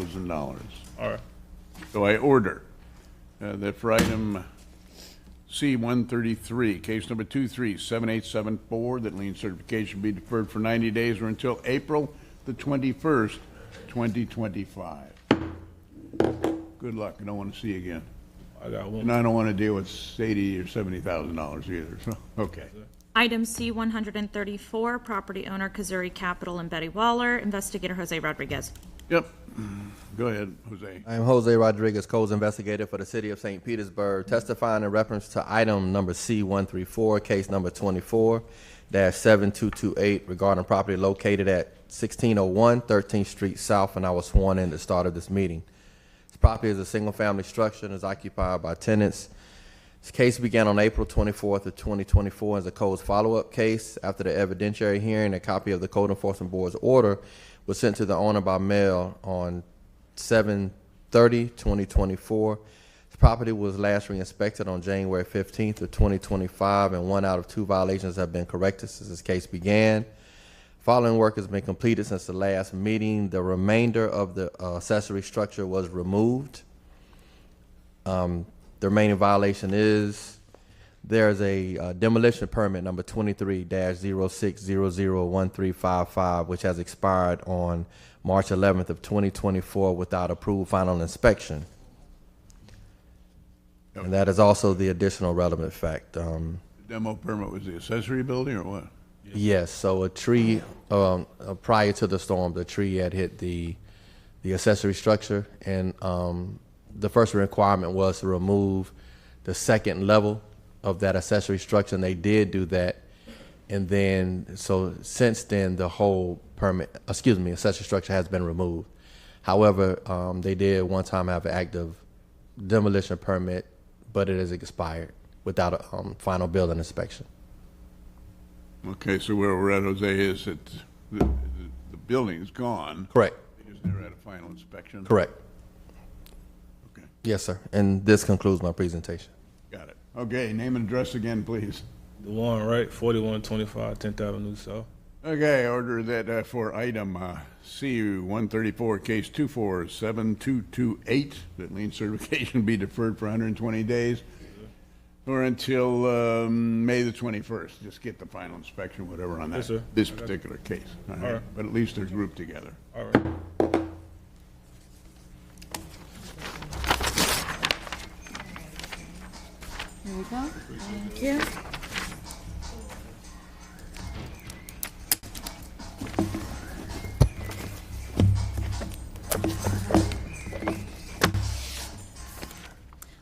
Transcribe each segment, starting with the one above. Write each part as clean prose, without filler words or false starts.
$20,000. All right. So I order that for item C-133, case number 237874, that lien certification be deferred for 90 days or until April the 21st, 2025. Good luck. I don't want to see you again. I got one. And I don't want to deal with $80,000 or $70,000 either, so, okay. Item C-134, property owner Kazuri Capital and Betty Waller, investigator Jose Rodriguez. Yep. Go ahead, Jose. I am Jose Rodriguez, Codes Investigator for the City of St. Petersburg, testifying in reference to item number C-134, case number 24-7228, regarding property located at 1601 13th Street South, and I was sworn in at the start of this meeting. This property is a single-family structure and is occupied by tenants. This case began on April 24th of 2024 as a Codes follow-up case. After the evidentiary hearing, a copy of the Code Enforcement Board's order was sent to the owner by mail on 7/30/2024. This property was last re-inspected on January 15th of 2025, and 1 out of 2 violations have been corrected since this case began. Following work has been completed since the last meeting. The remainder of the accessory structure was removed. The remaining violation is there's a demolition permit number 23-06001355, which has expired on March 11th of 2024 without approved final inspection. Yep. And that is also the additional relevant fact. The demo permit was the accessory building or what? Yes, so a tree, prior to the storm, the tree had hit the accessory structure, and the first requirement was to remove the second level of that accessory structure, and they did do that. And then, so since then, the whole accessory structure has been removed. However, they did one time have an active demolition permit, but it has expired without a final building inspection. Okay, so where we're at, Jose, is that the building is gone. Correct. They just never had a final inspection. Correct. Okay, Yes, sir. And this concludes my presentation. got it. Okay, name and address again, please. The one, right? 4125 10th Avenue South. Okay, order that for item C-134, case 247228, that lien certification be deferred for 120 days or until May the 21st. Just get the final inspection, whatever, on that, Yes, sir. this particular case. All right? right. But at least they're grouped together. All right. Here we go. Thank you.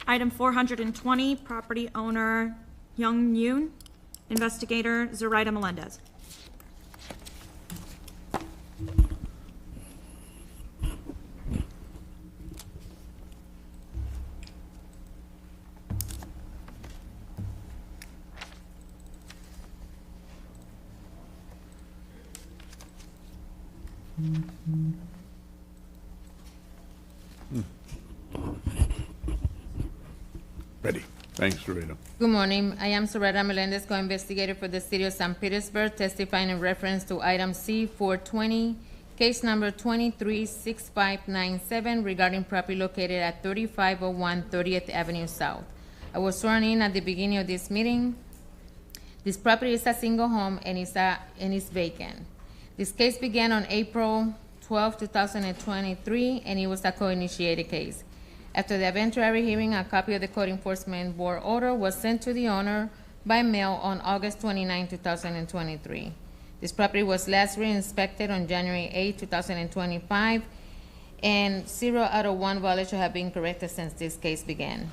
Item 420, property owner Young Yoon, investigator Zoraida Melendez. Ready. Thanks, Dorito. Good morning. I am Soraya Melendez, co-investigator for the City of St. Petersburg, testifying in reference to item C-420, case number 236597, regarding property located at 3501 30th Avenue South. I was sworn in at the beginning of this meeting. This property is a single home and is vacant. This case began on April 12, 2023, and it was a co-initiated case. After the eventuary hearing, a copy of the Code Enforcement Board order was sent to the owner by mail on August 29, 2023. This property was last re-inspected on January 8, 2025, and 0 out of 1 violation have been corrected since this case began.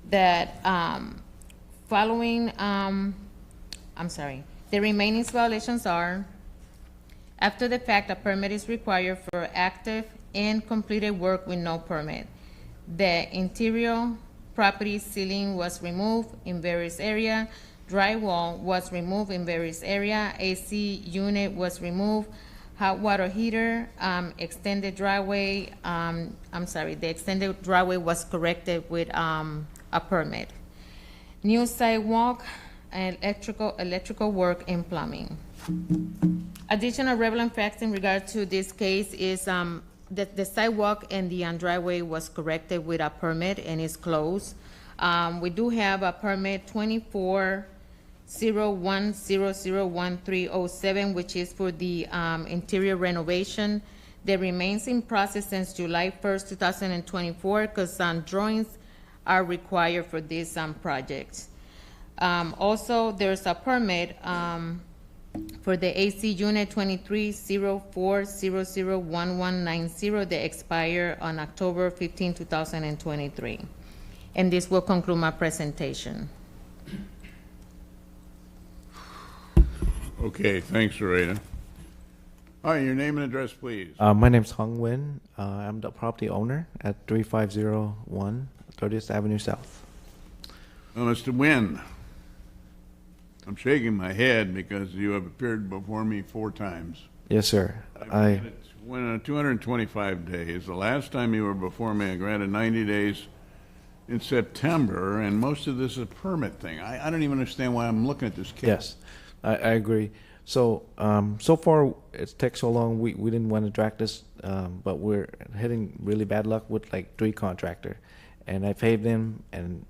The remaining violations are: after the fact, a permit is required for active and completed work with no permit. The interior property ceiling was removed in various areas. Drywall was removed in various areas. AC unit was removed. Hot water heater, extended driveway. The extended driveway was corrected with a permit. New sidewalk and electrical work and plumbing. Additional relevant facts in regard to this case is the sidewalk and the driveway was corrected with a permit and is closed. We do have a permit 2401001307, which is for the interior renovation that remains in process since July 1st, 2024, because drawings are required for this project. Also, there's a permit for the AC Unit 2304001190 that expire on October 15, 2023. And this will conclude my presentation. Okay, thanks, Loretta. All right, your name and address, please. My name's Hong Nguyen. I'm the property owner at 3501 30th Avenue South. Well, Mr. Nguyen, I'm shaking my head because you have appeared before me 4 times. Yes, sir. I When 225 days. The last time you were before me, I granted 90 days in September, and most of this is a permit thing. I don't even understand why I'm looking at this case. yes, I agree. So so far it's taken so long. We didn't want to drag this, but we're hitting really bad luck with like 3 contractor, and I paid them, and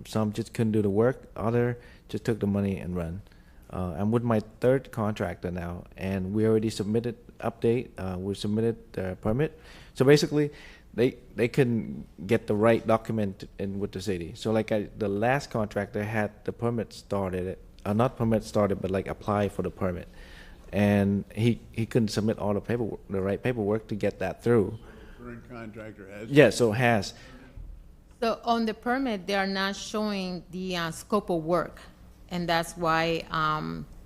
some just couldn't do the work. Other just took the money and run. I'm with my 3rd contractor now, and we already submitted update. We submitted the permit. So basically, they couldn't get the right document in with the city. So like the last contractor had the permit started, not permit started, but like apply for the permit, and he couldn't submit all the paperwork, the right paperwork to get that through. Current contractor has. Yeah, so it has. So on the permit, they are not showing the scope of work, and that's why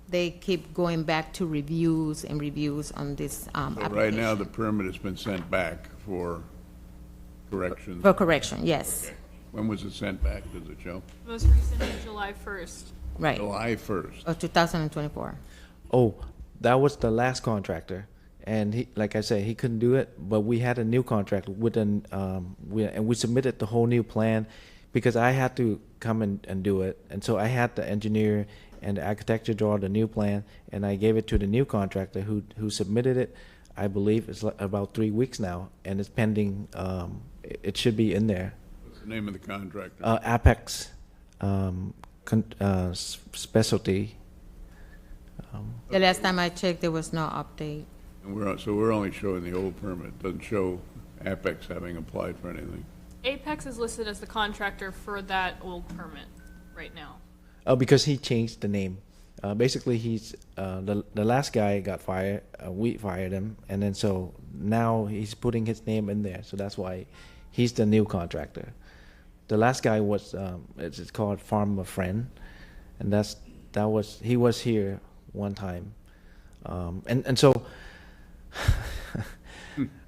they keep going back to reviews and reviews on this So application. right now, the permit has been sent back for corrections. For correction, yes, Okay. When was it sent back, does it show? Most recently, July 1st. right, July 1st. of 2024. Oh, that was the last contractor, and he, like I said, he couldn't do it. But we had a new contract with and we submitted the whole new plan, because I had to come and do it, and so I had the engineer and the architecture draw the new plan, and I gave it to the new contractor who submitted it. I believe it's about 3 weeks now, and it's pending. It should be in there. What's the name of the contractor? Apex Specialty. The last time I checked, there was no update. And we're only showing the old permit, doesn't show Apex having applied for anything. Apex is listed as the contractor for that old permit right now. Because he changed the name. Basically, he's the last guy got fired. We fired him, and then so now he's putting his name in there. So that's why he's the new contractor. The last guy was it's called Farm a Friend, and he was here one time, and so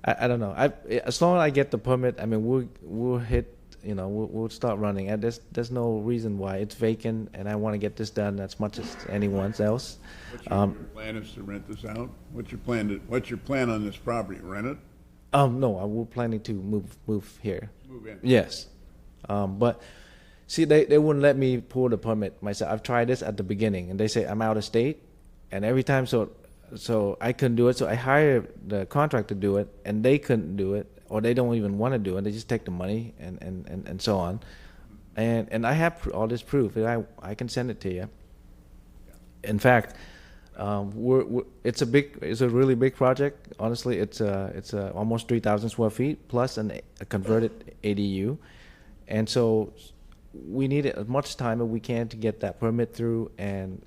I don't know. As long as I get the permit, I mean we'll hit. We'll start running. And there's no reason why it's vacant, and I want to get this done as much as anyone else. Your plan is to rent this out? What's your plan on this property? Rent it? No, we're planning to move here. Move in? Yes, but see, they wouldn't let me pull the permit myself. I've tried this at the beginning, and they say I'm out of state, and every time so I couldn't do it. So I hired the contractor to do it, and they couldn't do it, or they don't even want to do it. They just take the money and so on. And I have all this proof. I can send it to you. In fact, it's a really big project. Honestly, it's almost 3,000 square feet plus a converted ADU, and so we need as much time as we can to get that permit through and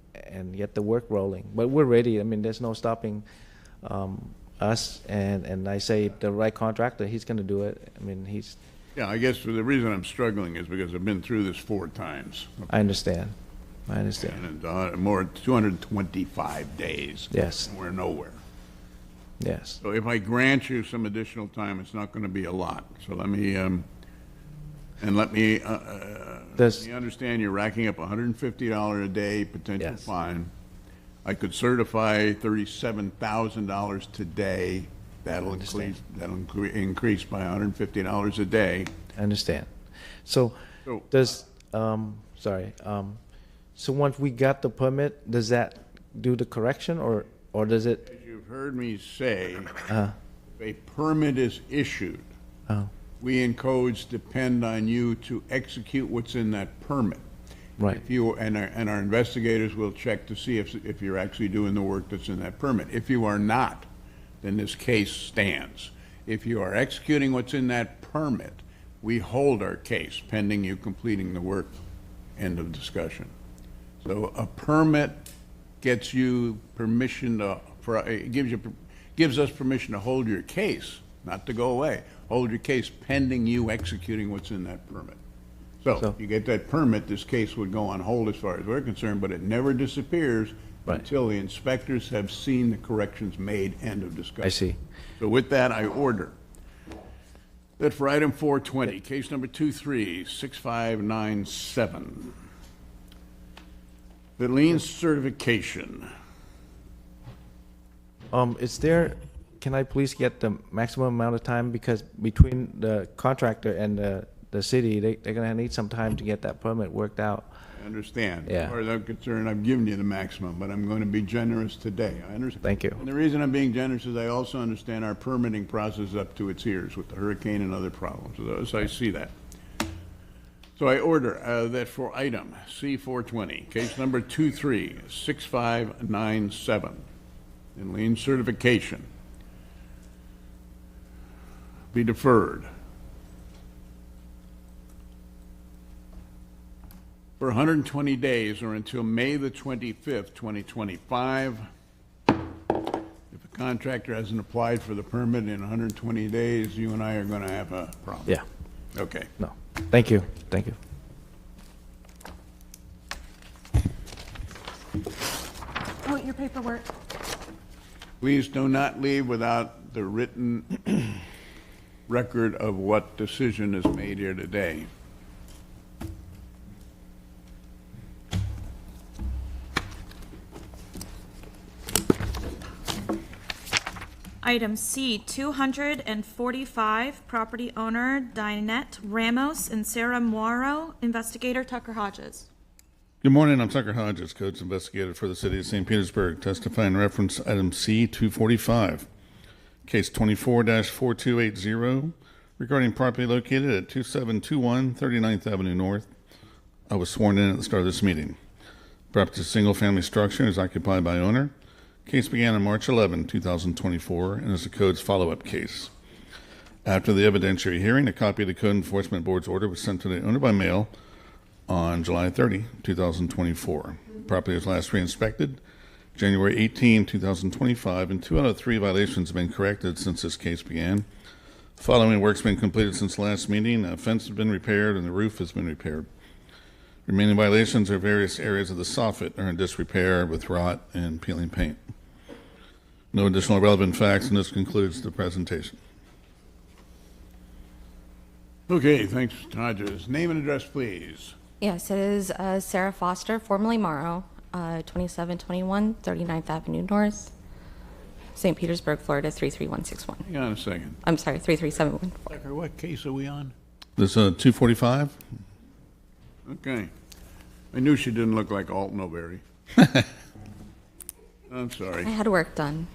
get the work rolling. But we're ready. I mean, there's no stopping us. And I say the right contractor, he's going to do it. I mean, he's. Yeah, I guess the reason I'm struggling is because I've been through this 4 times. I understand. And more 225 days. Yes. And we're nowhere. Yes. So if I grant you some additional time, it's not going to be a lot. So let me understand you're racking up $150 a day potential Yes. fine. I could certify $37,000 today. That'll increase by $150 a day. I understand. So so once we got the permit, does that do the correction or does it? As you've heard me say, if a permit is issued, Oh, we in codes depend on you to execute what's in that permit. right. If you, and our investigators will check to see if you're actually doing the work that's in that permit. If you are not, then this case stands. If you are executing what's in that permit, we hold our case pending you completing the work. End of discussion. So a permit gets you permission to, it gives us permission to hold your case, not to go away. Hold your case pending you executing what's in that permit. So So- you get that permit, this case would go on hold as far as we're concerned, but it never disappears Right. until the inspectors have seen the corrections made. End of discussion. I see. So with that, I order that for item 420, case number 236597, the lien certification. Is there, can I please get the maximum amount of time? Because between the contractor and the city, they're gonna need some time to get that permit worked out. I understand. Yeah. As far as I'm concerned, I've given you the maximum, but I'm going to be generous today. I understand. Thank you. And the reason I'm being generous is I also understand our permitting process is up to its ears with the hurricane and other problems. So I see that. So I order that for item C420, case number 236597, in lien certification, be deferred for 120 days or until May the 25th, 2025. If a contractor hasn't applied for the permit in 120 days, you and I are going to have a problem. Yeah, Okay. no. Thank you, thank you. Oh, your paperwork. Please do not leave without the written record of what decision is made here today. Item C, 245, property owner Dinette Ramos and Sarah Morrow, investigator Tucker Hodges. Good morning. I'm Tucker Hodges, Codes Investigator for the City of St. Petersburg, testifying in reference to item C-245, case 24-4280, regarding property located at 2721 39th Avenue North. I was sworn in at the start of this meeting. Property is a single-family structure and is occupied by owner. Case began on March 11, 2024, and is a Codes follow-up case. After the evidentiary hearing, a copy of the Code Enforcement Board's order was sent to the owner by mail on July 30, 2024. Property was last re-inspected January 18, 2025, and 2 out of 3 violations have been corrected since this case began. Following work's been completed since the last meeting, a fence has been repaired and the roof has been repaired. Remaining violations are various areas of the soffit are in disrepair with rot and peeling paint. No additional relevant facts, and this concludes the presentation. Okay, thanks, Hodges. Name and address, please. Yes, it is Sarah Foster, formerly Morrow, 2721 39th Avenue North, St. Petersburg, Florida, 33161. Hang on a second. I'm sorry, 33714. Tucker, what case are we on? This 245? Okay. I knew she didn't look like Alton O'Berry. I'm sorry. I had work done.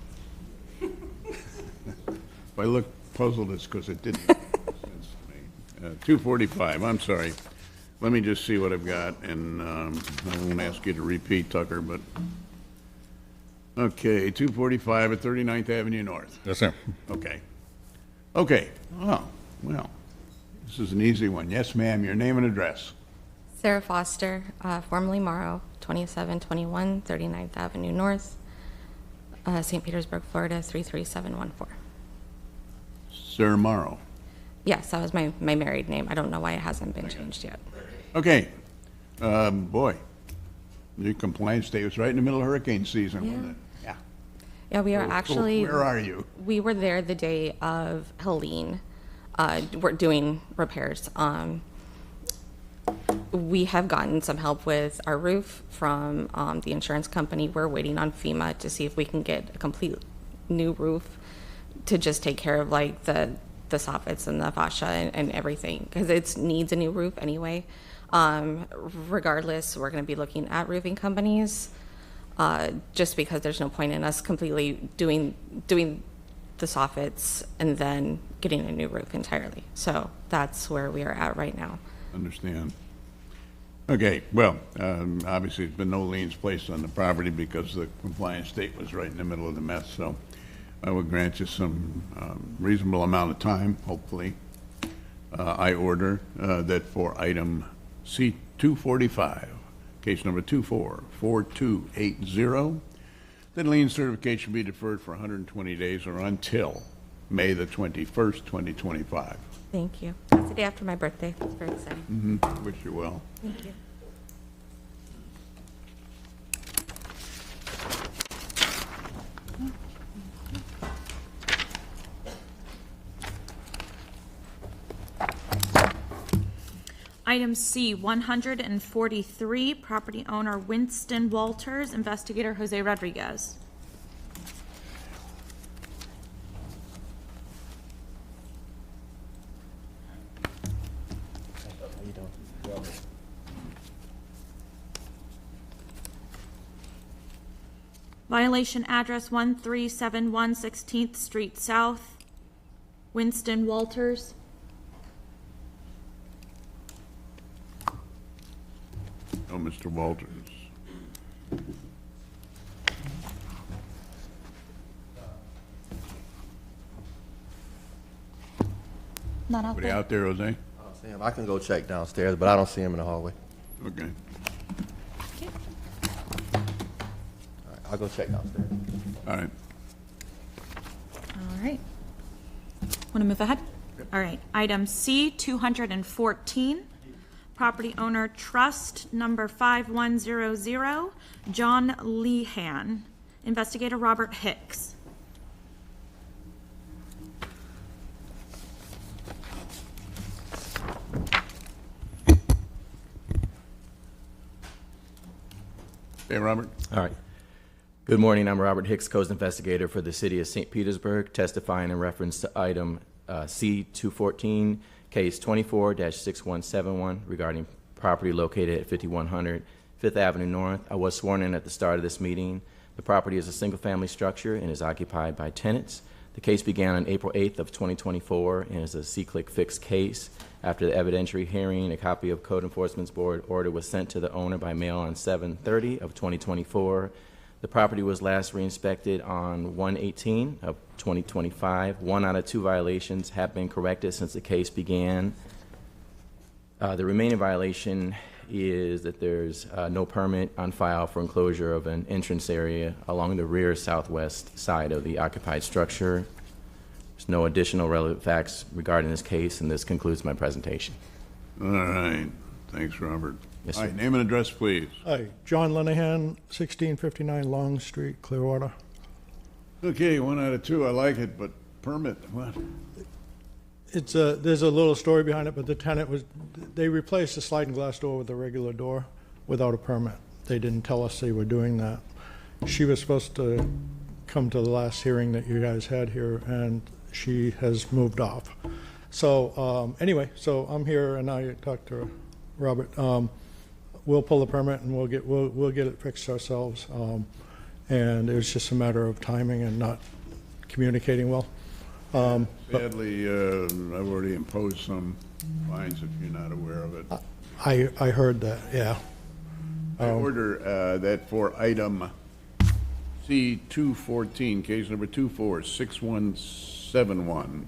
If I look puzzled, it's because it didn't make sense to me. 245, I'm sorry. Let me just see what I've got, and I won't ask you to repeat, Tucker, but... Okay, 245 at 39th Avenue North. Yes, sir. Okay. Okay. Oh, well, this is an easy one. Yes, ma'am, your name and address. Sarah Foster, formerly Morrow, 2721 39th Avenue North, St. Petersburg, Florida, 33714. Sir Morrow. Yes, that was my married name. I don't know why it hasn't been changed yet. Okay. Boy, the compliance day was right in the middle of hurricane season, wasn't it? Yeah. Yeah, we are So actually. where are you? We were there the day of Helene. We're doing repairs. We have gotten some help with our roof from the insurance company. We're waiting on FEMA to see if we can get a complete new roof to just take care of like the soffits and the fascia and everything, because it needs a new roof anyway. Regardless, we're going to be looking at roofing companies, just because there's no point in us completely doing the soffits and then getting a new roof entirely. So that's where we are at right now. Understand. Okay, well, obviously, there's been no liens placed on the property because the compliance date was right in the middle of the mess, so I will grant you some reasonable amount of time, hopefully. I order that for item C-245, case number 244280, that lien certification be deferred for 120 days or until May the 21st, 2025. Thank you. It's the day after my birthday. It's very exciting. Wish you well. Thank you. Item C, 143, property owner Winston Walters, investigator Jose Rodriguez. Violation address 1371 16th Street South, Winston Walters. Oh, Mr. Walters. Not out Anybody there. out there, Jose? I don't see him. I can go check downstairs, but I don't see him in the hallway. Okay. All right, I'll go check downstairs. All right. All right. Want to move ahead? All right. Item C, 214, property owner trust number 5100, John Lehan, investigator Robert Hicks. Hey, Robert. All right. Good morning. I'm Robert Hicks, Coast Investigator for the City of St. Petersburg, testifying in reference to item C-214, case 24-6171 regarding property located at 5100 Fifth Avenue North. I was sworn in at the start of this meeting. The property is a single-family structure and is occupied by tenants. The case began on April 8th of 2024 and is a C-click fixed case. After the evidentiary hearing, a copy of Code Enforcement's board order was sent to the owner by mail on 7/30 of 2024. The property was last re-inspected on 1/18 of 2025. 1 out of 2 violations have been corrected since the case began. The remaining violation is that there's no permit on file for enclosure of an entrance area along the rear southwest side of the occupied structure. There's no additional relevant facts regarding this case, and this concludes my presentation. All right. Thanks, Robert. Yes, All sir. right, name and address, please. Hi, John Lenahan, 1659 Long Street, Clearwater. Okay, 1 out of 2. I like it, but permit, what? It's there's a little story behind it, but the tenant they replaced the sliding glass door with a regular door without a permit. They didn't tell us they were doing that. She was supposed to come to the last hearing that you guys had here, and she has moved off. So anyway, so I'm here, and I talked to Robert. We'll pull the permit, and we'll get it fixed ourselves. And it was just a matter of timing and not communicating well. Sadly, I've already imposed some fines if you're not aware of it. I heard that, yeah. I order that for item C-214, case number 246171,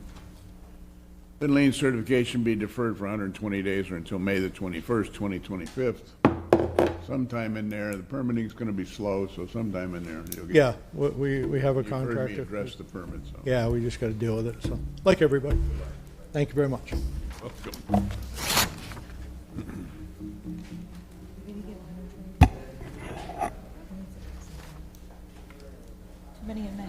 that lien certification be deferred for 120 days or until May the 21st, 2025. Sometime in there, the permitting's going to be slow, so sometime in there you'll get. Yeah, we have a You've heard me contractor. address the permit, so. Yeah, we just got to deal with it, so, like everybody. Thank you very much. Welcome. Too many in May.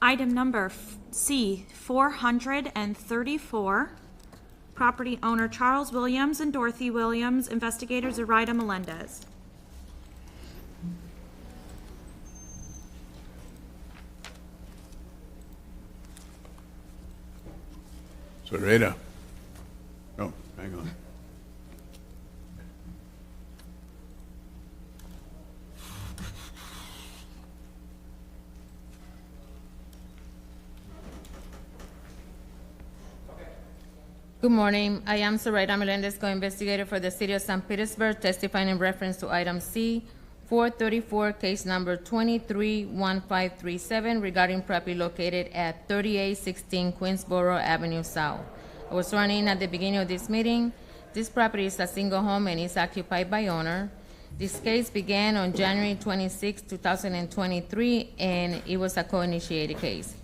Item number C, 434, property owner Charles Williams and Dorothy Williams, investigators Zoraida Melendez. Zoraida. Oh, hang on. Good morning. I am Zoraida Melendez, co-investigator for the City of St. Petersburg, testifying in reference to item C, 434, case number 231537, regarding property located at 3816 Queensboro Avenue South. I was sworn in at the beginning of this meeting. This property is a single home and is occupied by owner. This case began on January 26, 2023, and it was a co-initiated case.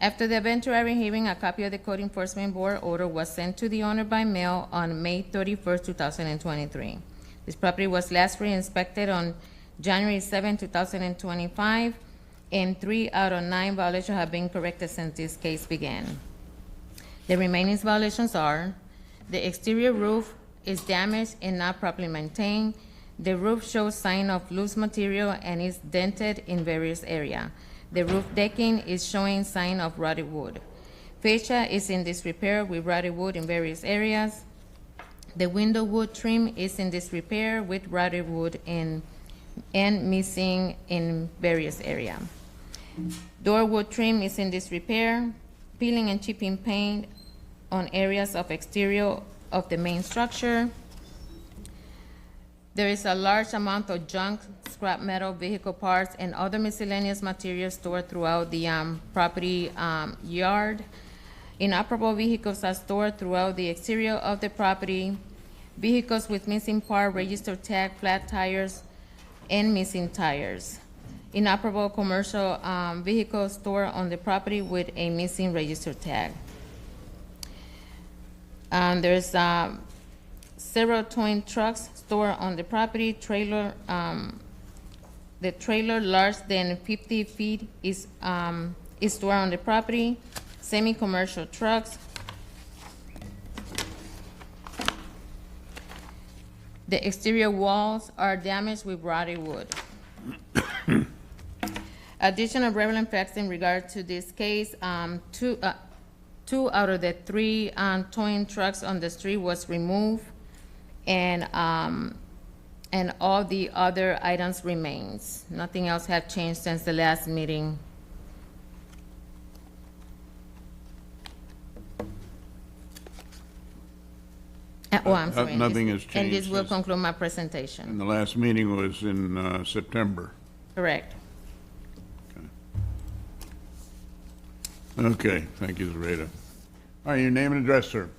After the eventuary hearing, a copy of the Code Enforcement Board order was sent to the owner by mail on May 31st, 2023. This property was last re-inspected on January 7, 2025, and 3 out of 9 violations have been corrected since this case began. The remaining violations are: the exterior roof is damaged and not properly maintained. The roof shows sign of loose material and is dented in various areas. The roof decking is showing sign of rotted wood. Fascia is in disrepair with rotted wood in various areas. The window wood trim is in disrepair with rotted wood and missing in various areas. Door wood trim is in disrepair. Peeling and chipping paint on areas of exterior of the main structure. There is a large amount of junk, scrap metal, vehicle parts, and other miscellaneous materials stored throughout the property yard. Inoperable vehicles are stored throughout the exterior of the property. Vehicles with missing part, register tag, flat tires, and missing tires. Inoperable commercial vehicles stored on the property with a missing register tag. There's several towing trucks stored on the property. The trailer larger than 50 feet is stored on the property. Semi-commercial trucks. The exterior walls are damaged with rotted wood. Additional relevant facts in regard to this case: two out of the 3 towing trucks on the street was removed, and all the other items remains. Nothing else have changed since the last meeting. I'm sorry. Nothing has changed. And this will since- conclude my presentation. And the last meeting was in September. Correct. Okay, thank you, Zareta. All right, your name and address, sir.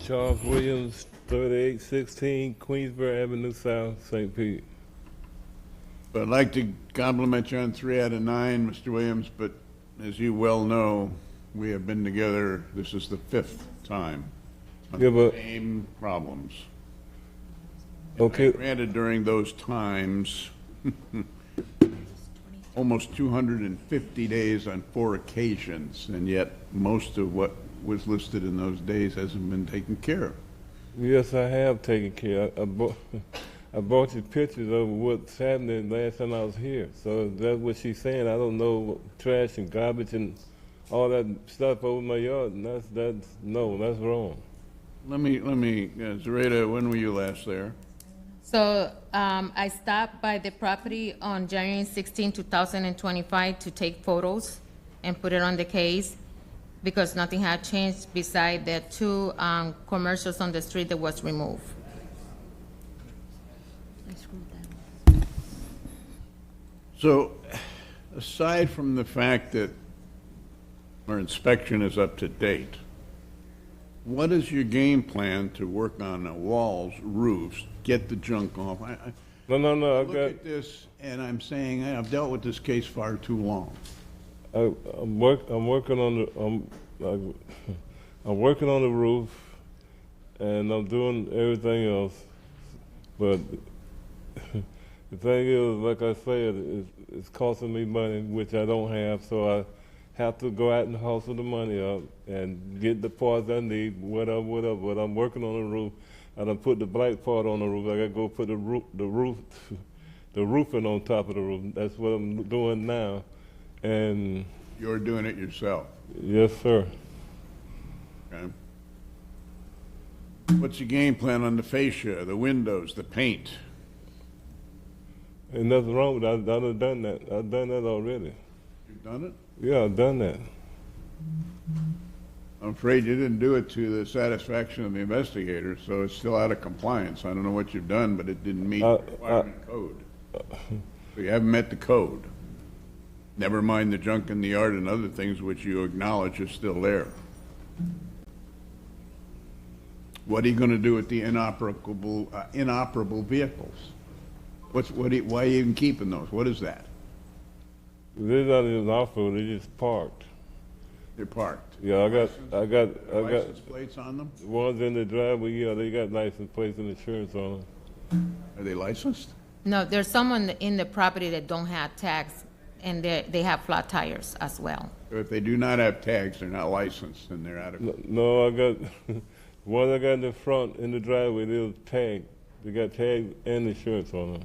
Charles Williams, 3816 Queensboro Avenue South, St. Pete. I'd like to compliment you on 3 out of 9, Mr. Williams, but as you well know, we have been together, this is the 5th time. On Yeah, but- the same problems. Okay. Granted, during those times, almost 250 days on 4 occasions, and yet most of what was listed in those days hasn't been taken care of. Yes, I have taken care. I brought you pictures of what's happening last time I was here. So that's what she's saying. I don't know trash and garbage and all that stuff over my yard. And that's wrong. Let me, Zareta, when were you last there? So I stopped by the property on January 16, 2025 to take photos and put it on the case because nothing had changed beside the 2 commercials on the street that was removed. So, aside from the fact that our inspection is up to date, what is your game plan to work on the walls, roofs, get the junk off? No. I Look at this, and I'm saying I've dealt with this case far too long. I'm working on the roof, and I'm doing everything else. But the thing is, like I said, it's costing me money, which I don't have, so I have to go out and hustle the money up and get the parts I need, whatever. But I'm working on the roof. I done put the black part on the roof. I gotta go put the roofing on top of the roof. That's what I'm doing now. And You're doing it yourself, yes, sir. okay? What's your game plan on the fascia, the windows, the paint? Ain't nothing wrong with that. I've done that. I've done that already. You've done it? Yeah, I've done that. I'm afraid you didn't do it to the satisfaction of the investigator, so it's still out of compliance. I don't know what you've done, but it didn't meet the requirement code. So you haven't met the code. Never mind the junk in the yard and other things which you acknowledge are still there. What are you gonna do with the inoperable vehicles? Why are you even keeping those? What is that? They're not even off-road, they're just parked. They're parked. Yeah, I got License plates on them? ones in the driveway, yeah, they got license plates and insurance on them. Are they licensed? No, there's someone in the property that don't have tags, and they have flat tires as well. Or if they do not have tags, they're not licensed, and they're out of. No, I got, one I got in the front, in the driveway, they was tagged. They got tags and insurance on them.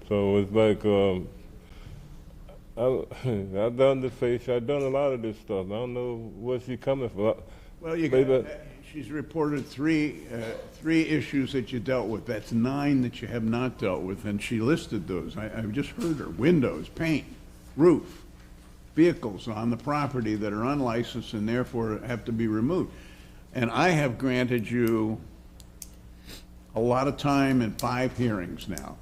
So it's like, I've done the face, I've done a lot of this stuff. I don't know what she's coming for. Well, she's reported three issues that you dealt with. That's 9 that you have not dealt with, and she listed those. I've just heard her. Windows, paint, roof, vehicles on the property that are unlicensed and therefore have to be removed. And I have granted you a lot of time in 5 hearings now.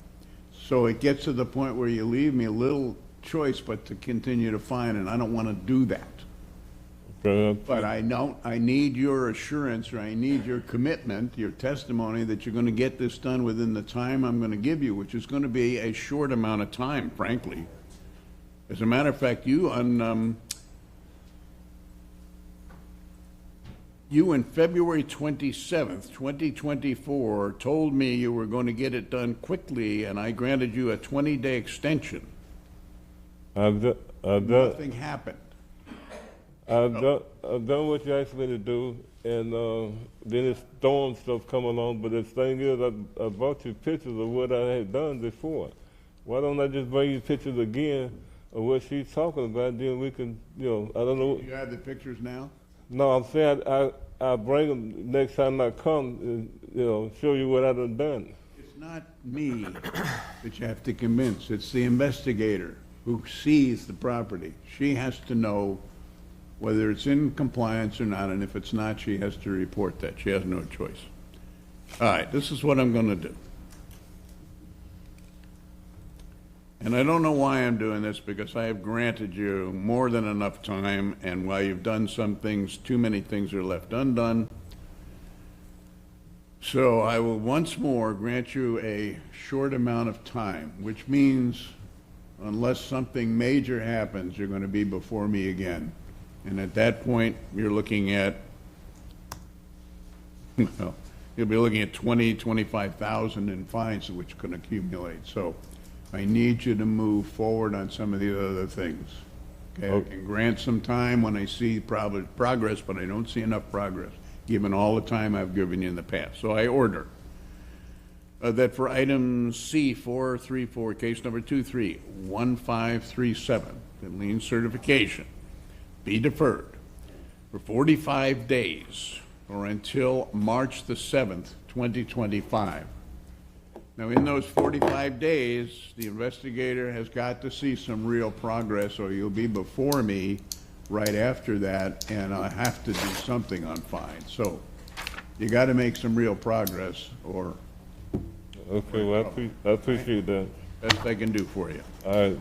So it gets to the point where you leave me a little choice but to continue to fine, and I don't want to do that. But I need your assurance, or I need your commitment, your testimony that you're going to get this done within the time I'm going to give you, which is going to be a short amount of time, frankly. As a matter of fact, you on February 27th, 2024, told me you were going to get it done quickly, and I granted you a 20-day extension. Nothing happened. I've done what you asked me to do, and then it's storm stuff come along. But the thing is, I brought you pictures of what I had done before. Why don't I just bring you pictures again of what she's talking about? Then we can, I don't know. You have the pictures now? No, I'm saying I'll bring them next time I come and, show you what I've done. It's not me that you have to convince. It's the investigator who sees the property. She has to know whether it's in compliance or not, and if it's not, she has to report that. She has no choice. All right, this is what I'm going to do. And I don't know why I'm doing this, because I have granted you more than enough time, and while you've done some things, too many things are left undone. So I will once more grant you a short amount of time, which means unless something major happens, you're going to be before me again. And at that point, you're looking at, well, you'll be looking at 25,000 in fines, which can accumulate. So I need you to move forward on some of the other things. Okay, I can grant some time when I see progress, but I don't see enough progress, given all the time I've given you in the past. So I order that for item C434, case number 231537, the lien certification, be deferred for 45 days or until March the 7th, 2025. Now, in those 45 days, the investigator has got to see some real progress, or you'll be before me right after that, and I have to do something on fines. So you got to make some real progress, or... Okay, well, I appreciate that. Best I can do for you. All right.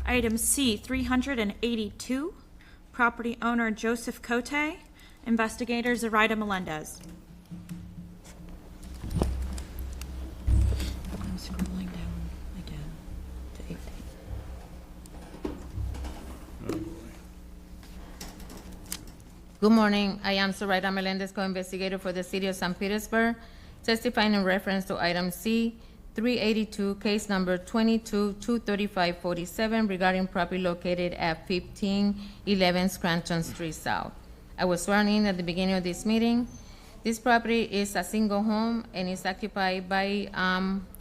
Item C, 382, property owner Joseph Cote, investigator Zoraida Melendez. I'm scrolling down again to 18. Good morning. I am Zoraida Melendez, co-investigator for the City of St. Petersburg, testifying in reference to item C, 382, case number 22-23547 regarding property located at 1511 Scranton Street South. I was sworn in at the beginning of this meeting. This property is a single home and is occupied by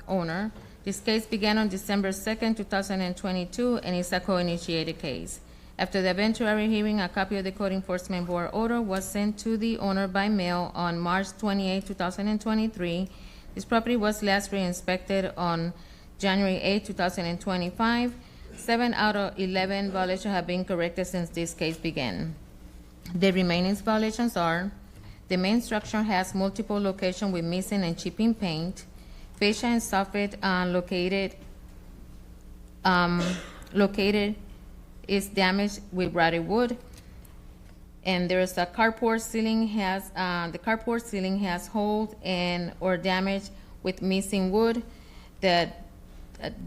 owner. This case began on December 2nd, 2022, and is a co-initiated case. After the eventual hearing, a copy of the Code Enforcement Board order was sent to the owner by mail on March 28, 2023. This property was last re-inspected on January 8, 2025. 7 out of 11 violations have been corrected since this case began. The remaining violations are: the main structure has multiple locations with missing and chipping paint. Fascia and soffit located is damaged with rotted wood. And there's a carport ceiling the carport ceiling has holes and or damage with missing wood. The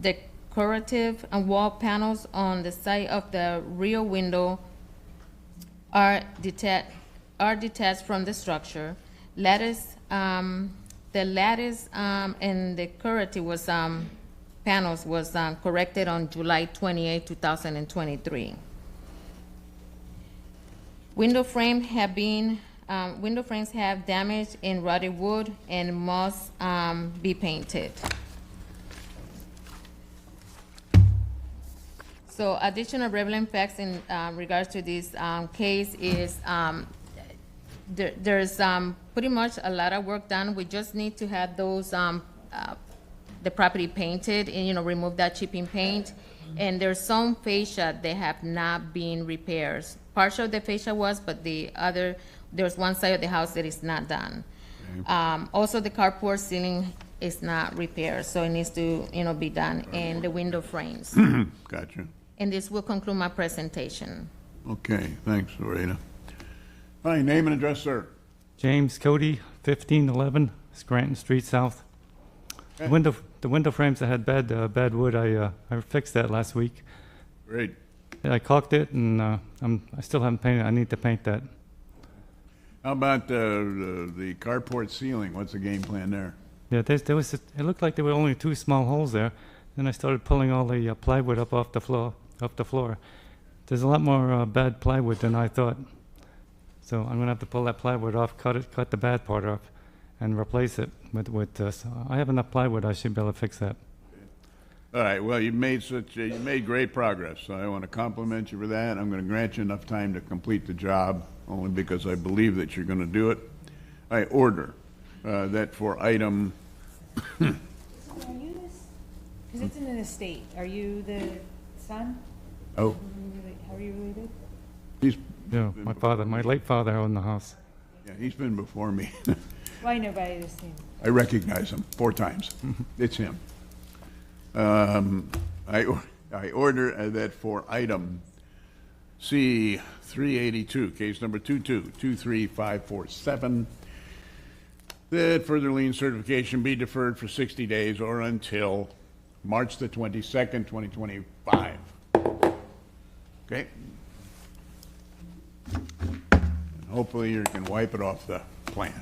decorative and wall panels on the side of the rear window are detached from the structure. The lattice and the decorative panels was corrected on July 28, 2023. Window frames have damage in rotted wood and must be painted. So additional relevant facts in regards to this case is there's pretty much a lot of work done. We just need to have those the property painted and remove that chipping paint. And there's some fascia that have not been repaired. Partial of the fascia was, but there's one side of the house that is not done. Okay. Also, the carport ceiling is not repaired, so it needs to be done. And the window frames. Gotcha. And this will conclude my presentation. Okay, thanks, Loretta. Hi, name and address, sir. James Cody, 1511 Scranton Street South. Okay. The window frames that had bad wood, I fixed that last week. Great. I caulked it, and I still haven't painted. I need to paint that. How about the carport ceiling? What's the game plan there? Yeah, it looked like there were only 2 small holes there. Then I started pulling all the plywood up off the floor. There's a lot more bad plywood than I thought. So I'm gonna have to pull that plywood off, cut the bad part off, and replace it with so I have enough plywood. I should be able to fix that. All right. Well, you made great progress. So I want to compliment you for that. I'm going to grant you enough time to complete the job, only because I believe that you're going to do it. I order that for item. Are you this? Because it's in an estate. Are you the son? Oh. How are you related? My late father owned the house. Yeah, he's been before me. Why nobody this name? I recognize him 4 times. It's him. I order that for item C-382, case number 2223547, that further lien certification be deferred for 60 days or until March the 22nd, 2025. Okay? And hopefully you can wipe it off the plan.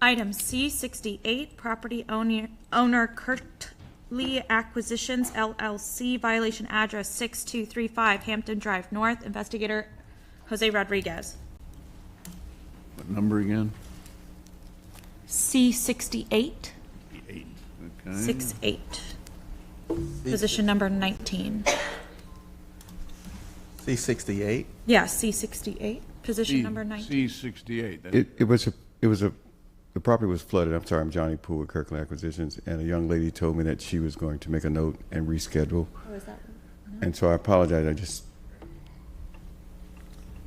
Item C68, property owner Kirtley Acquisitions LLC, violation address 6235 Hampton Drive North, investigator Jose Rodriguez. What number again? C68. 8. Okay. 68. Position number 19. C68. Yeah, C68, position number 19. C68. The property was flooded. I'm sorry, I'm Johnny Poole with Kirkland Acquisitions, and a young lady told me that she was going to make a note and reschedule. Oh, is that? No? And so I apologize.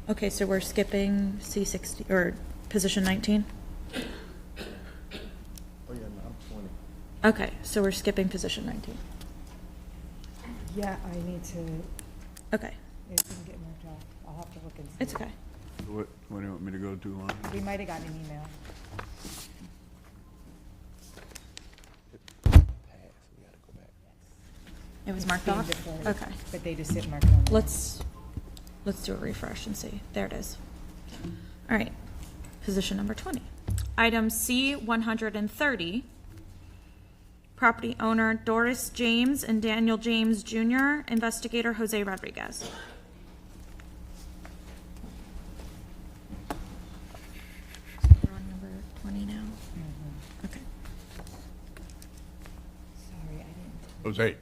Okay, so we're skipping C60 or position 19? Oh, yeah, no, I'm 20. Okay, so we're skipping position 19. Yeah, I need to. Okay. It didn't get marked off. I'll have to look and see. It's okay. What do you want me to go too long? We might have gotten an email. It was marked Being off? deferred, Okay. But they just didn't mark it on. Let's do a refresh and see. There it is. All right, position number 20. Item C130, property owner Doris James and Daniel James Jr., investigator Jose Rodriguez. Jose.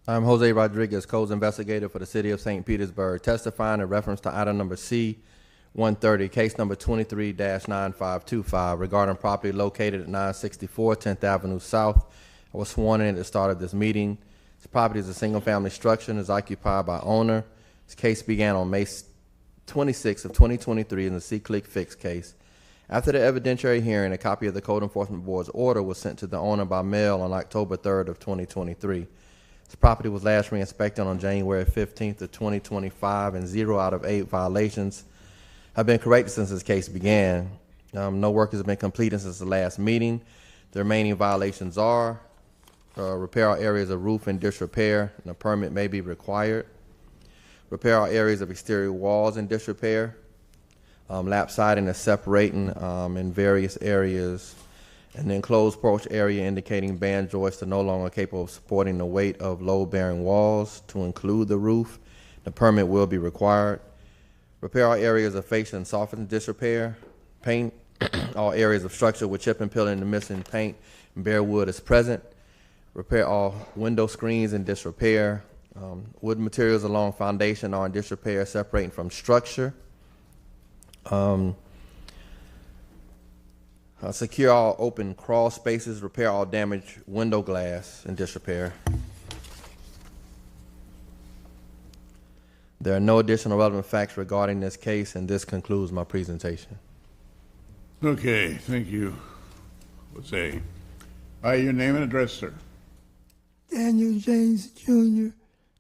I'm Jose Rodriguez, Codes Investigator for the City of St. Petersburg, testifying in reference to item number C-130, case number 23-9525, regarding property located at 964 10th Avenue South. I was sworn in at the start of this meeting. This property is a single-family structure and is occupied by owner. This case began on May 26 of 2023 in the C-Click Fix case. After the evidentiary hearing, a copy of the Code Enforcement Board's order was sent to the owner by mail on October 3rd of 2023. This property was last re-inspected on January 15th of 2025, and 0 out of 8 violations have been corrected since this case began. No work has been completed since the last meeting. The remaining violations are repair all areas of roof in disrepair, and a permit may be required. Repair all areas of exterior walls in disrepair. Lap siding is separating in various areas. An enclosed porch area indicating band joists are no longer capable of supporting the weight of load-bearing walls to include the roof. The permit will be required. Repair all areas of fascia and soffit disrepair. Paint all areas of structure with chip and peeling and the missing paint and bare wood is present. Repair all window screens in disrepair. Wood materials along foundation are in disrepair, separating from structure. Secure all open crawl spaces, repair all damaged window glass in disrepair. There are no additional relevant facts regarding this case, and this concludes my presentation. Okay, thank you, Jose. Your name and address, sir. Daniel James Jr.,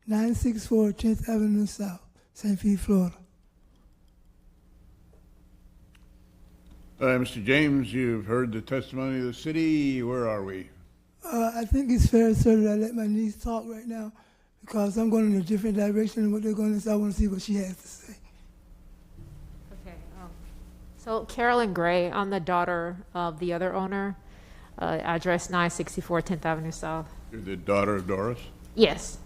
964 10th Avenue South, St. Pete, Florida. Mr. James, you've heard the testimony of the city. Where are we? I think it's fair, sir, that I let my niece talk right now because I'm going in a different direction than what they're going in, so I want to see what she has to say. Okay. So Carolyn Gray, I'm the daughter of the other owner, address 964 10th Avenue South. You're the daughter of Doris? Yes.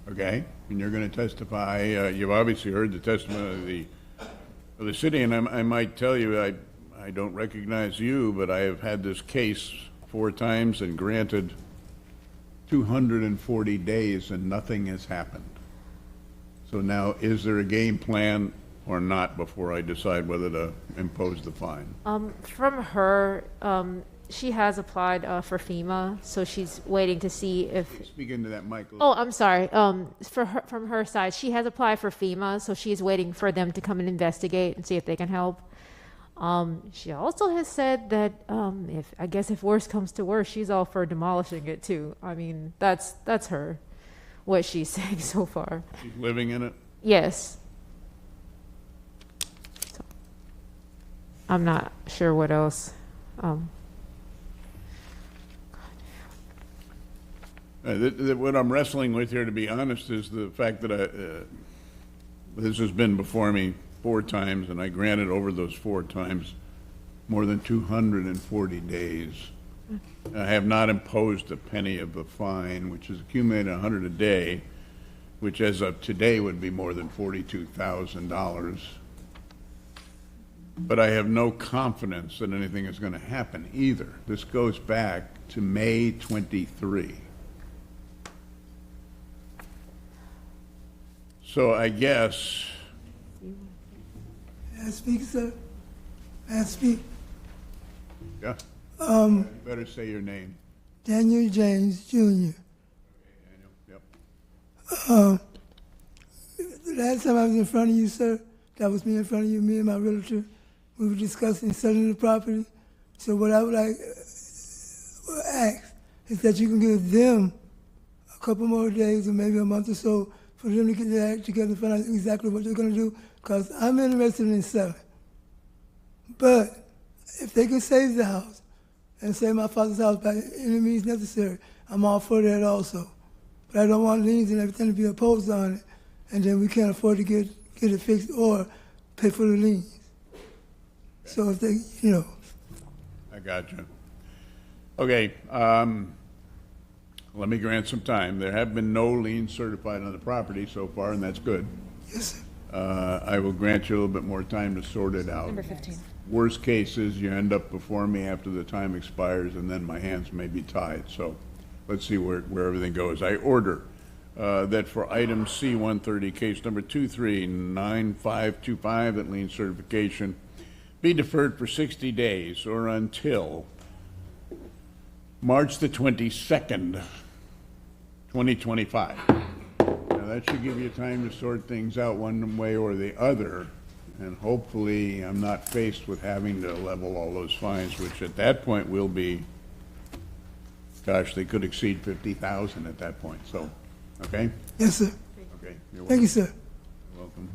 Okay, and you're going to testify. You've obviously heard the testimony of the city, and I might tell you, I don't recognize you, but I have had this case 4 times and granted 240 days and nothing has happened. So now, is there a game plan or not before I decide whether to impose the fine? From her, she has applied for FEMA, so she's waiting to see if. Speak into that mic. Oh, I'm sorry. From her side, she has applied for FEMA, so she's waiting for them to come and investigate and see if they can help. She also has said that if worse comes to worse, she's all for demolishing it too. I mean, that's her, what she's saying so far. She's living in it? Yes. So, I'm not sure what else. What I'm wrestling with here, to be honest, is the fact that this has been before me 4 times, and I granted over those 4 times more than 240 days. I have not imposed a penny of the fine, which is accumulated $100 a day, which as of today would be more than $42,000. But I have no confidence that anything is going to happen either. This goes back to May 23. So I guess. May I speak, sir? May I speak? Yeah. You better say your name. Daniel James Jr. Okay, Daniel. Yep. The last time I was in front of you, sir, that was me in front of you, me and my realtor. We were discussing selling the property. So what I would like ask is that you can give them a couple more days or maybe a month or so for them to get their act together and find out exactly what they're going to do, because I'm interested in selling. But if they can save the house and save my father's house by any means necessary, I'm all for that also. But I don't want liens and everything to be opposed on it, and then we can't afford to get it fixed or pay for the liens. So if they, I got you. Okay, let me grant some time. There have been no liens certified on the property so far, and that's good. Yes, sir. I will grant you a little bit more time to sort it out. Number 15. Worst case is you end up before me after the time expires, and then my hands may be tied. So let's see where everything goes. I order that for item C-130, case number 239525, that lien certification be deferred for 60 days or until March the 22nd, 2025. Now, that should give you time to sort things out one way or the other, and hopefully I'm not faced with having to level all those fines, which at that point will be, gosh, they could exceed 50,000 at that point, so, okay? Yes, sir. Okay. You're Thank you, welcome. sir. You're welcome.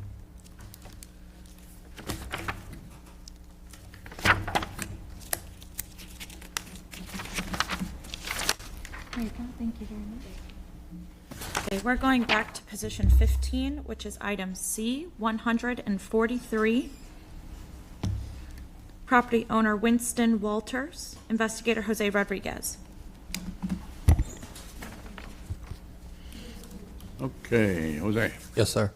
There you go. Thank you very much. Okay, we're going back to position 15, which is item C, 143. Property owner Winston Walters, investigator Jose Rodriguez. Okay, Jose. Yes, sir.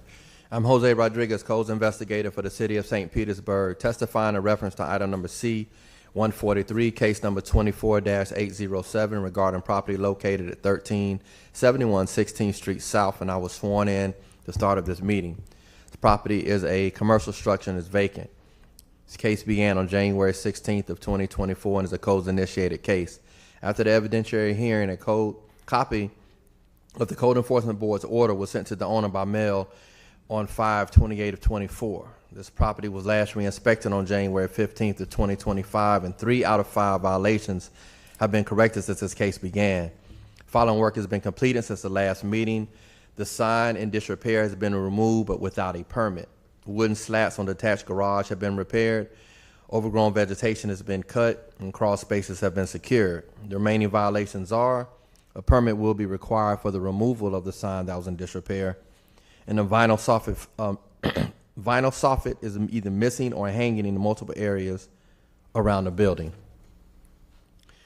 I'm Jose Rodriguez, codes investigator for the city of St. Petersburg, testifying in reference to item number C-143, case number 24-807 regarding property located at 1371 16th Street South, and I was sworn in the start of this meeting. The property is a commercial structure and is vacant. This case began on January 16th of 2024 and is a codes-initiated case. After the evidentiary hearing, a copy of the Code Enforcement Board's order was sent to the owner by mail on 5/28 of 24. This property was last re-inspected on January 15th of 2025, and 3 out of 5 violations have been corrected since this case began. Following work has been completed since the last meeting. The sign in disrepair has been removed, but without a permit. Wooden slats on the attached garage have been repaired. Overgrown vegetation has been cut, and crawl spaces have been secured. The remaining violations are: a permit will be required for the removal of the sign that was in disrepair, and the vinyl soffit is either missing or hanging in multiple areas around the building.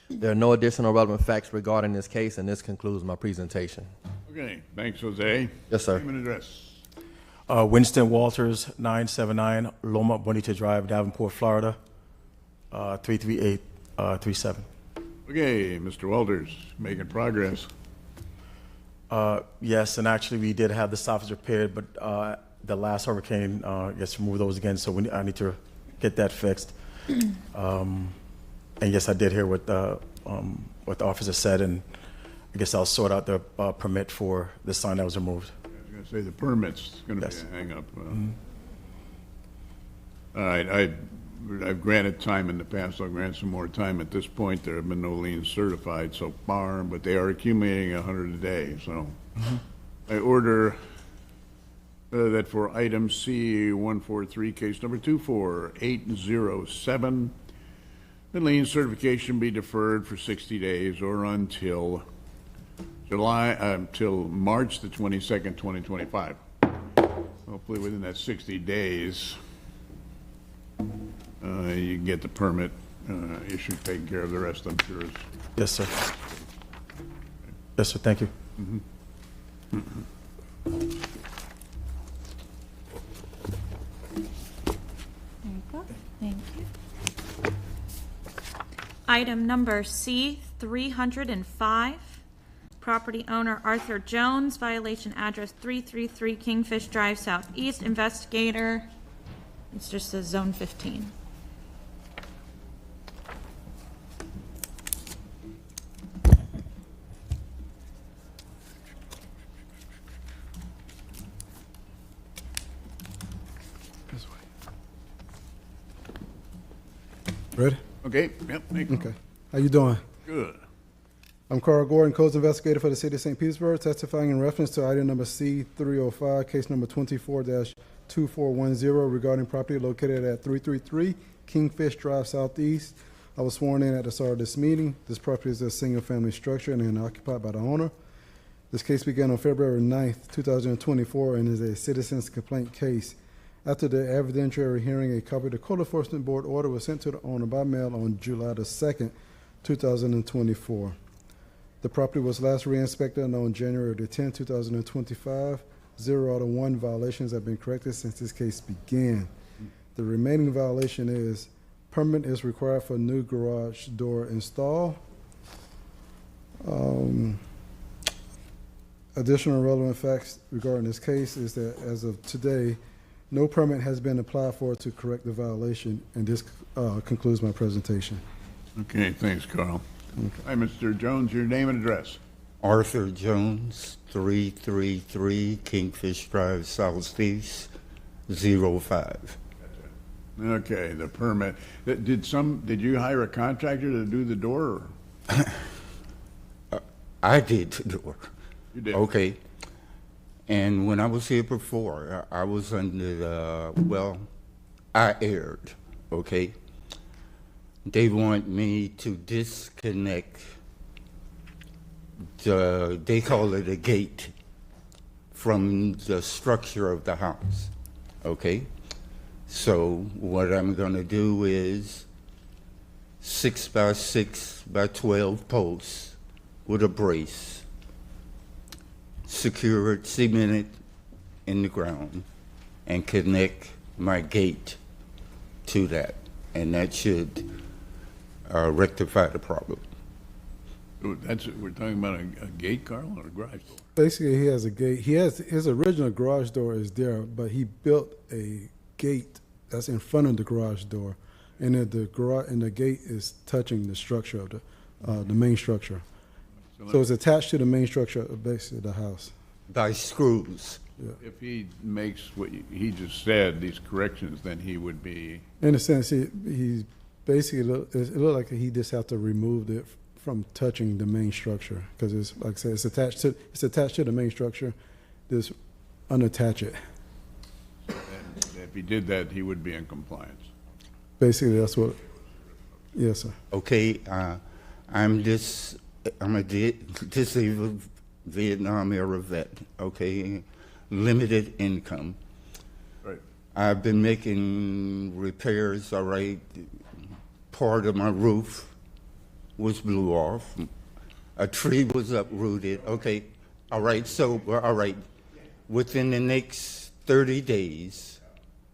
There are no additional relevant facts regarding this case, and this concludes my presentation. Okay, thanks, Jose. Yes, sir. Name and address. Winston Walters, 979 Loma Bonita Drive, Davenport, Florida, 33837. Okay, Mr. Walters, making progress. Yes, and actually we did have the soffits repaired, but the last hurricane gets removed those again, so I need to get that fixed. And yes, I did hear what the officer said, and I guess I'll sort out the permit for the sign that was removed. I was going to say the permit's going to Yes. be a hang-up. All right, I've granted time in the past. I'll grant some more time. At this point, there have been no liens certified so far, but they are accumulating 100 a day. So I order that for item C-143, case number 24807, the lien certification be deferred for 60 days or until March the 22nd, 2025. Hopefully within that 60 days, you can get the permit issued, taken care of. The rest, I'm sure, is... Yes, sir. Yes, sir. Thank you. There you go. Thank you. Item number C-305, property owner Arthur Jones, violation address 333 Kingfish Drive Southeast, investigator, it's just a zone 15. Ready? Okay, yep, thank you. Okay. How you doing? Good. I'm Carl Gordon, codes investigator for the city of St. Petersburg, testifying in reference to item number C-305, case number 24-2410 regarding property located at 333 Kingfish Drive Southeast. I was sworn in at the start of this meeting. This property is a single-family structure and occupied by the owner. This case began on February 9th, 2024, and is a citizen's complaint case. After the evidentiary hearing, a copy of the Code Enforcement Board order was sent to the owner by mail on July the 2nd, 2024. The property was last re-inspected on January the 10th, 2025. 0 out of 1 violations have been corrected since this case began. The remaining violation is permit is required for new garage door install. Additional relevant facts regarding this case is that as of today, no permit has been applied for to correct the violation, and this concludes my presentation. Okay, thanks, Carl. Hi, Mr. Jones, your name and address. Arthur Jones, 333 Kingfish Drive, Southeast, 05. Okay, the permit. Did you hire a contractor to do the door? I did the door. You did? Okay. And when I was here before, I was under the, I aired, okay? They want me to disconnect they call it a gate, from the structure of the house, okay? So what I'm gonna do is 6 by 6 by 12 posts with a brace, secure it, cement it in the ground, and connect my gate to that. And that should rectify the problem. We're talking about a gate, Carl, or a garage door? Basically, he has a gate. His original garage door is there, but he built a gate that's in front of the garage door, and the gate is touching the structure of the main structure. So it's attached to the main structure of basically the house. By screws. Yeah. If he makes what he just said, these corrections, then he would be... In a sense, he basically it looked like he just have to remove it from touching the main structure, because it's, like I said, it's attached to the main structure. Just unattach it. And if he did that, he would be in compliance. Basically, that's what. Yes, sir. Okay, I'm a disabled Vietnam era vet. Okay, limited income. Right. I've been making repairs. All right, part of my roof was blew off. A tree was uprooted. Okay, all right, so, all right, within the next 30 days,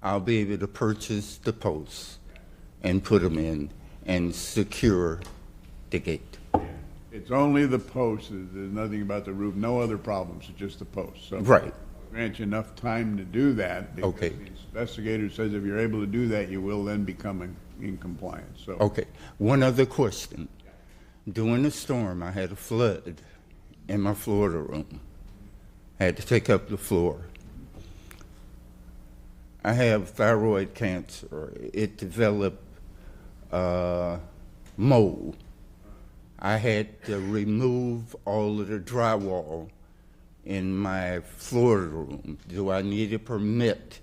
I'll be able to purchase the posts and put them in and secure the gate. It's only the posts. There's nothing about the roof, no other problems, it's just the posts. So Right. grant you enough time to do that. Because Okay. the investigator says if you're able to do that, you will then become in compliance. So Okay, one other question. During the storm, I had a flood in my Florida room. I had to take up the floor. I have thyroid cancer. It developed mold. I had to remove all of the drywall in my Florida room. Do I need a permit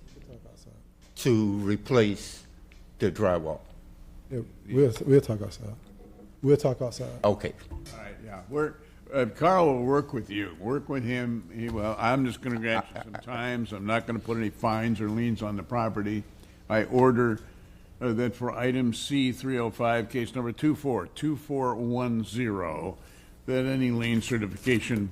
to replace the drywall? Yeah, we'll talk outside. We'll talk outside. Okay. all right, yeah, Carl will work with you. Work with him. I'm just going to grant you some time. So I'm not going to put any fines or liens on the property. I order that for item C305, case number 242410, that any lien certification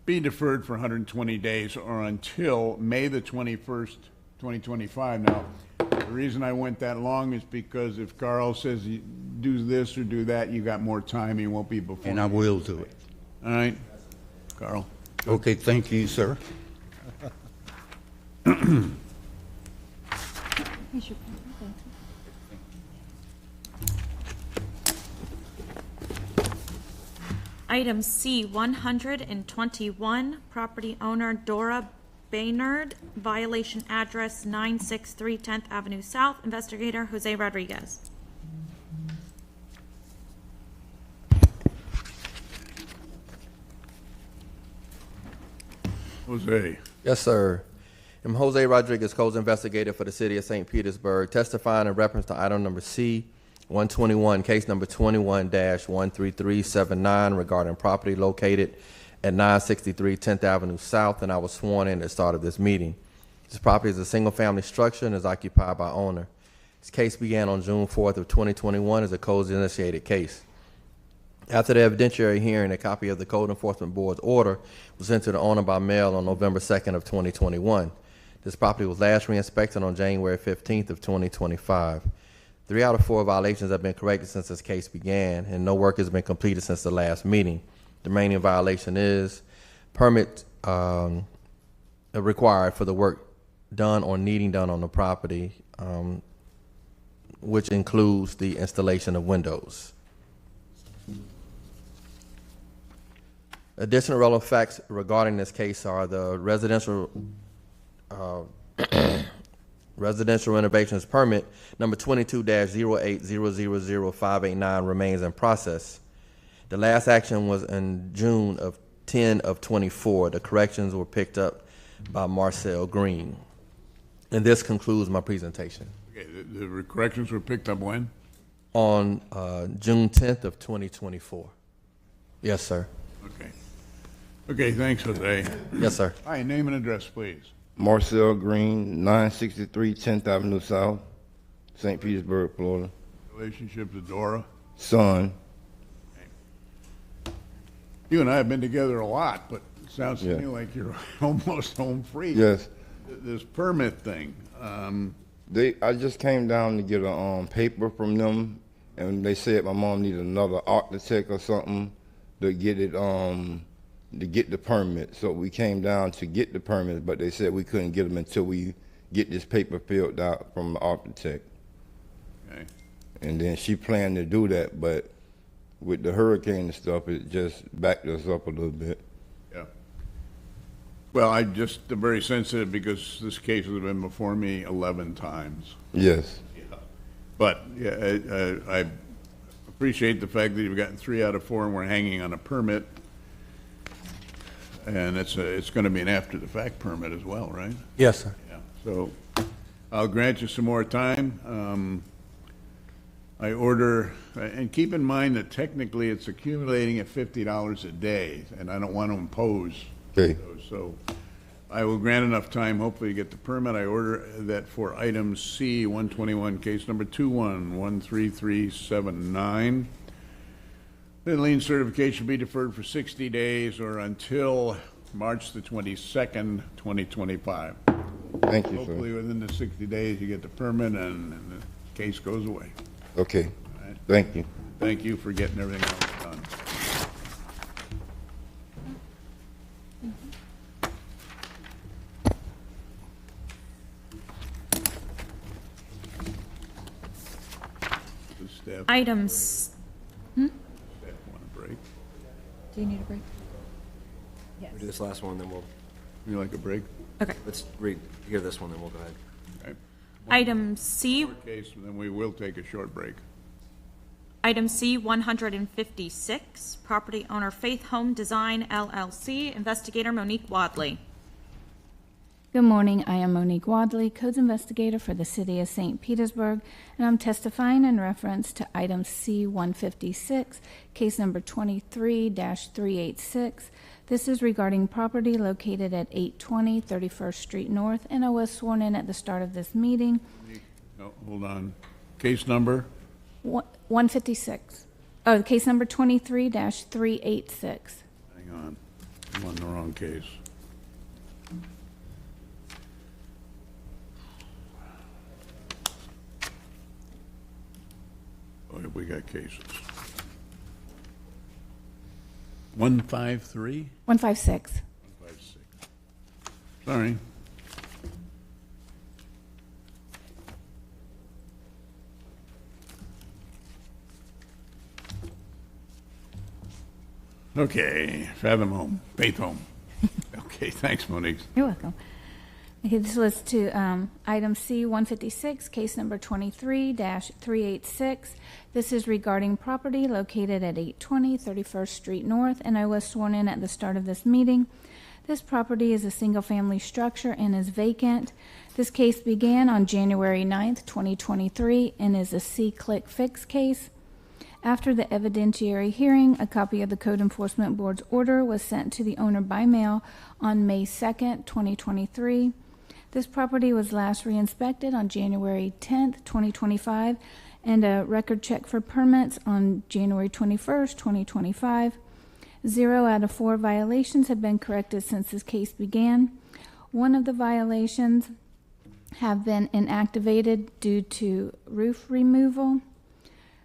be deferred for 120 days or until May the 21st, 2025. Now, the reason I went that long is because if Carl says you do this or do that, you got more time. He won't be before. And I will do it. All right, Carl. Okay, thank you, sir. Item C121, property owner Dora Baynard, violation address 963 10th Avenue South, investigator Jose Rodriguez. Jose. Yes, sir. I'm Jose Rodriguez, codes investigator for the city of St. Petersburg, testifying in reference to item number C121, case number 21-13379 regarding property located at 963 10th Avenue South, and I was sworn in at the start of this meeting. This property is a single-family structure and is occupied by owner. This case began on June 4th of 2021 as a codes-initiated case. After the evidentiary hearing, a copy of the Code Enforcement Board's order was sent to the owner by mail on November 2nd of 2021. This property was last re-inspected on January 15th of 2025. 3 out of 4 violations have been corrected since this case began, and no work has been completed since the last meeting. The remaining violation is permit required for the work done or needing done on the property, which includes the installation of windows. Additional relevant facts regarding this case are the residential renovations permit number 22-08000589 remains in process. The last action was in June of 24. The corrections were picked up by Marcel Green. And this concludes my presentation. Okay, the corrections were picked up when? On June 10th of 2024. Yes, sir. Okay. Okay, thanks, Jose. Yes, sir. Hi, name and address, please. Marcel Green, 963 10th Avenue South, St. Petersburg, Florida. Relationship to Dora? Son. You and I have been together a lot, but it sounds to Yeah. me like you're almost home free. Yes. This permit thing, I just came down to get a paper from them, and they said my mom needed another architect or something to get it to get the permit. So we came down to get the permit, but they said we couldn't get them until we get this paper filled out from the architect. okay. And then she planned to do that, but with the hurricane and stuff, it just backed us up a little bit. Yeah. Well, I just am very sensitive because this case has been before me 11 times. Yes. Yeah. But yeah, I appreciate the fact that you've gotten 3 out of 4 and we're hanging on a permit. And it's going to be an after-the-fact permit as well, right? Yes, sir. Yeah. So I'll grant you some more time. I order, and keep in mind that technically it's accumulating at $50 a day, and I don't want to impose Okay. those. So I will grant enough time, hopefully to get the permit. I order that for item C, 121, case number 21-13379. The lien certification be deferred for 60 days or until March the 22nd, 2025. Thank you, sir. Hopefully within the 60 days you get the permit and the case goes away. Okay. All right. Thank you. Thank you for getting everything else done. Does staff Items. staff want a break? Do you need a break? We'll do this last one, then we'll, You like a break? Okay. let's hear this one, then we'll go ahead. Okay. Item C. More case, then we will take a short break. Item C, 156, property owner Faith Home Design LLC, investigator Monique Wadley. Good morning. I am Monique Wadley, Codes Investigator for the City of St. Petersburg, and I'm testifying in reference to item C-156, case number 23-386. This is regarding property located at 820 31st Street North, and I was sworn in at the start of this meeting. No, hold on. Case number? 156. Oh, case number 23-386. Hang on. I'm on the wrong case. Oh, we got cases. 153? 156. 156. Sorry. Okay, Fathom Home, Faith Home. Okay, thanks, Monique. You're welcome. Okay, this was to item C-156, case number 23-386. This is regarding property located at 820 31st Street North, and I was sworn in at the start of this meeting. This property is a single-family structure and is vacant. This case began on January 9th, 2023, and is a C-click fix case. After the evidentiary hearing, a copy of the Code Enforcement Board's order was sent to the owner by mail on May 2nd, 2023. This property was last re-inspected on January 10th, 2025, and a record check for permits on January 21st, 2025. 0 out of 4 violations have been corrected since this case began. One of the violations have been inactivated due to roof removal.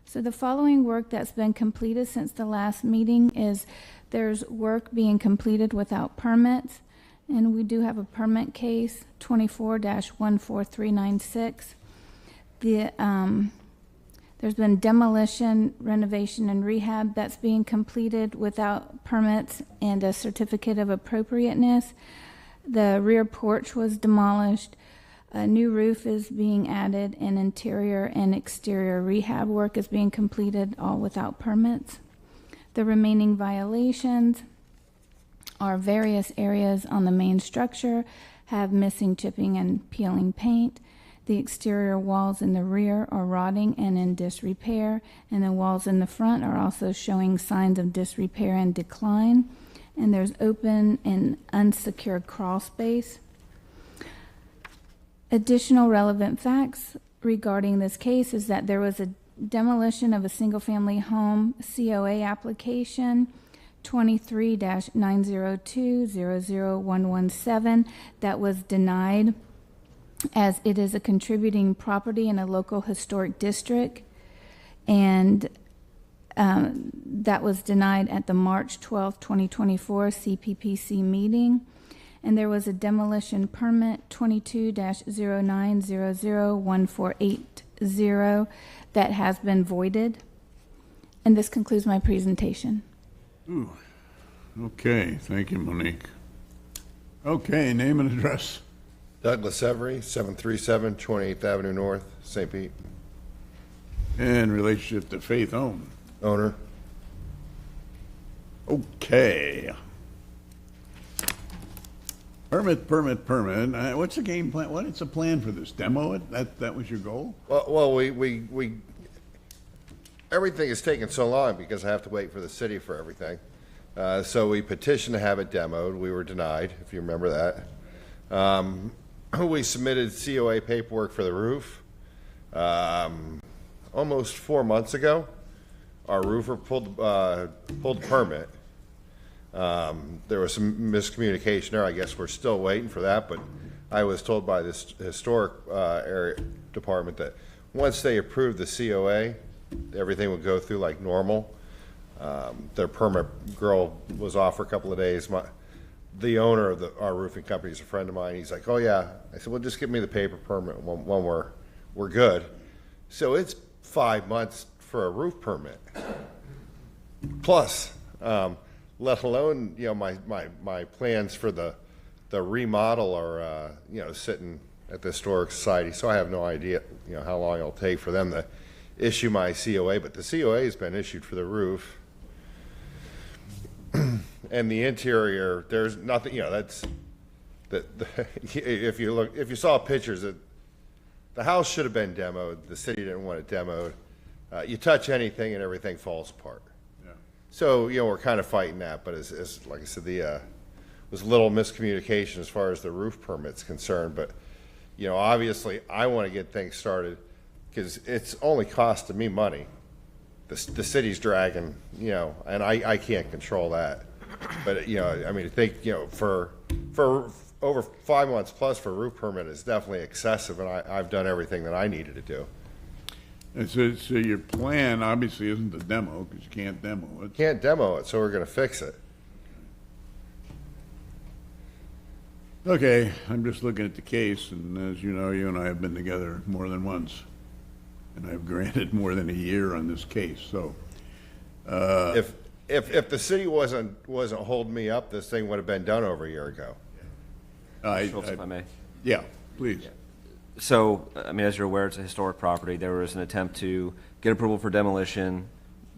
So the following work that's been completed since the last meeting is There's work being completed without permits, and we do have a permit case, 24-14396. There's been demolition, renovation, and rehab that's being completed without permits and a certificate of appropriateness. The rear porch was demolished. A new roof is being added, and interior and exterior rehab work is being completed, all without permits. The remaining violations are various areas on the main structure have missing chipping and peeling paint. The exterior walls in the rear are rotting and in disrepair, and the walls in the front are also showing signs of disrepair and decline. And there's open and unsecured crawl space. Additional relevant facts regarding this case is that there was a demolition of a single-family home COA application 23-902-00117 that was denied as it is a contributing property in a local historic district, and that was denied at the March 12, 2024 CPPC meeting. And there was a demolition permit 22-09001480 that has been voided. And this concludes my presentation. Ooh. Okay, thank you, Monique. Okay, name and address. Douglas Every, 737 28th Avenue North, St. Pete. And relationship to Faith Ohm. Owner. Okay. Permit. What's the game plan? What's the plan for this? Demo it? That was your goal? Well, we everything is taking so long because I have to wait for the city for everything. So we petitioned to have it demoed. We were denied, if you remember that. We submitted COA paperwork for the roof almost 4 months ago. Our roofer pulled the permit. There was some miscommunication there. I guess we're still waiting for that, but I was told by this historic area department that once they approved the COA, everything would go through like normal. Their permit girl was off for a couple of days. The owner of our roofing company is a friend of mine. He's like, "Oh yeah." I said, "Well, just give me the paper permit when we're good." So it's 5 months for a roof permit. Plus, let alone my plans for the remodel are sitting at the Historic Society. So I have no idea how long it'll take for them to issue my COA. But the COA has been issued for the roof. And the interior, there's nothing, that's, if you saw pictures, the house should have been demoed. The city didn't want it demoed. You touch anything and everything falls apart. Yeah. So, we're kind of fighting that, but as like I said, was a little miscommunication as far as the roof permit's concerned, but, obviously I want to get things started because it's only costing me money. The city's dragging, and I can't control that. But, I think, for over 5 months plus for roof permit is definitely excessive, and I've done everything that I needed to do. And so your plan obviously isn't the demo, because you can't demo it. Can't demo it, so we're going to fix it. Okay, I'm just looking at the case, and as you know, you and I have been together more than once, and I've granted more than a year on this case. So, if the city wasn't holding me up, this thing would have been done over a year ago. Schultz, if I may. Yeah, please. Yeah. So, as you're aware, it's a historic property. There was an attempt to get approval for demolition.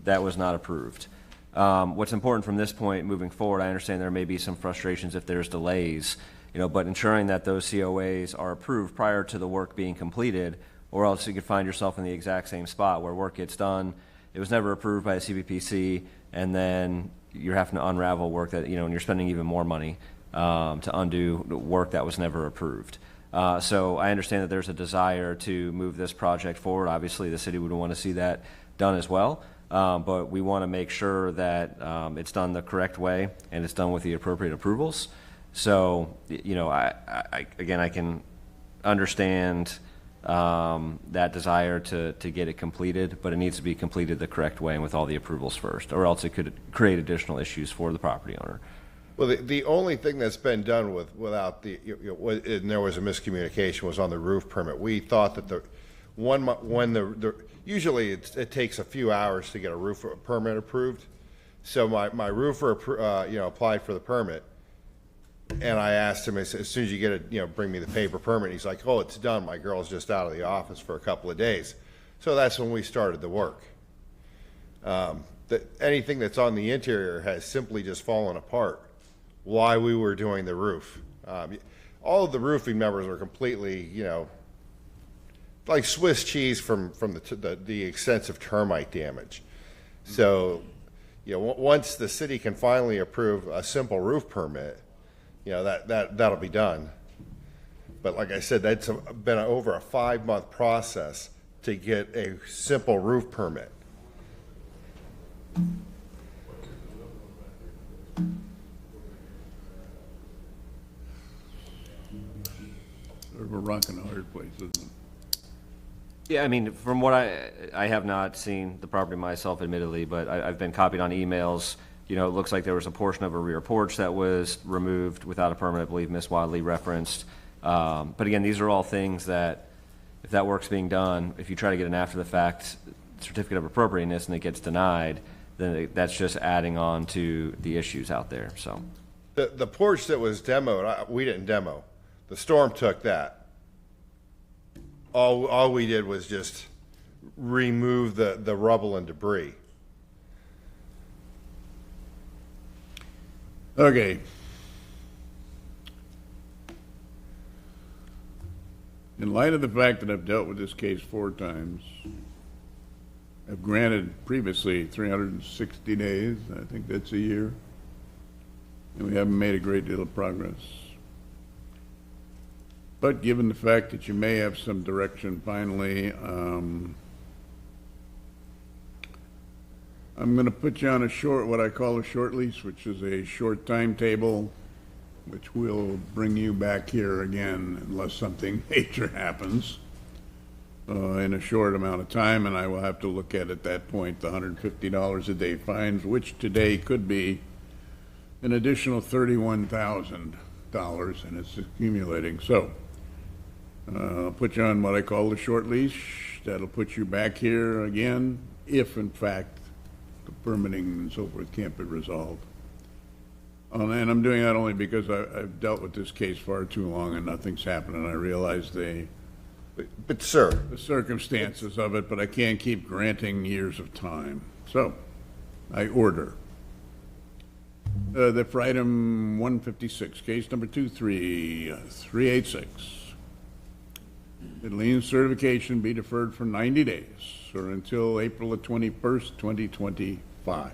That was not approved. What's important from this point moving forward, I understand there may be some frustrations if there's delays, but ensuring that those COAs are approved prior to the work being completed, or else you could find yourself in the exact same spot where work gets done. It was never approved by the CPPC, and then you're having to unravel work that, and you're spending even more money to undo work that was never approved. So I understand that there's a desire to move this project forward. Obviously, the city would want to see that done as well, but we want to make sure that it's done the correct way and it's done with the appropriate approvals. So, I can understand that desire to get it completed, but it needs to be completed the correct way and with all the approvals first, or else it could create additional issues for the property owner. Well, the only thing that's been done without the, and there was a miscommunication, was on the roof permit. We thought that usually it takes a few hours to get a roof permit approved. So my roofer, applied for the permit, and I asked him, as soon as you get it, bring me the paper permit. He's like, oh, it's done. My girl's just out of the office for a couple of days. So that's when we started the work. Anything that's on the interior has simply just fallen apart while we were doing the roof. All of the roofing members are completely, like Swiss cheese from the extensive termite damage. So, once the city can finally approve a simple roof permit, that'll be done. But like I said, that's been over a 5-month process to get a simple roof permit. Sort of a rock and a hard place, isn't it? Yeah, I mean, from what I have not seen the property myself, admittedly, but I've been copied on emails. It looks like there was a portion of a rear porch that was removed without a permit, I believe Ms. Wadley referenced. But again, these are all things that, if that work's being done, if you try to get an after-the-fact certificate of appropriateness and it gets denied, then that's just adding on to the issues out there, so. The porch that was demoed, we didn't demo. The storm took that. All we did was just remove the rubble and debris. Okay. In light of the fact that I've dealt with this case 4 times, I've granted previously 360 days, I think that's a year, and we haven't made a great deal of progress. But given the fact that you may have some direction finally, I'm going to put you on what I call a short lease, which is a short timetable, which will bring you back here again unless something major happens in a short amount of time, and I will have to look at that point the $150 a day fines, which today could be an additional $31,000, and it's accumulating. So I'll put you on what I call the short leash. That'll put you back here again if, in fact, the permitting and so forth can't be resolved. And I'm doing that only because I've dealt with this case far too long and nothing's happened, and I realize But sir, the circumstances of it, but I can't keep granting years of time. So I order that for item 156, case number 23386, that lien certification be deferred for 90 days or until April the 21st, 2025.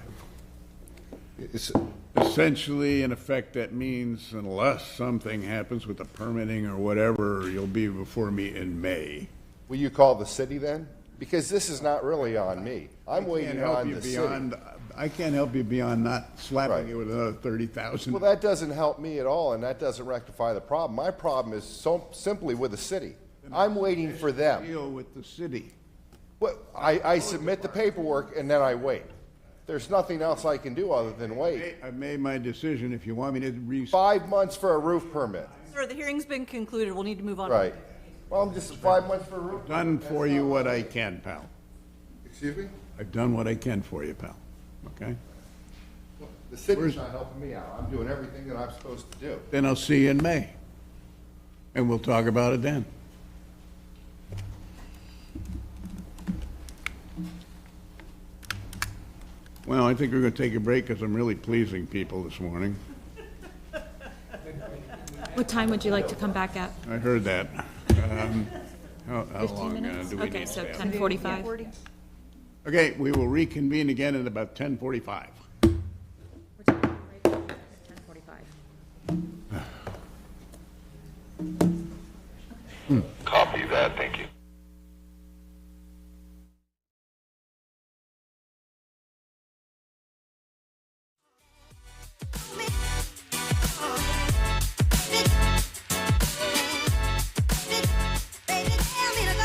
Essentially, in effect, that means unless something happens with the permitting or whatever, you'll be before me in May. will you call the city then? Because this is not really on me. I'm waiting on the city. I can't help you beyond not slapping you with another 30,000. Well, that doesn't help me at all, and that doesn't rectify the problem. My problem is simply with the city. I'm waiting for them. Deal with the city. Well, I submit the paperwork and then I wait. There's nothing else I can do other than wait. I've made my decision. If you want me to 5 months for a roof permit. Sir, the hearing's been concluded. We'll need to move on. Right. Well, I'm just 5 months for a roof. Done for you what I can, pal. Excuse me? I've done what I can for you, pal. Okay? The city's not helping me out. I'm doing everything that I'm supposed to do. Then I'll see you in May. And we'll talk about it then. Well, I think we're going to take a break because I'm really pleasing people this morning. What time would you like to come back at? I heard that. How 15 long minutes? do we Okay, need so to have? 10:45. Okay, we will reconvene again at about 10:45. 10:45. Copy that, thank you. Baby, tell me to go.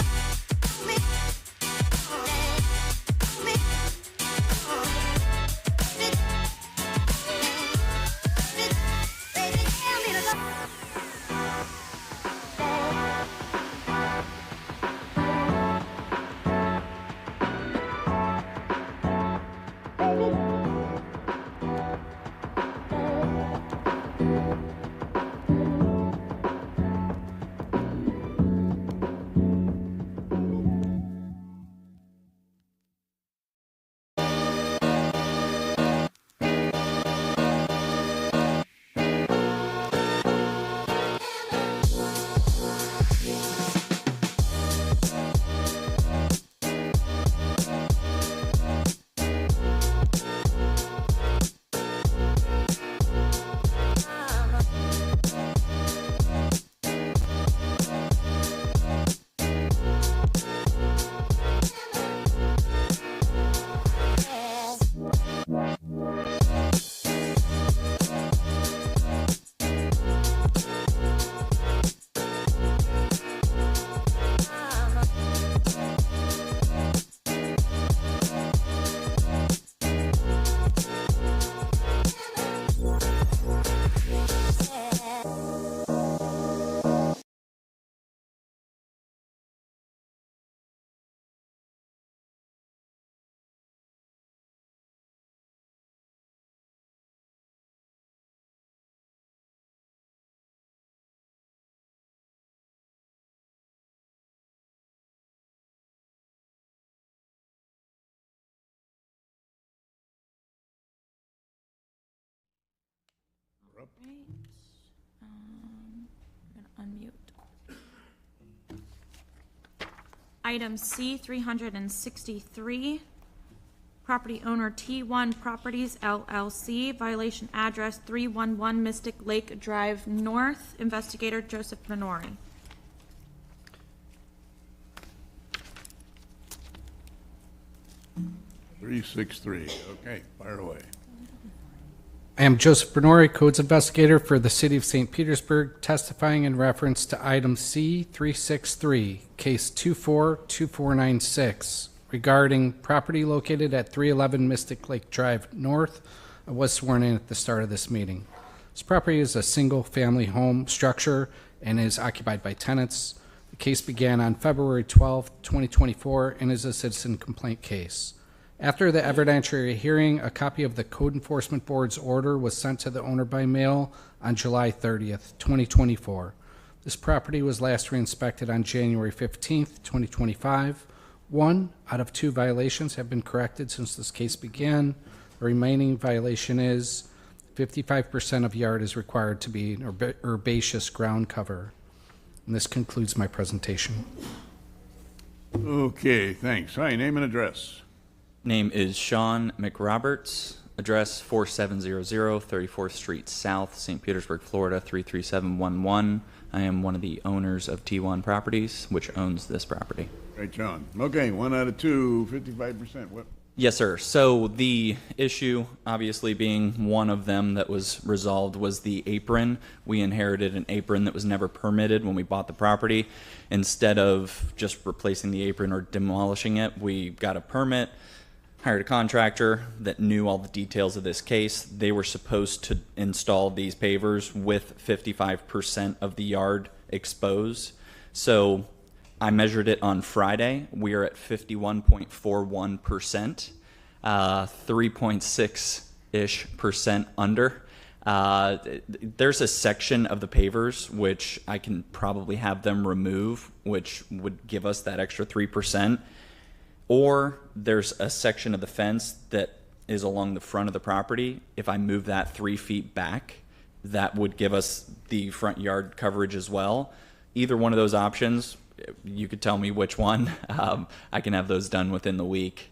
You're up. Right. I'm gonna unmute. Item C, 363. Property owner T1 Properties LLC, violation address 311 Mystic Lake Drive North. Investigator Joseph Minori. Three, 6-3. Okay, fire away. I am Joseph Bernori, Codes Investigator for the City of St. Petersburg, testifying in reference to item C-363, case 242496, regarding property located at 311 Mystic Lake Drive North. I was sworn in at the start of this meeting. This property is a single-family home structure and is occupied by tenants. The case began on February 12, 2024, and is a citizen complaint case. After the evidentiary hearing, a copy of the Code Enforcement Board's order was sent to the owner by mail on July 30th, 2024. This property was last re-inspected on January 15th, 2025. 1 out of 2 violations have been corrected since this case began. The remaining violation is 55% of yard is required to be an herbaceous ground cover. And this concludes my presentation. Okay, thanks. Hi, name and address. Name is Sean McRoberts. Address 4700 34th Street South, St. Petersburg, Florida 33711. I am one of the owners of T1 Properties, which owns this property. Right, John. Okay, 1 out of 2, 55%. What? Yes, sir. So the issue, obviously being one of them that was resolved, was the apron. We inherited an apron that was never permitted when we bought the property. Instead of just replacing the apron or demolishing it, we got a permit, hired a contractor that knew all the details of this case. They were supposed to install these pavers with 55% of the yard exposed. So I measured it on Friday. We are at 51.41%, 3.6-ish% under. There's a section of the pavers which I can probably have them remove, which would give us that extra 3%. Or there's a section of the fence that is along the front of the property. If I move that 3 feet back, that would give us the front yard coverage as well. Either one of those options, you could tell me which one. I can have those done within the week.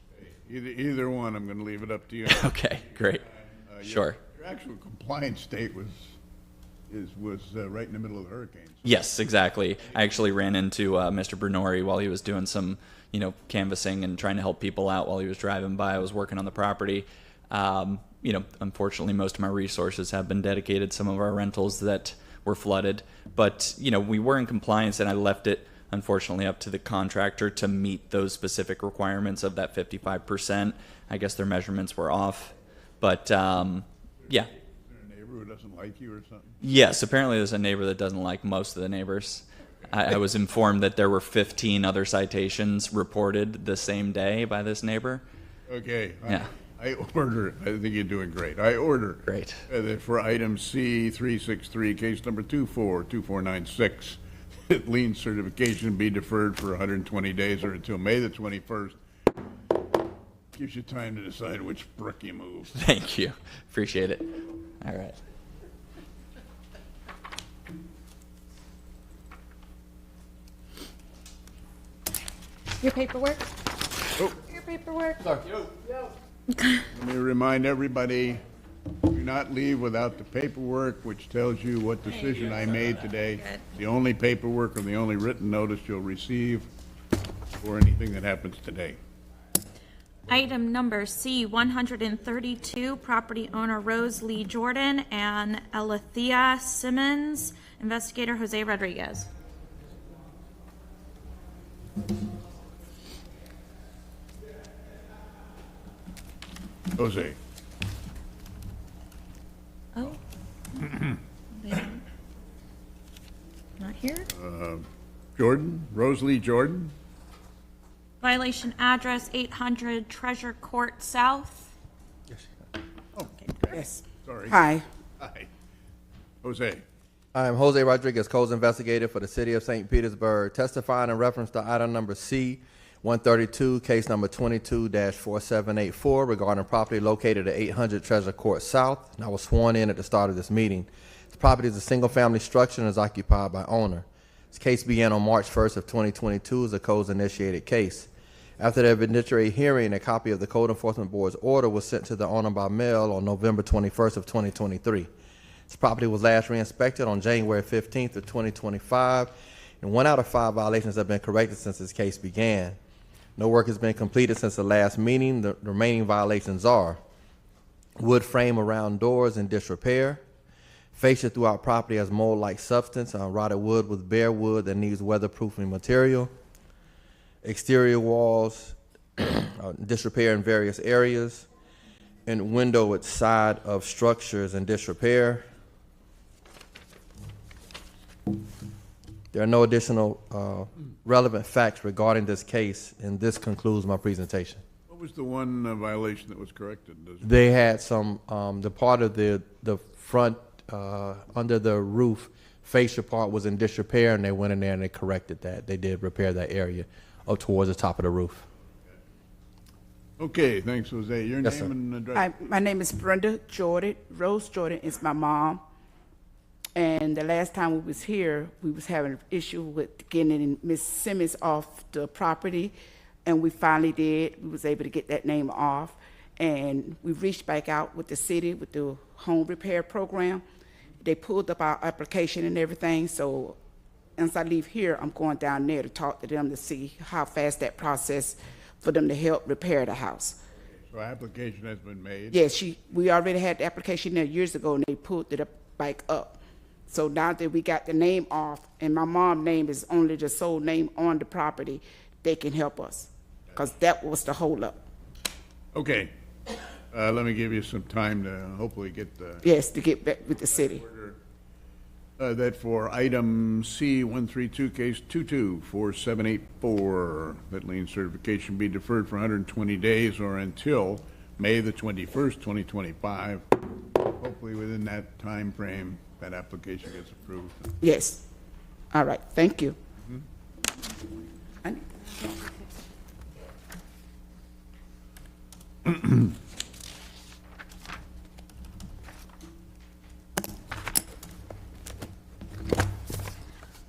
Either one, I'm going to leave it up to you. Okay, great. Sure. Your actual compliance date was right in the middle of the hurricane. Yes, exactly. I actually ran into Mr. Bernori while he was doing some, canvassing and trying to help people out while he was driving by. I was working on the property. Unfortunately, most of my resources have been dedicated to some of our rentals that were flooded. But, we were in compliance, and I left it, unfortunately, up to the contractor to meet those specific requirements of that 55%. I guess their measurements were off. But, yeah. Is there a neighbor who doesn't like you or something? Yes, apparently there's a neighbor that doesn't like most of the neighbors. I was informed that there were 15 other citations reported the same day by this neighbor. Okay. Yeah. I order, I think you're doing great. I order. Great. That for item C-363, case number 242496, that lien certification be deferred for 120 days or until May the 21st. Gives you time to decide which brook you move. Thank you. Appreciate it. All right. Your paperwork? Oh. Your paperwork? Sorry. Let me remind everybody, do not leave without the paperwork, which tells you what decision I made today. The only paperwork or the only written notice you'll receive for anything that happens today. Item number C-132, property owner Rose Lee Jordan and Alethea Simmons. Investigator Jose Rodriguez. Jose. Oh. Not here. Jordan, Rose Lee Jordan. Violation address 800 Treasure Court South. Yes. Sorry. Hi. Hi. Jose. I am Jose Rodriguez, Codes Investigator for the City of St. Petersburg, testifying in reference to item number C, 132, case number 22-4784 regarding property located at 800 Treasure Court South. And I was sworn in at the start of this meeting. This property is a single-family structure and is occupied by owner. This case began on March 1st of 2022 as a codes-initiated case. After the evidentiary hearing, a copy of the Code Enforcement Board's order was sent to the owner by mail on November 21st of 2023. This property was last re-inspected on January 15th of 2025, and 1 out of 5 violations have been corrected since this case began. No work has been completed since the last meeting. The remaining violations are wood frame around doors in disrepair, fascia throughout property has mold-like substance, rotted wood with bare wood that needs weatherproofing material, exterior walls, disrepair in various areas, and window at side of structures in disrepair. There are no additional relevant facts regarding this case, and this concludes my presentation. What was the one violation that was corrected? They had some, the part of the front under the roof fascia part was in disrepair, and they went in there and they corrected that. They did repair that area up towards the top of the roof. Okay, thanks, Jose. Your Yes, name sir. and address? Hi, my name is Brenda Jordan. Rose Jordan is my mom. And the last time we was here, we was having an issue with getting Miss Simmons off the property, and we finally did. We was able to get that name off, and we reached back out with the city with the home repair program. They pulled up our application and everything, so once I leave here, I'm going down there to talk to them to see how fast that process for them to help repair the house. So application has been made? Yes, we already had the application there years ago, and they pulled it back up. So now that we got the name off, and my mom's name is only the sole name on the property, they can help us, because that was the holdup. Okay. Let me give you some time to hopefully get the... Yes, to get back with the city. That for item C 132, case 224784, that lien certification be deferred for 120 days or until May the 21st, 2025. Hopefully within that time frame, that application gets approved. Yes. All right, thank you.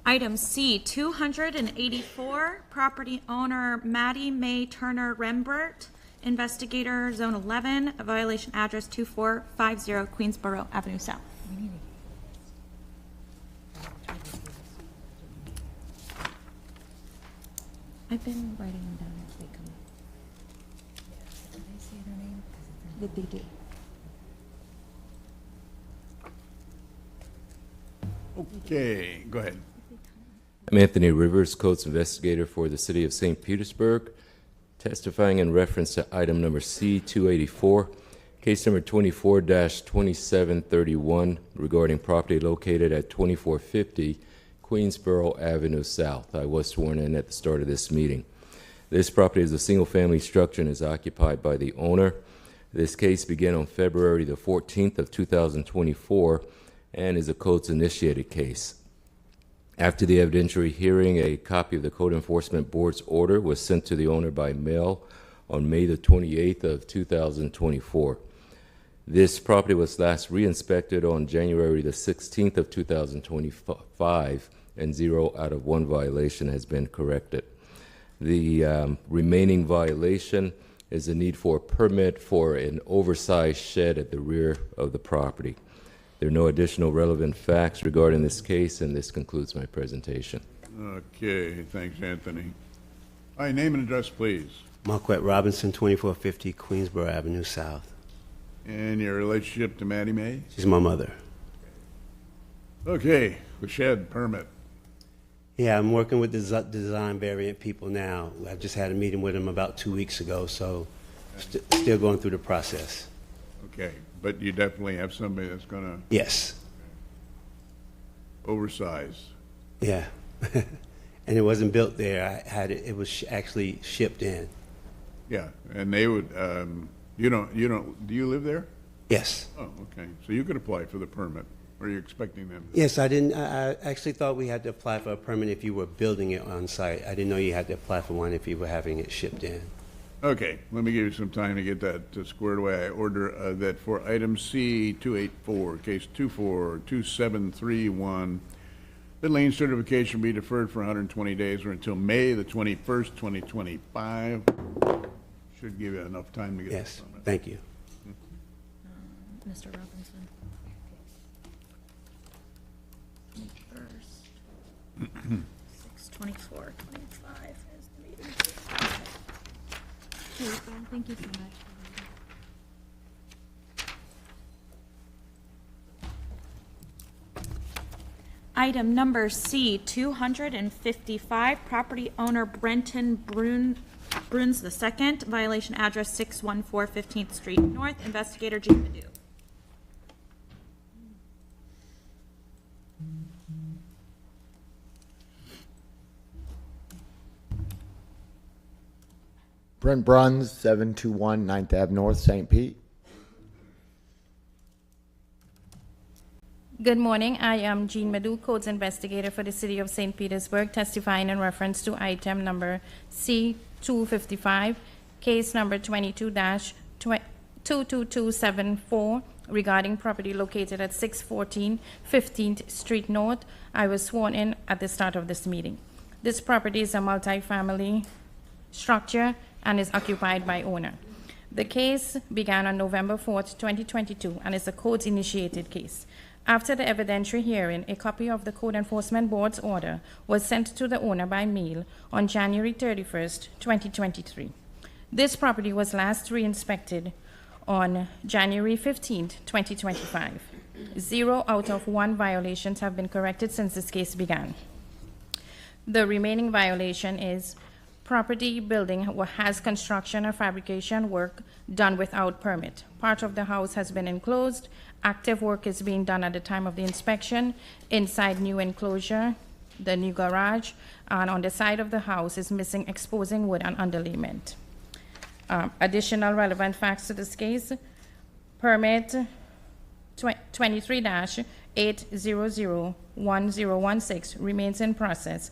Item C, 284, property owner Maddie Mae Turner Rembert, investigator, Zone 11, a violation address 2450 Queensboro Avenue South. I've been writing them down as they come up. Did they say their name? Did they do? Okay, go ahead. I'm Anthony Rivers, Codes Investigator for the City of St. Petersburg, testifying in reference to item number C-284, case number 24-2731, regarding property located at 2450 Queensboro Avenue South. I was sworn in at the start of this meeting. This property is a single-family structure and is occupied by the owner. This case began on February the 14th of 2024 and is a codes-initiated case. After the evidentiary hearing, a copy of the Code Enforcement Board's order was sent to the owner by mail on May the 28th of 2024. This property was last re-inspected on January the 16th of 2025, and 0 out of 1 violation has been corrected. The remaining violation is the need for a permit for an oversized shed at the rear of the property. There are no additional relevant facts regarding this case, and this concludes my presentation. Okay, thanks, Anthony. All right, name and address, please. Marquette Robinson, 2450 Queensboro Avenue South. And your relationship to Maddie Mae? She's my mother. Okay, the shed permit. Yeah, I'm working with the design variant people now. I just had a meeting with them about 2 weeks ago, so still going through the process. Okay, but you definitely have somebody that's gonna... Yes. Oversized. Yeah. And it wasn't built there. I had it, it was actually shipped in. Yeah, and they would, do you live there? Yes. Oh, okay, so you could apply for the permit. Were you expecting them? Yes, I didn't, I actually thought we had to apply for a permit if you were building it on site. I didn't know you had to apply for one if you were having it shipped in. Okay, let me give you some time to get that squared away. I order that for item C 284, case 242731, the lien certification be deferred for 120 days or until May the 21st, 2025. Should give you enough time to get Yes, this permit. thank you. Mr. Robinson. First. 6/24/25 is the meeting. Thank you so much. Item number C, 255, property owner Brenton Bruns II, violation address 614 15th Street North, investigator Jean Madhu. Brent Bruns, 721 9th Ave North, St. Pete. Good morning. I am Jean Madhu, Codes Investigator for the City of St. Petersburg, testifying in reference to item number C-255, case number 22-22274, regarding property located at 614 15th Street North. I was sworn in at the start of this meeting. This property is a multi-family structure and is occupied by owner. The case began on November 4th, 2022, and is a codes-initiated case. After the evidentiary hearing, a copy of the Code Enforcement Board's order was sent to the owner by mail on January 31st, 2023. This property was last re-inspected on January 15th, 2025. 0 out of 1 violations have been corrected since this case began. The remaining violation is property building has construction or fabrication work done without permit. Part of the house has been enclosed. Active work is being done at the time of the inspection. Inside new enclosure, the new garage, and on the side of the house is missing exposing wood and underlayment. Additional relevant facts to this case: permit 23-8001016 remains in process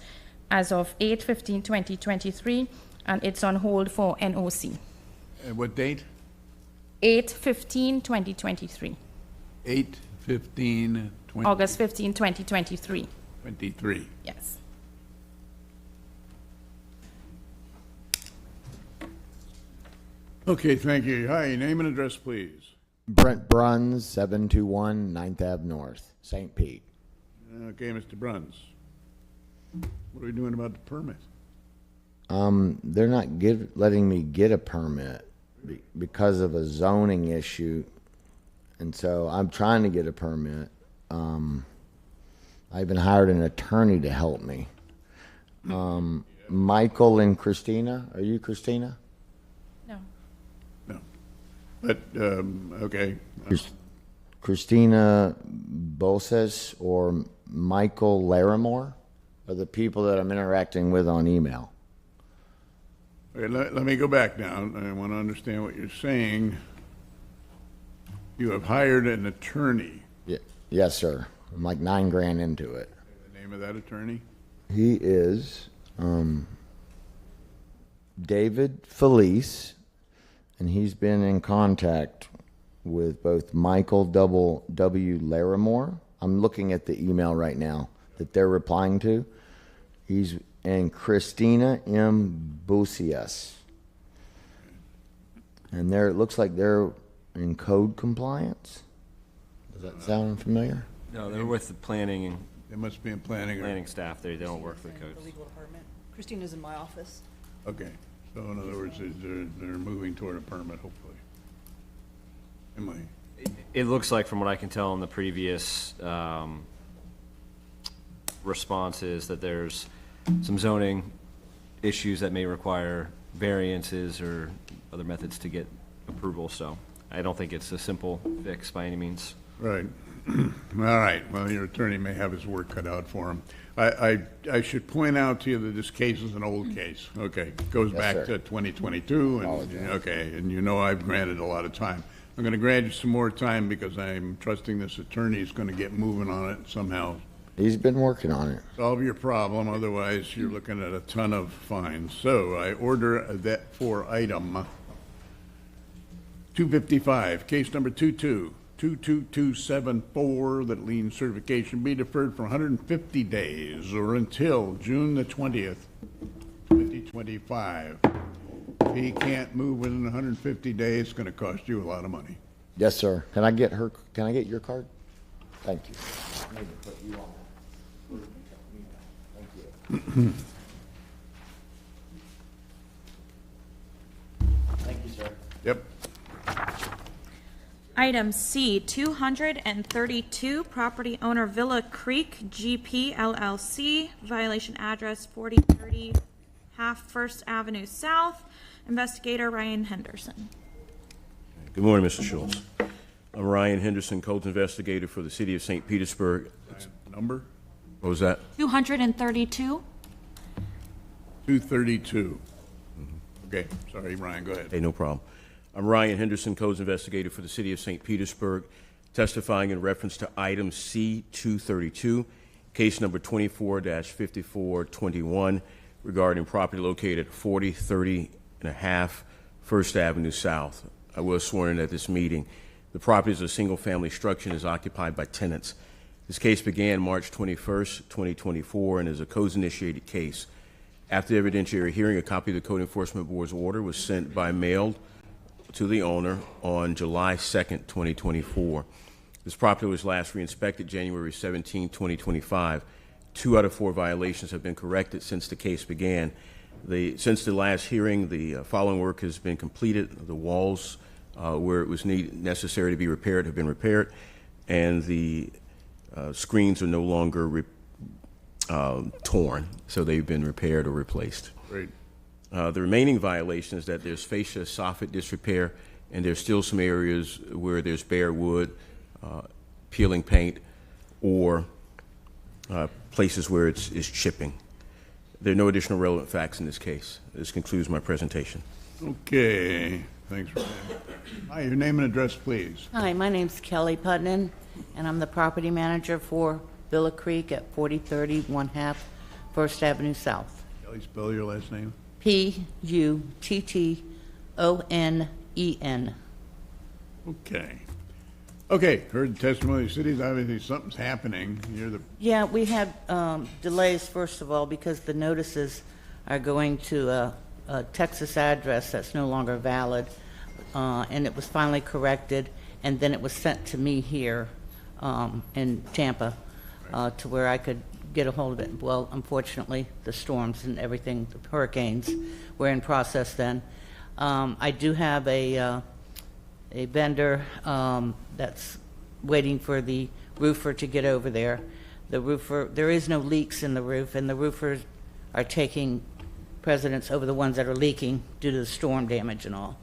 as of 8/15/2023, and it's on hold for NOC. What date? 8/15/2023. 8/15/2023. August 15, 2023. 23. Yes. Okay, thank you. Hi, name and address, please. Brent Bruns, 721 9th Ave North, St. Pete. Okay, Mr. Bruns. What are we doing about the permit? They're not letting me get a permit because of a zoning issue, and so I'm trying to get a permit. I even hired an attorney to help me. Michael and Christina. Are you Christina? No. No. But, okay. Christina Boses or Michael Larimore are the people that I'm interacting with on email. Okay, let me go back now. I want to understand what you're saying. You have hired an attorney. Yes, sir. I'm like $9,000 into it. The name of that attorney? He is David Felice, and he's been in contact with both Michael W. Larimore. I'm looking at the email right now that they're replying to. And Christina M. Busias. And it looks like they're in code compliance. Does that sound familiar? No, they're with the planning and. They must be in planning. Planning staff. They don't work for the codes. The legal department. Christina's in my office. Okay, so in other words, they're moving toward a permit, hopefully. Am I? It looks like, from what I can tell in the previous responses, that there's some zoning issues that may require variances or other methods to get approval. So I don't think it's a simple fix by any means. Right. All right. Well, your attorney may have his work cut out for him. I should point out to you that this case is an old case. Okay, it goes Yes, back sir. to 2022. And, Apologize. okay, and you know I've granted a lot of time. I'm going to grant you some more time because I'm trusting this attorney is going to get moving on it somehow. He's been working on it. Solve your problem, otherwise you're looking at a ton of fines. So I order that for item 255, case number 2222274, that lien certification be deferred for 150 days or until June the 20th, 2025. If he can't move within 150 days, it's going to cost you a lot of money. Yes, sir. Can I get your card? Thank you. Thank you, sir. Yep. Item C, 232, property owner Villa Creek GP LLC, violation address 4030 Half First Avenue South, investigator Ryan Henderson. Good morning, Mr. Schultz. I'm Ryan Henderson, codes investigator for the city of St. Petersburg. Number? What was that? 232? 232. Okay, sorry, Ryan, go ahead. Hey, no problem. I'm Ryan Henderson, codes investigator for the city of St. Petersburg, testifying in reference to item C-232, case number 24-5421, regarding property located at 4030 and a half First Avenue South. I was sworn in at this meeting. The property is a single-family structure and is occupied by tenants. This case began March 21st, 2024, and is a codes-initiated case. After the evidentiary hearing, a copy of the Code Enforcement Board's order was sent by mail to the owner on July 2nd, 2024. This property was last re-inspected January 17, 2025. 2 out of 4 violations have been corrected since the case began. Since the last hearing, the following work has been completed. The walls where it was necessary to be repaired have been repaired, and the screens are no longer torn, so they've been repaired or replaced. Great. The remaining violation is that there's fascia soffit disrepair, and there's still some areas where there's bare wood, peeling paint, or places where it's chipping. There are no additional relevant facts in this case. This concludes my presentation. Okay, thanks for that. Hi, your name and address, please. Hi, my name's Kelly Putnam, and I'm the property manager for Villa Creek at 4030 half First Avenue South. Kelly, spell your last name. Puttonen. Okay. Okay, heard the testimony of the cities. Obviously, something's happening. You're the Yeah, we had delays, first of all, because the notices are going to a Texas address that's no longer valid, and it was finally corrected, and then it was sent to me here in Tampa to where I could get a hold of it. Well, unfortunately, the storms and everything, the hurricanes, were in process then. I do have a vendor that's waiting for the roofer to get over there. The roofer, there is no leaks in the roof, and the roofers are taking precedence over the ones that are leaking due to the storm damage and all.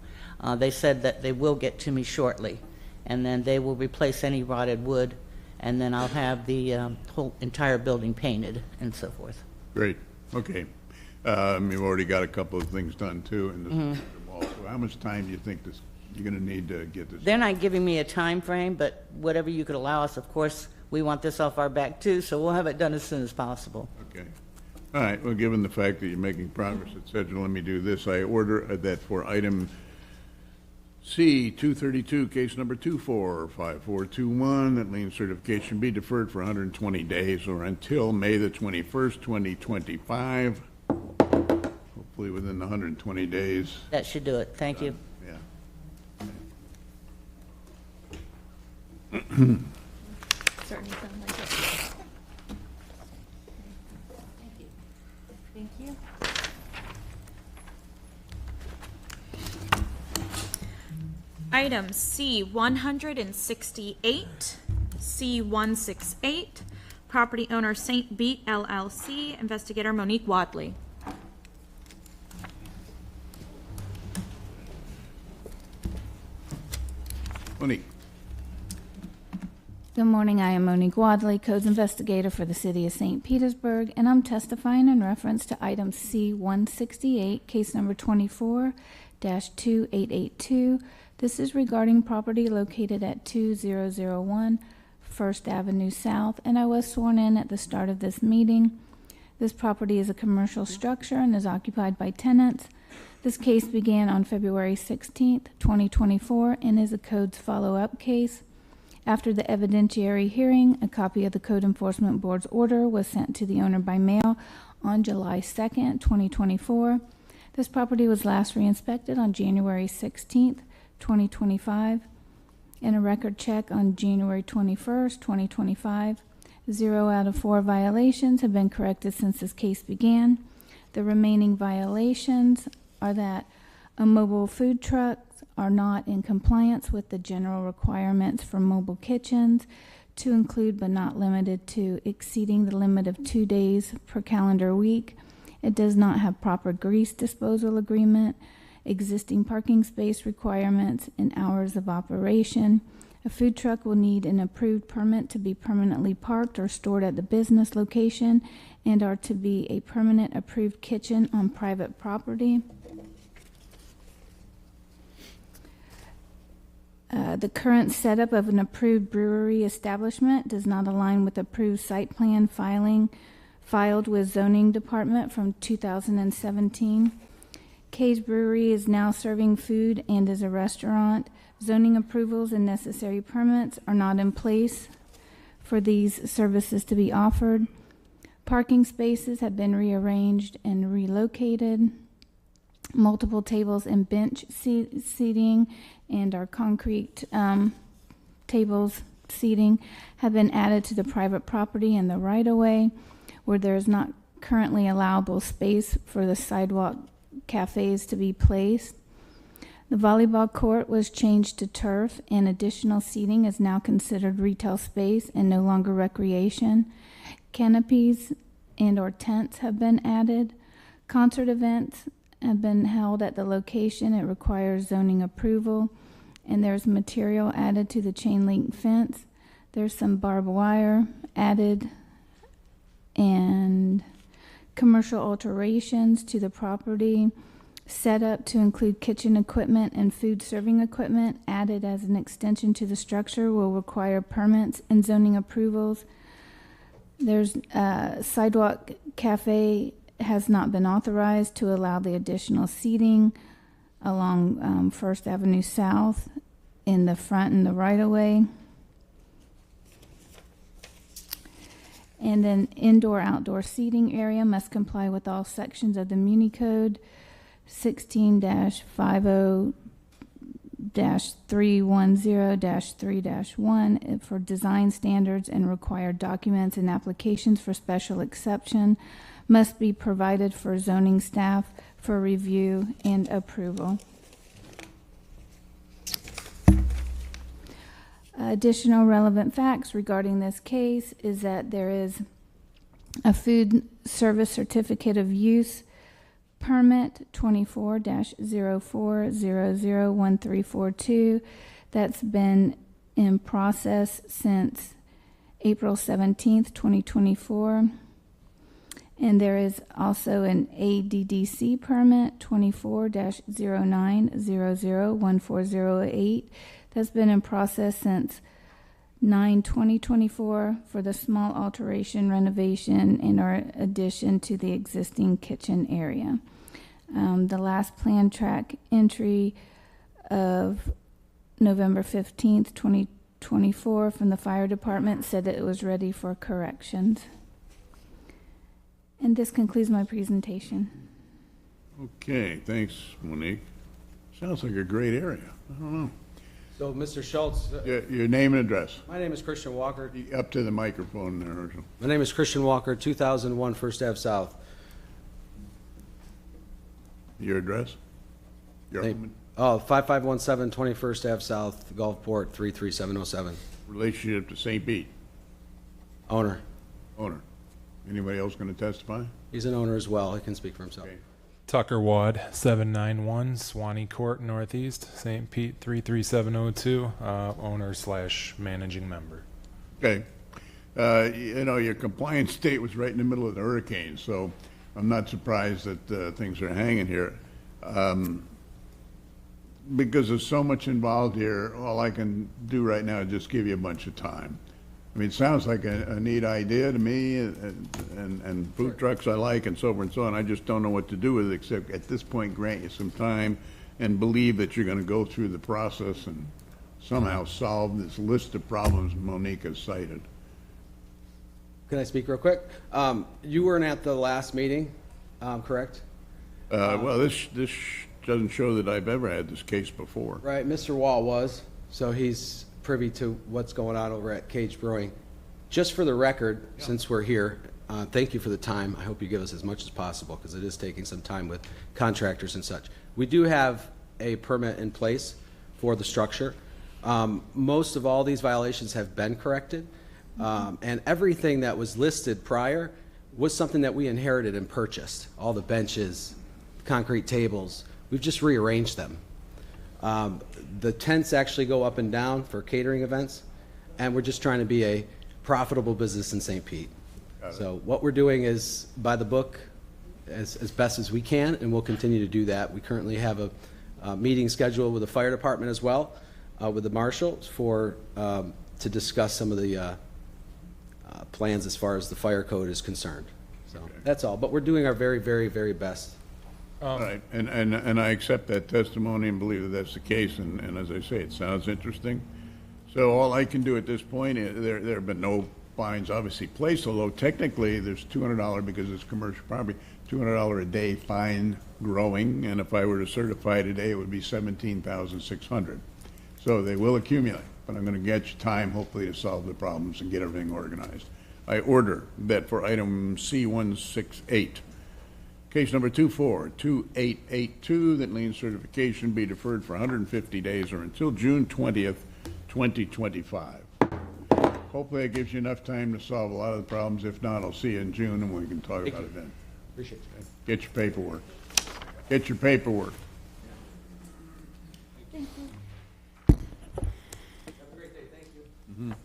They said that they will get to me shortly, and then they will replace any rotted wood, and then I'll have the whole entire building painted and so forth. Great. Okay. You've already got a couple of things done too in the wall. So how much time do you think you're going to need to get this? They're not giving me a time frame, but whatever you could allow us, of course, we want this off our back too, so we'll have it done as soon as possible. Okay. All right. Well, given the fact that you're making progress, et cetera, let me do this. I order that for item C-232, case number 245421, that lien certification be deferred for 120 days or until May the 21st, 2025. Hopefully within the 120 days. That should do it. Thank you. Yeah. Certainly sound like it. Thank you. Item C-168, C-168, property owner St. Beat LLC, investigator Monique Wadley. Monique. Good morning. I am Monique Wadley, codes investigator for the city of St. Petersburg, and I'm testifying in reference to item C-168, case number 24-2882, This is regarding property located at 2001 First Avenue South, and I was sworn in at the start of this meeting. This property is a commercial structure and is occupied by tenants. This case began on February 16th, 2024, and is a codes follow-up case. After the evidentiary hearing, a copy of the Code Enforcement Board's order was sent to the owner by mail on July 2nd, 2024. This property was last re-inspected on January 16th, 2025, and a record check on January 21st, 2025. 0 out of 4 violations have been corrected since this case began. The remaining violations are that a mobile food truck are not in compliance with the general requirements for mobile kitchens to include but not limited to exceeding the limit of 2 days per calendar week. It does not have proper grease disposal agreement, existing parking space requirements, and hours of operation. A food truck will need an approved permit to be permanently parked or stored at the business location and are to be a permanent approved kitchen on private property. The current setup of an approved brewery establishment does not align with approved site plan filed with zoning department from 2017. Kay's Brewery is now serving food and is a restaurant. Zoning approvals and necessary permits are not in place for these services to be offered. Parking spaces have been rearranged and relocated. Multiple tables and bench seating and our concrete tables seating have been added to the private property and the right-of-way where there is not currently allowable space for the sidewalk cafes to be placed. The volleyball court was changed to turf, and additional seating is now considered retail space and no longer recreation. Canopies and or tents have been added. Concert events have been held at the location. It requires zoning approval, and there's material added to the chain link fence. There's some barbed wire added and commercial alterations to the property set up to include kitchen equipment and food serving equipment added as an extension to the structure will require permits and zoning approvals. There's sidewalk cafe has not been authorized to allow the additional seating along First Avenue South in the front and the right-of-way. And then indoor-outdoor seating area must comply with all sections of the Muni Code 16-50-310-3-1 for design standards, and required documents and applications for special exception must be provided for zoning staff for review and approval. Additional relevant facts regarding this case is that there is a food service certificate of use permit 24-04001342 that's been in process since April 17th, 2024. And there is also an ADDC permit 24-09001408 that's been in process since 9/2024 for the small alteration, renovation, and or addition to the existing kitchen area. The last plan track entry of November 15th, 2024 from the fire department said that it was ready for corrections. And this concludes my presentation. Okay, thanks, Monique. Sounds like a great area. I don't know. So, Mr. Schultz, Your name and address. my name is Christian Walker. Up to the microphone there. My name is Christian Walker, 2001 First Ave South. Your address? Your home? 5517 21st Ave South, Gulfport, 33707. Relationship to St. Pete? Owner. Owner. Anybody else going to testify? He's an owner as well. He can speak for himself. Okay. Tucker Wad, 791 Swanee Court Northeast, St. Pete 33702, owner/managing member. Okay. Your compliance date was right in the middle of the hurricane, so I'm not surprised that things are hanging here. because there's so much involved here, all I can do right now is just give you a bunch of time. I mean, it sounds like a neat idea to me, and food trucks I like, and so forth and so on. I just don't know what to do with it, except at this point, grant you some time and believe that you're gonna go through the process and somehow solve this list of problems Monique has cited. Can I speak real quick? You weren't at the last meeting, correct? Well, this doesn't show that I've ever had this case before. Right, Mr. Wall was, so he's privy to what's going on over at Cage Brewing. Just for the record, since we're here, thank you for the time. I hope you give us as much as possible, because it is taking some time with contractors and such. We do have a permit in place for the structure. Most of all these violations have been corrected, and everything that was listed prior was something that we inherited and purchased. All the benches, concrete tables, we've just rearranged them. The tents actually go up and down for catering events, and we're just trying to be a profitable business in St. Pete. So what we're doing is by the book as best as we can, and we'll continue to do that. We currently have a meeting scheduled with the fire department as well, with the marshals to discuss some of the plans as far as the fire code is concerned. So that's all. But we're doing our very, very, very best. All right, and I accept that testimony and believe that that's the case, and as I say, it sounds interesting. So all I can do at this point, there have been no fines obviously placed, although technically there's $200 because it's commercial property, $200 a day fine growing, and if I were to certify today, it would be $17,600. So they will accumulate, but I'm gonna get you time hopefully to solve the problems and get everything organized. I order that for item C168, case number 242882, that lien certification be deferred for 150 days or until June 20th, 2025. Hopefully that gives you enough time to solve a lot of the problems. If not, I'll see you in June and we can talk about it then. Appreciate it. Get your paperwork. Get your paperwork. Thank you. Have a great day. Thank you.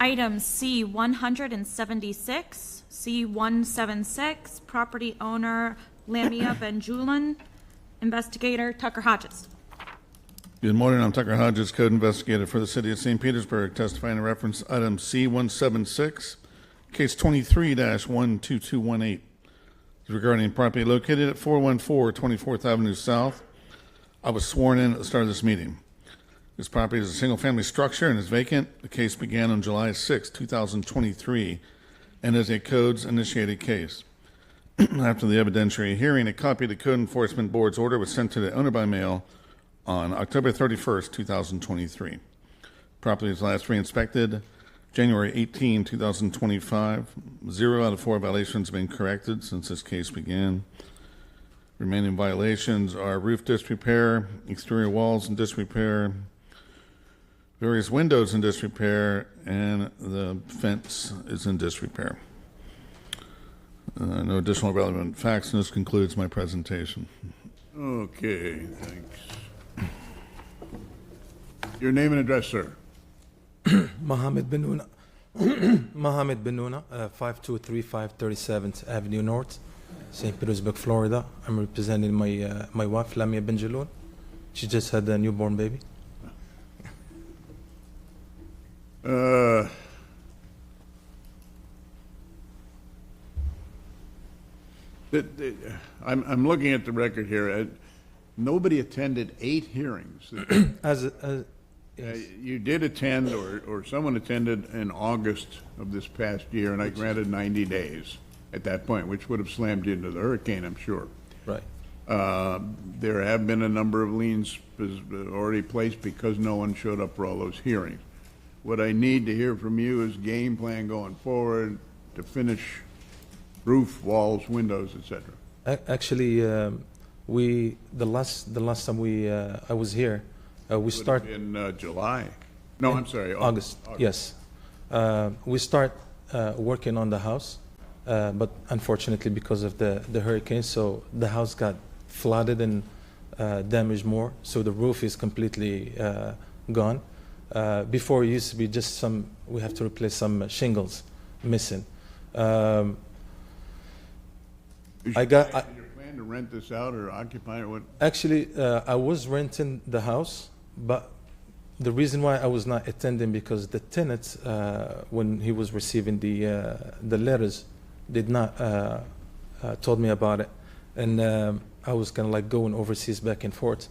Item C176, C176, property owner Lamia Benjulan, investigator Tucker Hodges. Good morning, I'm Tucker Hodges, Code Investigator for the City of St. Petersburg, testifying in reference to item C176, case 23-12218, regarding property located at 414 24th Avenue South. I was sworn in at the start of this meeting. This property is a single-family structure and is vacant. The case began on July 6, 2023, and is a codes-initiated case. After the evidentiary hearing, a copy of the Code Enforcement Board's order was sent to the owner by mail on October 31st, 2023. Property was last re-inspected January 18, 2025. 0 out of 4 violations have been corrected since this case began. Remaining violations are roof disrepair, exterior walls in disrepair, various windows in disrepair, and the fence is in disrepair. No additional relevant facts, and this concludes my presentation. Okay, thanks. Your name and address, sir? Mohammed Benouna. Mohammed Benouna, 5235 37th Avenue North, St. Petersburg, Florida. I'm representing my wife, Lamia Benjulan. She just had a newborn baby. I'm looking at the record here. Nobody attended 8 hearings. Yes. You did attend, or someone attended in August of this past year, and I granted 90 days at that point, which would have slammed you into the hurricane, I'm sure. Right. There have been a number of liens already placed because no one showed up for all those hearings. What I need to hear from you is game plan going forward to finish roof, walls, windows, etc. Actually, the last time I was here, we start in July. No, I'm sorry, August. Yes, we start working on the house, but unfortunately, because of the hurricane, so the house got flooded and damaged more. So the roof is completely gone. Before it used to be just we have to replace some shingles missing. Your plan plan to rent this out or occupy it? What? Actually, I was renting the house, but the reason why I was not attending because the tenants, when he was receiving the letters, did not told me about it, and I was kind of like going overseas back and forth.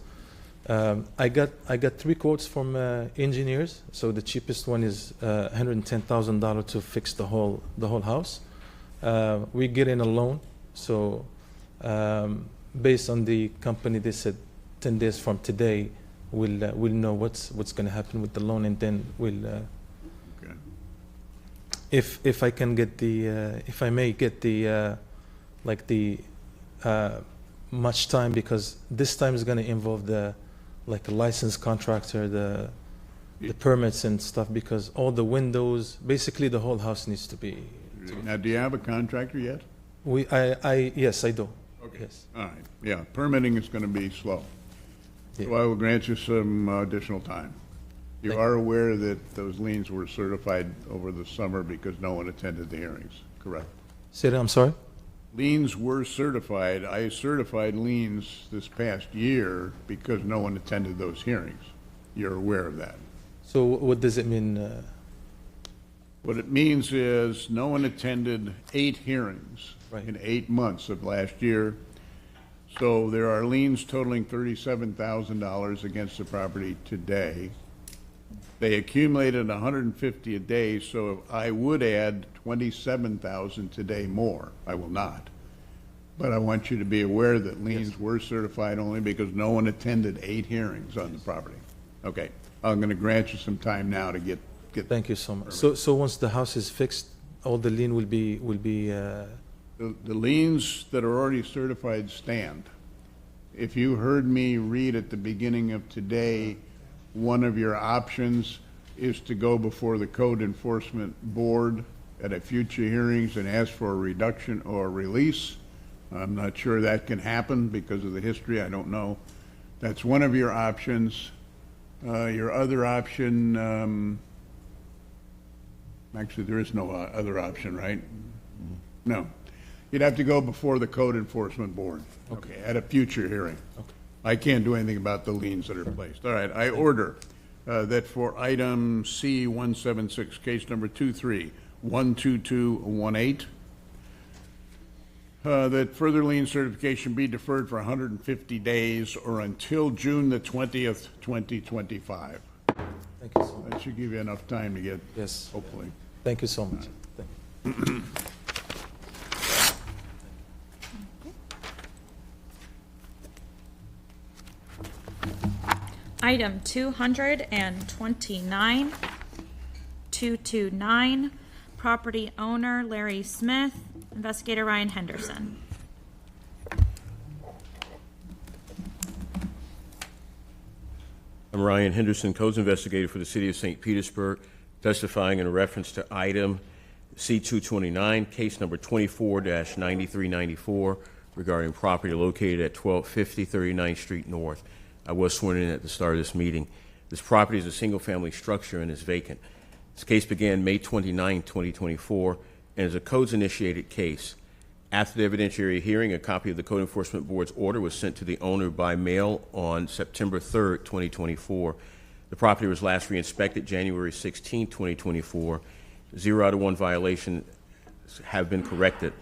I got 3 quotes from engineers. So the cheapest one is $110,000 to fix the whole house. We get in a loan. So based on the company, they said 10 days from today we'll know what's going to happen with the loan, and then we'll Okay. if I can get the if I may get the like the much time, because this time is going to involve the like a licensed contractor, the permits and stuff, because all the windows, basically the whole house needs to be. Now, do you have a contractor yet? Yes, I do. Okay. Yes. All right. Yeah, permitting is going to be slow. So I will grant you some additional time. You are aware that those liens were certified over the summer because no one attended the hearings, correct? Say that, I'm sorry? Liens were certified. I certified liens this past year because no one attended those hearings. You're aware of that. So what does it mean? What it means is no one attended 8 hearings Right. in 8 months of last year. So there are liens totaling $37,000 against the property today. They accumulated 150 a day, so I would add 27,000 today more. I will not. But I want you to be aware that liens were certified only because no one attended 8 hearings on the property. Okay, I'm going to grant you some time now to get. Thank you so much. So once the house is fixed, all the lien will be. The liens that are already certified stand. If you heard me read at the beginning of today, one of your options is to go before the Code Enforcement Board at a future hearings and ask for a reduction or release. I'm not sure that can happen because of the history. I don't know. That's one of your options. Your other option, actually, there is no other option, right? No. You'd have to go before the Code Enforcement Board, okay, at a future hearing. Okay. I can't do anything about the liens that are placed. All right, I order that for item C-176, case number 23-12218, that further lien certification be deferred for 150 days or until June the 20th, 2025. Thank you so much. That should give you enough time to get, Yes. hopefully. Thank you so much. Thank you. Item 229, 229, property owner Larry Smith, investigator Ryan Henderson. I'm Ryan Henderson, codes investigator for the City of St. Petersburg, testifying in reference to item C-229, case number 24-9394, regarding property located at 1250 39th Street North. I was sworn in at the start of this meeting. This property is a single-family structure and is vacant. This case began May 29, 2024, and is a codes-initiated case. After the evidentiary hearing, a copy of the Code Enforcement Board's order was sent to the owner by mail on September 3, 2024. The property was last re-inspected January 16, 2024. 0 out of 1 violations have been corrected.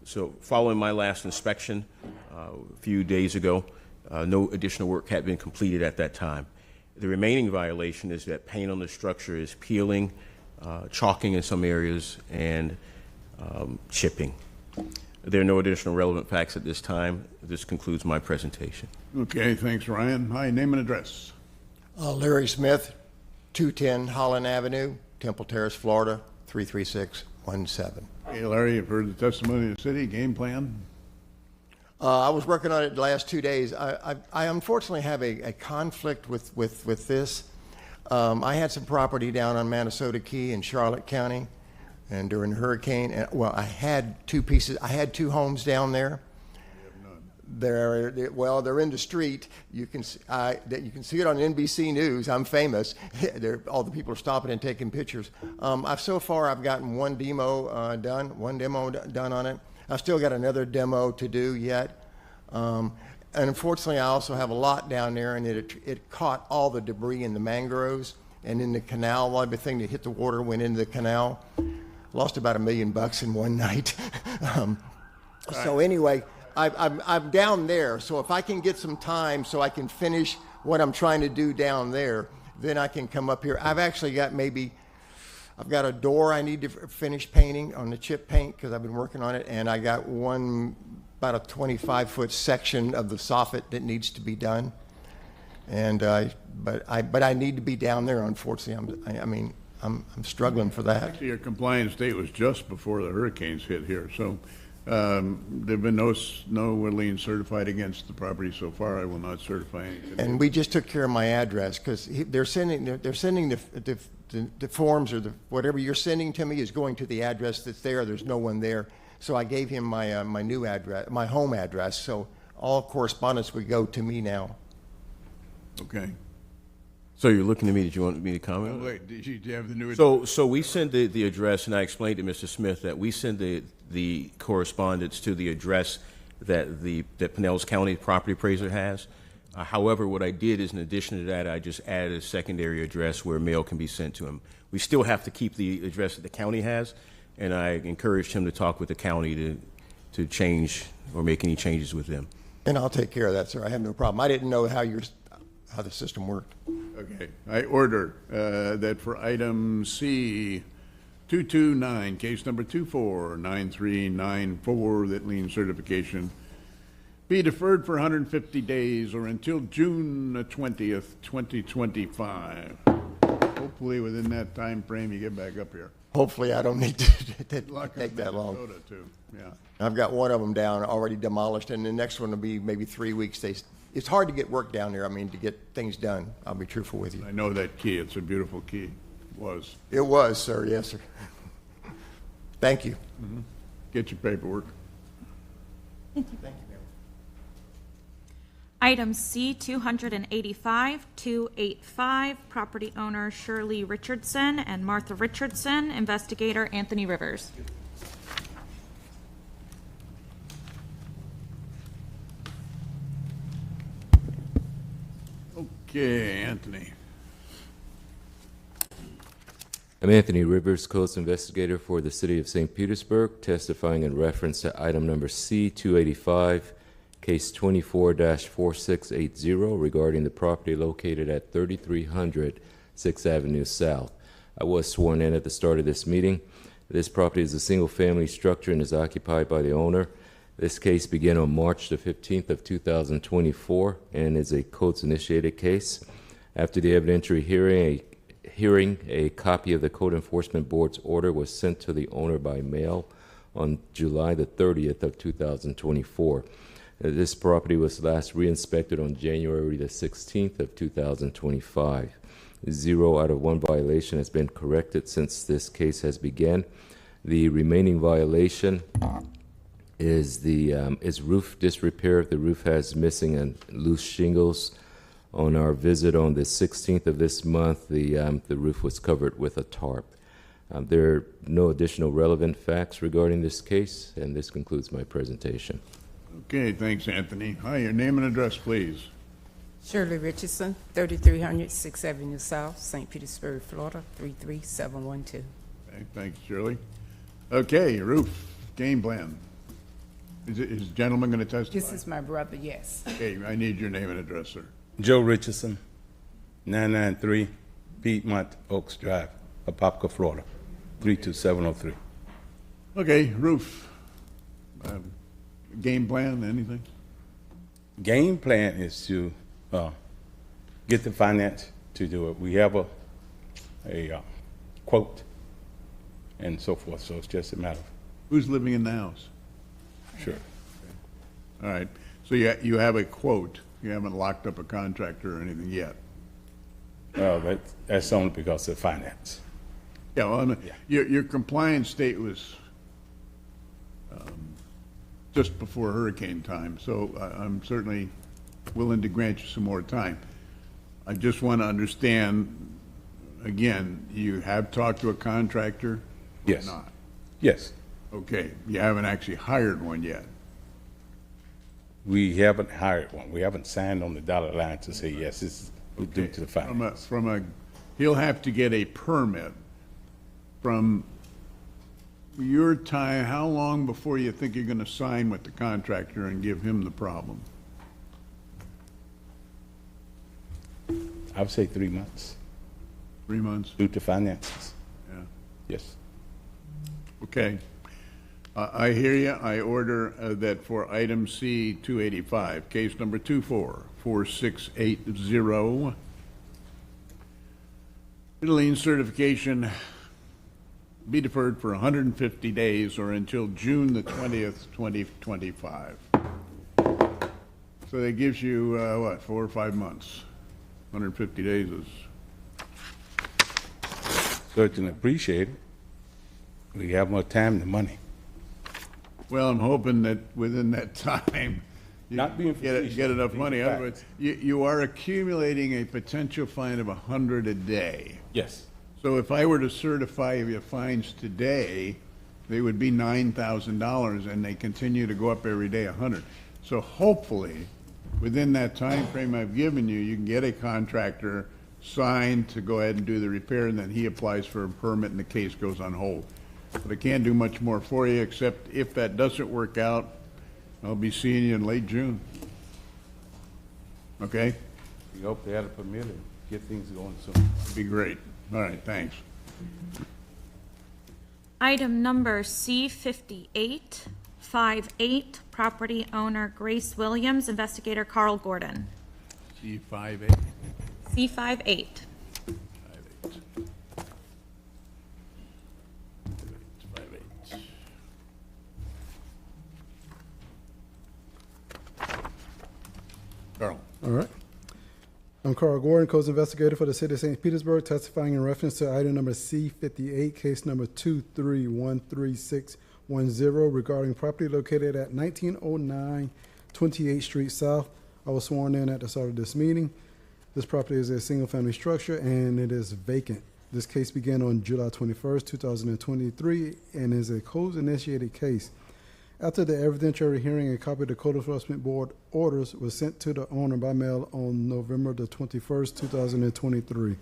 So following my last inspection a few days ago, no additional work had been completed at that time. The remaining violation is that paint on the structure is peeling, chalking in some areas, and chipping. There are no additional relevant facts at this time. This concludes my presentation. Okay, thanks, Ryan. Hi, name and address. Larry Smith, 210 Holland Avenue, Temple Terrace, Florida, 33617. Hey, Larry, you've heard the testimony of the city. Game plan? I was working on it the last 2 days. I unfortunately have a conflict with this. I had some property down on Minnesota Key in Charlotte County, and during the hurricane, well, I had 2 pieces. I had 2 homes down there. They're in the street. You can see it on NBC News. I'm famous. All the people are stopping and taking pictures. So far I've gotten one demo done on it. I've still got another demo to do yet. And unfortunately, I also have a lot down there, and it caught all the debris in the mangroves and in the canal. Everything that hit the water went into the canal. Lost about $1 million in one night. So anyway, I'm down there. So if I can get some time so I can finish what I'm trying to do down there, then I can come up here. I've actually got I've got a door I need to finish painting on the chip paint because I've been working on it, and I got about a 25-foot section of the soffit that needs to be done. And but I need to be down there. Unfortunately, I'm struggling for that. Actually, your compliance date was just before the hurricanes hit here, so there've been no lien certified against the property so far. I will not certify anything. And we just took care of my address because they're sending the forms, or whatever you're sending to me is going to the address that's there. There's no one there, so I gave him my new address, my home address. So all correspondence would go to me now. Okay. So you're looking at me, did you want me to comment? Oh, wait, do you have the new address? So we send the address, and I explained to Mr. Smith that we send the correspondence to the address that Pinellas County property appraiser has. However, what I did is, in addition to that, I just added a secondary address where mail can be sent to him. We still have to keep the address that the county has, and I encouraged him to talk with the county to change or make any changes with them. And I'll take care of that, sir. I have no problem. I didn't know how the system worked. Okay. I order that for item C 229, case number 249394, that lien certification be deferred for 150 days or until June 20th, 2025. Hopefully within that time frame you get back up here. Hopefully I don't need to take that long. Minnesota, too. Yeah. I've got one of them down, already demolished, and the next one will be maybe 3 weeks. It's hard to get work down there, to get things done. I'll be truthful with you. I know that key. It's a beautiful key. Was. It was, sir. Yes, sir. Thank you. Mm-hmm. Get your paperwork. Thank you, ma'am. Item C 285-285, property owner Shirley Richardson and Martha Richardson, investigator Anthony Rivers. Okay, Anthony. I'm Anthony Rivers, Coast Investigator for the City of St. Petersburg, testifying in reference to item number C-285, case 24-4680, regarding the property located at 3300 6th Avenue South. I was sworn in at the start of this meeting. This property is a single-family structure and is occupied by the owner. This case began on March the 15th of 2024 and is a codes-initiated case. After the evidentiary hearing, a copy of the Code Enforcement Board's order was sent to the owner by mail on July the 30th of 2024. This property was last re-inspected on January the 16th of 2025. 0 out of 1 violation has been corrected since this case has begun. The remaining violation is roof disrepair. The roof has missing and loose shingles. On our visit on the 16th of this month, the roof was covered with a tarp. There are no additional relevant facts regarding this case, and this concludes my presentation. Okay, thanks, Anthony. Hi, your name and address, please. Shirley Richardson, 3300 6th Avenue South, St. Petersburg, Florida, 33712. Okay, thanks, Shirley. Okay, roof, game plan. Is the gentleman going to testify? This is my brother, yes. Okay, I need your name and address, sir. Joe Richardson, 993 Piedmont Oaks Drive, Apopka, Florida, 32703. Okay, roof. Game plan, anything? Game plan is to get the finance to do it. We have a quote and so forth, so it's just a matter of... Who's living in the house? Sure. All right, so you have a quote. You haven't locked up a contractor or anything yet? That's only because of finance. Yeah, well, your compliance date was just before hurricane time, so I'm certainly willing to grant you some more time. I just want to understand, again, you have talked to a contractor? Yes. Or not? Yes. Okay, you haven't actually hired one yet? We haven't hired one. We haven't signed on the dotted line to say, yes, this is due to the finance. He'll have to get a permit from your time. How long before you think you're gonna sign with the contractor and give him the problem? I would say 3 months. 3 months? Due to finances. Yeah. Yes. Okay. I hear you. I order that for item C 285, case number 244680, lien certification be deferred for 150 days or until June the 20th, 2025. So that gives you, what, 4 or 5 months? 150 days is... Certainly appreciate it. We have more time than money. Well, I'm hoping that within that time, you Not being get enough money. Otherwise, you are accumulating a potential fine of 100 a day. Yes. So if I were to certify your fines today, they would be $9,000, and they continue to go up every day, 100. So hopefully, within that time frame I've given you, you can get a contractor signed to go ahead and do the repair, and then he applies for a permit, and the case goes on hold. But I can't do much more for you, except if that doesn't work out, I'll be seeing you in late June. Okay? We hope they had a permit and get things going soon. Be great. All right, thanks. Item number C5858, property owner Grace Williams, investigator Carl Gordon. C58. C58. Carl. All right. I'm Carl Gordon, Codes Investigator for the City of St. Petersburg, testifying in reference to item number C58, case number 2313610, regarding property located at 1909 28th Street South. I was sworn in at the start of this meeting. This property is a single-family structure, and it is vacant. This case began on July 21st, 2023, and is a codes-initiated case. After the evidentiary hearing, a copy of the Code Enforcement Board orders was sent to the owner by mail on November the 21st, 2023.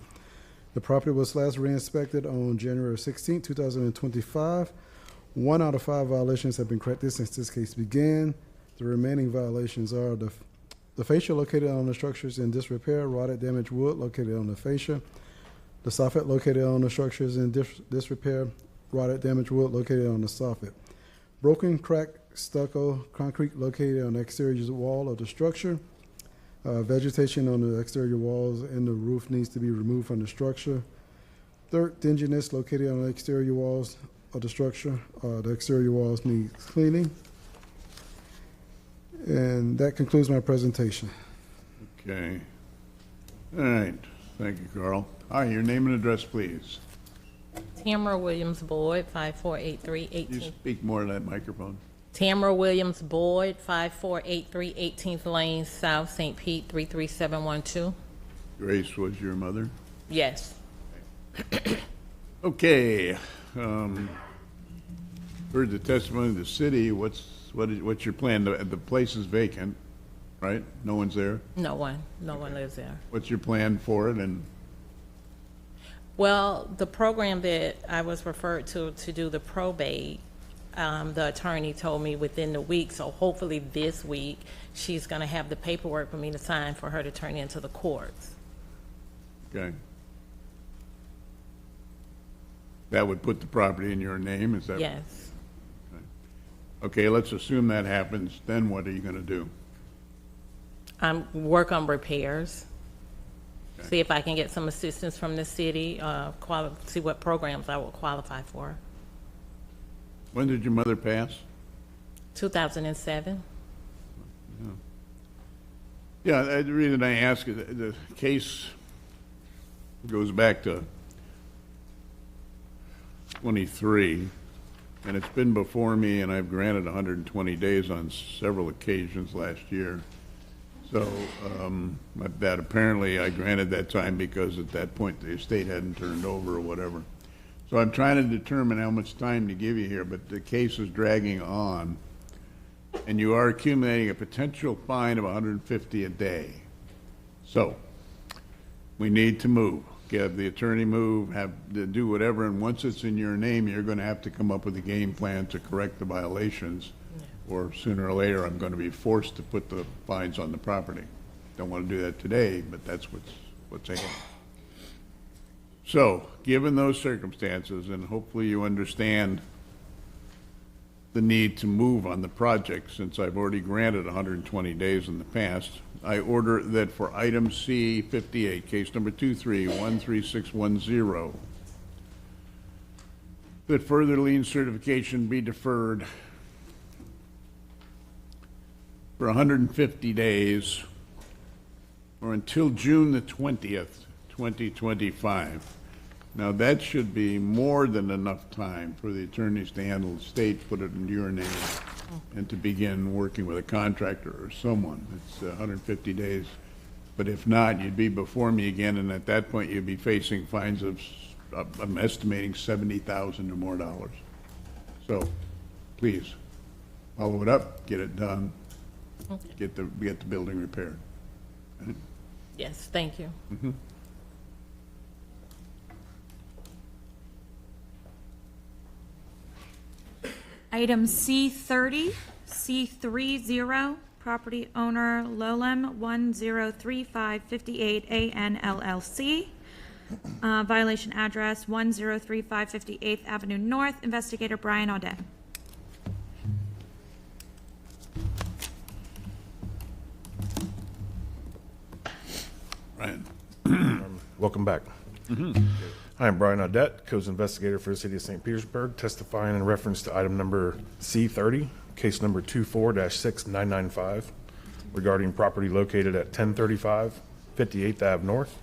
The property was last re-inspected on January 16, 2025. 1 out of 5 violations have been corrected since this case began. The remaining violations are the fascia located on the structures in disrepair, rotted damaged wood located on the fascia, the soffit located on the structures in disrepair, rotted damaged wood located on the soffit. Broken, cracked stucco concrete located on the exterior wall of the structure. Vegetation on the exterior walls and the roof needs to be removed from the structure. Dirt dinginess located on the exterior walls of the structure. The exterior walls need cleaning. And that concludes my presentation. Okay. All right. Thank you, Carl. All right, your name and address, please. Tamara Williams Boyd, 5483 You 18th. speak more to that microphone. Tamara Williams Boyd, 5483 18th Lane South, St. Pete, 33712. Grace was your mother? Yes. Okay. Heard the testimony of the city. What's your plan? The place is vacant, right? No one's there? No one lives there. What's your plan for it? And Well, the program that I was referred to do the probate, the attorney told me within the week, so hopefully this week, she's going to have the paperwork for me to sign for her to turn into the courts. okay. That would put the property in your name, is that? Yes. Okay, let's assume that happens. Then what are you going to do? Work on repairs. See if I can get some assistance from the city, see what programs I will qualify for. When did your mother pass? 2007. Yeah, the reason I ask is the case goes back to 23, and it's been before me, and I've granted 120 days on several occasions last year. So that apparently I granted that time because at that point the estate hadn't turned over or whatever. So I'm trying to determine how much time to give you here, but the case is dragging on. and you are accumulating a potential fine of $150 a day. So, we need to move. Have the attorney move, have to do whatever, and once it's in your name, you're going to have to come up with a game plan to correct the violations, or sooner or later, I'm going to be forced to put the fines on the property. Don't want to do that today, but that's what's ahead. So, given those circumstances, and hopefully you understand the need to move on the project, since I've already granted 120 days in the past, I order that for item C58, case number 23-13610, that further lien certification be deferred for 150 days or until June the 20th, 2025. Now, that should be more than enough time for the attorneys to handle the state, put it in your name, and to begin working with a contractor or someone. It's 150 days. But if not, you'd be before me again, and at that point, you'd be facing fines of, I'm estimating $70,000 or more dollars. So, please, follow it up, get it done, get the building repaired. Right? Yes, thank you. Mm-hmm. Item C30, C30, property owner Lolem 103558AN LLC. Violation address 1035 58th Avenue North. Investigator Brian Audet. Brian. Welcome back. I am Brian Audet, Codes Investigator for the City of St. Petersburg, testifying in reference to item number C30, case number 24-6995, regarding property located at 1035 58th Ave North,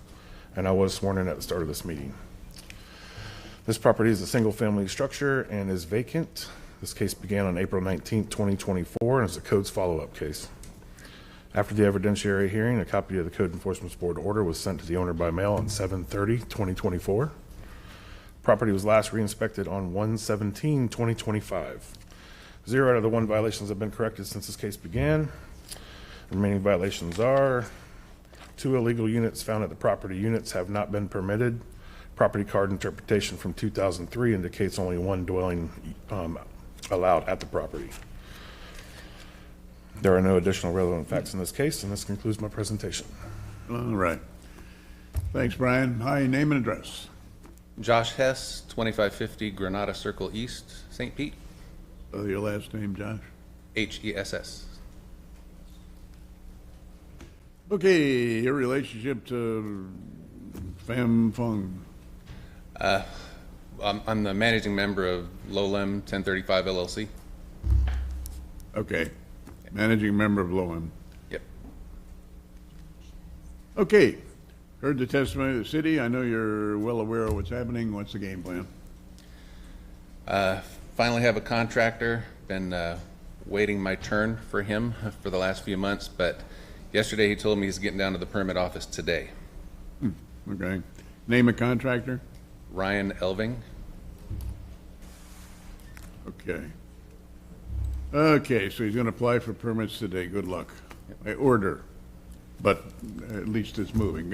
and I was sworn in at the start of this meeting. This property is a single-family structure and is vacant. This case began on April 19, 2024, and is a Codes follow-up case. After the evidentiary hearing, a copy of the Code Enforcement Board order was sent to the owner by mail on 7/30/2024. Property was last re-inspected on 1/17/2025. 0 out of the 1 violations have been corrected since this case began. The remaining violations are 2 illegal units found at the property. Units have not been permitted. Property card interpretation from 2003 indicates only 1 dwelling allowed at the property. There are no additional relevant facts in this case, and this concludes my presentation. All right. Thanks, Brian. Hi, name and address. Josh Hess, 2550 Granada Circle East, St. Pete. Your last name, Josh? Hess. Okay, your relationship to Pham Phong. I'm the managing member of Lolem 1035 LLC. Okay. Managing member of Lowem. Yep. Okay. Heard the testimony of the city. I know you're well aware of what's happening. What's the game plan? Finally have a contractor. Been waiting my turn for him for the last few months, but yesterday he told me he's getting down to the permit office today. Okay. Name a contractor? Ryan Elving. Okay. Okay, so he's going to apply for permits today. Good luck. I order, but at least it's moving.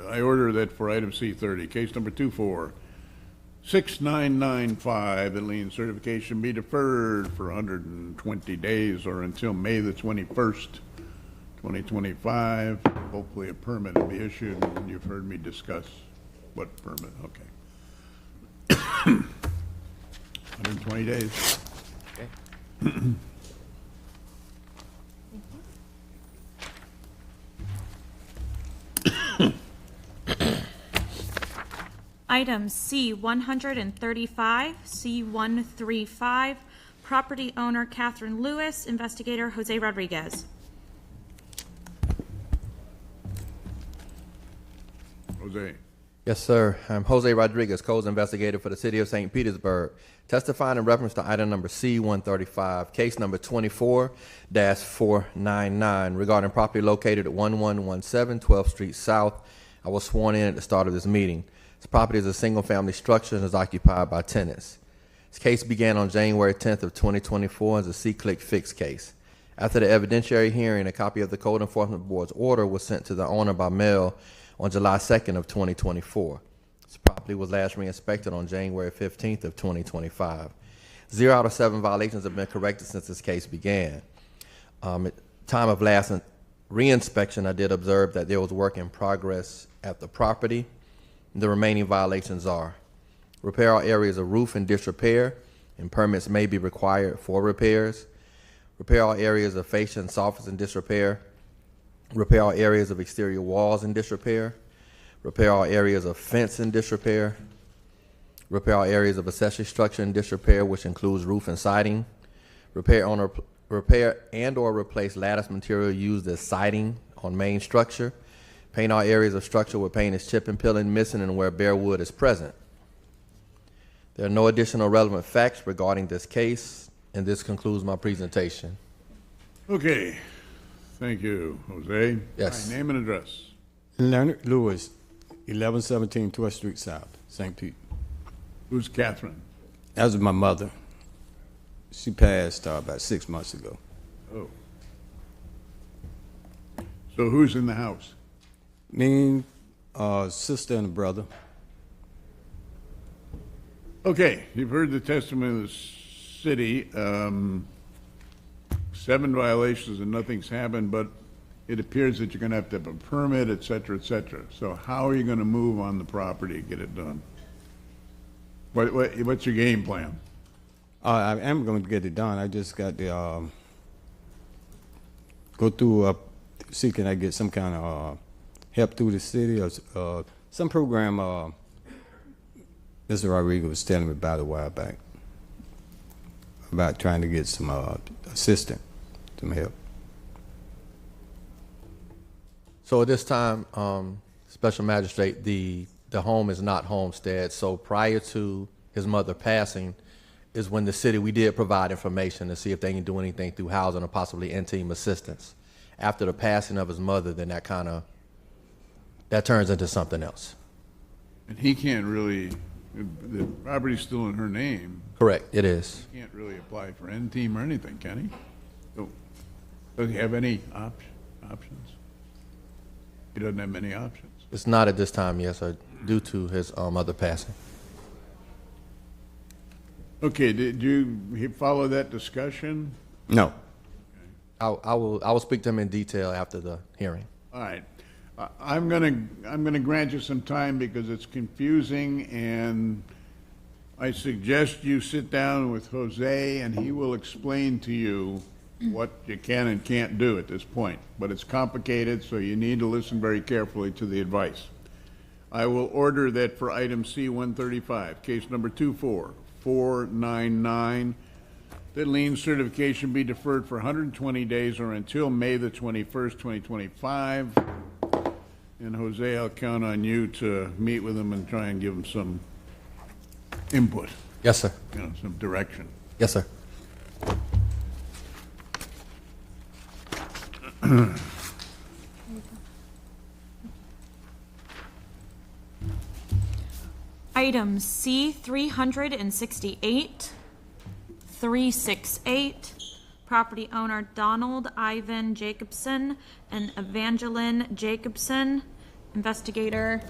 I order that for item C30, case number 24-6995, the lien certification be deferred for 120 days or until May the 21st, 2025. Hopefully a permit will be issued, and you've heard me discuss what permit. Okay. 120 days. Okay. Item C135, C135, property owner Catherine Lewis, investigator Jose Rodriguez. Jose. Yes, sir. I'm Jose Rodriguez, Codes Investigator for the City of St. Petersburg, testifying in reference to item number C135, case number 24-499, regarding property located at 1117 12th Street South. I was sworn in at the start of this meeting. This property is a single-family structure and is occupied by tenants. This case began on January 10th of 2024 as a C-Click Fix case. After the evidentiary hearing, a copy of the Code Enforcement Board's order was sent to the owner by mail on July 2nd of 2024. This property was last re-inspected on January 15th of 2025. 0 out of 7 violations have been corrected since this case began. At time of last re-inspection, I did observe that there was work in progress at the property. The remaining violations are: repair all areas of roof in disrepair, and permits may be required for repairs. Repair all areas of fascia and soffits in disrepair. Repair all areas of exterior walls in disrepair. Repair all areas of fence in disrepair. Repair all areas of accessory structure in disrepair, which includes roof and siding. Repair and or replace lattice material used as siding on main structure. Paint all areas of structure where paint is chipping, peeling, missing, and where bare wood is present. There are no additional relevant facts regarding this case, and this concludes my presentation. Okay, thank you, Jose. Yes. All right, name and address. Leonard Lewis, 1117 12th Street South, St. Pete. Who's Catherine? That was my mother. She passed about 6 months ago. Oh. So who's in the house? Me, sister, and a brother. Okay, you've heard the testimony of the city. 7 violations and nothing's happened, but it appears that you're going to have a permit, et cetera, et cetera. So how are you going to move on the property to get it done? What's your game plan? I am going to get it done. I just got to go through, see can I get some kind of help through the city or some program Mr. Rodriguez was telling me about a while back, about trying to get some assistance, some help. So at this time, Special Magistrate, the home is not homestead. So prior to his mother passing is when the city, we did provide information to see if they can do anything through housing or possibly in-team assistance. After the passing of his mother, then that turns into something else. And he can't really, the property's still in her name. Correct, it is. He can't really apply for N-team or anything, can he? So, does he have any options? He doesn't have many options. It's not at this time, yes, sir, due to his mother passing. Okay, did you follow that discussion? No. I will speak to him in detail after the hearing. All right. I'm gonna grant you some time because it's confusing, and I suggest you sit down with Jose and he will explain to you what you can and can't do at this point. But it's complicated, so you need to listen very carefully to the advice. I will order that for item C-135, case number 24499, that lien certification be deferred for 120 days or until May the 21st, 2025. And Jose, I'll count on you to meet with him and try and give him some input. Yes, sir. You know, some direction. Yes, sir. Item C-368, 368, property owner Donald Ivan Jacobson and Evangeline Jacobson, investigator,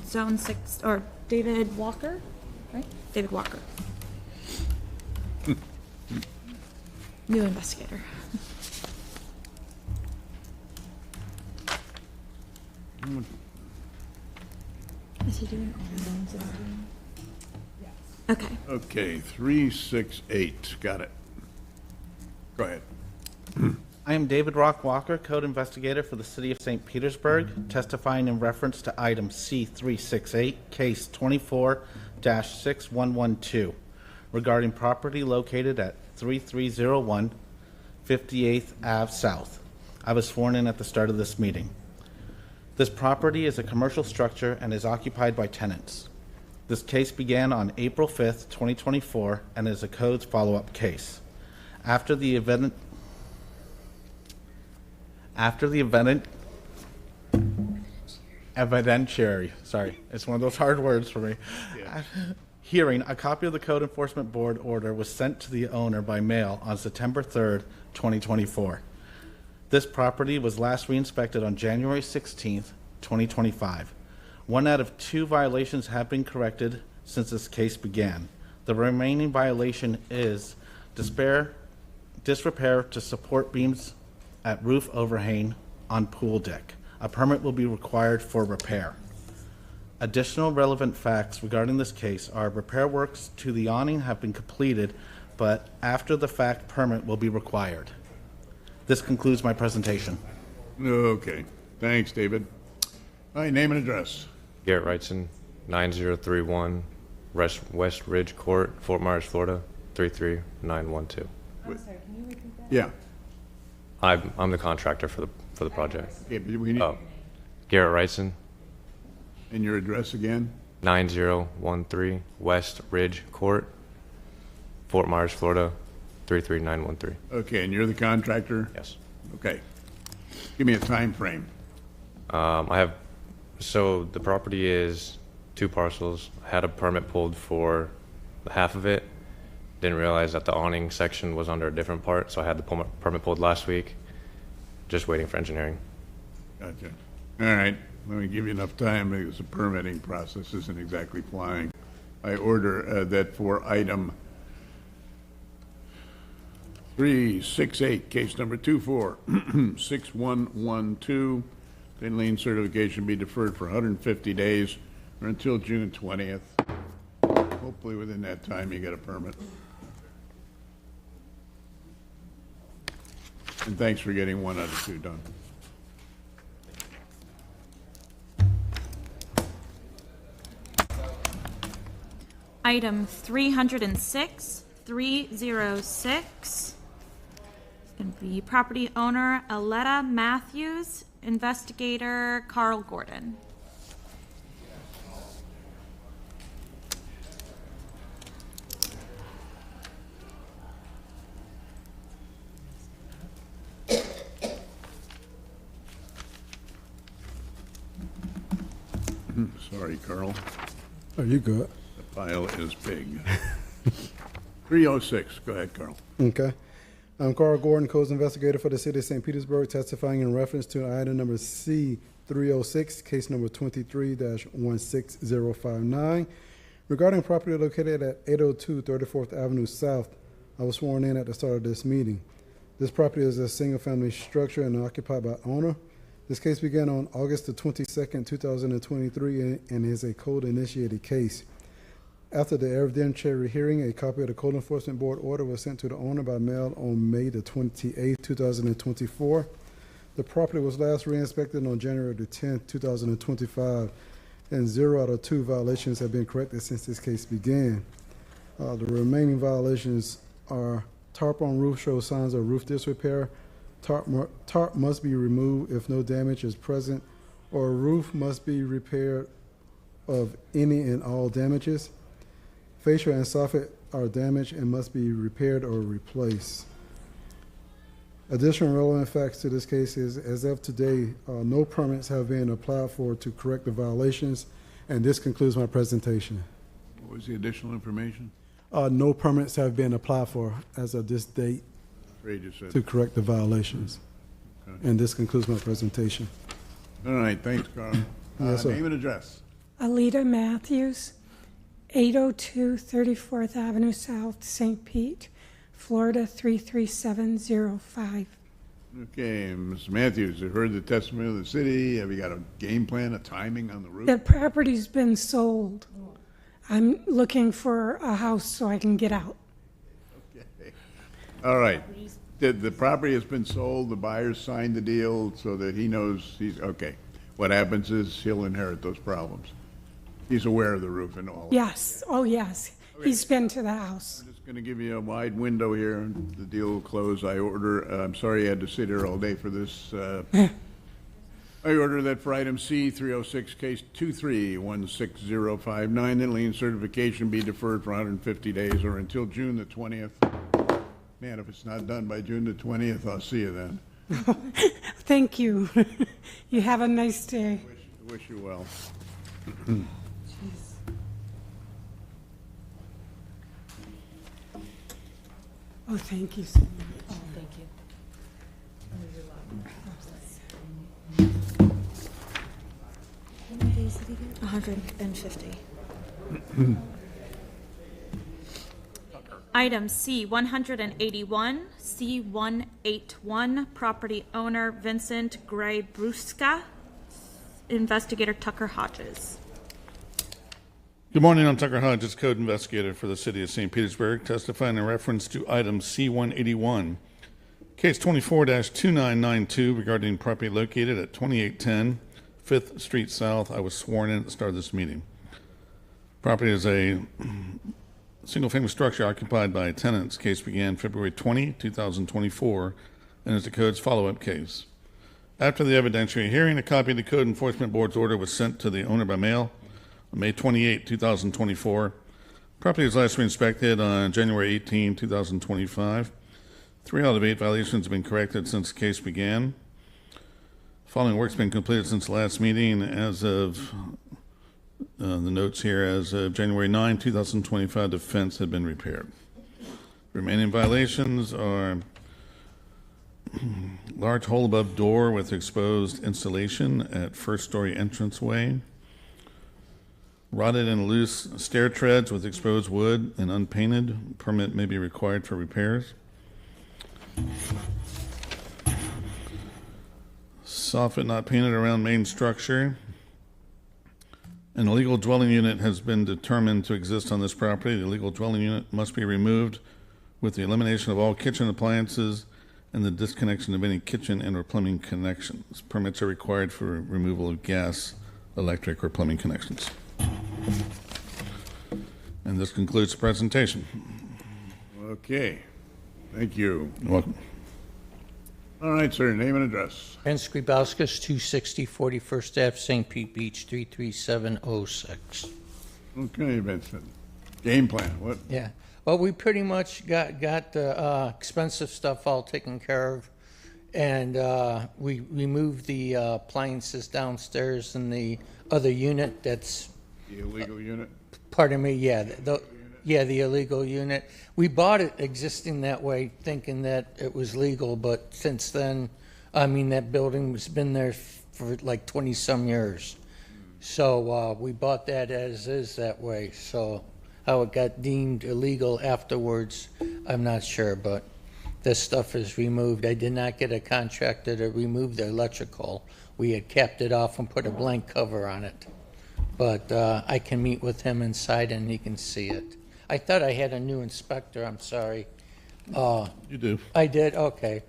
Zone 6, or David Walker, right? David Walker. New investigator. Is he doing all the ones that are doing? Yes. Okay. Okay, 368, got it. Go ahead. I am David Rock Walker, Code Investigator for the City of St. Petersburg, testifying in reference to item C-368, case 24-6112, regarding property located at 3301 58th Ave South. I was sworn in at the start of this meeting. This property is a commercial structure and is occupied by tenants. This case began on April 5th, 2024, and is a codes follow-up case. After the evidentiary, sorry, it's one of those hard words for me. Yeah. Hearing, a copy of the Code Enforcement Board order was sent to the owner by mail on September 3rd, 2024. This property was last re-inspected on January 16th, 2025. 1 out of 2 violations have been corrected since this case began. The remaining violation is disrepair to support beams at roof overhang on pool deck. A permit will be required for repair. Additional relevant facts regarding this case are repair works to the awning have been completed, but after the fact permit will be required. This concludes my presentation. Okay, thanks, David. All right, name and address. Garrett Wrightson, 9031 West Ridge Court, Fort Myers, Florida, 33912. I'm sorry, can you repeat that? Yeah. I'm the contractor for the project. Okay, but we need, Garrett Wrightson, and your address again? 9013 West Ridge Court, Fort Myers, Florida, 33913. Okay, and you're the contractor? Yes. Okay. Give me a time frame. So the property is 2 parcels. I had a permit pulled for half of it. Didn't realize that the awning section was under a different part, so I had the permit pulled last week. Just waiting for engineering. Gotcha. All right, let me give you enough time because the permitting process isn't exactly flying. I order that for item 368, case number 246112, thin lien certification be deferred for 150 days or until June 20th. Hopefully within that time you get a permit. And thanks for getting 1 out of 2 done. Item 306, 306. It's going to be property owner Aletta Matthews, investigator Carl Gordon. Sorry, Carl. Oh, you good? The pile is big. 306, go ahead, Carl. Okay. I'm Carl Gordon, Codes Investigator for the City of St. Petersburg, testifying in reference to item number C-306, case number 23-16059. Regarding property located at 802 34th Avenue South, I was sworn in at the start of this meeting. This property is a single-family structure and occupied by owner. This case began on August the 22nd, 2023, and is a code-initiated case. After the evidentiary hearing, a copy of the Code Enforcement Board order was sent to the owner by mail on May the 28th, 2024. The property was last re-inspected on January the 10th, 2025, and 0 out of 2 violations have been corrected since this case began. The remaining violations are tarp on roof shows signs of roof disrepair, tarp must be removed if no damage is present, or roof must be repaired of any and all damages. Fascia and soffit are damaged and must be repaired or replaced. Additional relevant facts to this case is, as of today, no permits have been applied for to correct the violations, and this concludes my presentation. What was the additional information? No permits have been applied for as of this date Afraid you said. to correct the violations. Okay. And this concludes my presentation. All right, thanks, Carl. Yes, sir. Name and address. Alita Matthews, 802 34th Avenue South, St. Pete, Florida 33705. Okay, Ms. Matthews, you've heard the testimony of the city. Have you got a game plan, a timing on the roof? The property's been sold. I'm looking for a house so I can get out. Okay. All right. The property has been sold, the buyer signed the deal so that he knows he's, okay. What happens is he'll inherit those problems. He's aware of the roof and all. Yes, oh yes, he's been to the house. I'm just going to give you a wide window here, and the deal will close. I order, I'm sorry you had to sit here all day for this. I order that for item C-306, case 23-16059, that lien certification be deferred for 150 days or until June the 20th. Man, if it's not done by June the 20th, I'll see you then. Thank you. You have a nice day. Wish you well. Oh, thank you so much. Oh, thank you. did he get? 150. Item C, 181, C181, property owner Vincent Gray Brusca, investigator Tucker Hodges. Good morning, I'm Tucker Hodges, Code Investigator for the City of St. Petersburg, testifying in reference to item C181, case 24-2992 regarding property located at 2810 5th Street South. I was sworn in at the start of this meeting. Property is a single-family structure occupied by tenants. Case began February 20, 2024, and is the Code's follow-up case. After the evidentiary hearing, a copy of the Code Enforcement Board's order was sent to the owner by mail on May 28, 2024. Property was last re-inspected on January 18, 2025. 3 out of 8 violations have been corrected since the case began. Following work's been completed since the last meeting. As of the notes here, as of January 9, 2025, the fence had been repaired. Remaining violations are large hole above door with exposed insulation at first-story entranceway, rotted and loose stair treads with exposed wood and unpainted. Permit may be required for repairs. Soffit not painted around main structure. An illegal dwelling unit has been determined to exist on this property. The illegal dwelling unit must be removed with the elimination of all kitchen appliances and the disconnection of any kitchen and or plumbing connections. Permits are required for removal of gas, electric, or plumbing connections. And this concludes the presentation. Okay, thank you. You're welcome. All right, sir, name and address. Ben Skribauskas, 260 41st Ave, St. Pete Beach, 33706. Okay, Vincent. Game plan, what? Yeah. Well, we pretty much got the expensive stuff all taken care of, and we removed the appliances downstairs in the other unit that's... The illegal unit? Pardon me, yeah. The illegal unit. We bought it existing that way, thinking that it was legal, but since then, I mean, that building has been there for like 20-some years. So we bought that as is that way. So how it got deemed illegal afterwards, I'm not sure, but this stuff is removed. I did not get a contractor to remove the electrical. We had capped it off and put a blank cover on it. But I can meet with him inside and he can see it. I thought I had a new inspector, I'm sorry. You do. I did, okay.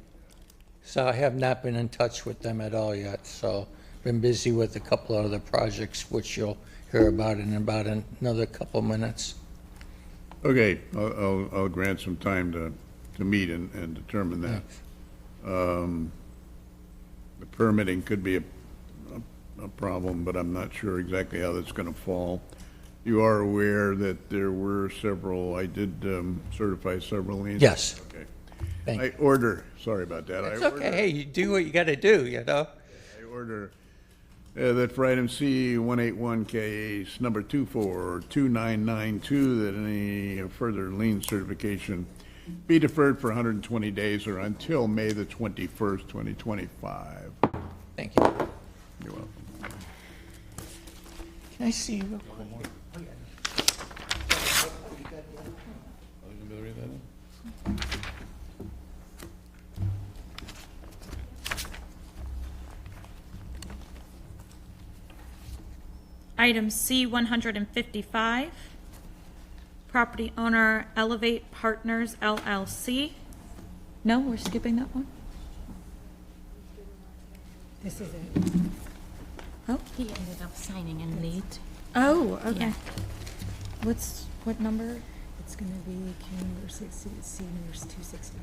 So I have not been in touch with them at all yet, so been busy with a couple of other projects, which you'll hear about in about another couple minutes. Okay, I'll grant some time to meet and determine that. The permitting could be a problem, but I'm not sure exactly how that's going to fall. You are aware that there were several, I did certify several liens? Yes. Okay. Thank I order, sorry about that. It's okay, hey, you do what you gotta do, you know? I order that for item C 181 case number 242992, that any further lien certification be deferred for 120 days or until May the 21st, 2025. Thank you. You're welcome. Can I see you real quick? Item C 155, property owner Elevate Partners LLC. No, we're skipping that one? This is it. Oh, He ended up signing in late. oh, okay. Yeah. What number? It's going to be K number 60, C number 260.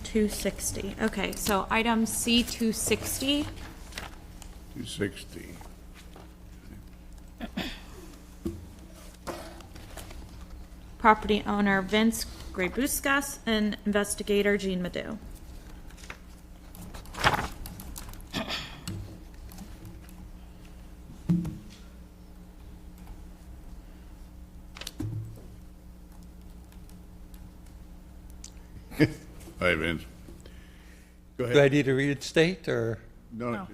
260. Okay, so item C 260. 260. Property owner Vince Grabuskas and investigator Jean Madu. Hi, Vince. Go ahead. Do I need to reinstate or? No.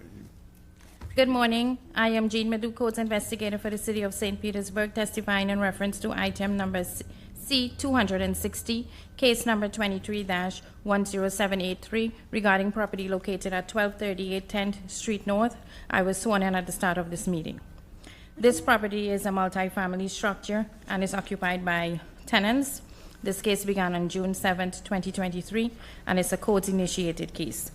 Good morning. I am Jean Madu, Codes Investigator for the City of St. Petersburg, testifying in reference to item number C-260, case number 23-10783, regarding property located at 1238 10th Street North. I was sworn in at the start of this meeting. This property is a multi-family structure and is occupied by tenants. This case began on June 7th, 2023, and it's a codes-initiated case.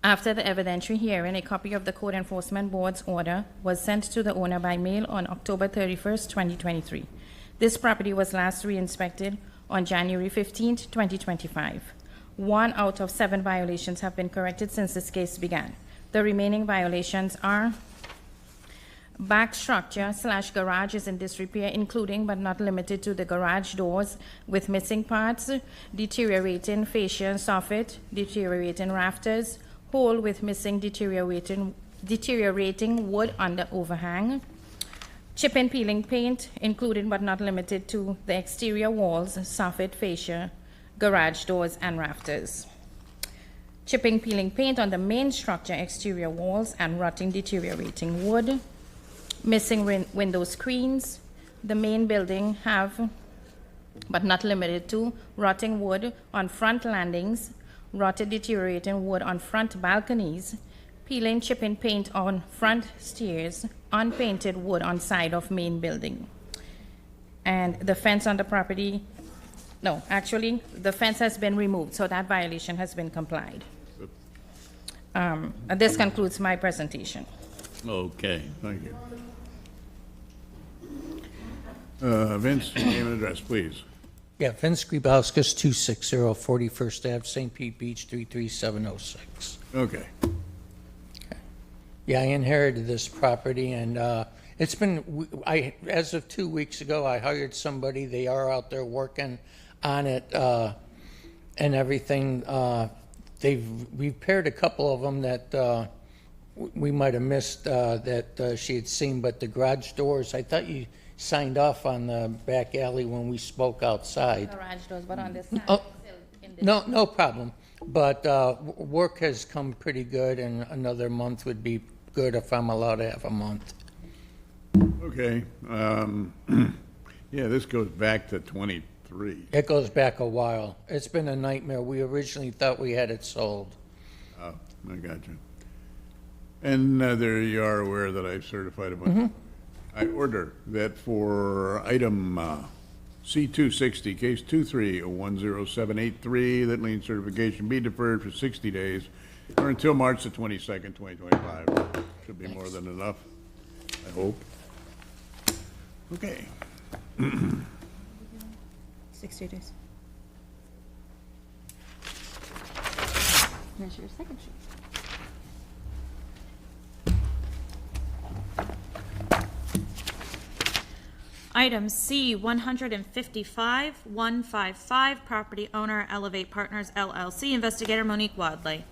After the evidentiary hearing, a copy of the Code Enforcement Board's order was sent to the owner by mail on October 31st, 2023. This property was last re-inspected on January 15th, 2025. 1 out of 7 violations have been corrected since this case began. The remaining violations are: back structure / garage is in disrepair, including but not limited to the garage doors with missing parts, deteriorating fascia and soffit, deteriorating rafters, hole with missing deteriorating wood under overhang, chip and peeling paint, including but not limited to the exterior walls, soffit, fascia, garage doors, and rafters. Chipping, peeling paint on the main structure, exterior walls, and rotting, deteriorating wood. Missing window screens. The main building have, but not limited to, rotting wood on front landings, rotted, deteriorating wood on front balconies, peeling, chipping paint on front stairs, unpainted wood on side of main building. And the fence on the property, no, actually, the fence has been removed, so that violation has been complied. This concludes my presentation. Okay, thank you. Vince, name and address, please. Yeah, Vince Grybauskis, 260 41st Ave, St. Pete Beach, 33706. Okay. Yeah, I inherited this property, and it's been, as of 2 weeks ago, I hired somebody. They are out there working on it and everything. They've repaired a couple of them that we might have missed that she had seen, but the garage doors, I thought you signed off on the back alley when we spoke outside. Garage doors, but on this side, Oh, still in this. no problem. But work has come pretty good, and another month would be good if I'm allowed to have a month. Okay. Yeah, this goes back to 23. It goes back a while. It's been a nightmare. We originally thought we had it sold. Oh, I got you. And there you are aware that I've certified a bunch. I order that for item C-260, case 23-10783, that lien certification be deferred for 60 days or until March the 22nd, 2025. Should be more than enough, I hope. Okay. 60 days. There's your second sheet. Item C, 155-155, property owner Elevate Partners LLC, investigator Monique Wadley.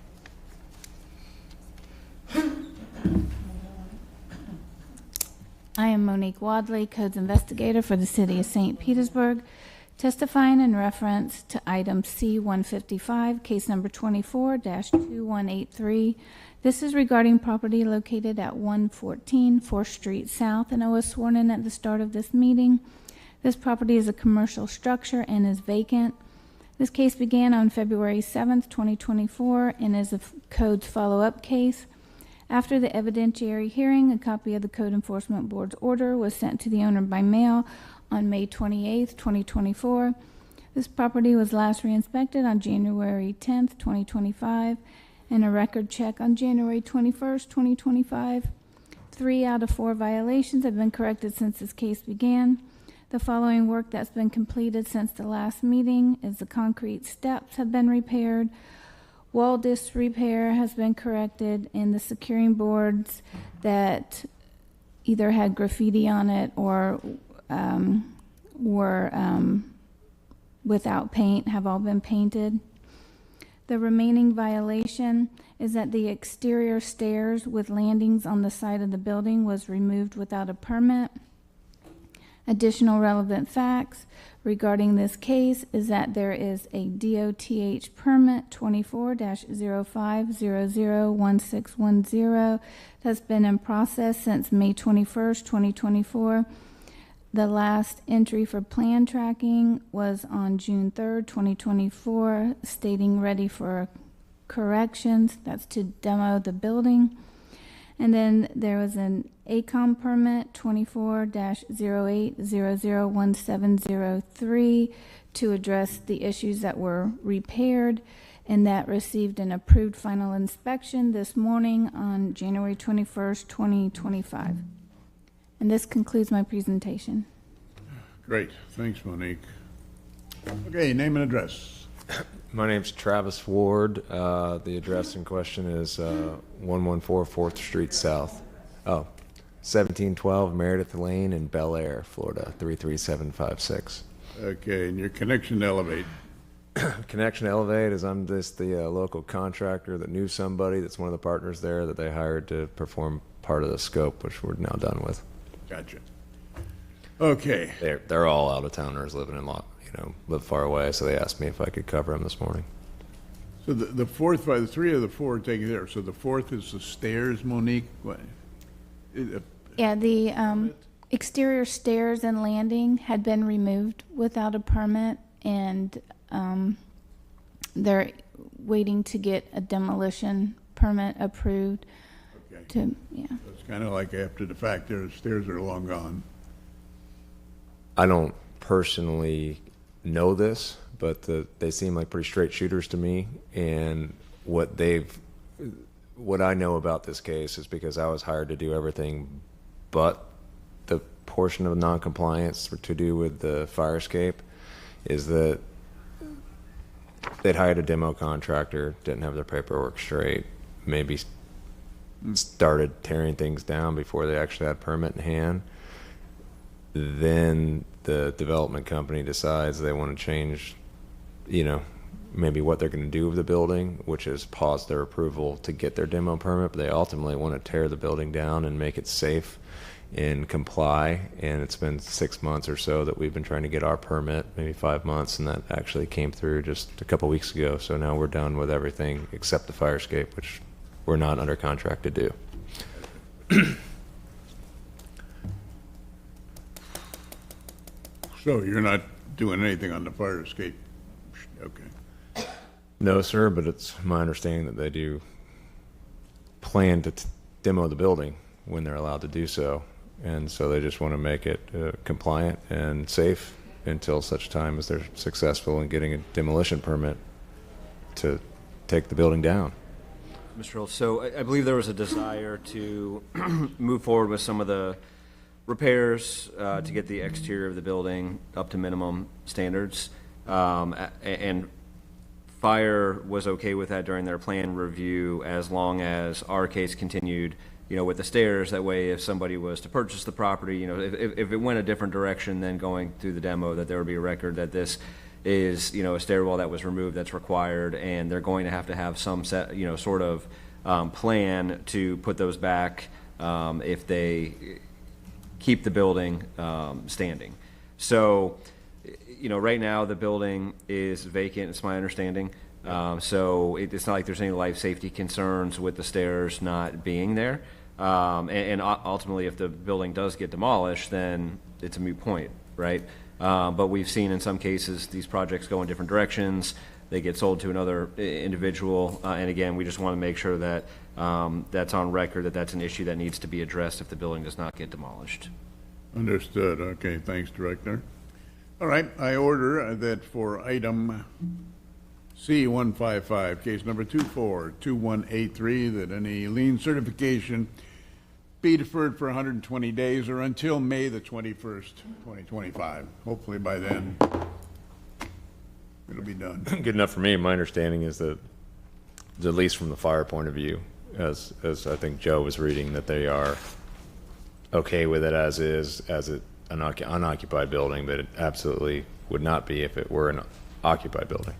I am Monique Wadley, Codes Investigator for the City of St. Petersburg, testifying in reference to item C-155, case number 24-2183. This is regarding property located at 114 4th Street South, and I was sworn in at the start of this meeting. This property is a commercial structure and is vacant. This case began on February 7th, 2024, and is a Codes follow-up case. After the evidentiary hearing, a copy of the Code Enforcement Board's order was sent to the owner by mail on May 28th, 2024. This property was last re-inspected on January 10th, 2025, and a record check on January 21st, 2025. 3 out of 4 violations have been corrected since this case began. The following work that's been completed since the last meeting is the concrete steps have been repaired, wall disc repair has been corrected, and the securing boards that either had graffiti on it or were without paint have all been painted. The remaining violation is that the exterior stairs with landings on the side of the building was removed without a permit. Additional relevant facts regarding this case is that there is a DOTH permit 24-05001610 that's been in process since May 21st, 2024. The last entry for plan tracking was on June 3rd, 2024, stating ready for corrections. That's to demo the building. And then there was an ACOM permit 24-08001703 to address the issues that were repaired, and that received an approved final inspection this morning on January 21st, 2025. And this concludes my presentation. Great. Thanks, Monique. Okay, name and address. My name's Travis Ward. The address in question is 114 4th Street South. 1712 Meredith Lane in Bel Air, Florida, 33756. Okay, and your connection to Elevate. Connection to Elevate is I'm just the local contractor that knew somebody that's one of the partners there that they hired to perform part of the scope, which we're now done with. Gotcha. Okay. They're all out of towners living in live far away, so they asked me if I could cover them this morning. So the fourth, by the three of the four taken there. So the fourth is the stairs, Monique. What? Yeah, the exterior stairs and landing had been removed without a permit, and they're waiting to get a demolition permit approved. Okay. So it's kind of like after the fact. The stairs are long gone. I don't personally know this, but they seem like pretty straight shooters to me. And what I know about this case is because I was hired to do everything but the portion of non-compliance to do with the fire escape, is that they'd hired a demo contractor, didn't have their paperwork straight, maybe started tearing things down before they actually had permit in hand. Then the development company decides they want to change, maybe what they're going to do with the building, which is pause their approval to get their demo permit, but they ultimately want to tear the building down and make it safe and comply. And it's been 6 months or so that we've been trying to get our permit, maybe 5 months, and that actually came through just a couple weeks ago. So now we're done with everything except the fire escape, which we're not under contract to do. So you're not doing anything on the fire escape? Okay. No, sir, but it's my understanding that they do plan to demo the building when they're allowed to do so. And so they just want to make it compliant and safe until such time as they're successful in getting a demolition permit to take the building down. Mr. Hill, so I believe there was a desire to move forward with some of the repairs to get the exterior of the building up to minimum standards. And Fire was okay with that during their plan review, as long as our case continued, with the stairs. That way, if somebody was to purchase the property, if it went a different direction than going through the demo, that there would be a record that this is, a stairwell that was removed that's required, and they're going to have some set, sort of plan to put those back if they keep the building standing. So, right now the building is vacant, it's my understanding. So it's not like there's any life safety concerns with the stairs not being there. And ultimately, if the building does get demolished, then it's a moot point, right? But we've seen in some cases these projects go in different directions. They get sold to another individual. And again, we just want to make sure that that's on record, that that's an issue that needs to be addressed if the building does not get demolished. Understood. Okay, thanks, Director. All right, I order that for item C-155, case number 242183, that any lien certification be deferred for 120 days or until May the 21st, 2025. Hopefully by then it'll be done. Good enough for me. My understanding is that, at least from the fire point of view, as I think Joe was reading, that they are okay with it as is, as an unoccupied building, but it absolutely would not be if it were an occupied building.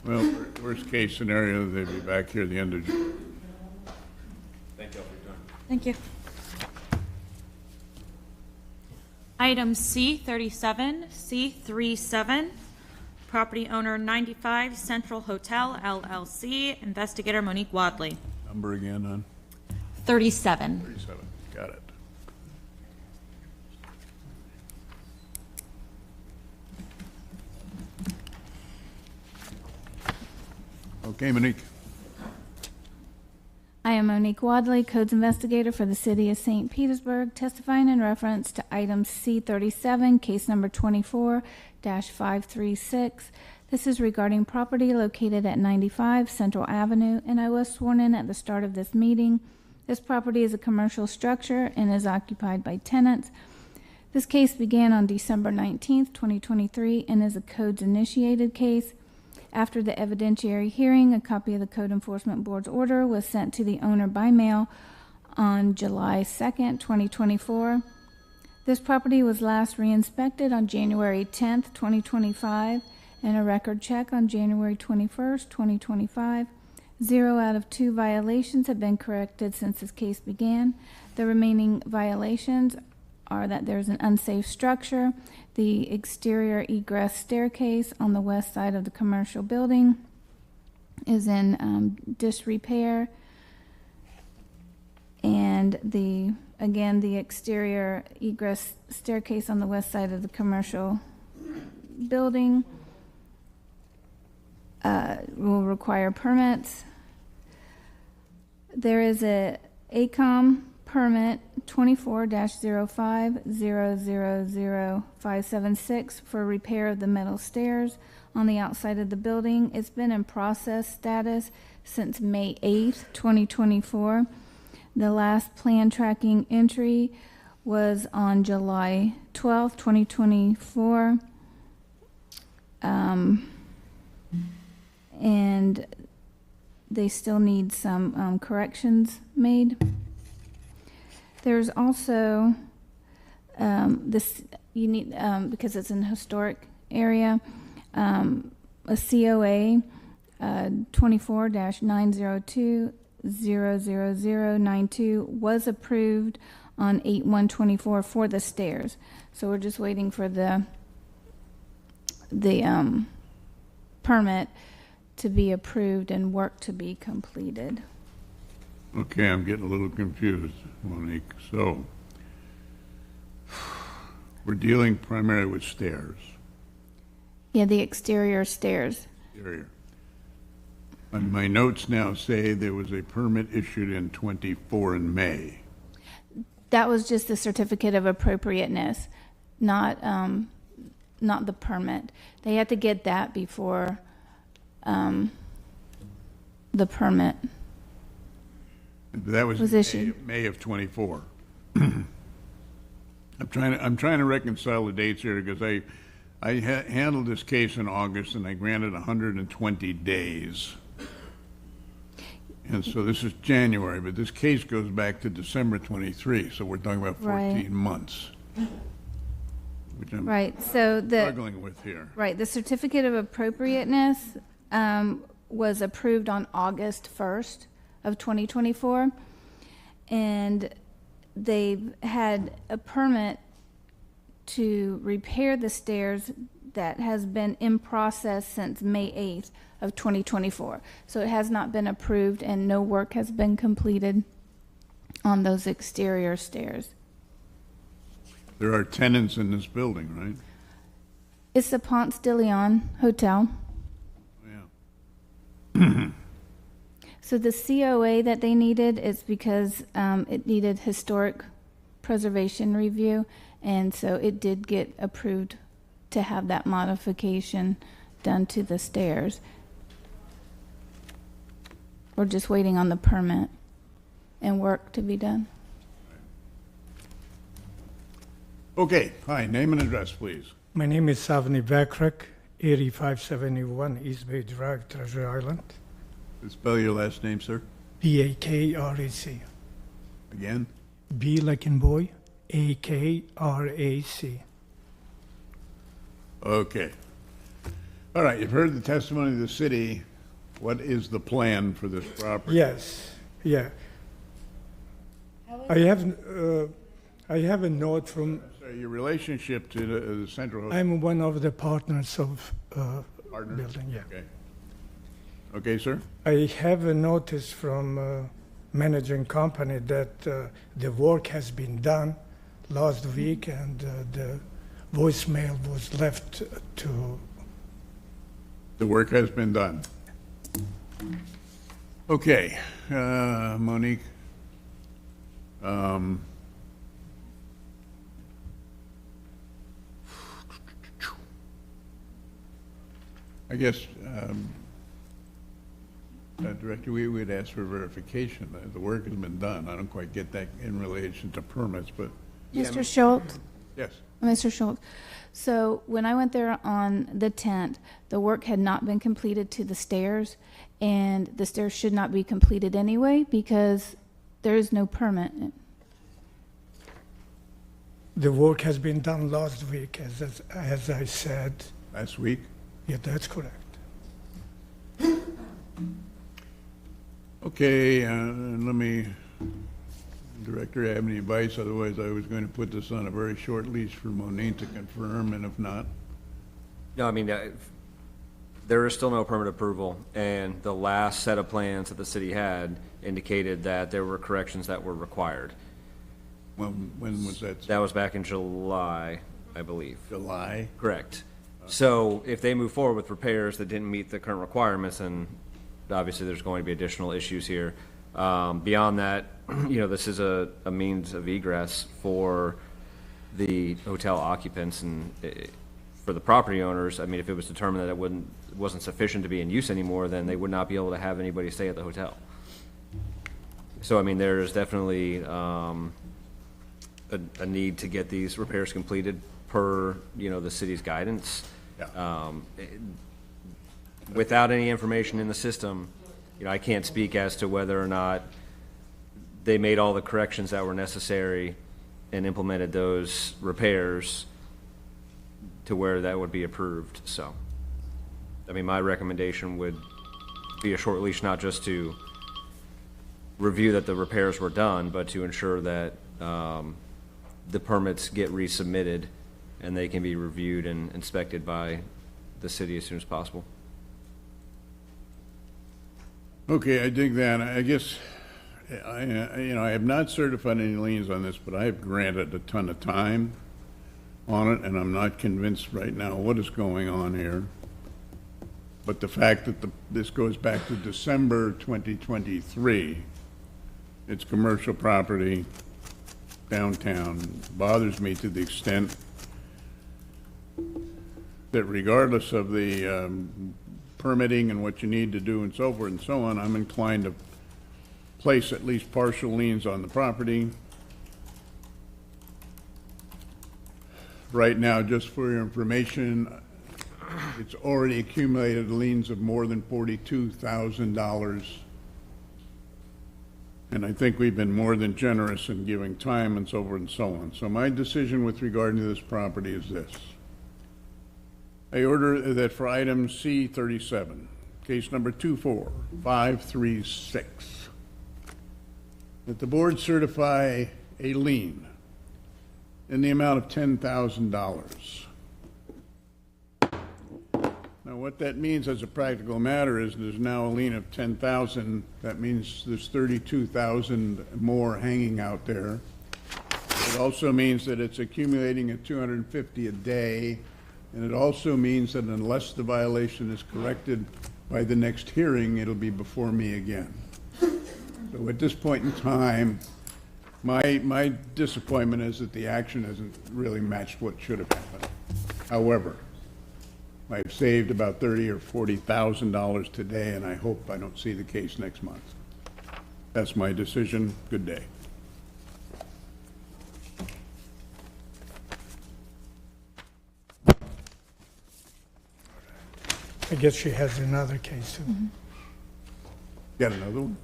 Well, worst case scenario, they'd be back here at the end of June. Thank you all for your time. Thank you. Item C37, C37, property owner 95 Central Hotel LLC, investigator Monique Wadley. Number again, hon? 37. 37, got it. Okay, Monique. I am Monique Wadley, Codes Investigator for the City of St. Petersburg, testifying in reference to item C37, case number 24-536. This is regarding property located at 95 Central Avenue, and I was sworn in at the start of this meeting. This property is a commercial structure and is occupied by tenants. This case began on December 19th, 2023, and is a codes-initiated case. After the evidentiary hearing, a copy of the Code Enforcement Board's order was sent to the owner by mail on July 2nd, 2024. This property was last re-inspected on January 10th, 2025, and a record check on January 21st, 2025. 0 out of 2 violations have been corrected since this case began. The remaining violations are that there's an unsafe structure, the exterior egress staircase on the west side of the commercial building is in disrepair, and the exterior egress staircase on the west side of the commercial building will require permits. There is a ACOM permit 24-05000576 for repair of the metal stairs on the outside of the building. It's been in process status since May 8th, 2024. The last plan tracking entry was on July 12th, 2024. And they still need some corrections made. There's also this, you need, because it's an historic area, a COA 24-902-00092 was approved on 8/1/24 for the stairs. So we're just waiting for the permit to be approved and work to be completed. Okay, I'm getting a little confused, Monique. So, we're dealing primarily with stairs. Yeah, the exterior stairs. Exterior. And my notes now say there was a permit issued in 24 in May. That was just the certificate of appropriateness, not the permit. They had to get that before the permit. That was issued. May of 24. I'm trying to reconcile the dates here because I handled this case in August and I granted 120 days. And so this is January, but this case goes back to December 23, so we're talking about 14 months. Which I'm struggling with here. Right, the certificate of appropriateness was approved on August 1st of 2024, and they've had a permit to repair the stairs that has been in process since May 8th of 2024. So it has not been approved and no work has been completed on those exterior stairs. There are tenants in this building, right? It's the Ponce de Leon Hotel. Yeah. So the COA that they needed is because it needed historic preservation review, and so it did get approved to have that modification done to the stairs. We're just waiting on the permit and work to be done. Okay, hi, name and address, please. My name is Savni Bakrak, 8571 East Bay Drive, Treasure Island. Spell your last name, sir. B-A-K-R-A-C. Again? B like in boy, A-K-R-A-C. Okay. All right, you've heard the testimony of the city. What is the plan for this property? Yes, yeah. I have a note from... Sorry, Your relationship to the Central Hotel? I'm one of the partners of Partner? building, yeah. Okay. Okay, sir? I have a notice from managing company that the work has been done last week and the voicemail was left to. The work has been done. Okay, Monique. I guess, Director, we would ask for verification. The work has been done. I don't quite get that in relation to permits, but. Mr. Schultz? Yes. Mr. Schultz, so when I went there on the 10th, the work had not been completed to the stairs, and the stairs should not be completed anyway because there is no permit. The work has been done last week, as I said. Last week? Yeah, that's correct. Okay, let me, Director, have any advice? Otherwise, I was going to put this on a very short leash for Monique to confirm, and if not, No, I mean, there is still no permit approval, and the last set of plans that the city had indicated that there were corrections that were required. when was that? That was back in July, I believe. July? Correct. So if they move forward with repairs that didn't meet the current requirements, then obviously there's going to be additional issues here. Beyond that, this is a means of egress for the hotel occupants and for the property owners. I mean, if it was determined that it wasn't sufficient to be in use anymore, then they would not be able to have anybody stay at the hotel. So, I mean, there is definitely a need to get these repairs completed per, the city's guidance. Yeah. Without any information in the system, I can't speak as to whether or not they made all the corrections that were necessary and implemented those repairs to where that would be approved. So, I mean, my recommendation would be a short leash, not just to review that the repairs were done, but to ensure that the permits get resubmitted and they can be reviewed and inspected by the city as soon as possible. Okay, I dig that. I guess, I have not certified any liens on this, but I have granted a ton of time on it, and I'm not convinced right now what is going on here. But the fact that this goes back to December 2023, it's commercial property downtown, bothers me to the extent that regardless of the permitting and what you need to do and so forth and so on, I'm inclined to place at least partial liens on the property. Right now, just for your information, it's already accumulated liens of more than $42,000. And I think we've been more than generous in giving time and so forth and so on. So my decision with regard to this property is this. I order that for item C37, case number 24536, that the board certify a lien in the amount of $10,000. Now, what that means as a practical matter is there's now a lien of $10,000. That means there's $32,000 more hanging out there. It also means that it's accumulating at $250 a day. And it also means that unless the violation is corrected by the next hearing, it'll be before me again. So at this point in time, my disappointment is that the action hasn't really matched what should have happened. However, I've saved about $30,000 or $40,000 today, and I hope I don't see the case next month. That's my decision. Good day. I guess she has another case too. Got another one?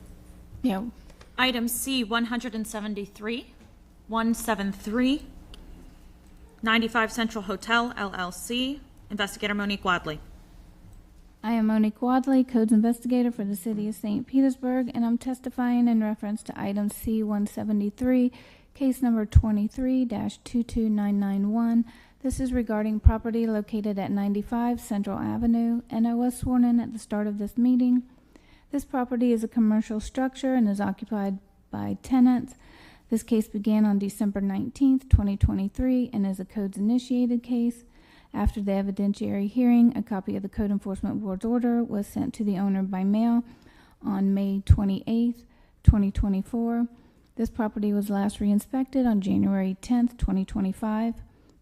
Yeah. Item C 173, 173, 95 Central Hotel LLC. Investigator Monique Wadley. I am Monique Wadley, Codes Investigator for the City of St. Petersburg, and I'm testifying in reference to item C-173, case number 23-22991. This is regarding property located at 95 Central Avenue, and I was sworn in at the start of this meeting. This property is a commercial structure and is occupied by tenants. This case began on December 19th, 2023, and is a codes-initiated case. After the evidentiary hearing, a copy of the Code Enforcement Board's order was sent to the owner by mail on May 28th, 2024. This property was last re-inspected on January 10th, 2025.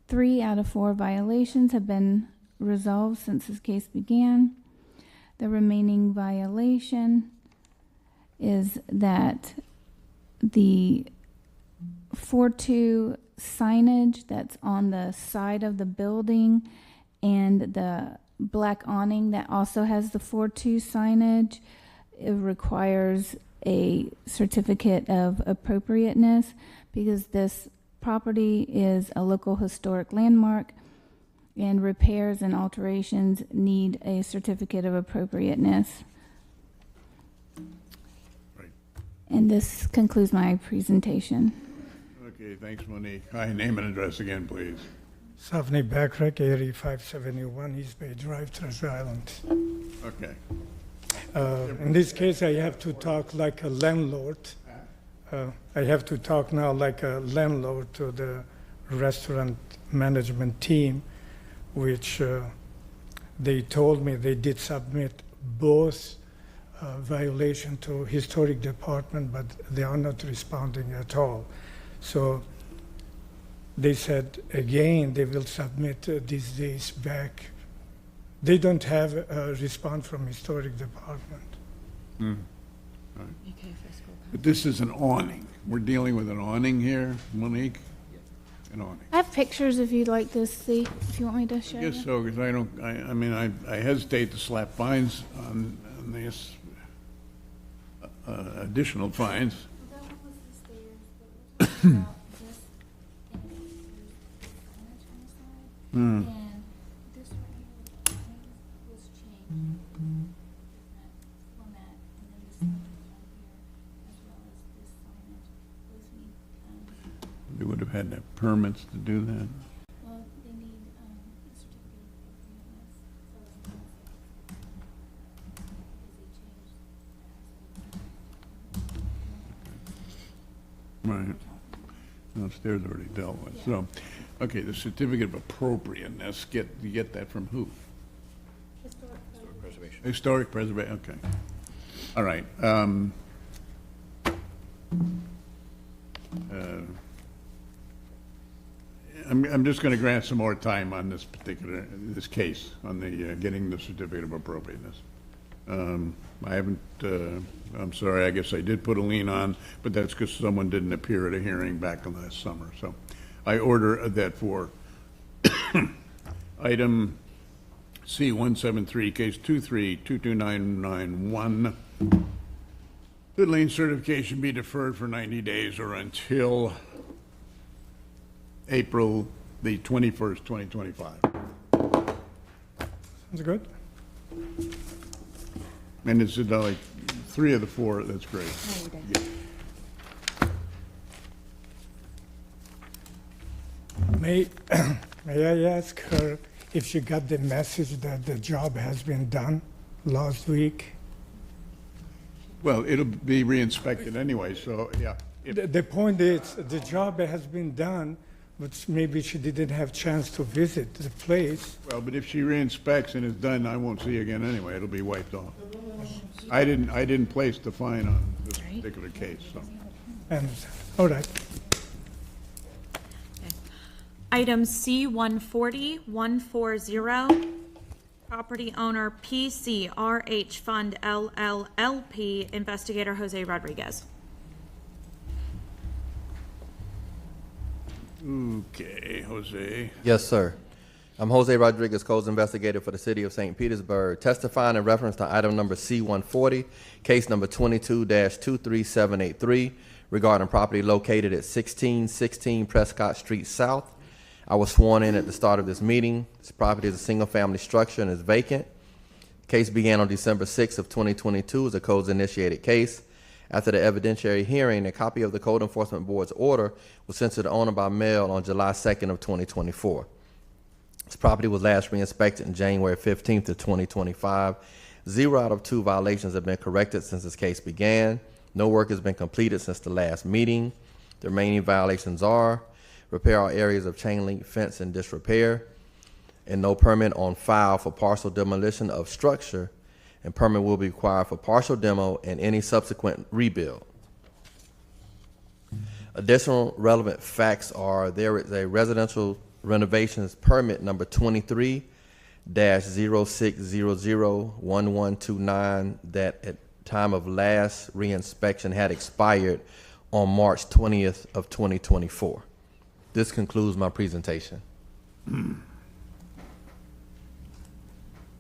3 out of 4 violations have been resolved since this case began. The remaining violation is that the 4-2 signage that's on the side of the building and the black awning that also has the 4-2 signage, it requires a certificate of appropriateness because this property is a local historic landmark and repairs and alterations need a certificate of appropriateness. Right. And this concludes my presentation. Okay, thanks, Monique. Hi, name and address again, please. Savni Backrack, Area 571, East Bay Drive, Treasure Island. Okay. In this case, I have to talk like a landlord. I have to talk now like a landlord to the restaurant management team, which they told me they did submit both violation to historic department, but they are not responding at all. So they said again they will submit these days back. They don't have a response from historic department. All right. But this is an awning. We're dealing with an awning here, Monique? An awning. I have pictures if you'd like to see, if you want me to show I you. guess so, because I mean, I hesitate to slap fines on these additional fines. Hmm. They would have had to have permits to do that. Well, they need a certificate of appropriateness. Right. Downstairs already dealt with. So, okay, the certificate of appropriateness, you get that from who? Historic preservation. Historic preservation, okay. All right. I'm just going to grant some more time on this case, on the getting the certificate of appropriateness. I haven't, I'm sorry, I guess I did put a lien on, but that's because someone didn't appear at a hearing back in last summer. So I order that for item C-173, case 23-22991, the lien certification be deferred for 90 days or until April the 21st, 2025. Sounds good. And it's like 3 of the 4, that's great. Yeah. May I ask her if she got the message that the job has been done last week? Well, it'll be re-inspected anyway, so, yeah. The point is, the job has been done, but maybe she didn't have chance to visit the place. Well, but if she re-inspects and is done, I won't see you again anyway. It'll be wiped off. I didn't place the fine on this particular case, so. And, all right. Item C-140-140, property owner PCRH Fund LLLP, investigator Jose Rodriguez. Okay, Jose. Yes, sir. I'm Jose Rodriguez, Codes Investigator for the City of St. Petersburg, testifying in reference to item number C-140, case number 22-23783, regarding property located at 1616 Prescott Street South. I was sworn in at the start of this meeting. This property is a single-family structure and is vacant. The case began on December 6th of 2022 as a codes-initiated case. After the evidentiary hearing, a copy of the Code Enforcement Board's order was sent to the owner by mail on July 2nd of 2024. This property was last re-inspected in January 15th of 2025. 0 out of 2 violations have been corrected since this case began. No work has been completed since the last meeting. The remaining violations are repair all areas of chain link fence in disrepair, and no permit on file for partial demolition of structure, and permit will be required for partial demo and any subsequent rebuild. Additional relevant facts are there is a residential renovations permit number 23-06001129 that at time of last reinspection had expired on March 20th of 2024. This concludes my presentation.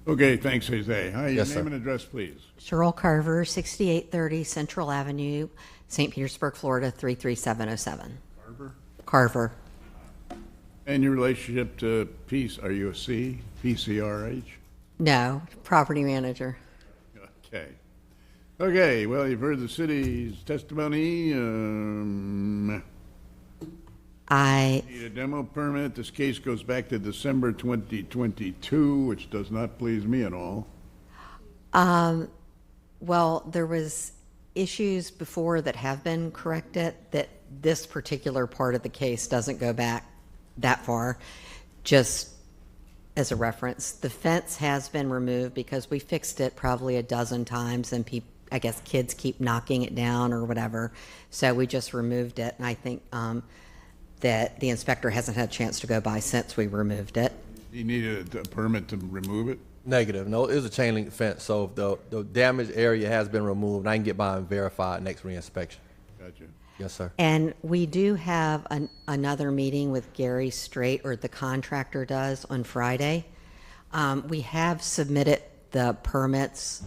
Okay, thanks, Jose. Hi, your Yes, name sir. and address, please. Cheryl Carver, 6830 Central Avenue, St. Petersburg, Florida, 33707. Carver? Carver. And your relationship to Peace, are you a C, PCRH? No, property manager. Okay. Okay, well, you've heard the city's testimony. Need a demo permit. This case goes back to December 2022, which does not please me at all. Well, there was issues before that have been corrected that this particular part of the case doesn't go back that far. Just as a reference, the fence has been removed because we fixed it probably a dozen times and I guess kids keep knocking it down or whatever. So we just removed it, and I think that the inspector hasn't had a chance to go by since we removed it. You needed a permit to remove it? Negative. No, it was a chain link fence, so the damaged area has been removed. I can get by and verify it next reinspection. Gotcha. Yes, sir. And we do have another meeting with Gary Strait, or the contractor does, on Friday. We have submitted the permits,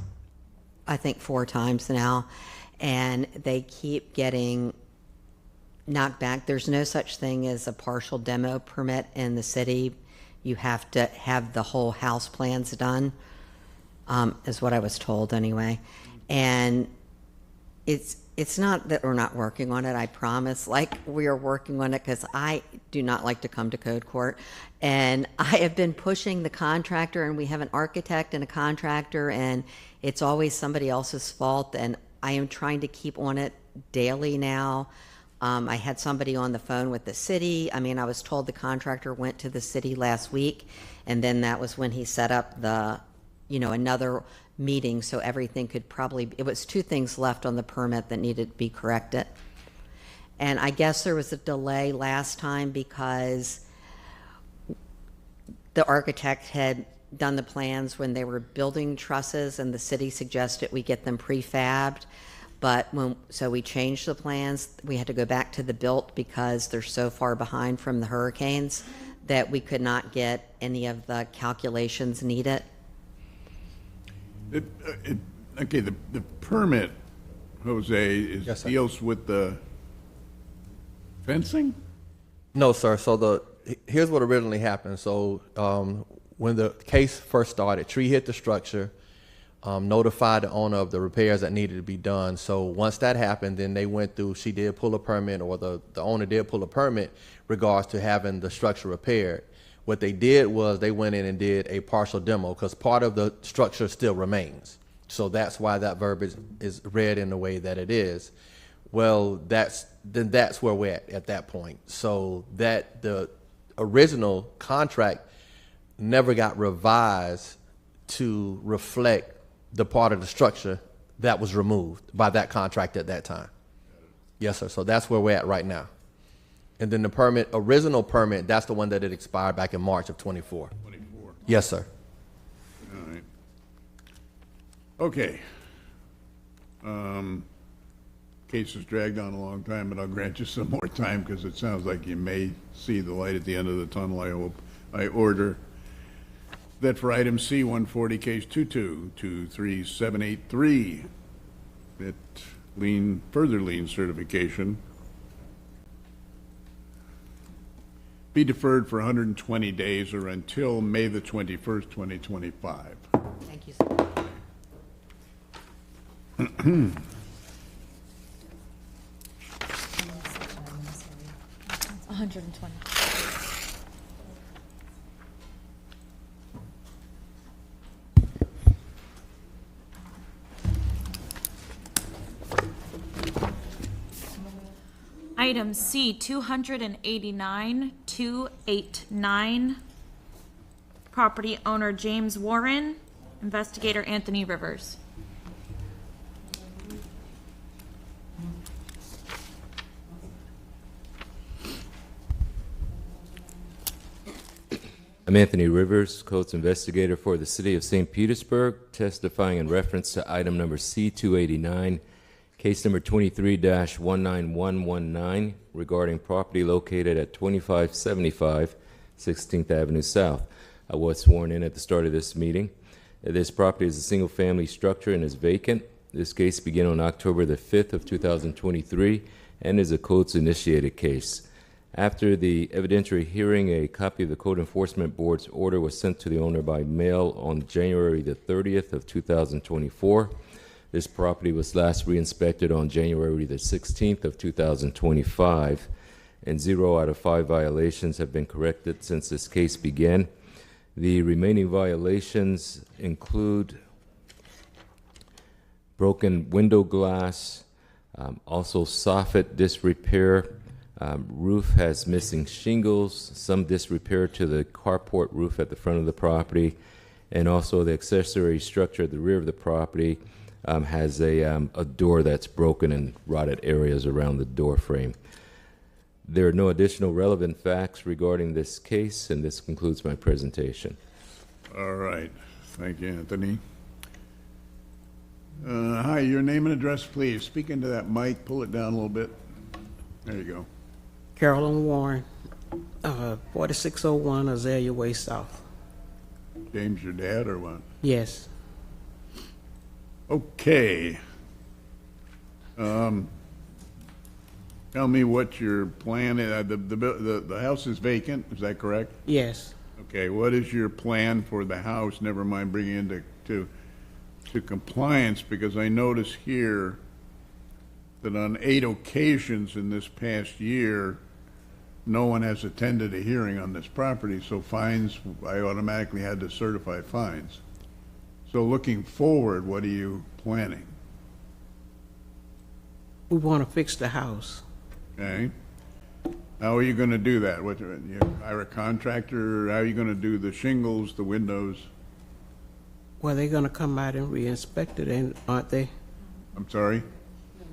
I think 4 times now, and they keep getting knocked back. There's no such thing as a partial demo permit in the city. You have to have the whole house plans done, is what I was told anyway. And it's not that we're not working on it, I promise. Like, we are working on it because I do not like to come to code court. And I have been pushing the contractor, and we have an architect and a contractor, and it's always somebody else's fault. And I am trying to keep on it daily now. I had somebody on the phone with the city. I mean, I was told the contractor went to the city last week, and then that was when he set up the, another meeting, so everything could probably, it was 2 things left on the permit that needed to be corrected. And I guess there was a delay last time because the architect had done the plans when they were building trusses, and the city suggested we get them prefabbed. But so we changed the plans. We had to go back to the built because they're so far behind from the hurricanes that we could not get any of the calculations needed. Okay, the permit, Jose, deals with the fencing? No, sir. So here's what originally happened. So when the case first started, tree hit the structure, notified the owner of the repairs that needed to be done. So once that happened, then they went through, she did pull a permit, or the owner did pull a permit regards to having the structure repaired. What they did was they went in and did a partial demo because part of the structure still remains. So that's why that verbiage is read in the way that it is. Well, that's where we're at that point. So that the original contract never got revised to reflect the part of the structure that was removed by that contract at that time. Yes, sir. So that's where we're at right now. And then the original permit, that's the one that had expired back in March of 24. 24. Yes, sir. All right. Okay. Case has dragged on a long time, but I'll grant you some more time because it sounds like you may see the light at the end of the tunnel. I hope. I order that for item C-140, case 22-23783, that further lien certification be deferred for 120 days or until May the 21st, 2025. Thank you, sir. 120. Item C, 289, 289. Property owner James Warren, investigator Anthony Rivers. I'm Anthony Rivers, Codes Investigator for the City of St. Petersburg, testifying in reference to item number C-289, case number 23-19119, regarding property located at 2575 16th Avenue South. I was sworn in at the start of this meeting. This property is a single-family structure and is vacant. This case began on October the 5th of 2023 and is a Codes-initiated case. After the evidentiary hearing, a copy of the Code Enforcement Board's order was sent to the owner by mail on January the 30th of 2024. This property was last re-inspected on January the 16th of 2025, and 0 out of 5 violations have been corrected since this case began. The remaining violations include broken window glass, also soffit disrepair, roof has missing shingles, some disrepair to the carport roof at the front of the property, and also the accessory structure at the rear of the property has a door that's broken and rotted areas around the door frame. There are no additional relevant facts regarding this case, and this concludes my presentation. All right. Thank you, Anthony. Hi, your name and address, please. Speak into that mic. Pull it down a little bit. There you go. Carolyn Warren, 4601 Azalea Way South. James, your dad, or what? Yes. Okay. Tell me what your plan is. The house is vacant, is that correct? Yes. Okay, what is your plan for the house? Never mind bringing it to compliance, because I notice here that on 8 occasions in this past year, no one has attended a hearing on this property, so fines, I automatically had to certify fines. So looking forward, what are you planning? We want to fix the house. Okay. How are you going to do that? What, you hire a contractor? How are you going to do the shingles, the windows? Well, they're going to come out and re-inspect it, aren't they? I'm sorry?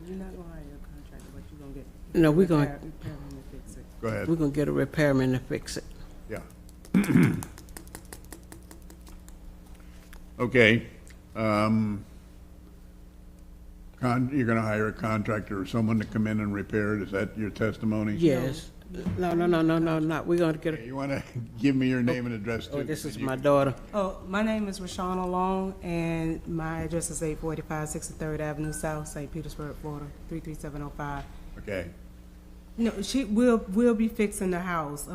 You're not going to hire a contractor, but you're going to get... No, we're going to... Go ahead. We're going to get a repairman to fix it. Yeah. Okay. You're going to hire a contractor or someone to come in and repair it? Is that your testimony? Yes. No, not. We're going to get a... You want to give me your name and address, too? Oh, this is my daughter. Oh, my name is Rashana Long, and my address is 845 63rd Avenue South, St. Petersburg, Florida, 33705. Okay. No, we'll be fixing the house.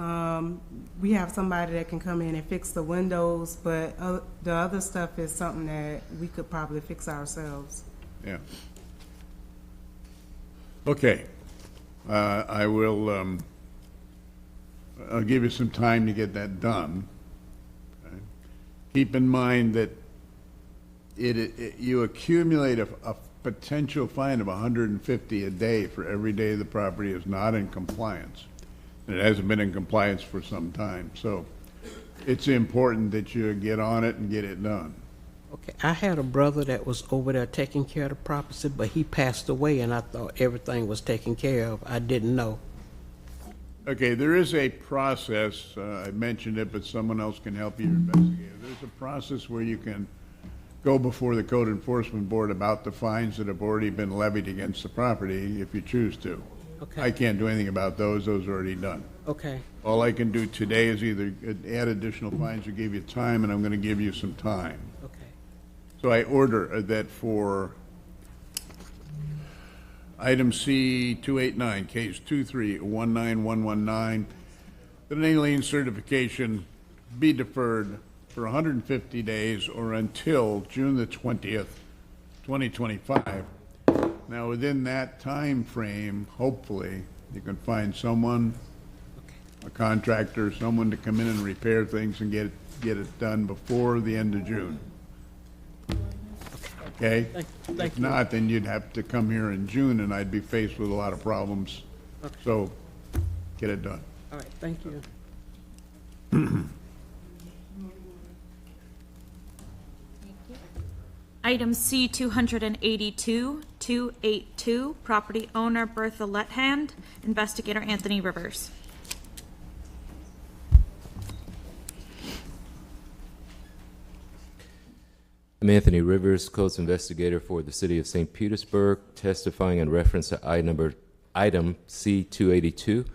We have somebody that can come in and fix the windows, but the other stuff is something that we could probably fix ourselves. Yeah. Okay. I will, I'll give you some time to get that done. Okay. Keep in mind that you accumulate a potential fine of $150 a day for every day the property is not in compliance. It hasn't been in compliance for some time. So it's important that you get on it and get it done. Okay, I had a brother that was over there taking care of the property, but he passed away, and I thought everything was taken care of. I didn't know. Okay, there is a process. I mentioned it, but someone else can help you investigate. There's a process where you can go before the Code Enforcement Board about the fines that have already been levied against the property if you choose to. Okay. I can't do anything about those. Those are already done. Okay. All I can do today is either add additional fines or give you time, and I'm going to give you some time. Okay. So I order that for item C 289, case 2319119, that an alien certification be deferred for 150 days or until June the 20th, 2025. Now, within that time frame, hopefully, you can find someone a contractor, someone to come in and repair things and get it done before the end of June. Okay? Thank If you. not, then you'd have to come here in June, and I'd be faced with a lot of problems. Okay. So, get it done. All right, thank you. Item C 282, 282, property owner Bertha Lethand, investigator Anthony Rivers. I'm Anthony Rivers, Codes Investigator for the City of St. Petersburg, testifying in reference to item C-282,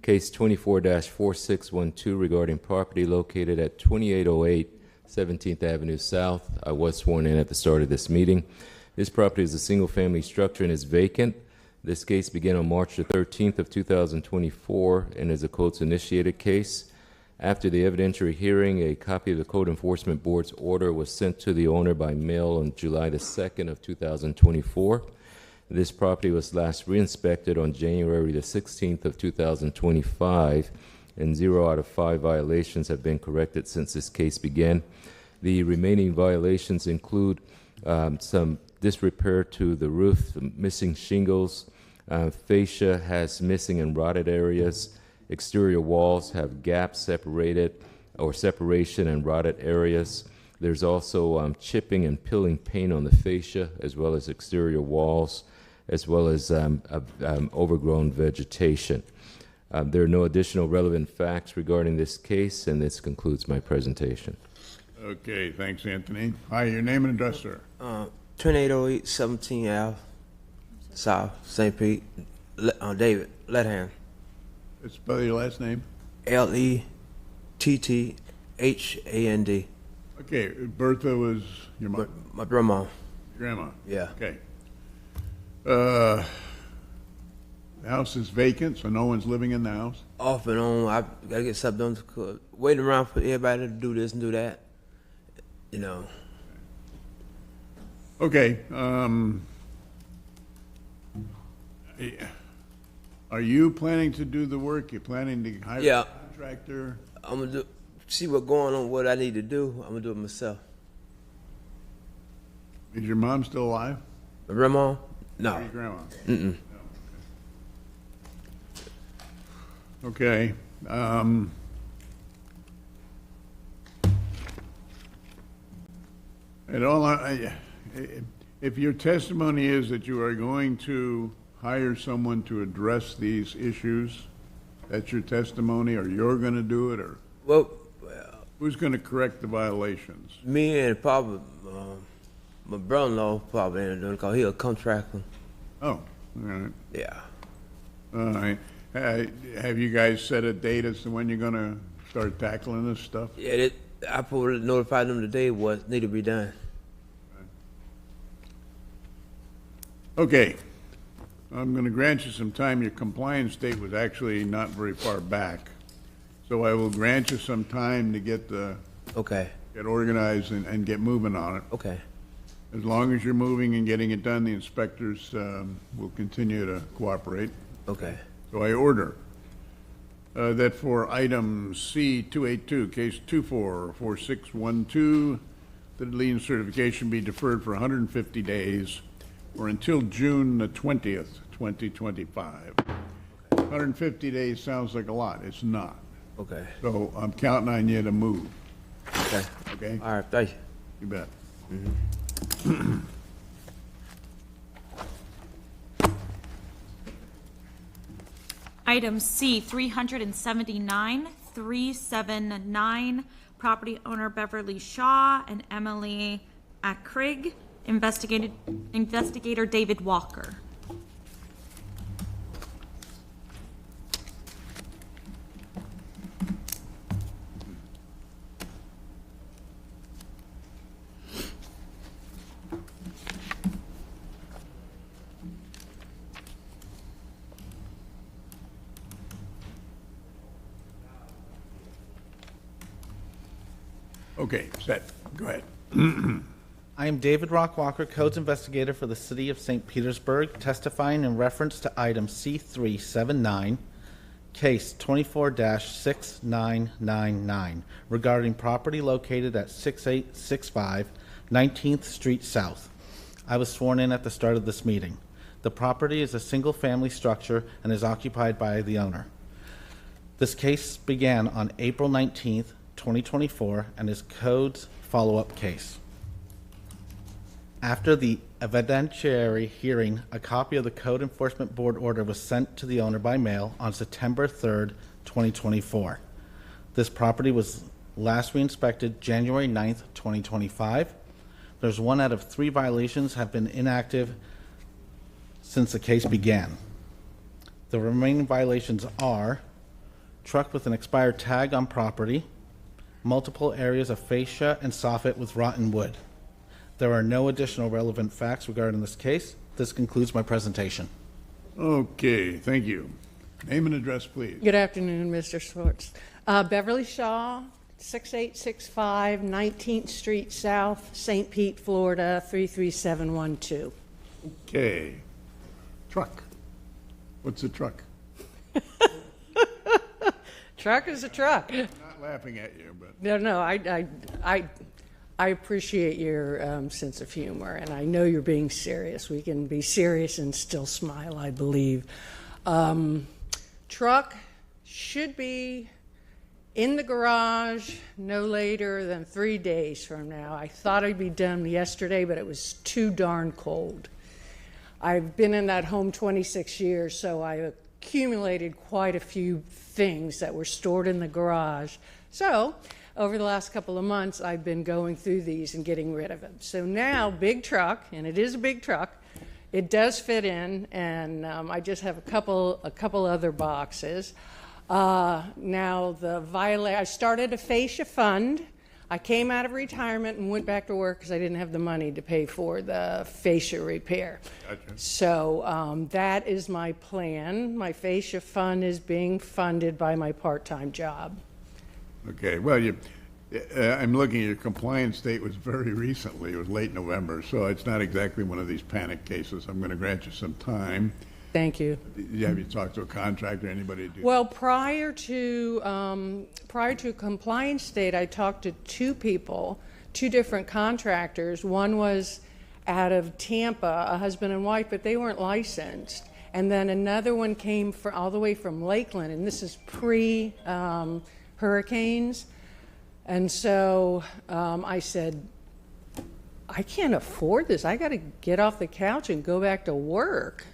case 24-4612 regarding property located at 2808 17th Avenue South. I was sworn in at the start of this meeting. This property is a single-family structure and is vacant. This case began on March the 13th of 2024 and is a Codes-initiated case. After the evidentiary hearing, a copy of the Code Enforcement Board's order was sent to the owner by mail on July the 2nd of 2024. This property was last re-inspected on January the 16th of 2025, and 0 out of 5 violations have been corrected since this case began. The remaining violations include some disrepair to the roof, missing shingles, fascia has missing and rotted areas, exterior walls have gaps separated or separation and rotted areas. There's also chipping and peeling paint on the fascia as well as exterior walls, as well as overgrown vegetation. There are no additional relevant facts regarding this case, and this concludes my presentation. Okay, thanks, Anthony. Hi, your name and address, sir? 2808 17 Ave, South, St. Pete. David Lethand. Spell your last name. Letthand. Okay, Bertha was your mom? My grandma. Your grandma? Yeah. Okay. The house is vacant, so no one's living in the house? Off and on. I gotta get stuff done. Waiting around for everybody to do this and do that. You know. Okay. Are you planning to do the work? You planning to hire a contractor? I'm gonna see what's going on, what I need to do. I'm gonna do it myself. Is your mom still alive? My grandma? No. Or your grandma? Mm-mm. Okay. If your testimony is that you are going to hire someone to address these issues, that's your testimony, or you're going to do it, or who's going to correct the violations? Me and probably my brother-in-law probably ain't doing it because he's a contractor. Oh, all right. Yeah. All right. Have you guys set a date as to when you're going to start tackling this stuff? Yeah, I probably notified them today what need to be done. Okay. I'm going to grant you some time. Your compliance date was actually not very far back. So I will grant you some time to get get organized and get moving on it. Okay. As long as you're moving and getting it done, the inspectors will continue to cooperate. Okay. So I order that for item C-282, case 244612, that the lien certification be deferred for 150 days or until June the 20th, 2025. 150 days sounds like a lot. It's not. Okay. So I'm counting on you to move. Okay. Okay? All right, thank you. You bet. Item C 379, 379, property owner Beverly Shaw and Emily Akrig, investigator David Walker. Okay, set. Go ahead. I am David Rockwalker, Codes Investigator for the City of St. Petersburg, testifying in reference to item C-379, Case 24-6999 regarding property located at 6865 19th Street South. I was sworn in at the start of this meeting. The property is a single-family structure and is occupied by the owner. This case began on April 19th, 2024, and is Code's follow-up case. After the evidentiary hearing, a copy of the Code Enforcement Board order was sent to the owner by mail on September 3rd, 2024. This property was last re-inspected January 9th, 2025. There's 1 out of 3 violations have been inactive since the case began. The remaining violations are truck with an expired tag on property, multiple areas of fascia and soffit with rotten wood. There are no additional relevant facts regarding this case. This concludes my presentation. Okay, thank you. Name and address, please. Good afternoon, Mr. Schwartz. Beverly Shaw, 6865 19th Street South, St. Pete, Florida, 33712. Okay. Truck. What's a truck? Truck is a truck. I'm not laughing at you, but. No, I appreciate your sense of humor, and I know you're being serious. We can be serious and still smile, I believe. Truck should be in the garage no later than 3 days from now. I thought I'd be done yesterday, but it was too darn cold. I've been in that home 26 years, so I accumulated quite a few things that were stored in the garage. So over the last couple of months, I've been going through these and getting rid of them. So now, big truck, and it is a big truck, it does fit in, and I just have a couple other boxes. Now, I started a fascia fund. I came out of retirement and went back to work because I didn't have the money to pay for the fascia repair. Gotcha. So that is my plan. My fascia fund is being funded by my part-time job. Okay, well, I'm looking at your compliance date was very recently. It was late November, so it's not exactly one of these panic cases. I'm going to grant you some time. Thank you. Have you talked to a contractor, anybody? Well, prior to compliance date, I talked to 2 people, 2 different contractors. One was out of Tampa, a husband and wife, but they weren't licensed. And then another one came all the way from Lakeland, and this is pre-hurricanes. And so I said, I can't afford this. I got to get off the couch and go back to work.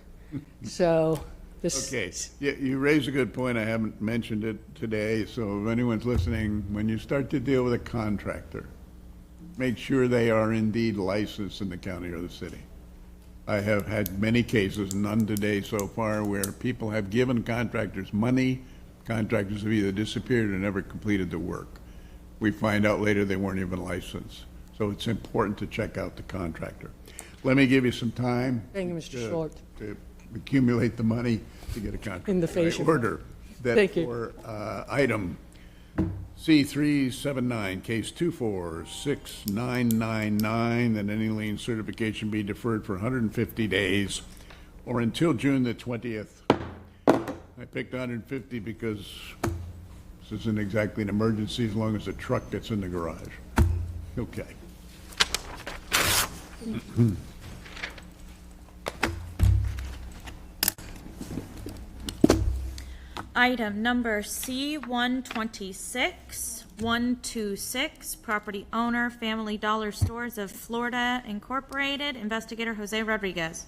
So this. Okay, you raise a good point. I haven't mentioned it today, so if anyone's listening, when you start to deal with a contractor, make sure they are indeed licensed in the county or the city. I have had many cases, none today so far, where people have given contractors money. Contractors have either disappeared or never completed the work. We find out later they weren't even licensed. So it's important to check out the contractor. Let me give you some time. Thank you, Mr. Short. To accumulate the money to get a contract. In the fascia. Order that Thank you. for item C379, case 246999, that any lien certification be deferred for 150 days or until June the 20th. I picked 150 because this isn't exactly an emergency as long as the truck gets in the garage. Okay. Item number C126126, property owner, Family Dollar Stores of Florida Incorporated, investigator Jose Rodriguez.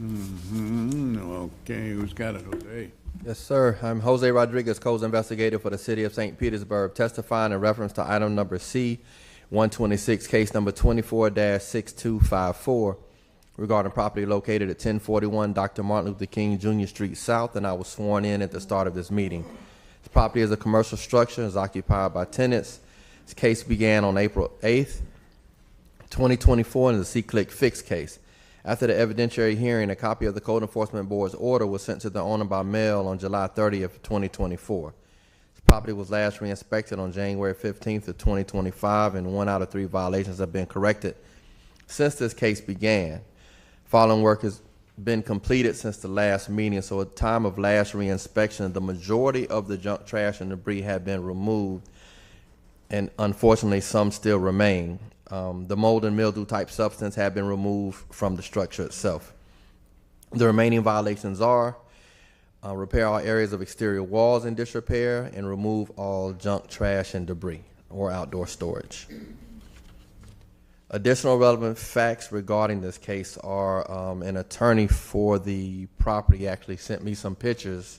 Okay, who's got it, Jose? Yes, sir. I'm Jose Rodriguez, Codes Investigator for the City of St. Petersburg, testifying in reference to item number C126, case number 24-6254, regarding property located at 1041 Dr. Martin Luther King Jr. Street South, and I was sworn in at the start of this meeting. The property is a commercial structure and is occupied by tenants. This case began on April 8th, 2024, and is a C-Click Fix case. After the evidentiary hearing, a copy of the Code Enforcement Board's order was sent to the owner by mail on July 30th, 2024. This property was last re-inspected on January 15th of 2025, and 1 out of 3 violations have been corrected since this case began. Following work has been completed since the last meeting, so at the time of last reinspection, the majority of the junk, trash, and debris had been removed, and unfortunately, some still remain. The mold and mildew type substance have been removed from the structure itself. The remaining violations are repair all areas of exterior walls in disrepair and remove all junk, trash, and debris or outdoor storage. Additional relevant facts regarding this case are an attorney for the property actually sent me some pictures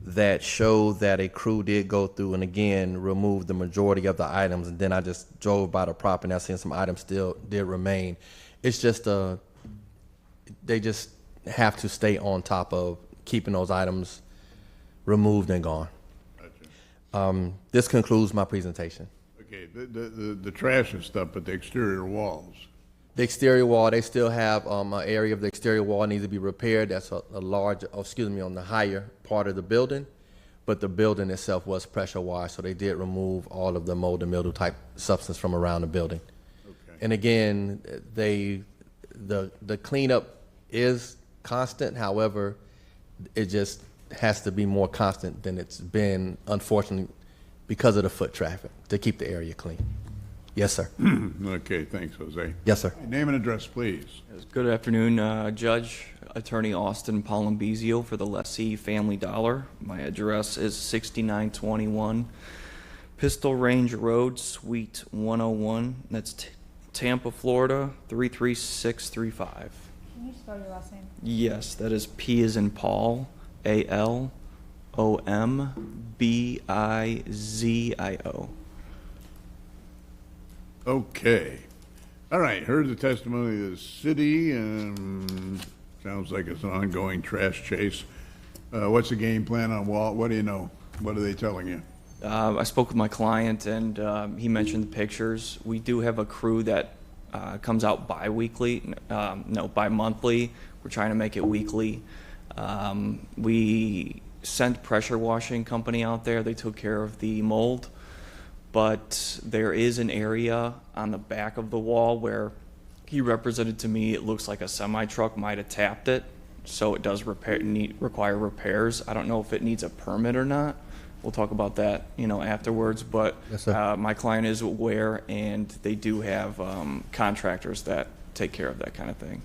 that show that a crew did go through and again remove the majority of the items, and then I just drove by the property and I seen some items still did remain. It's just they just have to stay on top of keeping those items removed and gone. Gotcha. This concludes my presentation. Okay, the trash and stuff, but the exterior walls. The exterior wall, they still have an area of the exterior wall needs to be repaired. That's a large, on the higher part of the building, but the building itself was pressure washed, so they did remove all of the mold and mildew type substance from around the building. Okay. And again, the cleanup is constant. However, it just has to be more constant than it's been, unfortunately, because of the foot traffic, to keep the area clean. Yes, sir. Okay, thanks, Jose. Yes, sir. Name and address, please. Good afternoon, Judge. Attorney Austin Palambizio for the Lessee Family Dollar. My address is 6921 Pistol Range Road, Suite 101. That's Tampa, Florida, 33635. Can you spell your last name? Yes, that is P as in Paul, ALOMBIZIO. Okay. All right, heard the testimony of the city. Sounds like it's an ongoing trash chase. What's the game plan on Walt? What do you know? What are they telling you? I spoke with my client, and he mentioned the pictures. We do have a crew that comes out bi-monthly. We're trying to make it weekly. We sent pressure washing company out there. They took care of the mold. But there is an area on the back of the wall where he represented to me it looks like a semi-truck might have tapped it, so it does require repairs. I don't know if it needs a permit or not. We'll talk about that, afterwards. But yes, sir. My client is aware, and they do have contractors that take care of that kind of thing.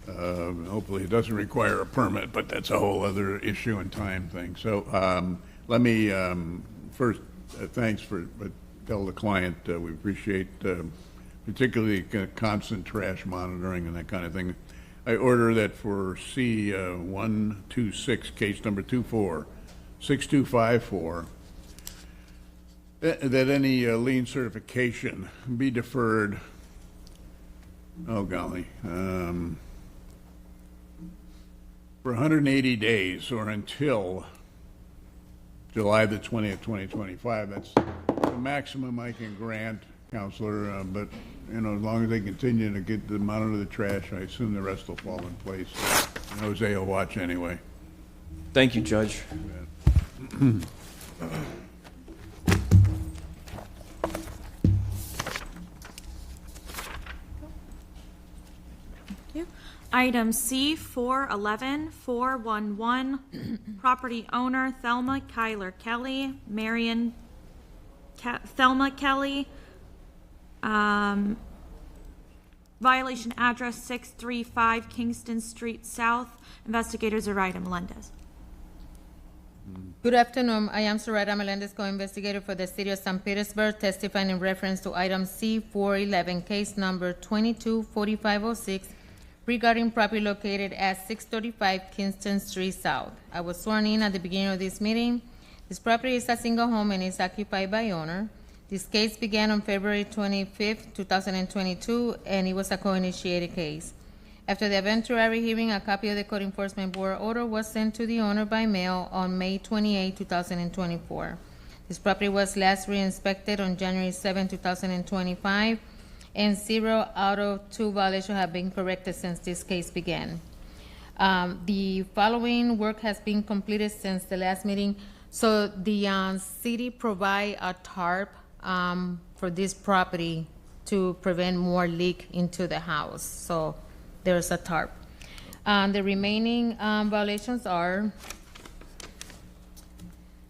Okay. Hopefully it doesn't require a permit, but that's a whole other issue and time thing. So let me first. Thanks tell the client we appreciate particularly constant trash monitoring and that kind of thing. I order that for C126, case number 246254, that any lien certification be deferred, oh golly, for 180 days or until July the 20th, 2025. That's the maximum I can grant, Counselor, but as long as they continue to monitor the trash, I assume the rest will fall in place. And Jose will watch anyway. Thank you, Judge. Thank you. Item C411411, property owner Thelma Kyler Kelly, Thelma Kelly, violation address 635 Kingston Street South. Investigators Zoraida Melendez. Good afternoon. I am Zoraida Melendez, co-investigator for the City of St. Petersburg, testifying in reference to item C411, case number 224506, regarding property located at 635 Kingston Street South. I was sworn in at the beginning of this meeting. This property is a single home and is occupied by owner. This case began on February 25th, 2022, and it was a co-initiated case. After the eventuary hearing, a copy of the Code Enforcement Board order was sent to the owner by mail on May 28, 2024. This property was last re-inspected on January 7, 2025, and 0 out of 2 violations have been corrected since this case began. The following work has been completed since the last meeting. So the city provide a tarp for this property to prevent more leak into the house. So there's a tarp. The remaining violations are: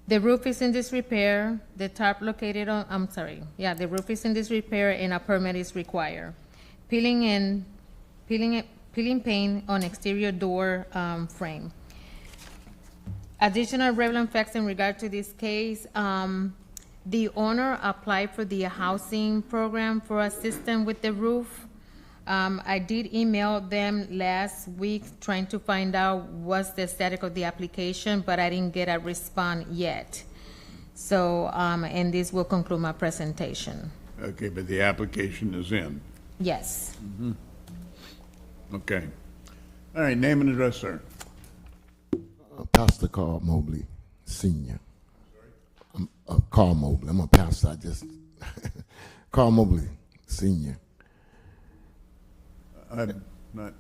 the roof is in disrepair, the tarp located on, the roof is in disrepair and a permit is required. Peeling paint on exterior door frame. Additional relevant facts in regard to this case, the owner applied for the housing program for assistance with the roof. I did email them last week trying to find out what's the status of the application, but I didn't get a response yet. So, and this will conclude my presentation. Okay, but the application is in. Yes. Okay. All right, name and address, sir. Pastor Carl Mobley, Senior. I'm Carl Mobley. I'm a pastor. Carl Mobley, Senior. I'm not.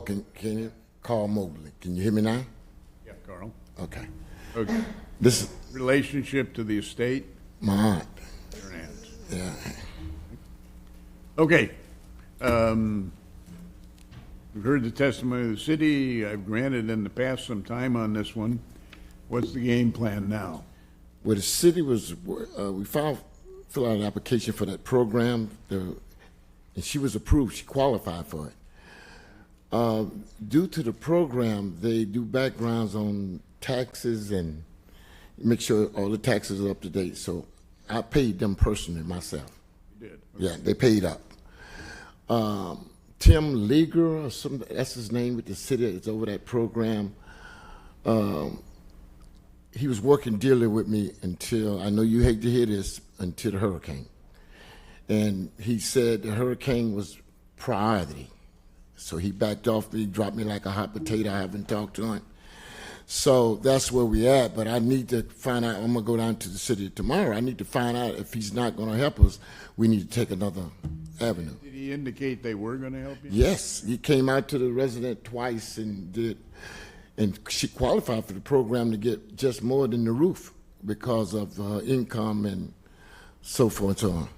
Can you? Carl Mobley. Can you hear me now? Yeah, Carl. Okay. Okay. This relationship to the estate? My aunt. Your aunt. Yeah. Okay. We've heard the testimony of the city. I've granted in the past some time on this one. What's the game plan now? Well, the city was, we filled out an application for that program, and she was approved. She qualified for it. Due to the program, they do backgrounds on taxes and make sure all the taxes are up to date. So I paid them personally myself. You did? Okay. Yeah, they paid up. Tim Leager, or some, that's his name with the city, is over that program. He was working dearly with me until, I know you hate to hear this, until the hurricane. And he said the hurricane was priority. So he backed off me, dropped me like a hot potato. I haven't talked to him. So that's where we at, but I need to find out, I'm gonna go down to the city tomorrow. I need to find out if he's not gonna help us, we need to take another avenue. Did he indicate they were going to help you? Yes, he came out to the resident twice and she qualified for the program to get just more than the roof because of her income and so forth and so on.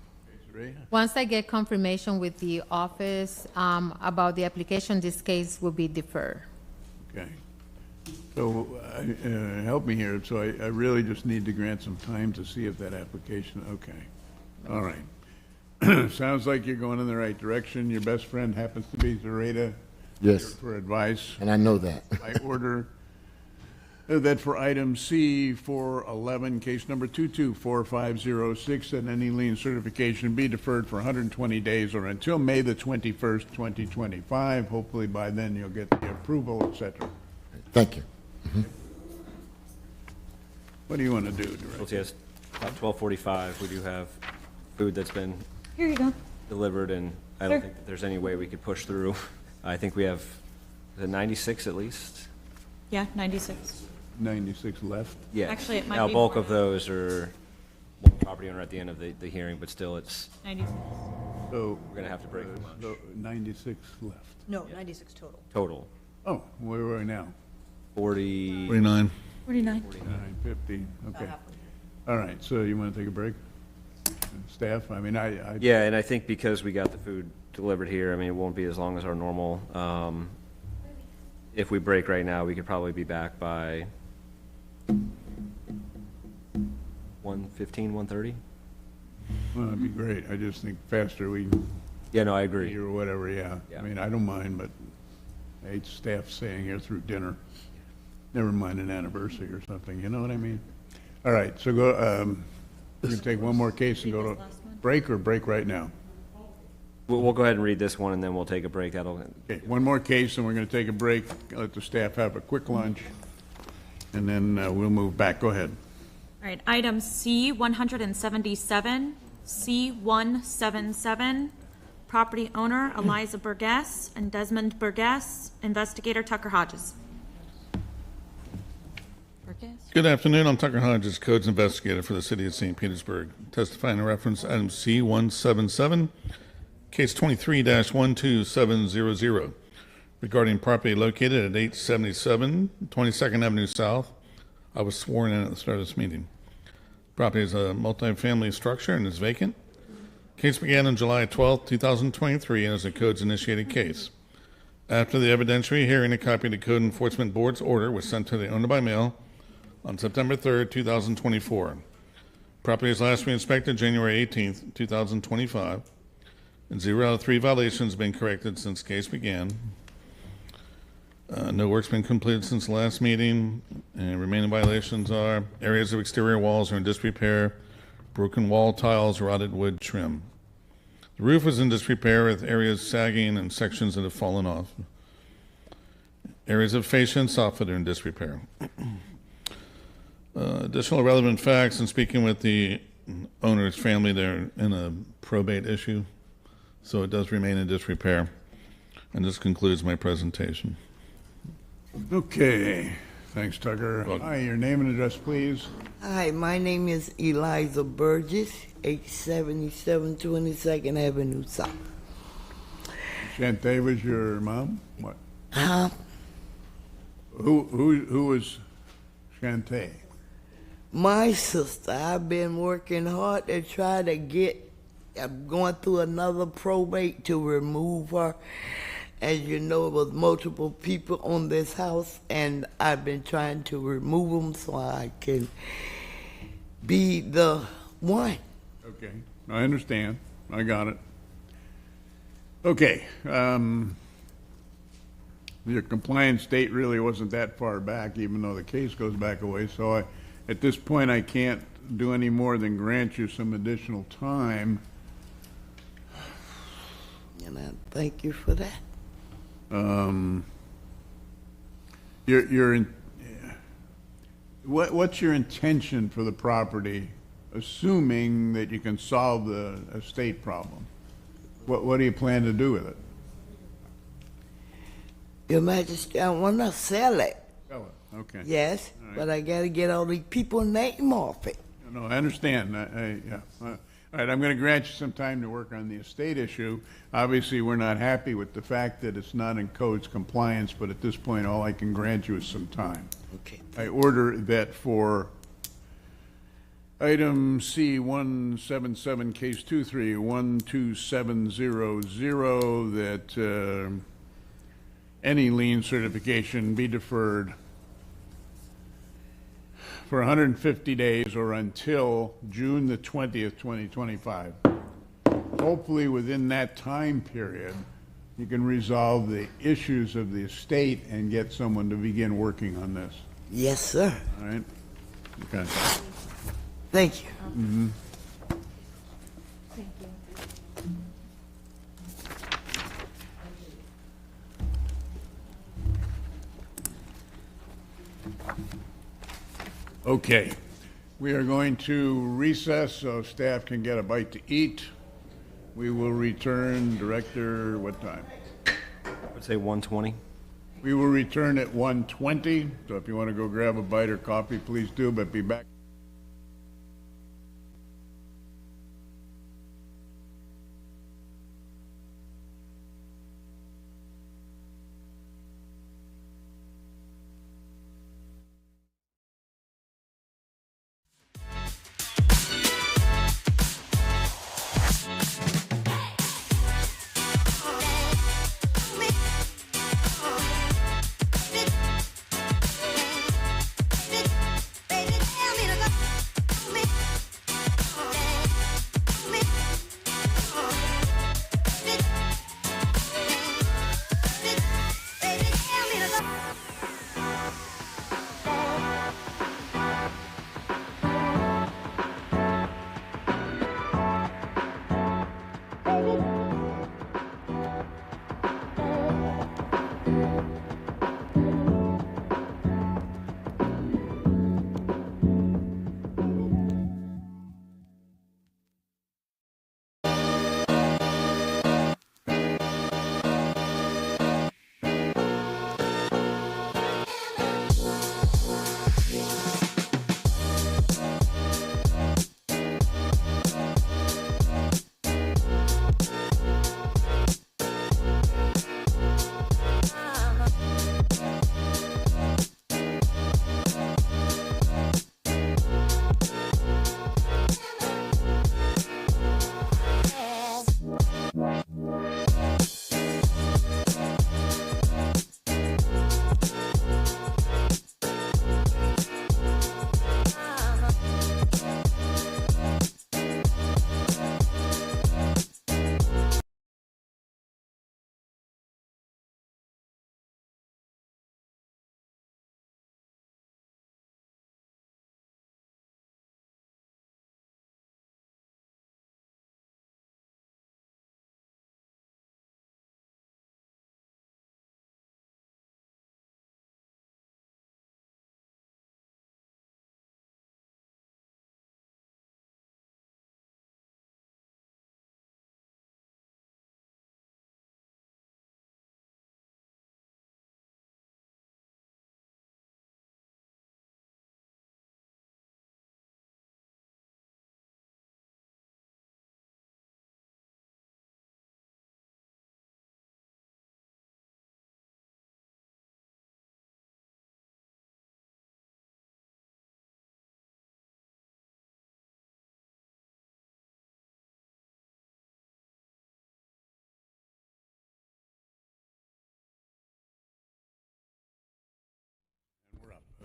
Once I get confirmation with the office about the application, this case will be deferred. Okay. So help me here. So I really just need to grant some time to see if that application, okay. All right. Sounds like you're going in the right direction. Your best friend happens to be Zareta. Yes. For advice. And I know that. I order that for item C 411, case number 224506, that any lien certification be deferred for 120 days or until May the 21st, 2025. Hopefully by then you'll get the approval, etc. Thank you. What do you want to do, Director? Well, yes, about 12:45, we do have food that's been Here you go. delivered, and I don't think that there's any way we could push through. I think we have the 96 at least. Yeah, 96. 96 left? Yeah. Actually, it might now, be bulk more of those are one property owner at the end of the hearing, but still, it's 96. So we're gonna have to break them so 96 left. No, 96 total. total. Oh, where are we now? 40. 49. 49. 49, 50, okay. All right, so you want to take a break? Staff, I mean, I Yeah, and I think because we got the food delivered here, I mean, it won't be as long as our normal. If we break right now, we could probably be back by 1:15, 1:30. Well, that'd be great. I just think faster we. Yeah, no, I agree. Or whatever, yeah. I mean, I don't mind, but I hate staff staying here through dinner. Never mind an anniversary or something, you know what I mean? All right, so go, we can take one more case and go to break or break right now? We'll go ahead and read this one, and then we'll take a break. That'll. Okay, one more case, and we're going to take a break, let the staff have a quick lunch, and then we'll move back. Go ahead. All right, item C 177, C 177, property owner Eliza Burgess and Desmond Burgess, investigator Tucker Hodges. Good afternoon. I'm Tucker Hodges, Codes Investigator for the City of St. Petersburg, testifying in reference to item C-177, case 23-12700, regarding property located at 877 22nd Avenue South. I was sworn in at the start of this meeting. Property is a multifamily structure and is vacant. Case began on July 12, 2023, and is a codes-initiated case. After the evidentiary hearing, a copy of the Code Enforcement Board's order was sent to the owner by mail on September 3rd, 2024. Property was last re-inspected January 18th, 2025, and 0 out of 3 violations have been corrected since the case began. No work's been completed since the last meeting, and remaining violations are areas of exterior walls are in disrepair, broken wall tiles, rotted wood trim. The roof is in disrepair with areas sagging and sections that have fallen off. Areas of fascia and soffit are in disrepair. Additional relevant facts, and speaking with the owner's family, they're in a probate issue, so it does remain in disrepair. And this concludes my presentation. Okay, thanks, Tucker. Hi, your name and address, please. Hi, my name is Eliza Burgess, 877 22nd Avenue South. Shantae was your mom? What? Huh? Who was Shantae? My sister. I've been working hard to try to get, I'm going through another probate to remove her. As you know, it was multiple people on this house, and I've been trying to remove them so I can be the one. Okay, I understand. I got it. Okay, your compliance date really wasn't that far back, even though the case goes back a ways. So at this point, I can't do any more than grant you some additional time. And I thank you for that. What's your intention for the property, assuming that you can solve the estate problem? What do you plan to do with it? Your Majesty, I want to sell it. Sell it, okay. Yes, All right. but I got to get all these people's name off it. No, I understand. Yeah. All right, I'm going to grant you some time to work on the estate issue. Obviously, we're not happy with the fact that it's not in codes compliance, but at this point, all I can grant you is some time. Okay. I order that for item C177, case 23-12700, that any lien certification be deferred for 150 days or until June the 20th, 2025. Hopefully within that time period, you can resolve the issues of the estate and get someone to begin working on this. Yes, sir. All right? Okay. Thank you. Mm-hmm. Thank you. Okay, we are going to recess so staff can get a bite to eat. We will return, Director, what time? I would say 1:20. We will return at 1:20, so if you want to go grab a bite or coffee, please do, but be back. Baby, tell me the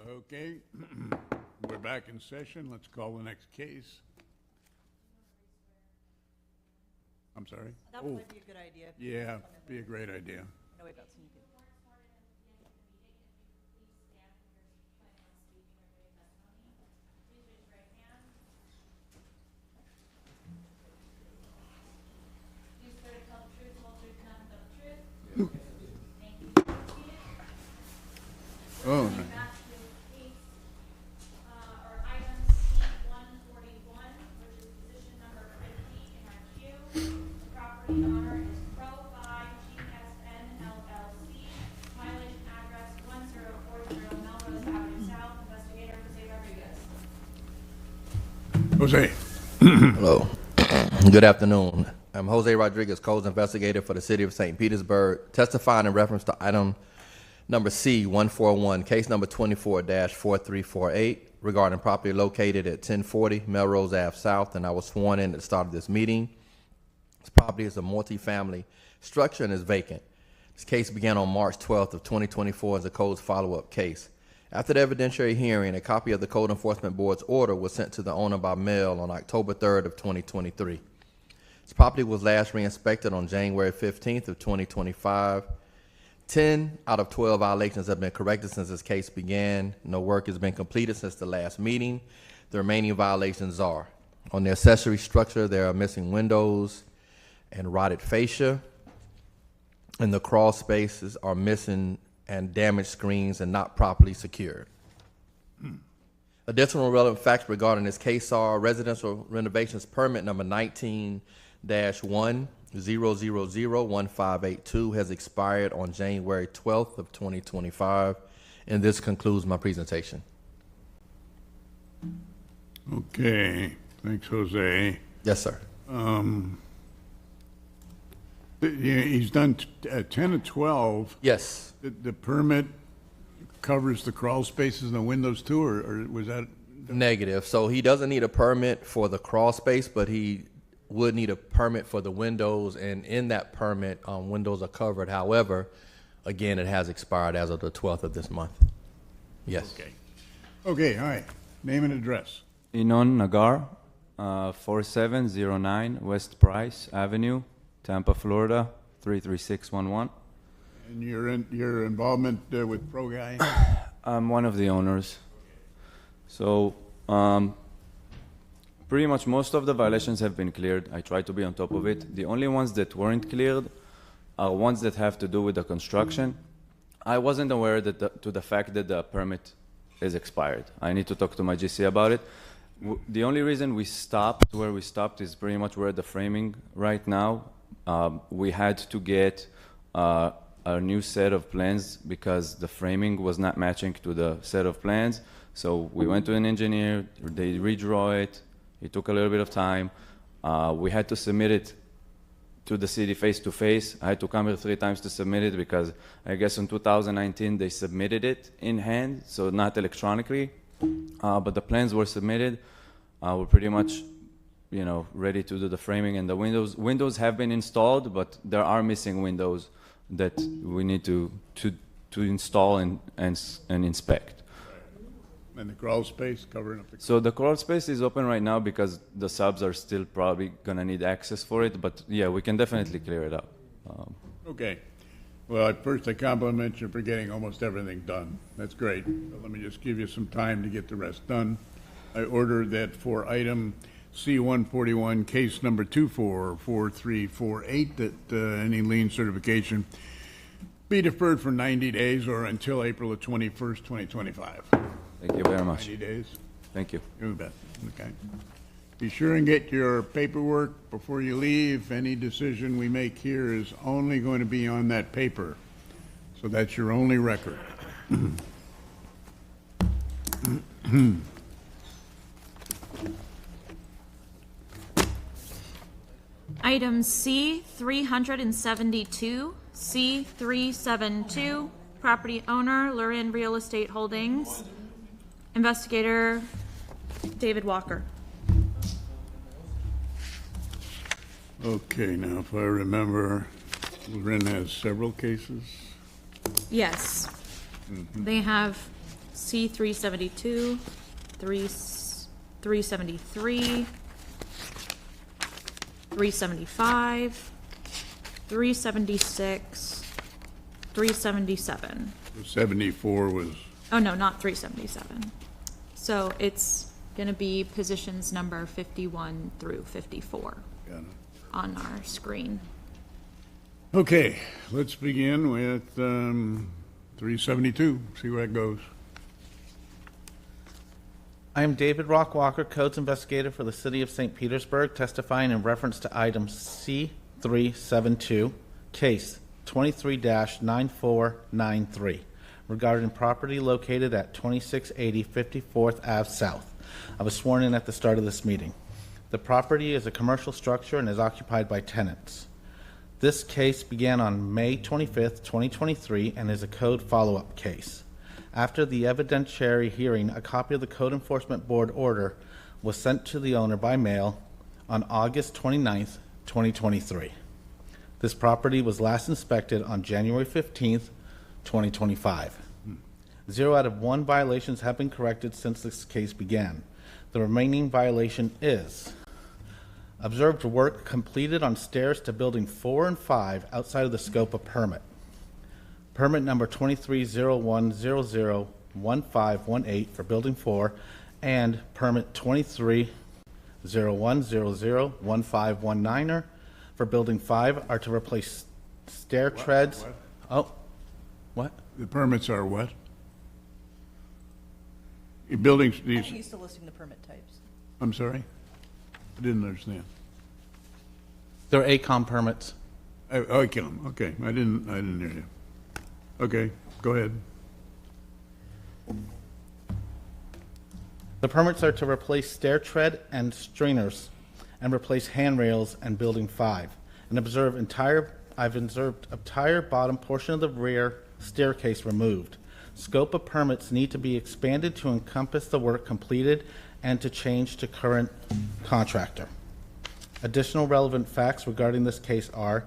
Okay, we're back in session. Let's call the next case. I'm sorry? That would be a good idea. Yeah, be a great idea. No, wait, that's, you can. Oh, no. Jose. Hello. Good afternoon. I'm Jose Rodriguez, Codes Investigator for the City of St. Petersburg, testifying in reference to item number C-141, case number 24-4348, regarding property located at 1040 Melrose Ave South, and I was sworn in at the start of this meeting. This property is a multi-family structure and is vacant. This case began on March 12th of 2024 as a Codes follow-up case. After the evidentiary hearing, a copy of the Code Enforcement Board's order was sent to the owner by mail on October 3rd of 2023. This property was last re-inspected on January 15th of 2025. 10 out of 12 violations have been corrected since this case began. No work has been completed since the last meeting. The remaining violations are: on the accessory structure, there are missing windows and rotted fascia, and the crawl spaces are missing and damaged screens and not properly secured. Additional relevant facts regarding this case are: residential renovations permit number 19-100001582 has expired on January 12th of 2025, and this concludes my presentation. Okay, thanks, Jose. Yes, sir. He's done 10 to 12. Yes. The permit covers the crawl spaces and the windows too, or was that? Negative. So he doesn't need a permit for the crawl space, but he would need a permit for the windows, and in that permit, windows are covered. However, again, it has expired as of the 12th of this month. Yes. Okay. Okay, all right. Name and address. Inon Nagar, 4709 West Price Avenue, Tampa, Florida, 33611. And your involvement with Pro Guy? I'm one of the owners. So, pretty much most of the violations have been cleared. I try to be on top of it. The only ones that weren't cleared are ones that have to do with the construction. I wasn't aware that to the fact that the permit is expired. I need to talk to my GC about it. The only reason we stopped where we stopped is pretty much where the framing right now. We had to get a new set of plans because the framing was not matching to the set of plans. So we went to an engineer, they redraw it. It took a little bit of time. We had to submit it to the city face-to-face. I had to come here 3 times to submit it because I guess in 2019 they submitted it in hand, so not electronically. But the plans were submitted. We're pretty much, ready to do the framing and the windows. Windows have been installed, but there are missing windows that we need to install and inspect. And the crawl space, covering up the... So the crawl space is open right now because the subs are still probably going to need access for it. But yeah, we can definitely clear it up. Okay. Well, at first I compliment you for getting almost everything done. That's great. But let me just give you some time to get the rest done. I order that for item C-141, case number 244348, that any lien certification be deferred for 90 days or until April the 21st, 2025. Thank you very much. 90 days. Thank you. You bet. Okay. Be sure and get your paperwork before you leave. Any decision we make here is only going to be on that paper. So that's your only record. Item C-372, C-372, property owner, Lurin Real Estate Holdings. Investigator David Walker. Okay, now if I remember, Lorraine has several cases. Yes. Mhm. They have C 372, 373, 375, 376, 377. 74 was, Oh, no, not 377. So it's going to be positions number 51 through 54 got it. on our screen. Okay, let's begin with 372, see where it goes. I am David Rock Walker, Codes Investigator for the City of St. Petersburg, testifying in reference to item C372, case 23-9493, regarding property located at 2680 54th Ave South. I was sworn in at the start of this meeting. The property is a commercial structure and is occupied by tenants. This case began on May 25th, 2023, and is a code follow-up case. After the evidentiary hearing, a copy of the Code Enforcement Board order was sent to the owner by mail on August 29th, 2023. This property was last inspected on January 15th, 2025. 0 out of 1 violations have been corrected since this case began. The remaining violation is observed work completed on stairs to building 4 and 5 outside of the scope of permit. Permit number 2301001518 for building 4 and permit 2301001519 for building 5 are to replace stair treads. What? Oh, what? The permits are what? Your buildings, I'm these, used to listing the permit types. I'm sorry? I didn't understand. They're ACOM permits. ACOM, okay, I didn't hear you. Okay, go ahead. The permits are to replace stair tread and strainers and replace handrails and building 5 and I've observed entire bottom portion of the rear staircase removed. Scope of permits need to be expanded to encompass the work completed and to change to current contractor. Additional relevant facts regarding this case are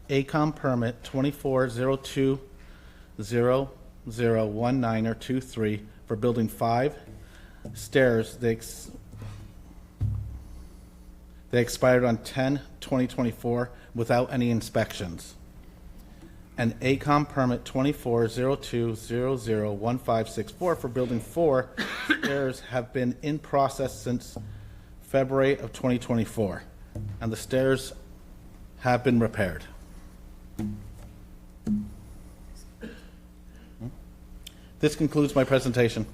ACOM permit 2402001923 for building 5 stairs. They expired on 10/2024 without any inspections. And ACOM permit 2402001564 for building 4 stairs have been in process since February of 2024, and the stairs have been repaired. This concludes my presentation.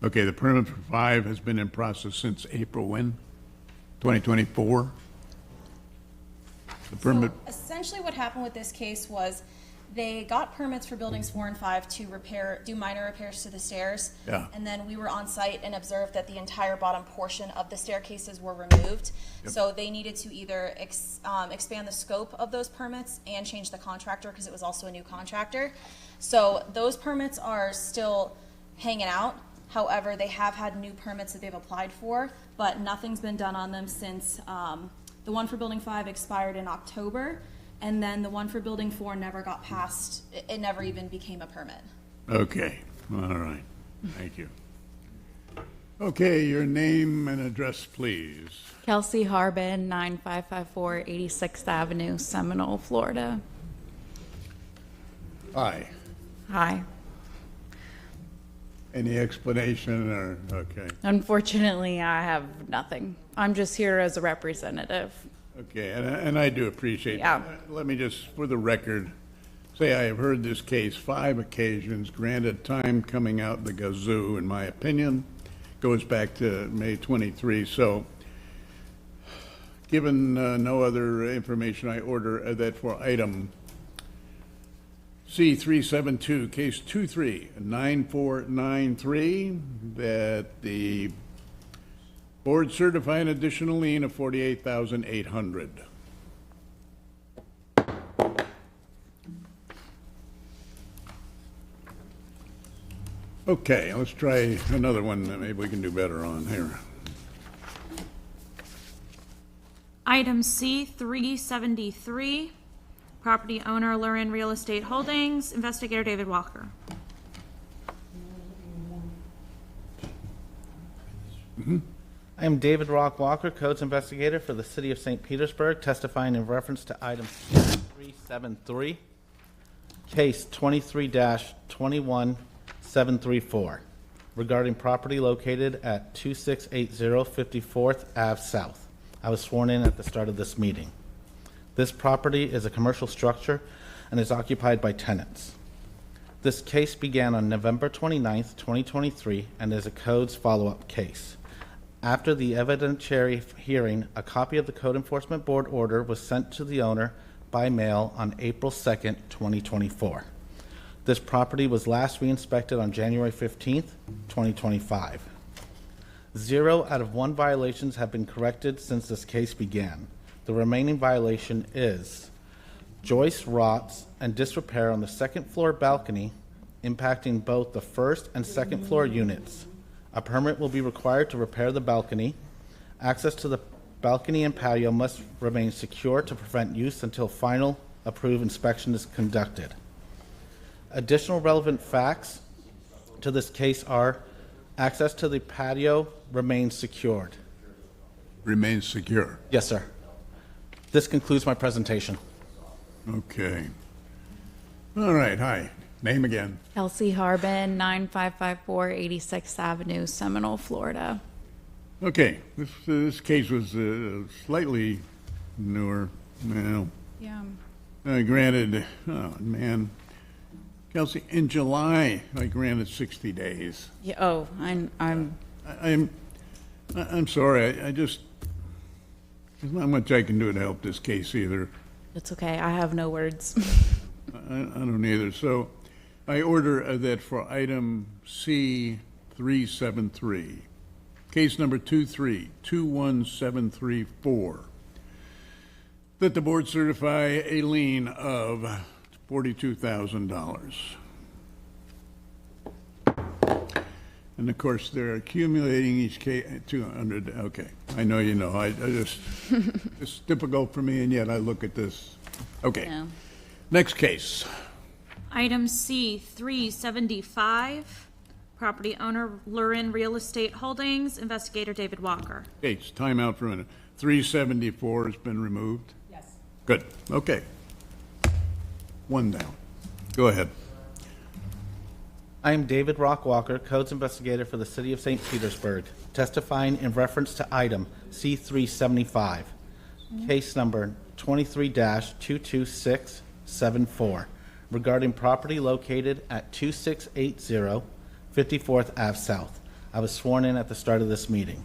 Okay, the permit for 5 has been in process since April when? 2024? The permit, So essentially what happened with this case was they got permits for buildings 4 and 5 to do minor repairs to the stairs. Yeah. And then we were on site and observed that the entire bottom portion of the staircases were removed. Yep. So they needed to either expand the scope of those permits and change the contractor because it was also a new contractor. So those permits are still hanging out. However, they have had new permits that they've applied for, but nothing's been done on them since the one for building 5 expired in October, and then the one for building 4 never got passed. It never even became a permit. okay, all right, thank you. Okay, your name and address, please. Kelsey Harbin, 9554 86th Avenue, Seminole, Florida. Hi. Hi. Any explanation or, okay. Unfortunately, I have nothing. I'm just here as a representative. Okay, and I do appreciate Yeah. that. Let me just, for the record, say I have heard this case 5 occasions, granted time coming out the gazoo, in my opinion, goes back to May 23. So, given no other information, I order that for item C372, case 239493, that the board certify an additional lien of $48,800. Okay, let's try another one that maybe we can do better on here. Item C 373, Property owner, Lurin Real Estate Holdings, investigator David Walker. I am David Rock Walker, Codes Investigator for the City of St. Petersburg, testifying in reference to item 373, case 23-21734, regarding property located at 2680 54th Ave South. I was sworn in at the start of this meeting. This property is a commercial structure and is occupied by tenants. This case began on November 29th, 2023, and is a codes follow-up case. After the evidentiary hearing, a copy of the Code Enforcement Board order was sent to the owner by mail on April 2nd, 2024. This property was last re-inspected on January 15th, 2025. 0 out of 1 violations have been corrected since this case began. The remaining violation is joist rots and disrepair on the second floor balcony, impacting both the first and second floor units. A permit will be required to repair the balcony. Access to the balcony and patio must remain secure to prevent use until final approved inspection is conducted. Additional relevant facts to this case are access to the patio remains secured. Remains secure. Yes, sir. This concludes my presentation. Okay. All right, hi. Name again. Kelsey Harbin, 9554 86th Avenue, Seminole, Florida. Okay, this case was slightly newer. Well, Yeah. granted, oh man, Kelsey, in July I granted 60 days. Yeah. Oh, I'm sorry. I just there's not much I can do to help this case either. It's okay. I have no words. I don't either. So I order that for item C373, case number 2321734, that the board certify a lien of $42,000. And of course, they're accumulating each case, 200, okay. I know you know, I just, it's difficult for me, and yet I look at this. Okay, Yeah. Next case. Item C375, property owner, Lurin Real Estate Holdings, investigator David Walker. Case, time out for a minute. 374 has been removed? Yes. Good, okay. One down. Go ahead. I am David Rock Walker, Codes Investigator for the City of St. Petersburg, testifying in reference to item C375, case number 23-22674, regarding property located at 2680 54th Ave South. I was sworn in at the start of this meeting.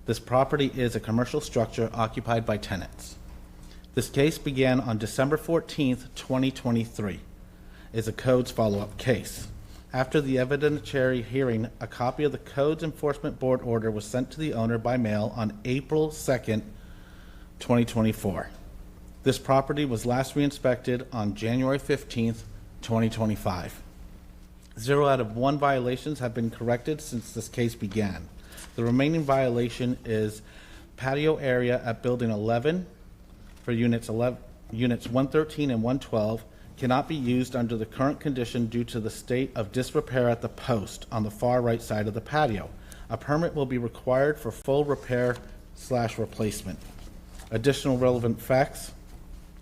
This property is a commercial structure occupied by tenants. This case began on December 14th, 2023. Is a codes follow-up case. After the evidentiary hearing, a copy of the Codes Enforcement Board order was sent to the owner by mail on April 2nd, 2024. This property was last re-inspected on January 15th, 2025. 0 out of 1 violations have been corrected since this case began. The remaining violation is patio area at Building 11 for units 113 and 112 cannot be used under the current condition due to the state of disrepair at the post on the far right side of the patio. A permit will be required for full repair/replacement. Additional relevant facts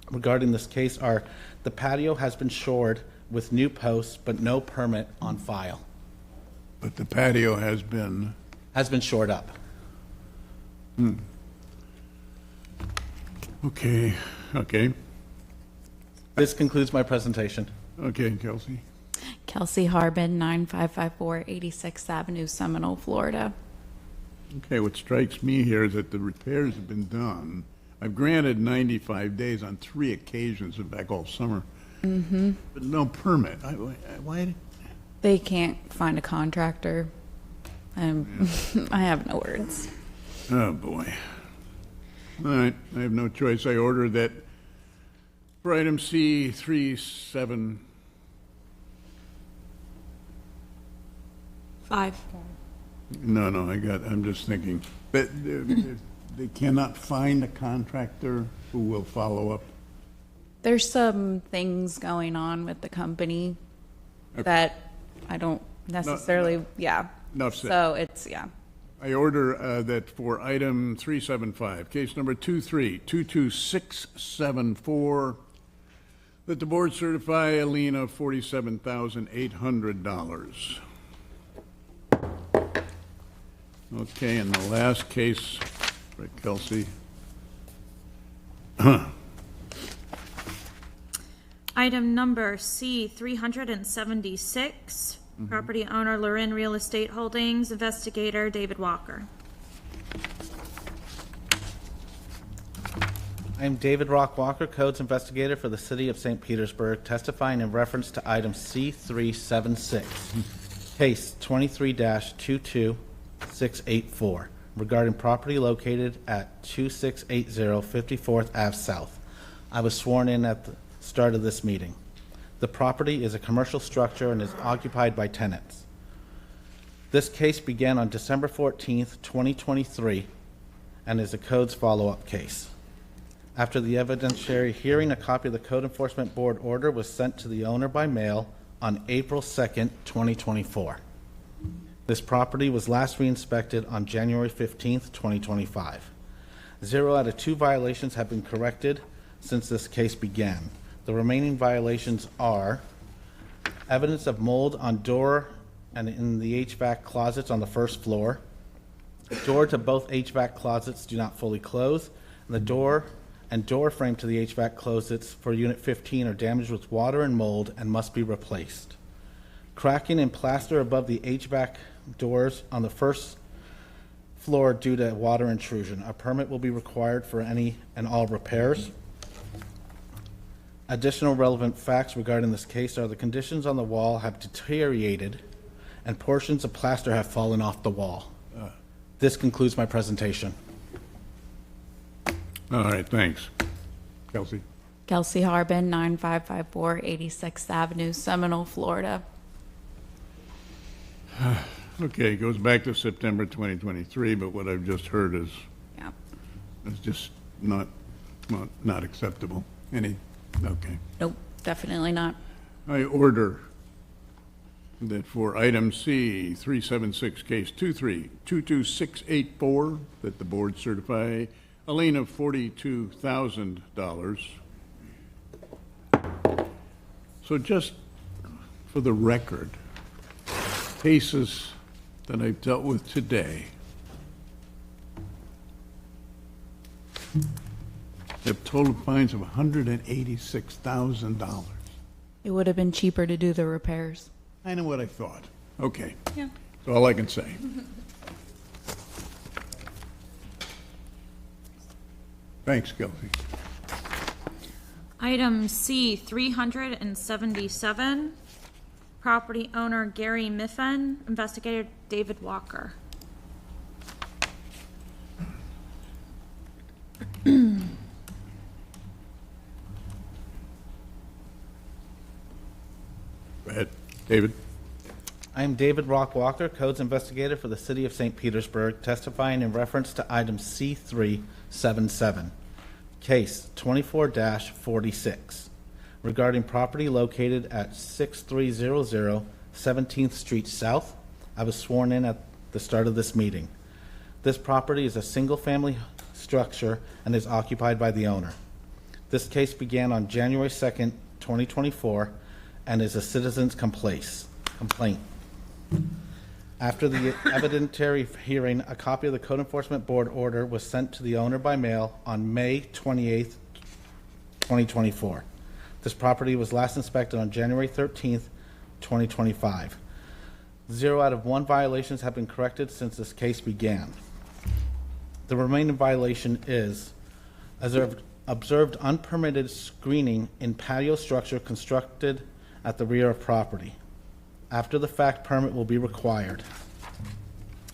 regarding this case are the patio has been shored with new posts, but no permit on file. But the patio has been shored up. Okay. This concludes my presentation. Okay, Kelsey. Kelsey Harbin, 9554 86th Avenue, Seminole, Florida. Okay, what strikes me here is that the repairs have been done. I've granted 95 days on 3 occasions, in fact, all summer. Mm-hmm. But no permit. Why? They can't find a contractor. I have no words. Oh, boy. All right, I have no choice. I order that for item C37. 5. No, I'm just thinking. But they cannot find a contractor who will follow up. There's some things going on with the company that I don't necessarily, yeah. Enough said. So it's, yeah. I order that for item 375, case number 2322674, that the board certify a lien of $47,800. Okay, and the last case, right, Kelsey. Item number C 376, property owner Lorin Real Estate Holdings, investigator David Walker. I am David Rock Walker, Codes Investigator for the City of St. Petersburg, testifying in reference to item C376, case 23-22684, regarding property located at 2680 54th Ave South. I was sworn in at the start of this meeting. The property is a commercial structure and is occupied by tenants. This case began on December 14th, 2023, and is a Codes follow-up case. After the evidentiary hearing, a copy of the Code Enforcement Board order was sent to the owner by mail on April 2nd, 2024. This property was last re-inspected on January 15th, 2025. 0 out of 2 violations have been corrected since this case began. The remaining violations are evidence of mold on door and in the HVAC closets on the first floor. Door to both HVAC closets do not fully close, and the door and door frame to the HVAC closets for Unit 15 are damaged with water and mold and must be replaced. Cracking in plaster above the HVAC doors on the first floor due to water intrusion. A permit will be required for any and all repairs. Additional relevant facts regarding this case are the conditions on the wall have deteriorated and portions of plaster have fallen off the wall. This concludes my presentation. All right, thanks. Kelsey? Kelsey Harbin, 9554 86th Avenue, Seminole, Florida. Okay, it goes back to September 2023, but what I've just heard is just not acceptable. Okay. Nope, definitely not. I order that for item C 376, case 2322684, that the board certify a lien of $42,000. So just for the record, cases that I've dealt with today have total fines of $186,000. It would have been cheaper to do the repairs. I know what I thought. Okay. Yeah. That's all I can say. Thanks, Kelsey. Item C 377, property owner Gary Miffen, investigator David Walker. Go ahead, David. I am David Rock Walker, Codes Investigator for the City of St. Petersburg, testifying in reference to item C377, case 24-46, regarding property located at 6300 17th Street South. I was sworn in at the start of this meeting. This property is a single-family structure and is occupied by the owner. This case began on January 2nd, 2024, and is a citizen's complaint. After the evidentiary hearing, a copy of the Code Enforcement Board order was sent to the owner by mail on May 28th, 2024. This property was last inspected on January 13th, 2025. 0 out of 1 violations have been corrected since this case began. The remaining violation is observed unpermitted screening in patio structure constructed at the rear of property. After the fact, permit will be required.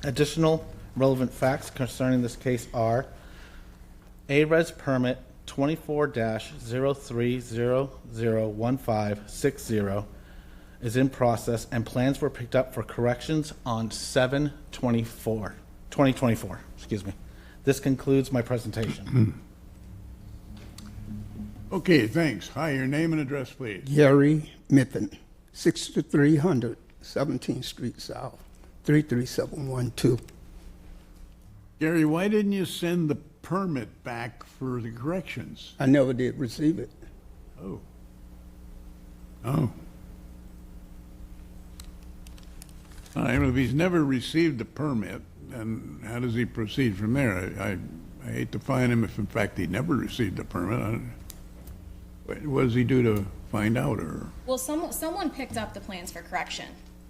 Additional relevant facts concerning this case are ARES permit 24-03001560 is in process and plans were picked up for corrections on 7/24/2024. Excuse me. This concludes my presentation. Okay, thanks. Hi, your name and address, please. Gary Mithen, 6300 17th Street South, 33712. Gary, why didn't you send the permit back for the corrections? I never did receive it. Oh. Oh. All right, well, if he's never received the permit, then how does he proceed from there? I hate to fine him if in fact he never received the permit. What does he do to find out, or? Well, someone picked up the plans for correction.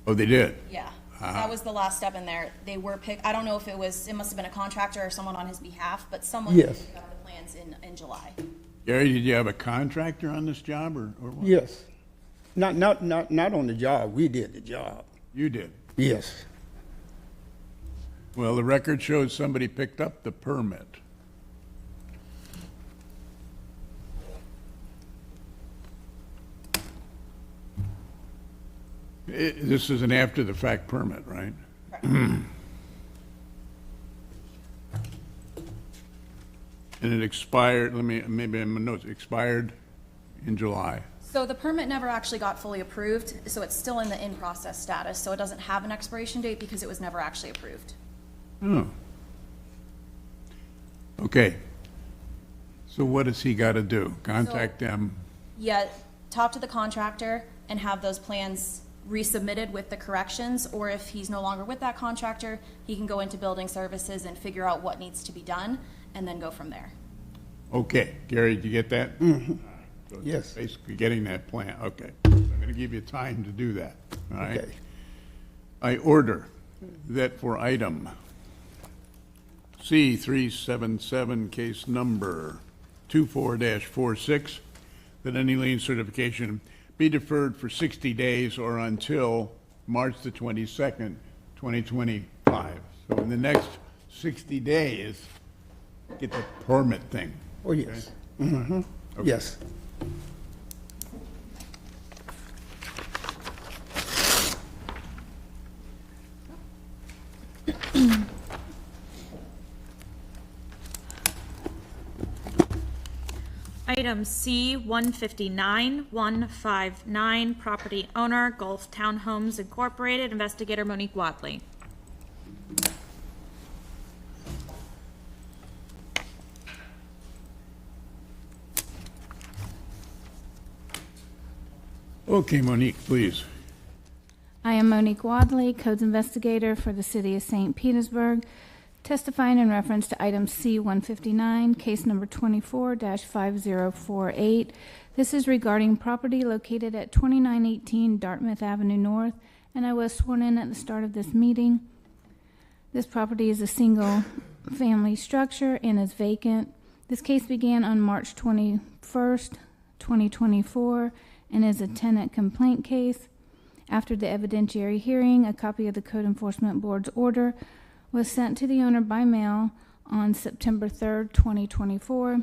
Oh, they did? Yeah. That was the last step in there. They were picked, I don't know if it must have been a contractor or someone on his behalf, but someone Yes. picked up the plans in July. Gary, did you have a contractor on this job, or what? Yes. Not on the job. We did the job. You did? Yes. Well, the record shows somebody picked up the permit. This is an after-the-fact permit, right? And it expired, maybe in my notes, expired in July. So the permit never actually got fully approved, so it's still in the in-process status, so it doesn't have an expiration date because it was never actually approved. Oh. Okay. So what does he got to do? Contact them? Yeah, talk to the contractor and have those plans resubmitted with the corrections, or if he's no longer with that contractor, he can go into building services and figure out what needs to be done and then go from there. Okay. Gary, did you get that? Mm-hmm. So it's Yes. Basically getting that plan. Okay. I'm going to give you time to do that. All right? Okay. I order that for item C377, case number 24-46, that any lien certification be deferred for 60 days or until March the 22nd, 2025. So in the next 60 days, get the permit thing. Oh, yes. Mm-hmm. Yes. Item C 159, property owner, Gulf Townhomes Incorporated, investigator Monique Wadley. Okay, Monique, please. I am Monique Wadley, Codes Investigator for the City of St. Petersburg, testifying in reference to item C-159, case number 24-5048. This is regarding property located at 2918 Dartmouth Avenue North, and I was sworn in at the start of this meeting. This property is a single-family structure and is vacant. This case began on March 21st, 2024, and is a tenant complaint case. After the evidentiary hearing, a copy of the Code Enforcement Board's order was sent to the owner by mail on September 3rd, 2024.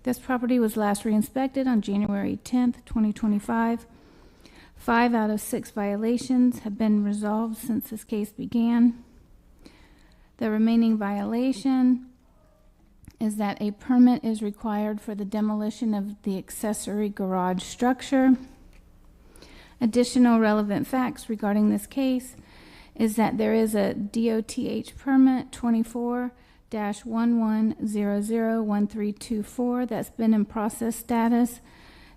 This property was last re-inspected on January 10th, 2025. 5 out of 6 violations have been resolved since this case began. The remaining violation is that a permit is required for the demolition of the accessory garage structure. Additional relevant facts regarding this case is that there is a DOTH permit 24-11001324 that's been in process status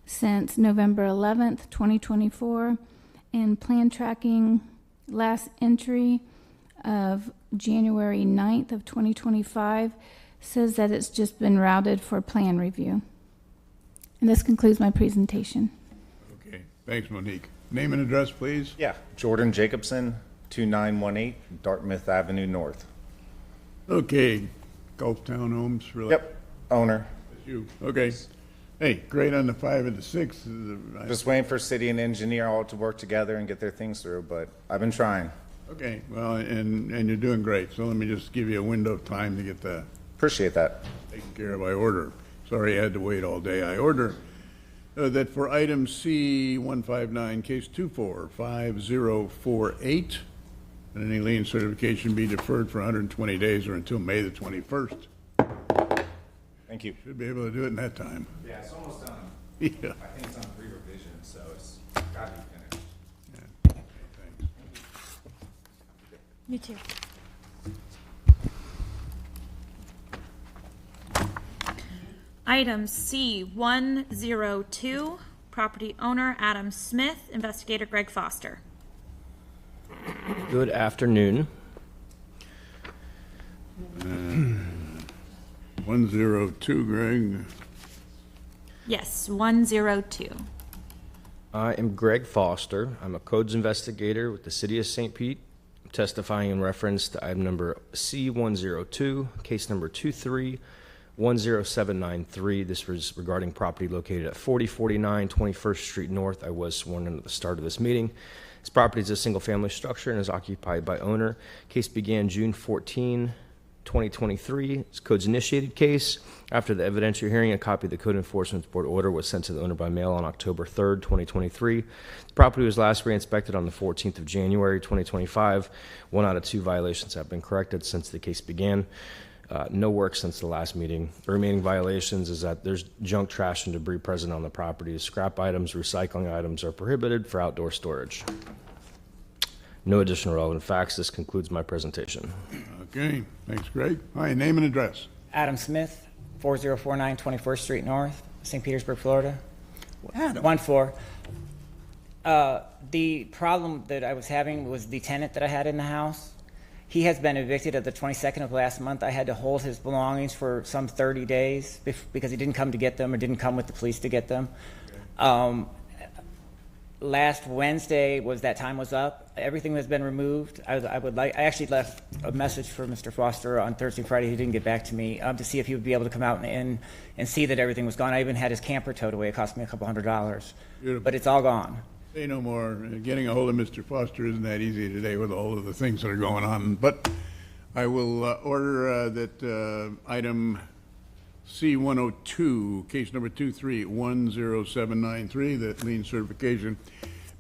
since November 11th, 2024, and plan tracking last entry of January 9th of 2025 says that it's just been routed for plan review. And this concludes my presentation. Okay, thanks, Monique. Name and address, please. Yeah, Jordan Jacobson, 2918 Dartmouth Avenue North. Okay, Gulf Townhomes. Really? Yep, owner. That's you. Okay. Hey, great on the 5 and the 6. Just waiting for city and engineer all to work together and get their things through, but I've been trying. Okay, well, and you're doing great. So let me just give you a window of time to get that Appreciate that. taken care of. I order. Sorry I had to wait all day. I order that for item C-159, case 24-5048, that any lien certification be deferred for 120 days or until May the 21st. Thank Thank you. Should be able to do it in that time. Yeah, it's almost done. Yeah. I think it's on 3 revisions, so it's gotta be finished. You too. Item C102, property owner Adam Smith, investigator Greg Foster. Good afternoon. 102, Greg. Yes, 102. I am Greg Foster. I'm a codes investigator with the City of St. Pete. I'm testifying in reference to item number C102, case number 2310793. This was regarding property located at 4049 21st Street North. I was sworn in at the start of this meeting. This property is a single-family structure and is occupied by owner. Case began June 14, 2023. It's codes initiated case. After the evidentiary hearing, a copy of the Code Enforcement Board order was sent to the owner by mail on October 3rd, 2023. The property was last re-inspected on the 14th of January, 2025. 1 out of 2 violations have been corrected since the case began. No work since the last meeting. The remaining violations is that there's junk, trash, and debris present on the property. Scrap items, recycling items are prohibited for outdoor storage. No additional relevant facts. This concludes my presentation. Okay, thanks, Greg. Hi, name and address. Adam Smith, 4049 21st Street North, St. Petersburg, Florida. Adam. 1-4. The problem that I was having was the tenant that I had in the house. He has been evicted at the 22nd of last month. I had to hold his belongings for some 30 days because he didn't come to get them or didn't come with the police to get them. Last Wednesday was that time was up. Everything has been removed. I actually left a message for Mr. Foster on Thursday, Friday. He didn't get back to me to see if he would be able to come out and see that everything was gone. I even had his camper towed away. It cost me $200. Beautiful. But it's all gone. Say no more. Getting a hold of Mr. Foster isn't that easy today with all of the things that are going on. But I will order that item C102, case number 2310793, that lien certification,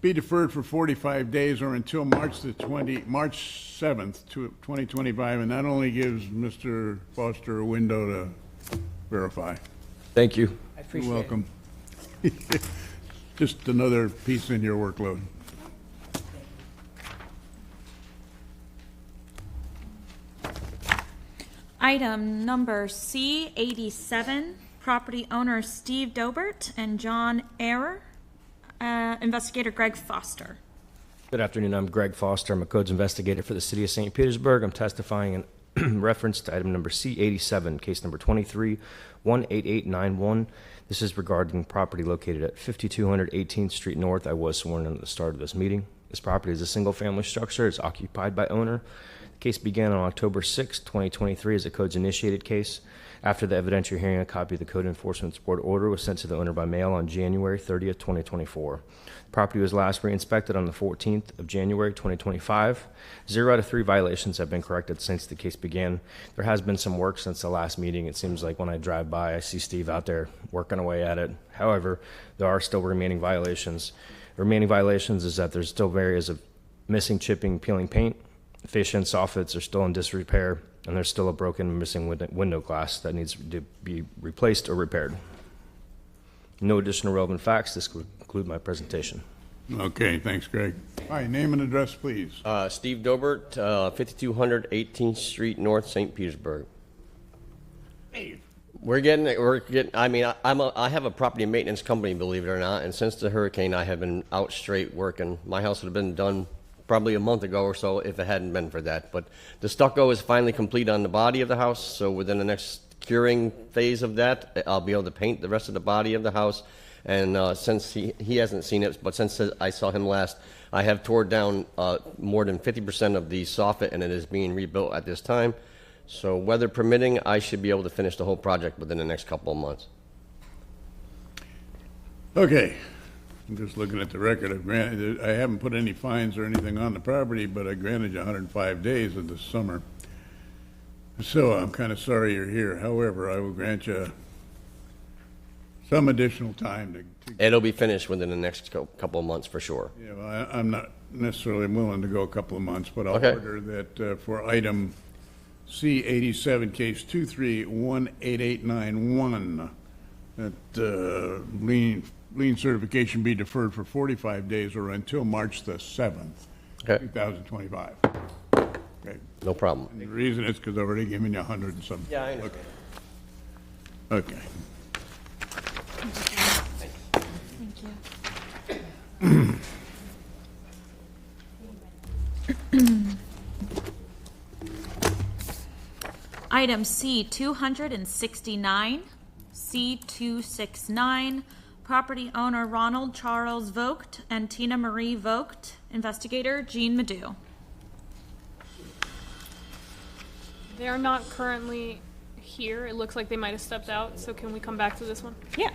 be deferred for 45 days or until March 7th, 2025, and that only gives Mr. Foster a window to verify. Thank you. I appreciate You're welcome. Just another piece in your workload. Item number C87, property owner Steve Dobert and John Ehrer, investigator Greg Foster. Good afternoon. I'm Greg Foster. I'm a codes investigator for the City of St. Petersburg. I'm testifying in reference to item number C87, case number 2318891. This is regarding property located at 5200 18th Street North. I was sworn in at the start of this meeting. This property is a single-family structure. It's occupied by owner. The case began on October 6, 2023 as a codes initiated case. After the evidentiary hearing, a copy of the Code Enforcement Board order was sent to the owner by mail on January 30th, 2024. The property was last re-inspected on the 14th of January, 2025. 0 out of 3 violations have been corrected since the case began. There has been some work since the last meeting. It seems like when I drive by, I see Steve out there working away at it. However, there are still remaining violations. The remaining violations is that there's still areas of missing, chipping, peeling paint. Fascia and soffits are still in disrepair, and there's still a broken, missing window glass that needs to be replaced or repaired. No additional relevant facts. This will conclude my presentation. Okay, thanks, Greg. Hi, name and address, please. Steve Dobert, 5200 18th Street North, St. Petersburg. Hey. We're getting. I mean, I have a property maintenance company, believe it or not, and since the hurricane, I have been out straight working. My house would have been done probably a month ago or so if it hadn't been for that. But the stucco is finally complete on the body of the house, so within the next curing phase of that, I'll be able to paint the rest of the body of the house. And since he hasn't seen it, but since I saw him last, I have tore down more than 50% of the soffit, and it is being rebuilt at this time. So weather permitting, I should be able to finish the whole project within the next couple of months. Okay. I'm just looking at the record. I haven't put any fines or anything on the property, but I granted you 105 days of the summer. So I'm kind of sorry you're here. However, I will grant you some additional time to It'll be finished within the next couple of months for sure. Yeah, well, I'm not necessarily willing to go a couple of months, but I'll Okay. order that for item C87, case 231889. That lien certification be deferred for 45 days or until March the 7th, 2025. Okay. No problem. And the reason is because I've already given you 100 and some. Yeah, I understand. Okay. Thank you. Item C 269, C269, property owner Ronald Charles Vogt and Tina Marie Vogt, investigator Jean Madu. They are not currently here. It looks like they might have stepped out, so can we come back to this one? Yeah.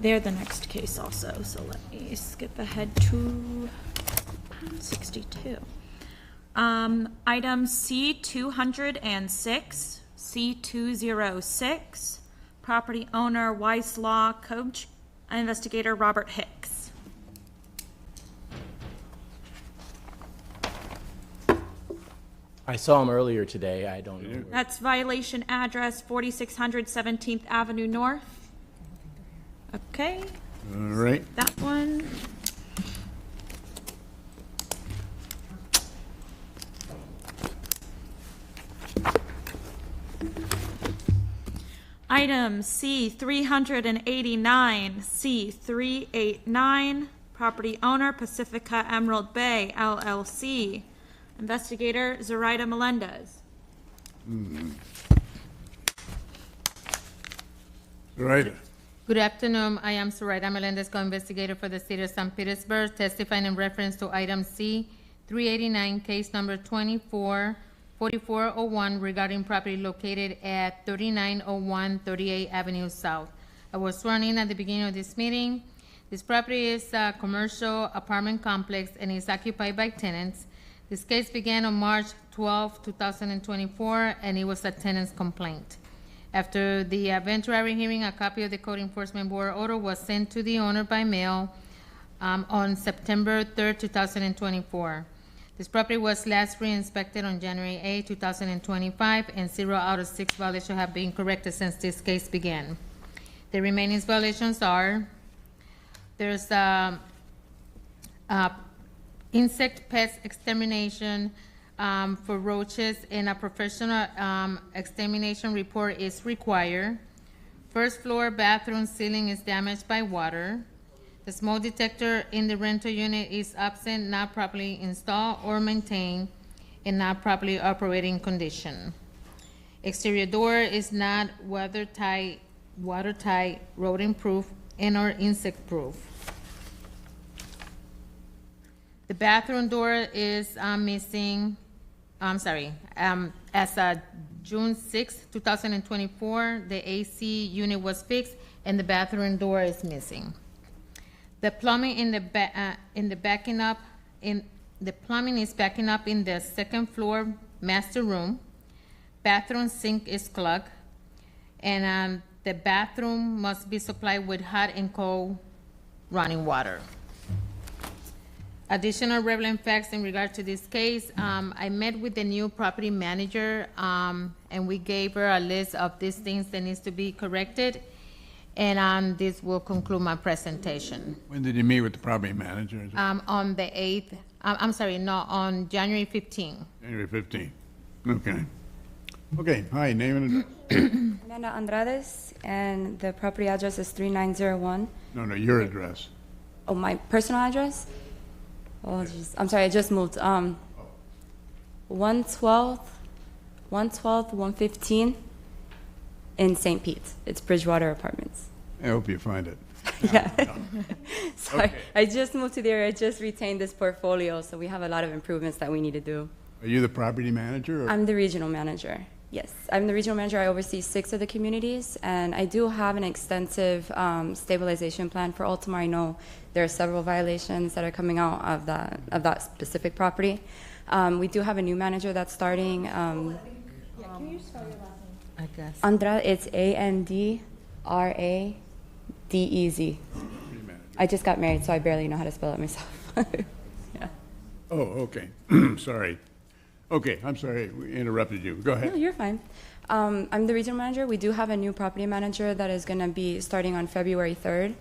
They're the next case also, so let me skip ahead to 62. Item C206, C206, property owner Weiss Law Coach, investigator Robert Hicks. I saw him earlier today. I don't know. That's violation address 4600 17th Avenue North. Okay. All right. That one. Item C389, C389, property owner Pacifica Emerald Bay LLC, investigator Zoraida Melendez. Zoraida. Good afternoon. I am Zoraida Melendez, co-investigator for the city of St. Petersburg, testifying in reference to item C 389, case number 244401 regarding property located at 3901 38th Avenue South. I was sworn in at the beginning of this meeting. This property is a commercial apartment complex and is occupied by tenants. This case began on March 12, 2024, and it was a tenant's complaint. After the eventuary hearing, a copy of the Code Enforcement Board order was sent to the owner by mail on September 3rd, 2024. This property was last re-inspected on January 8, 2025, and 0 out of 6 violations have been corrected since this case began. The remaining violations are, there's insect pest extermination for roaches, and a professional extermination report is required. First floor bathroom ceiling is damaged by water. The smoke detector in the rental unit is absent, not properly installed or maintained, and not properly operating condition. Exterior door is not weather-tight, watertight, rodent-proof, and/or insect-proof. The bathroom door is missing. As of June 6, 2024, the AC unit was fixed, and the bathroom door is missing. The plumbing the plumbing is backing up in the second floor master room. Bathroom sink is clogged, and the bathroom must be supplied with hot and cold running water. Additional relevant facts in regard to this case, I met with the new property manager, and we gave her a list of these things that needs to be corrected, and this will conclude my presentation. When did you meet with the property manager? On the 8th, on January 15th. January 15th. Okay. Okay, hi, name and address. Amanda Andrades, and the property address is 3901. No, your address. Oh, my personal address? Oh, geez. I'm sorry, I just moved. 112, 115 in St. Pete. It's Bridgewater Apartments. I hope you find it. Yeah. Sorry, Okay. I just moved to the area. I just retained this portfolio, so we have a lot of improvements that we need to do. Are you the property manager? Or? I'm the regional manager. Yes, I'm the regional manager. I oversee 6 of the communities, and I do have an extensive stabilization plan for Altamar. I know there are several violations that are coming out of that specific property. We do have a new manager that's starting. Can you spell your last name? I guess. It's Andradez. I just got married, so I barely know how to spell it myself. Yeah. Oh, okay. Sorry. Okay, I'm sorry, we interrupted you. Go No, ahead. you're fine. I'm the regional manager. We do have a new property manager that is going to be starting on February 3rd.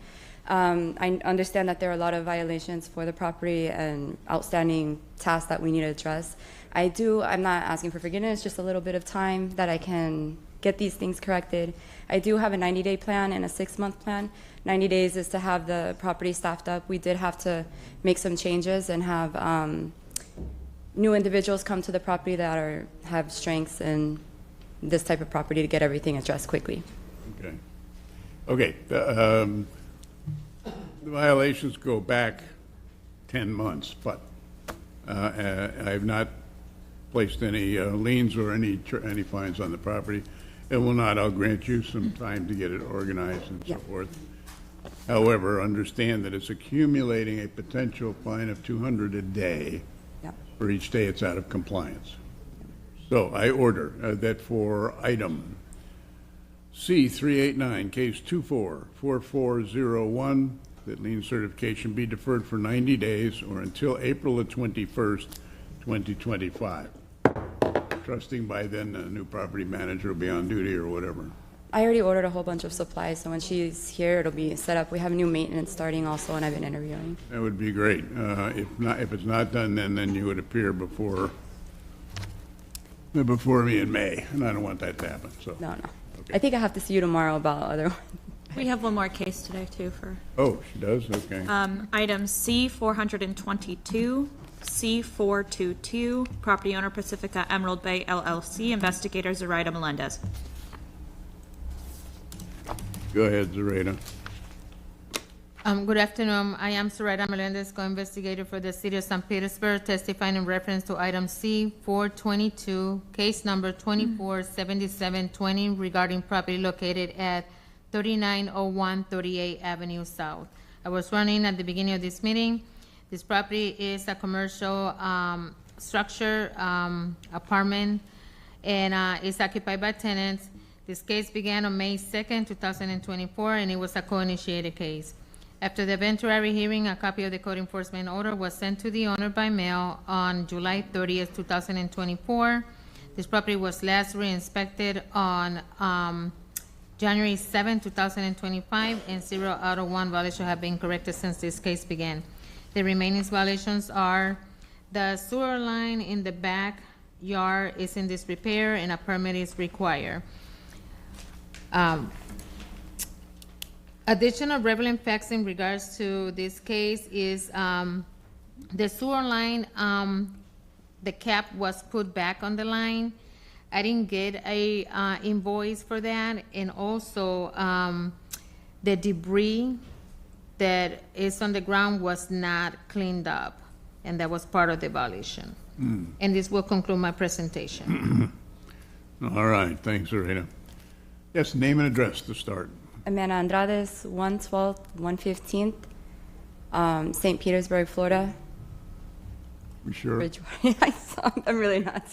I understand that there are a lot of violations for the property and outstanding tasks that we need to address. I'm not asking for forgiveness, just a little bit of time that I can get these things corrected. I do have a 90-day plan and a 6-month plan. 90 days is to have the property staffed up. We did have to make some changes and have new individuals come to the property that have strengths in this type of property to get everything addressed quickly. Okay. Okay, the violations go back 10 months, but I have not placed any liens or any fines on the property. It will not. I'll grant you some time to get it organized and so forth. However, understand that it's accumulating a potential fine of $200 a day for each day it's out of compliance. So I order that for item C389, case 244401, that lien certification be deferred for 90 days or until April the 21st, 2025. Trusting by then the new property manager will be on duty or whatever. I already ordered a whole bunch of supplies, so when she's here, it'll be set up. We have new maintenance starting also, and I've been interviewing. That would be great. If it's not done, then you would appear before me in May, and I don't want that to happen, so. No. I think I have to see you tomorrow about other ones. We have one more case today, too, for Oh, she does? Okay. item C422, C422, property owner Pacifica Emerald Bay LLC, investigator Zoraida Melendez. Go ahead, Zoraida. Good afternoon. I am Zoraida Melendez, co-investigator for the City of St. Petersburg, testifying in reference to item C422, case number 247720, regarding property located at 3901 38th Avenue South. I was running at the beginning of this meeting. This property is a commercial structure, apartment, and it's occupied by tenants. This case began on May 2nd, 2024, and it was a co-initiated case. After the eventuary hearing, a copy of the code enforcement order was sent to the owner by mail on July 30th, 2024. This property was last re-inspected on January 7, 2025, and 0 out of 1 violations have been corrected since this case began. The remaining violations are the sewer line in the backyard is in disrepair and a permit is required. Additional relevant facts in regards to this case is the sewer line, the cap was put back on the line. I didn't get a invoice for that, and also the debris that is on the ground was not cleaned up, and that was part of the violation. And this will conclude my presentation. All right, thanks, Zoraida. Yes, name and address to start. Amanda Andrades, 112th, 115th, St. Petersburg, Florida. We sure? I'm really not.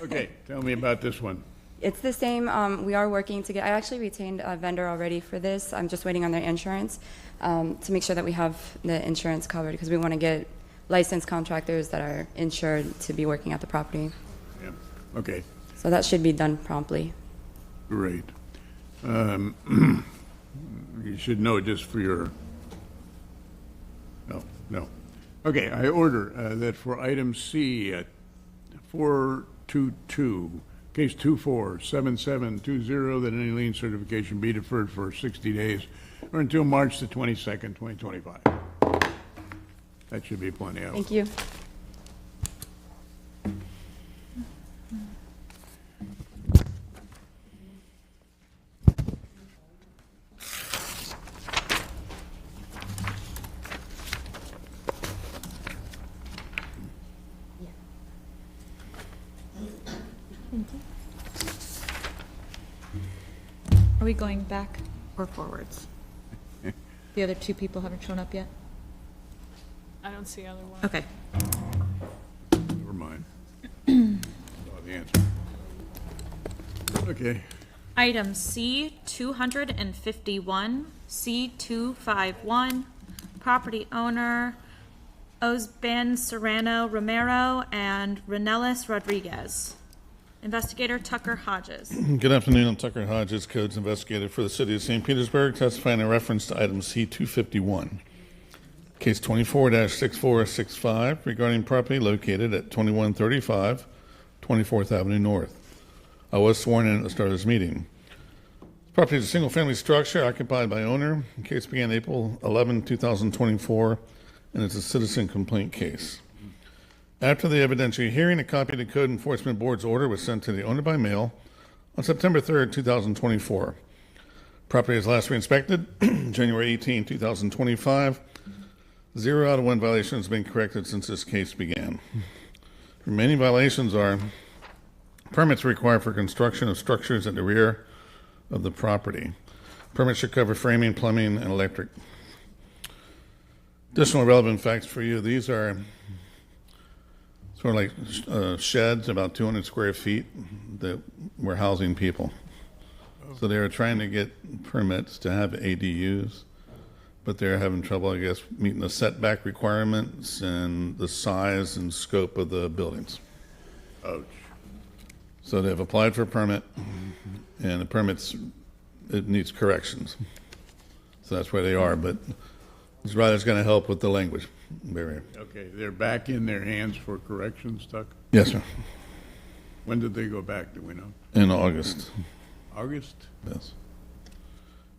Okay, tell me about this one. It's the same. We are working to get, I actually retained a vendor already for this. I'm just waiting on their insurance to make sure that we have the insurance covered, because we want to get licensed contractors that are insured to be working at the property. Yeah, okay, So that should be done promptly. great. You should know just for your, no. Okay, I order that for item C, 422, case 247720, that any lien certification be deferred for 60 days or until March the 22nd, 2025. That should be plenty of. Thank you. Are we going back or forwards? The other two people haven't shown up yet? I don't see other one. Okay. Never mind. Saw the answer. Okay. Item C251, C251, property owner Osben Serrano Romero and Renelis Rodriguez. Investigator Tucker Hodges. Good afternoon. I'm Tucker Hodges, Codes Investigator for the City of St. Petersburg, testifying in reference to item C-251. Case 24-6465 regarding property located at 2135 24th Avenue North. I was sworn in at the start of this meeting. This property is a single-family structure occupied by owner. The case began April 11, 2024, and it's a citizen complaint case. After the evidentiary hearing, a copy of the Code Enforcement Board's order was sent to the owner by mail on September 3rd, 2024. Property is last re-inspected January 18, 2025. 0 out of 1 violation has been corrected since this case began. Remaining violations are permits required for construction of structures at the rear of the property. Permits should cover framing, plumbing, and electric. Additional relevant facts for you. These are sort of like sheds, about 200 square feet, that were housing people. So they were trying to get permits to have ADUs, but they're having trouble, I guess, meeting the setback requirements and the size and scope of the buildings. Ouch. So they've applied for a permit, and the permits, it needs corrections. So that's where they are, but Ms. Ryder's going to help with the language barrier. Okay, they're back in their hands for corrections, Tuck? Yes, sir. When did they go back, do we know? In August. August? Yes.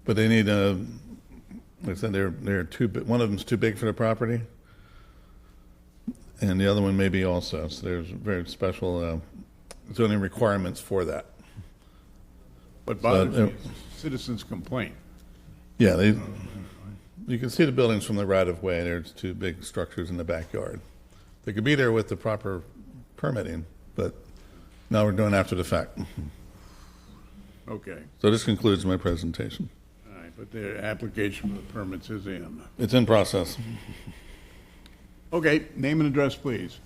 But they need like I said, they're too big. One of them's too big for the property, and the other one maybe also. So there's very special zoning requirements for that. What bothers me is citizens' complaint. Yeah, you can see the buildings from the right of way. There's two big structures in the backyard. They could be there with the proper permitting, but now we're doing after the fact. Okay. So this concludes my presentation. All right, but the application for the permits is in. It's in process. Okay, name and address, please.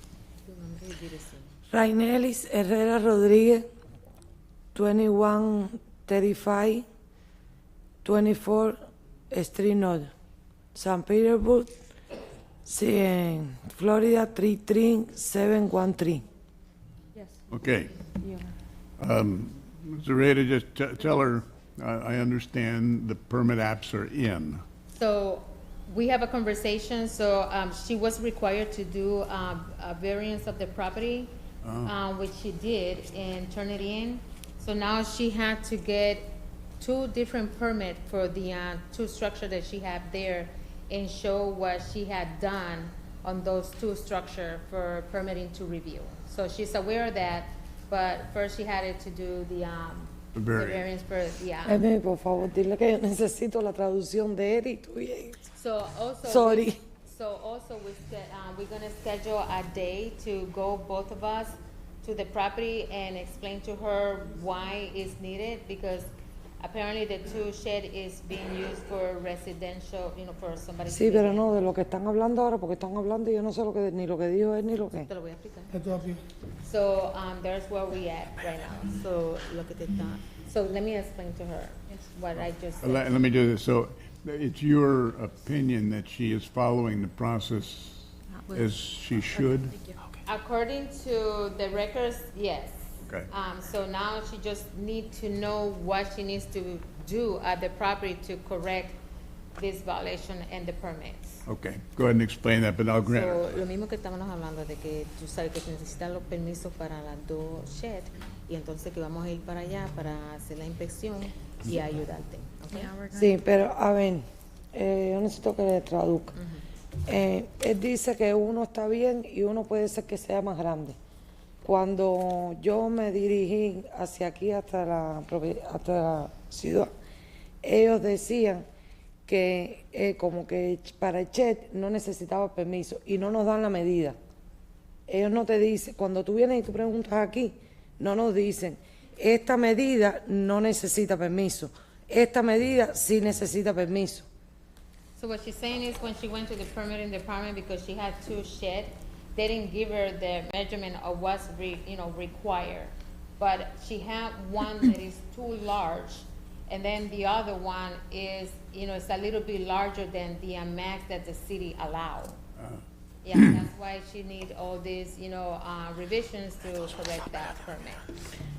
Rainelis Herrera Rodriguez, 2135 24 Street North, St. Petersburg, Florida 33713. Yes. Okay. Mr. Rada, just tell her, I understand the permit apps are in. So we have a conversation, so she was required to do a variance of the property, which she did, and turn it in. So now she had to get 2 different permits for the 2 structures that she had there and show what she had done on those 2 structures for permitting to review. So she's aware of that, but first she had to do the variance for, Por favor, dile que yo necesito la traducción de él y tuya. So also, Sorry. we're gonna schedule a day to go, both of us, to the property and explain to her why it's needed, because apparently the 2 shed is being used for residential, for somebody. Sí, pero no de lo que están hablando ahora, porque están hablando y yo no sé ni lo que dijo él ni lo que. Te lo voy a explicar. So there's where we at right now. So look at it. So let me explain to her what I just said. Let me do this. So it's your opinion that she is following the process as she should? According to the records, yes. Okay. So now she just needs to know what she needs to do at the property to correct this violation and the permits. Okay, go ahead and explain that, but I'll grant her. So, lo mismo que estábamos hablando de que tú sabes que se necesitan los permisos para las 2 sheds y entonces que vamos a ir para allá para hacer la inspección y ayudarte. Okay? Sí, pero a ver, yo necesito que le traduzca. Él dice que uno está bien y uno puede ser que sea más grande. Cuando yo me dirigí hacia aquí, hasta la ciudad, ellos decían que como que para el shed no necesitaba permiso y no nos dan la medida. Ellos no te dicen, cuando tú vienes y tú preguntas aquí, no nos dicen, esta medida no necesita permiso, esta medida sí necesita permiso. So what she's saying is when she went to the permitting department because she had 2 sheds, they didn't give her the measurement of what's required. But she had one that is too large, And then the other one is, it's a little bit larger than the max that the city allowed. Yeah, that's why she need all these, revisions to correct that permit.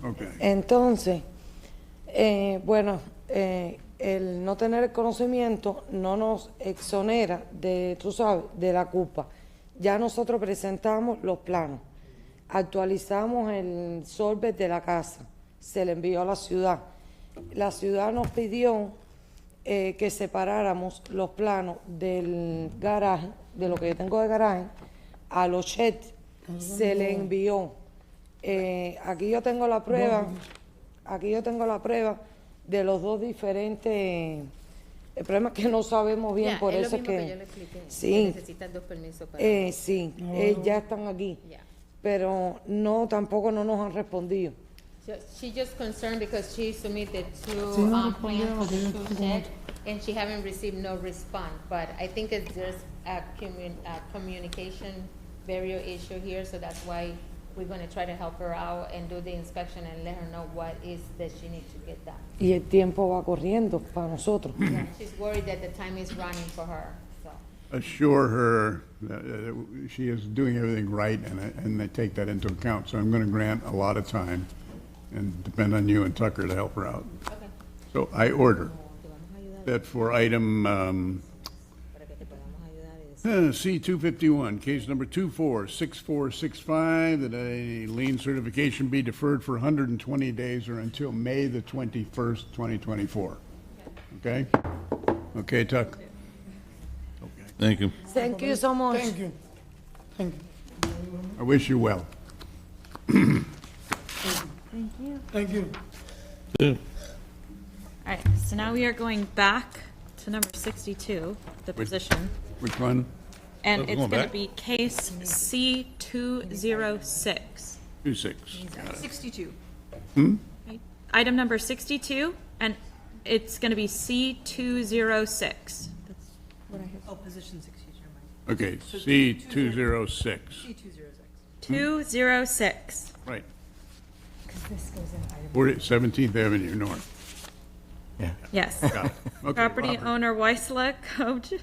Okay. Entonces, bueno, el no tener el conocimiento no nos exonera de, tú sabes, de la culpa. Ya nosotros presentamos los planos, actualizamos el sorbet de la casa, se le envió a la ciudad. La ciudad nos pidió que separáramos los planos del garaje, de lo que yo tengo de garaje, a los sheds. Se le envió. Aquí yo tengo la prueba. Aquí yo tengo la prueba de los dos diferentes. El problema es que no sabemos bien, por eso es que yo le expliqué, sí, que necesitan 2 permisos para sí, ya están aquí, pero no, tampoco no nos han respondido. She just concerned because she submitted 2 plans for the 2 sheds and she haven't received no response. But I think there's a communication barrier issue here, so that's why we're going to try to help her out and do the inspection and let her know what is that she needs to get done. Y el tiempo va corriendo para nosotros. Yeah, she's worried that the time is running for her. So. Assure her that she is doing everything right, and they take that into account. So I'm going to grant a lot of time and depend on you and Tucker to help her out. Okay. So I order that for item C-251, case number 246465, that a lien certification be deferred for 120 days or until May the 21st, 2024. Okay? Okay, Tuck? Thank you. Thank you so much. Thank you. Thank you. I wish you well. Thank you. Thank you. Yeah. All right, so now we are going back to number 62, the position. Which one? And Oh, it's going going to back? be case C-206. 26. Got it. 62. Right. Item number 62, and it's going to be C-206. Oh, position 60, never mind. Okay, C-206. C206. 206. Right. This goes in item. 17th Avenue North. Yes. Got it. Okay, Property Robert. owner Weissla, Code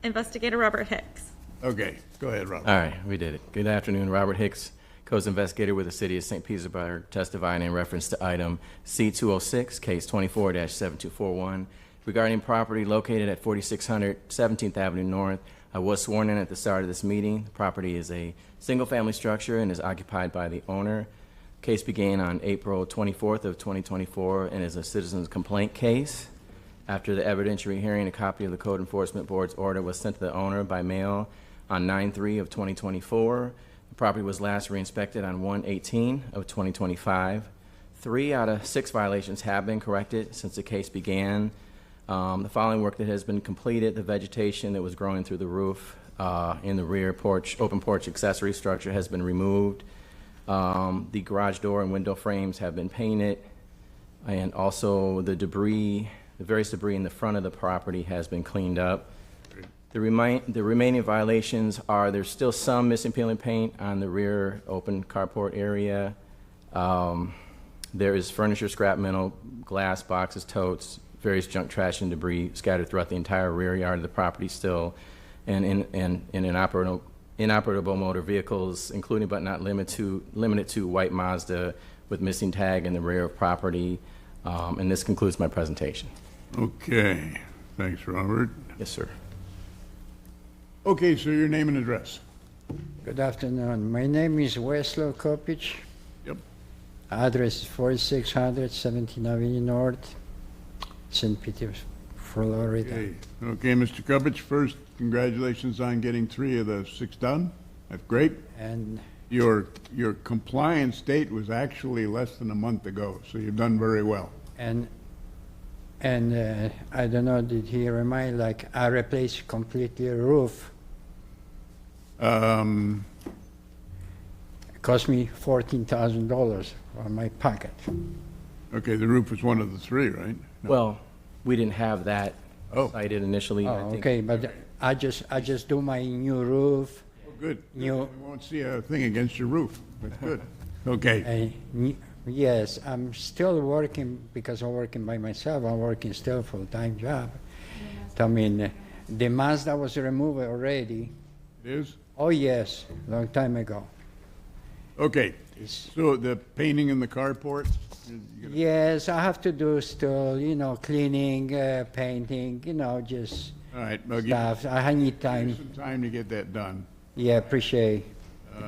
Investigator Robert Hicks. Okay, go ahead, Robert. All right, we did it. Good afternoon, Robert Hicks, Codes Investigator with the City of St. Petersburg, testifying in reference to item C-206, case 24-7241, regarding property located at 4600 17th Avenue North. I was sworn in at the start of this meeting. The property is a single-family structure and is occupied by the owner. Case began on April 24th of 2024 and is a citizen's complaint case. After the evidentiary hearing, a copy of the Code Enforcement Board's order was sent to the owner by mail on 9/3 of 2024. The property was last re-inspected on 1/18 of 2025. 3 out of 6 violations have been corrected since the case began. The following work that has been completed: the vegetation that was growing through the roof in the rear porch, open porch accessory structure has been removed. The garage door and window frames have been painted, and also the various debris in the front of the property has been cleaned up. The remaining violations are there's still some missing peeling paint on the rear open carport area. There is furniture, scrap metal, glass, boxes, totes, various junk, trash, and debris scattered throughout the entire rear yard of the property still, and in inoperable motor vehicles, including but not limited to white Mazda with missing tag in the rear of property. And this concludes my presentation. Okay, thanks, Robert. Yes, sir. Okay, so your name and address. Good afternoon. My name is Weslo Kopich. Yep. Address is 4600 17th Avenue North, St. Petersburg, Florida. Okay, Mr. Kubich, first, congratulations on getting 3 of the 6 done. That's great. And Your compliance date was actually less than a month ago, so you've done very well. And I don't know, did he remind, like, I replaced completely a roof. It cost me $14,000 on my pocket. Okay, the roof was one of the 3, right? No. Well, we didn't have that cited initially. I Oh, think- okay, but I just do my new roof. Oh, good. New, We won't see a thing against your roof. That's good. Okay. Yes, I'm still working because I'm working by myself. I'm working still full-time job. I mean, the Mazda was removed already. It is? Oh, yes, long time ago. Okay, so the painting in the carport? Yes, I have to do still, cleaning, painting, just All right, I'll give stuff. I need time. some time to get that done. Yeah, appreciate.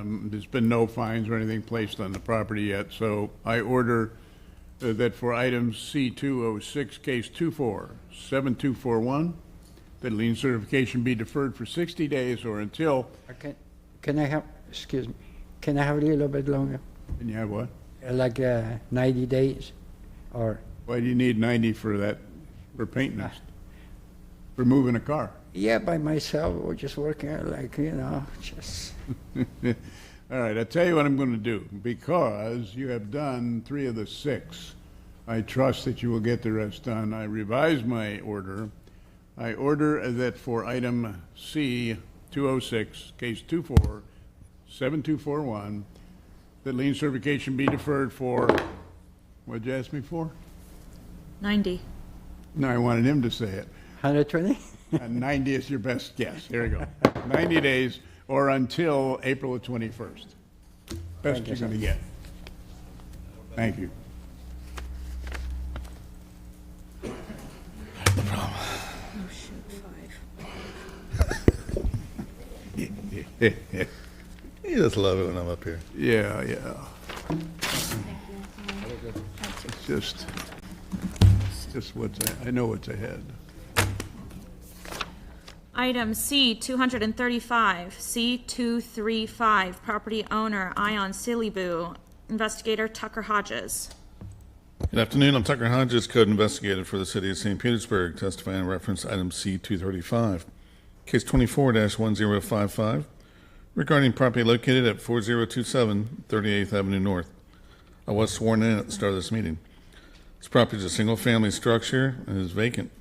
There's been no fines or anything placed on the property yet, so I order that for item C206, case 247241, that lien certification be deferred for 60 days or until... Can I have, excuse me, can I have a little bit longer? Can you have what? Like 90 days or? Why do you need 90 for that, for painting this? For moving a car? Yeah, by myself or just working just. All right, I'll tell you what I'm going to do. Because you have done 3 of the 6, I trust that you will get the rest done. I revise my order. I order that for item C206, case 247241, that lien certification be deferred for, what'd you ask me for? 90. No, I wanted him to say it. 120? 90 is your best guess. Here we go. 90 days or until April the 21st. Best you're going to get. Thank you. No problem. Oh, shoot, 5. You just love it when I'm up here. Yeah. It's just I know what's ahead. Item C235, C235, property owner Ion Silibu, investigator Tucker Hodges. Good afternoon. I'm Tucker Hodges, code investigator for the city of St. Petersburg, testifying in reference to item C235, case 24-1055, regarding property located at 4027 38th Avenue North. I was sworn in at the start of this meeting. This property is a single-family structure and is vacant.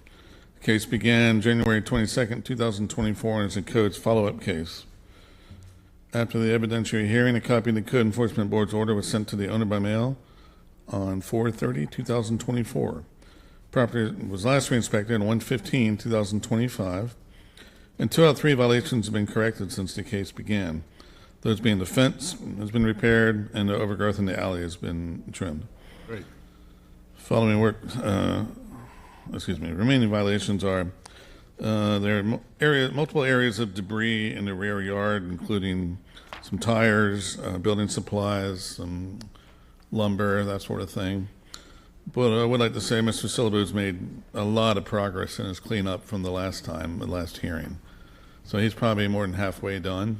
The case began January 22nd, 2024, and is a code's follow-up case. After the evidentiary hearing, a copy of the Code Enforcement Board's order was sent to the owner by mail on 4/30/2024. Property was last re-inspected on 1/15/2025, and 2 out of 3 violations have been corrected since the case began. Those being the fence has been repaired and the overgrowth in the alley has been trimmed. Great. Following work, remaining violations are there are multiple areas of debris in the rear yard, including some tires, building supplies, some lumber, that sort of thing. But I would like to say Mr. Silibu's made a lot of progress in his cleanup from the last hearing. So he's probably more than halfway done.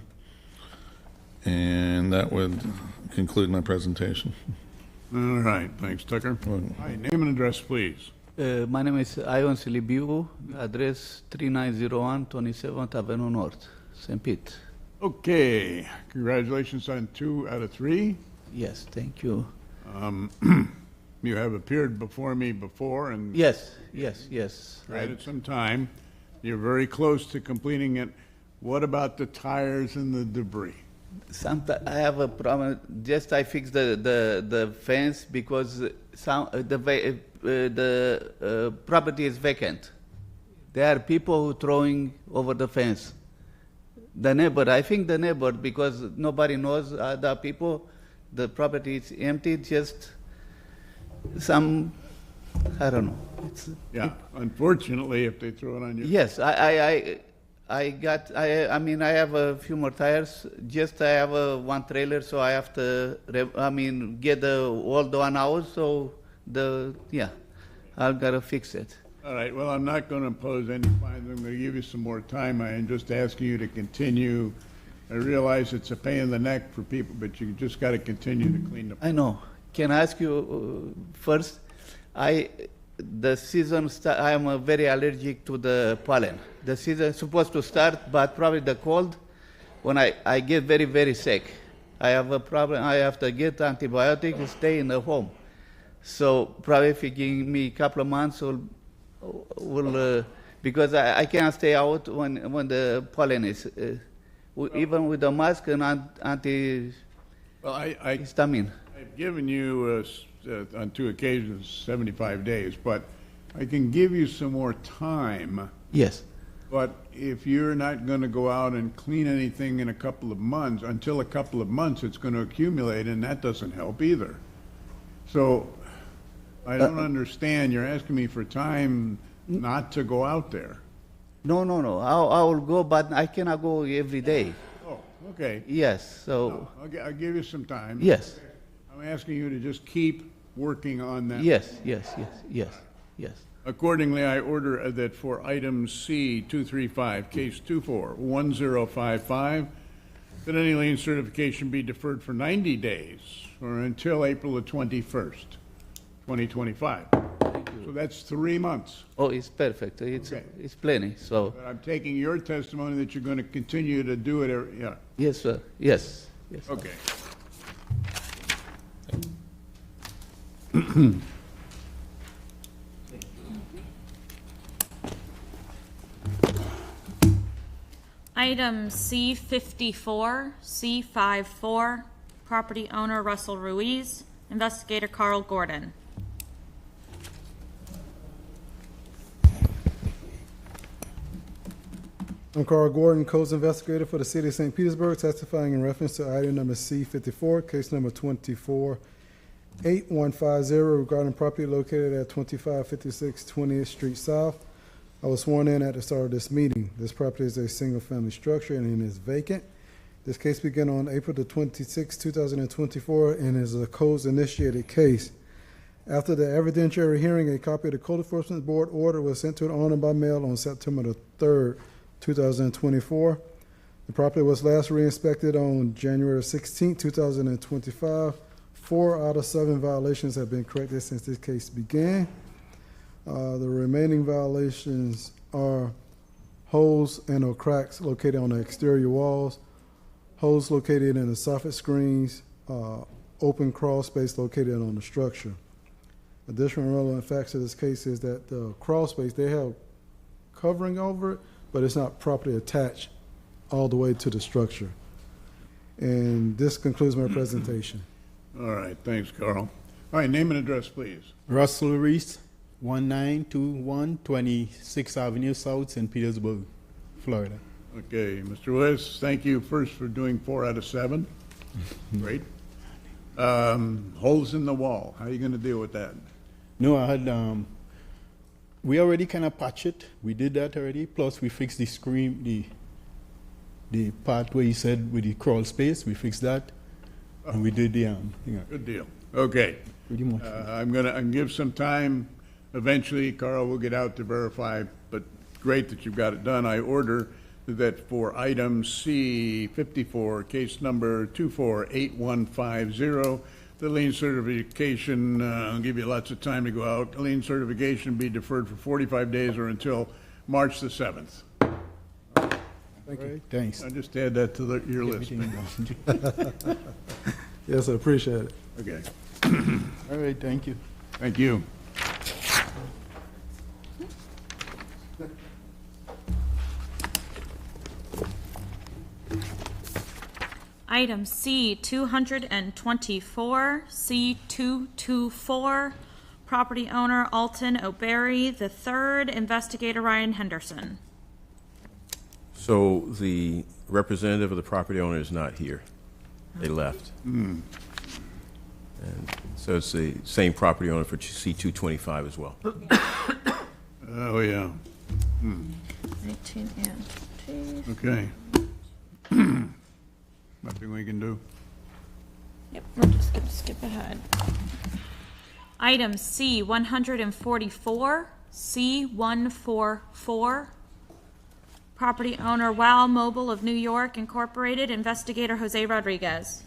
And that would conclude my presentation. All right, thanks, Tucker. All right, name and address, please. My name is Ion Silibiu, address 3901 27th Avenue North, St. Pete. Okay, congratulations on 2 out of 3. Yes, thank you. You have appeared before me before and... Yes. Added some time. You're very close to completing it. What about the tires and the debris? Sometimes I have a problem. Just I fix the fence because the property is vacant. There are people who throwing over the fence. I think the neighbor, because nobody knows other people, the property is empty, just some, I don't know. Unfortunately, if they throw it on you. Yes, I have a few more tires. Just I have one trailer, so I have to, get the old one out. So I've got to fix it. All right. Well, I'm not going to impose any fines. I'm going to give you some more time. I am just asking you to continue. I realize it's a pain in the neck for people, but you just got to continue to clean the. I know. Can I ask you first? The season I am very allergic to the pollen. The season is supposed to start, but probably the cold, when I get very, very sick. I have a problem. I have to get antibiotics and stay in the home. So probably if you give me a couple of months, because I can't stay out when the pollen is, even with the mask and anti-histamine. I I've given you, on 2 occasions, 75 days, but I can give you some more time. Yes. But if you're not going to go out and clean anything in a couple of months, until a couple of months, it's going to accumulate, and that doesn't help either. So I don't understand. You're asking me for time not to go out there. No. I will go, but I cannot go every day. Oh, okay. Yes, so. No, I'll give you some time. Yes. I'm asking you to just keep working on that. Yes. Accordingly, I order that for item C-235, case 241055, that any lien certification be deferred for 90 days or until April the 21st, 2025. So that's 3 months. Oh, it's perfect. It's plenty, so. But I'm taking your testimony that you're going to continue to do it, yeah. Yes, sir. Yes. Okay. Item C-54, C-54, property owner Russell Ruiz, investigator Carl Gordon. I'm Carl Gordon, Codes Investigator for the City of St. Petersburg, testifying in reference to item number C-54, case number 248150, regarding property located at 2556 20th Street South. I was sworn in at the start of this meeting. This property is a single-family structure and it is vacant. This case began on April the 26th, 2024, and is a codes-initiated case. After the evidentiary hearing, a copy of the Code Enforcement Board order was sent to the owner by mail on September the 3rd, 2024. The property was last re-inspected on January 16, 2025. 4 out of 7 violations have been corrected since this case began. The remaining violations are holes and or cracks located on the exterior walls, holes located in the soffit screens, open crawl space located on the structure. Additional relevant facts of this case is that the crawl space, they have covering over it, but it's not properly attached all the way to the structure. And this concludes my presentation. All right, thanks, Carl. All right, name and address, please. Russell Reese, 1921 26th Avenue South, St. Petersburg, Florida. Okay, Mr. West, thank you first for doing 4 out of 7. Great. Holes in the wall, how are you going to deal with that? No, I had, we already kind of patched it. We did that already. Plus, we fixed the screen, the part where you said with the crawl space, we fixed that. And we did the, Good deal. Okay. Pretty much. I'm going to give some time. Eventually, Carl will get out to verify, but great that you've got it done. I order that for item C-54, case number 248150, the lien certification, I'll give you lots of time to go out, the lien certification be deferred for 45 days or until March the 7th. Thank you. Thanks. I just add that to your list. Yes, I appreciate it. Okay. All right, thank you. Thank you. Item C-224, C-224, property owner Alton O'Berry III, investigator Ryan Henderson. So the representative of the property owner is not here. They left. And so it's the same property owner for C-225 as well. Oh, yeah. 18 and 20. Okay. Nothing we can do. Yep, we're just going to skip ahead. Item C-144, C-144, property owner Wow Mobile of New York Incorporated, investigator Jose Rodriguez.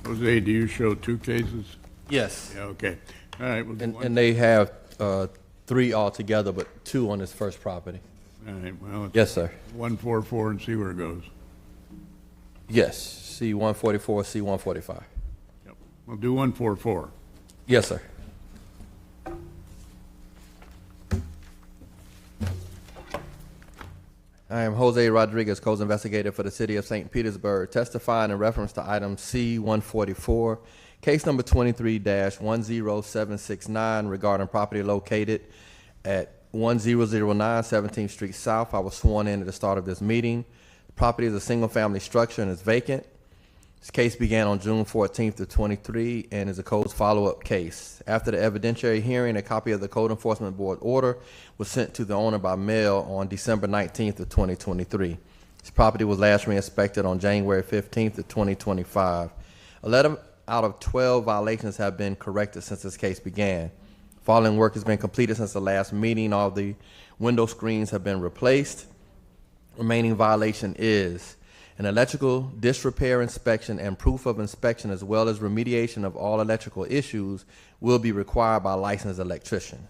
Jose, do you show 2 cases? Yes. Yeah, okay. All right. We'll do one. And they have 3 altogether, but 2 on this first property. All right, well. Yes, sir. 144 and see where it goes. Yes, C-144, C-145. Yep. We'll do 144. Yes, sir. I am Jose Rodriguez, Codes Investigator for the City of St. Petersburg, testifying in reference to item C-144, case number 23-10769 regarding property located at 1009 17th Street South. I was sworn in at the start of this meeting. The property is a single-family structure and is vacant. This case began on June 14th of 23 and is a codes follow-up case. After the evidentiary hearing, a copy of the Code Enforcement Board order was sent to the owner by mail on December 19th of 2023. This property was last re-inspected on January 15th of 2025. 11 out of 12 violations have been corrected since this case began. Following work has been completed since the last meeting. All the window screens have been replaced. Remaining violation is an electrical disrepair inspection and proof of inspection, as well as remediation of all electrical issues, will be required by a licensed electrician.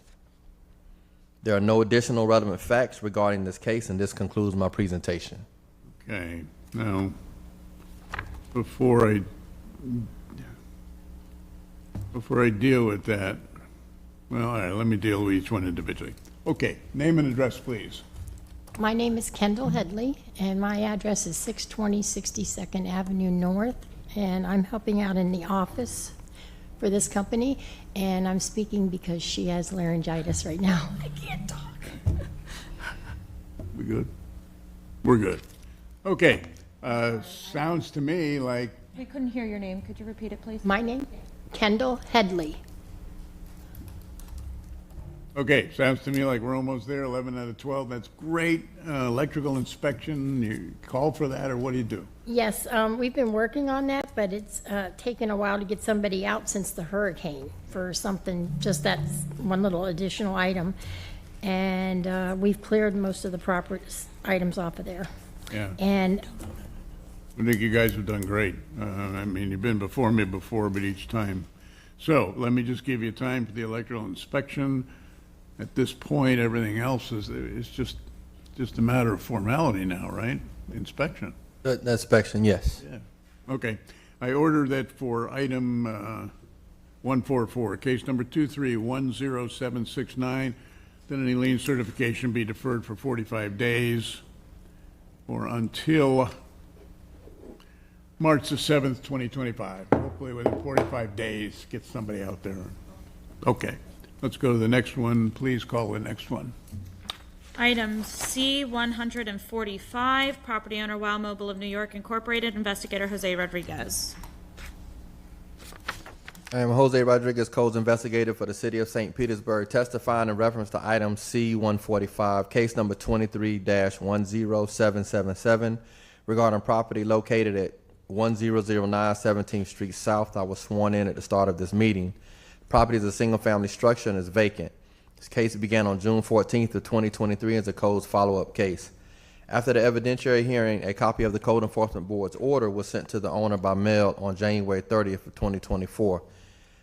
There are no additional relevant facts regarding this case, and this concludes my presentation. Okay. Now, before I deal with that, well, all right, let me deal with each one individually. Okay, name and address, please. My name is Kendall Headley, and my address is 620 62nd Avenue North, and I'm helping out in the office for this company, and I'm speaking because she has laryngitis right now. I can't talk. We good? We're good. Okay. Sounds to me like... We couldn't hear your name. Could you repeat it, please? My name? Kendall Headley. Okay, sounds to me like we're almost there, 11 out of 12. That's great. Electrical inspection, you call for that, or what do you do? Yes, we've been working on that, but it's taken a while to get somebody out since the hurricane for something, just that one little additional item. And we've cleared most of the proper items off of there. Yeah. And I think you guys have done great. I mean, you've been before me before, but each time. So let me just give you time for the electrical inspection. At this point, everything else is just a matter of formality now, right? Inspection. The inspection, yes. Yeah. Okay. I order that for item 144, case number 23-10769, that any lien certification be deferred for 45 days or until March the 7th, 2025. Hopefully within 45 days, get somebody out there. Okay. Let's go to the next one. Please call the next one. Item C-145, property owner Wild Mobile of New York Incorporated, investigator Jose Rodriguez. I am Jose Rodriguez, Codes Investigator for the City of St. Petersburg, testifying in reference to item C-145, case number 23-10777, regarding property located at 1009 17th Street South. I was sworn in at the start of this meeting. The property is a single-family structure and is vacant. This case began on June 14th of 2023 as a codes follow-up case. After the evidentiary hearing, a copy of the Code Enforcement Board's order was sent to the owner by mail on January 30th of 2024.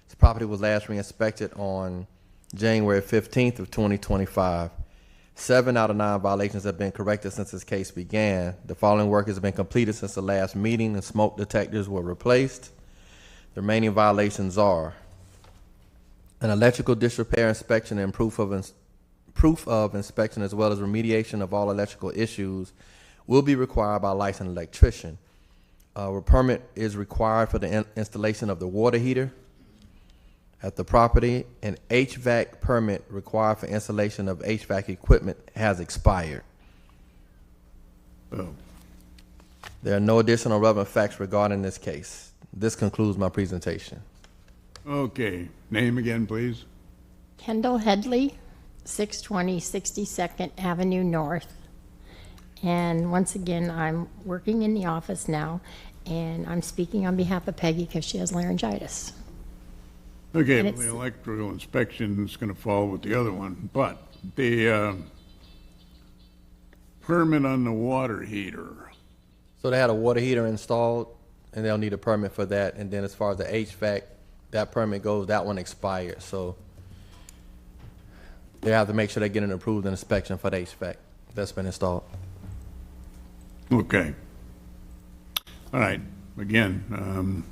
This property was last re-inspected on January 15th of 2025. 7 out of 9 violations have been corrected since this case began. The following work has been completed since the last meeting. The smoke detectors were replaced. The remaining violations are an electrical disrepair inspection and proof of inspection, as well as remediation of all electrical issues, will be required by a licensed electrician. A permit is required for the installation of the water heater at the property. An HVAC permit required for installation of HVAC equipment has expired. Oh. There are no additional relevant facts regarding this case. This concludes my presentation. Okay. Name again, please. Kendall Headley, 620 62nd Avenue North. And once again, I'm working in the office now, and I'm speaking on behalf of Peggy because she has laryngitis. Okay, And well, the electrical inspection is going to fall with the other one, but the permit on the water heater. So they had a water heater installed, and they'll need a permit for that. And then as far as the HVAC, that permit goes, that one expired. So they have to make sure they get an approved inspection for the HVAC that's been installed. Okay. All right. Again,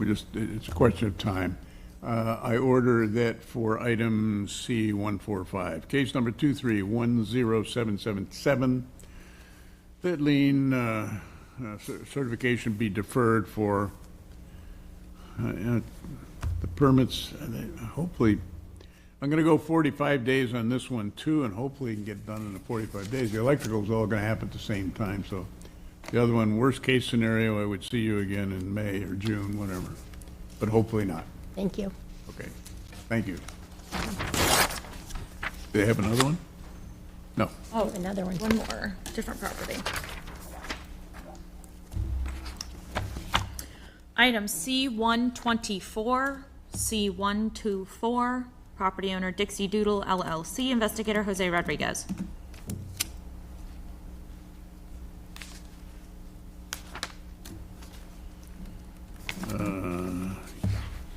it's a question of time. I order that for item C-145, case number 23-10777, that lien certification be deferred for the permits. Hopefully, I'm going to go 45 days on this one too, and hopefully it can get done in the 45 days. The electrical's all going to happen at the same time, so the other one, worst case scenario, I would see you again in May or June, whatever, but hopefully not. Thank you. Okay, thank you. Do they have another one? No. Oh, another one. One more, different property. Item C-124, C-124, property owner Dixie Doodle LLC, investigator Jose Rodriguez.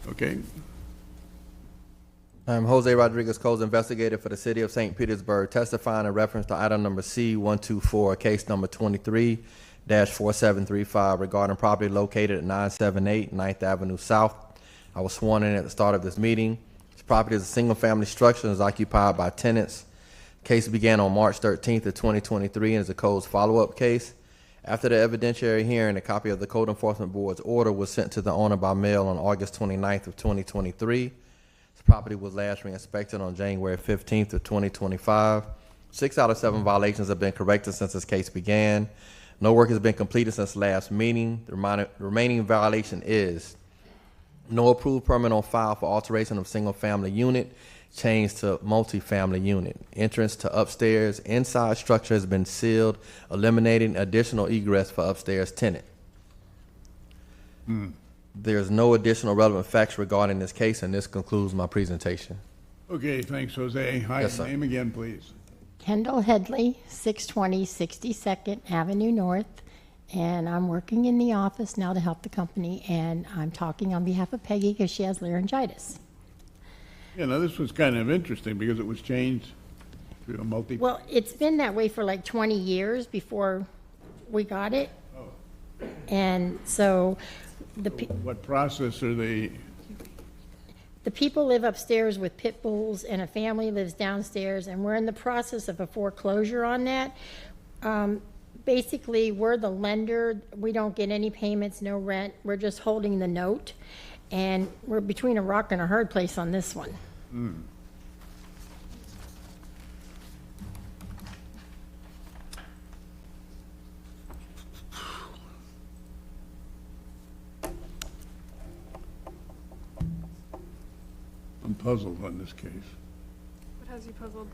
Okay. I'm Jose Rodriguez, Codes Investigator for the City of St. Petersburg, testifying in reference to item number C-124, case number 23-4735 regarding property located at 978 9th Avenue South. I was sworn in at the start of this meeting. This property is a single-family structure and is occupied by tenants. Case began on March 13th of 2023 and is a codes follow-up case. After the evidentiary hearing, a copy of the Code Enforcement Board's order was sent to the owner by mail on August 29th of 2023. This property was last re-inspected on January 15th of 2025. 6 out of 7 violations have been corrected since this case began. No work has been completed since last meeting. The remaining violation is no approved permit on file for alteration of single-family unit, change to multi-family unit. Entrance to upstairs inside structure has been sealed, eliminating additional egress for upstairs tenant. There's no additional relevant facts regarding this case, and this concludes my presentation. Okay, thanks, Jose. Hi, Yes, sir. name again, please. Kendall Headley, 620 62nd Avenue North, and I'm working in the office now to help the company, and I'm talking on behalf of Peggy because she has laryngitis. Yeah, now this was kind of interesting because it was changed to a multi. Well, it's been that way for like 20 years before we got it. And so What process are they? the people live upstairs with pit bulls and a family lives downstairs, and we're in the process of a foreclosure on that. Basically, we're the lender. We don't get any payments, no rent. We're just holding the note. And we're between a rock and a hard place on this one. I'm puzzled on this case. What has you puzzled?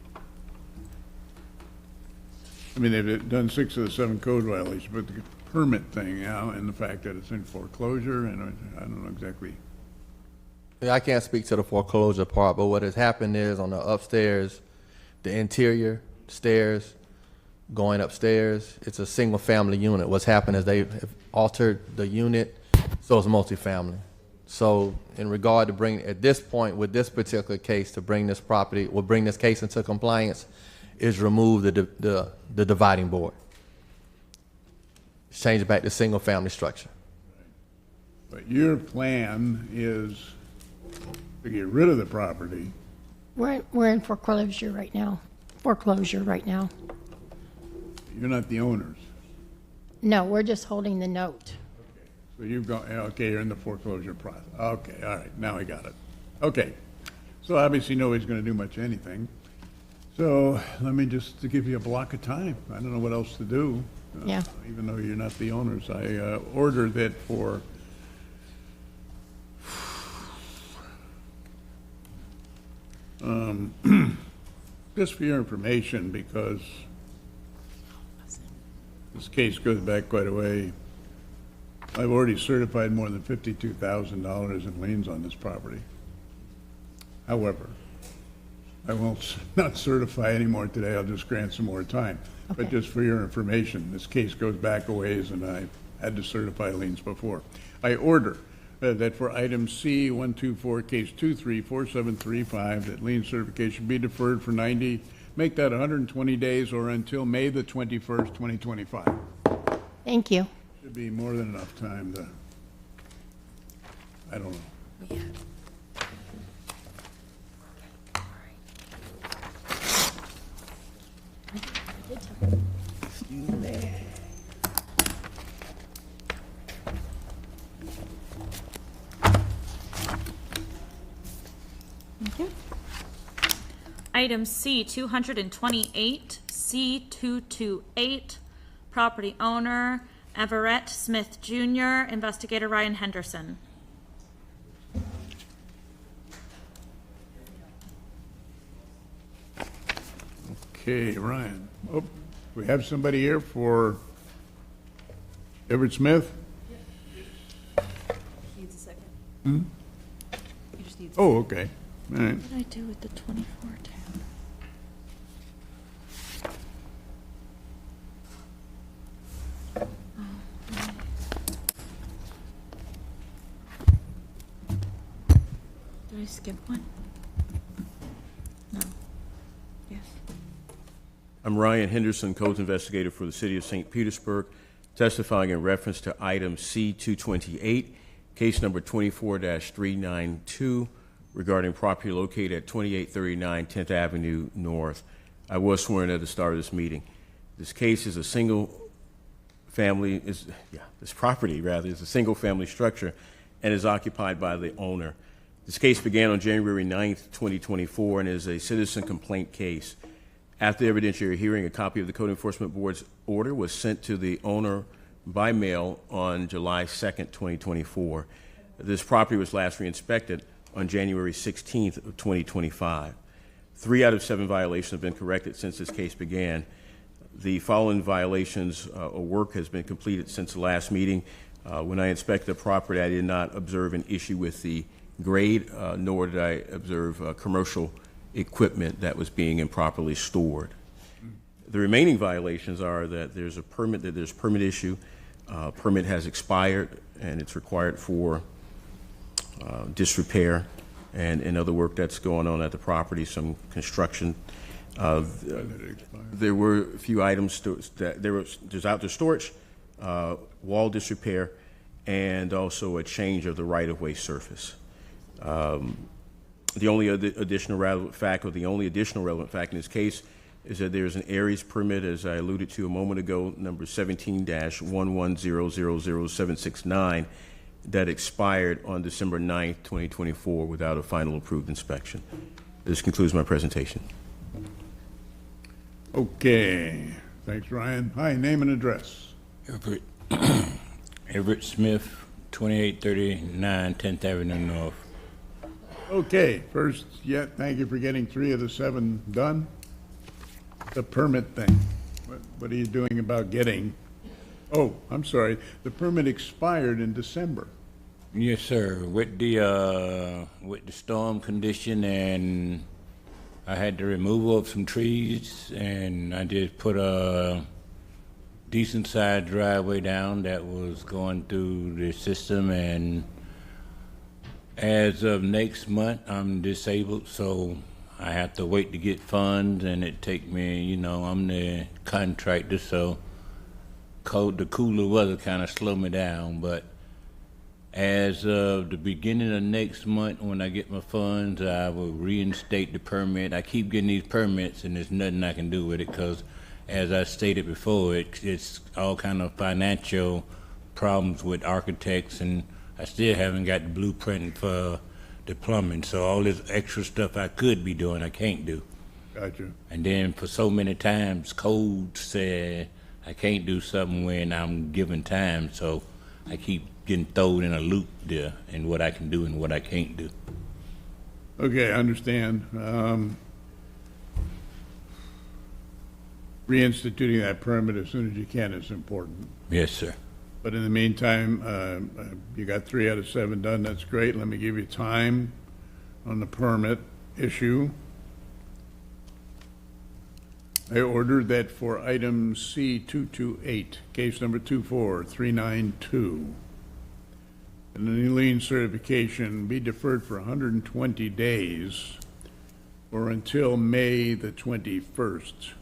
I mean, they've done 6 of the 7 code violations, but the permit thing now and the fact that it's in foreclosure, and I don't know exactly. Yeah, I can't speak to the foreclosure part, but what has happened is on the upstairs, the interior stairs going upstairs, it's a single family unit. What's happened is they've altered the unit so it's multifamily. So in regard to bring, at this point with this particular case, to bring this property, will bring this case into compliance, is remove the dividing board. Change it back to single family structure. But your plan is to get rid of the property. We're in foreclosure right now. You're not the owners. No, we're just holding the note. So you've gone, okay, you're in the foreclosure process. Okay, all right, now I got it. Okay, so obviously nobody's going to do much anything. So let me just to give you a block of time. I don't know what else to do. Yeah. Even though you're not the owners, I ordered it for just for your information, because this case goes back quite a way. I've already certified more than $52,000 in liens on this property. However, I won't not certify anymore today. I'll just grant some more time. Okay. But just for your information, this case goes back a ways, and I had to certify liens before. I order that for item C-124, case 234735, that lien certification be deferred for 90, make that 120 days or until May the 21st, 2025. Thank you. Should be more than enough time to, I don't know. Excuse me. Thank you. Item C, 228, C228, property owner Everett Smith Jr., investigator Ryan Henderson. Okay, Ryan. Oh, we have somebody here for Everett Smith? Needs a second. Hmm? He just needs. Oh, okay. All right. What did I do with the 24 tab? Did I skip one? No. Yes. I'm Ryan Henderson, Codes Investigator for the City of St. Petersburg, testifying in reference to item C-228, case number 24-392, regarding property located at 2839 10th Avenue North. I was sworn at the start of this meeting. This case is a single family, this property rather, is a single family structure and is occupied by the owner. This case began on January 9th, 2024, and is a citizen complaint case. After the evidentiary hearing, a copy of the Code Enforcement Board's order was sent to the owner by mail on July 2nd, 2024. This property was last re-inspected on January 16th of 2025. 3 out of 7 violations have been corrected since this case began. The following violations or work has been completed since the last meeting. When I inspected the property, I did not observe an issue with the grade, nor did I observe commercial equipment that was being improperly stored. The remaining violations are that there's a permit, permit issue. Permit has expired and it's required for disrepair and other work that's going on at the property, some construction. There were a few items that there's outdoor storage, wall disrepair, and also a change of the right-of-way surface. The only additional relevant fact, or the only additional relevant fact in this case, is that there is an Aries permit, as I alluded to a moment ago, number 17-110000769, that expired on December 9th, 2024, without a final approved inspection. This concludes my presentation. Okay. Thanks, Ryan. Hi, name and address. Everett Smith, 2839 10th Avenue North. Okay, first, thank you for getting 3 of the 7 done. The permit thing. What are you doing about getting? Oh, I'm sorry. The permit expired in December. Yes, sir. With the storm condition, and I had the removal of some trees, and I just put a decent sized driveway down that was going through the system, and as of next month, I'm disabled, so I have to wait to get funds, and it take me, I'm the contractor, so the cooler weather kind of slowed me down. But as of the beginning of next month, when I get my funds, I will reinstate the permit. I keep getting these permits, and there's nothing I can do with it because, as I stated before, it's all kind of financial problems with architects, and I still haven't got the blueprint for the plumbing, so all this extra stuff I could be doing, I can't do. Gotcha. And then for so many times, code said I can't do something when I'm given time, so I keep getting thrown in a loop there and what I can do and what I can't do. Okay, I understand. Reinstituting that permit as soon as you can is important. Yes, sir. But in the meantime, you got 3 out of 7 done. That's great. Let me give you time on the permit issue. I ordered that for item C-228, case number 24392, and the lien certification be deferred for 120 days or until May the 21st,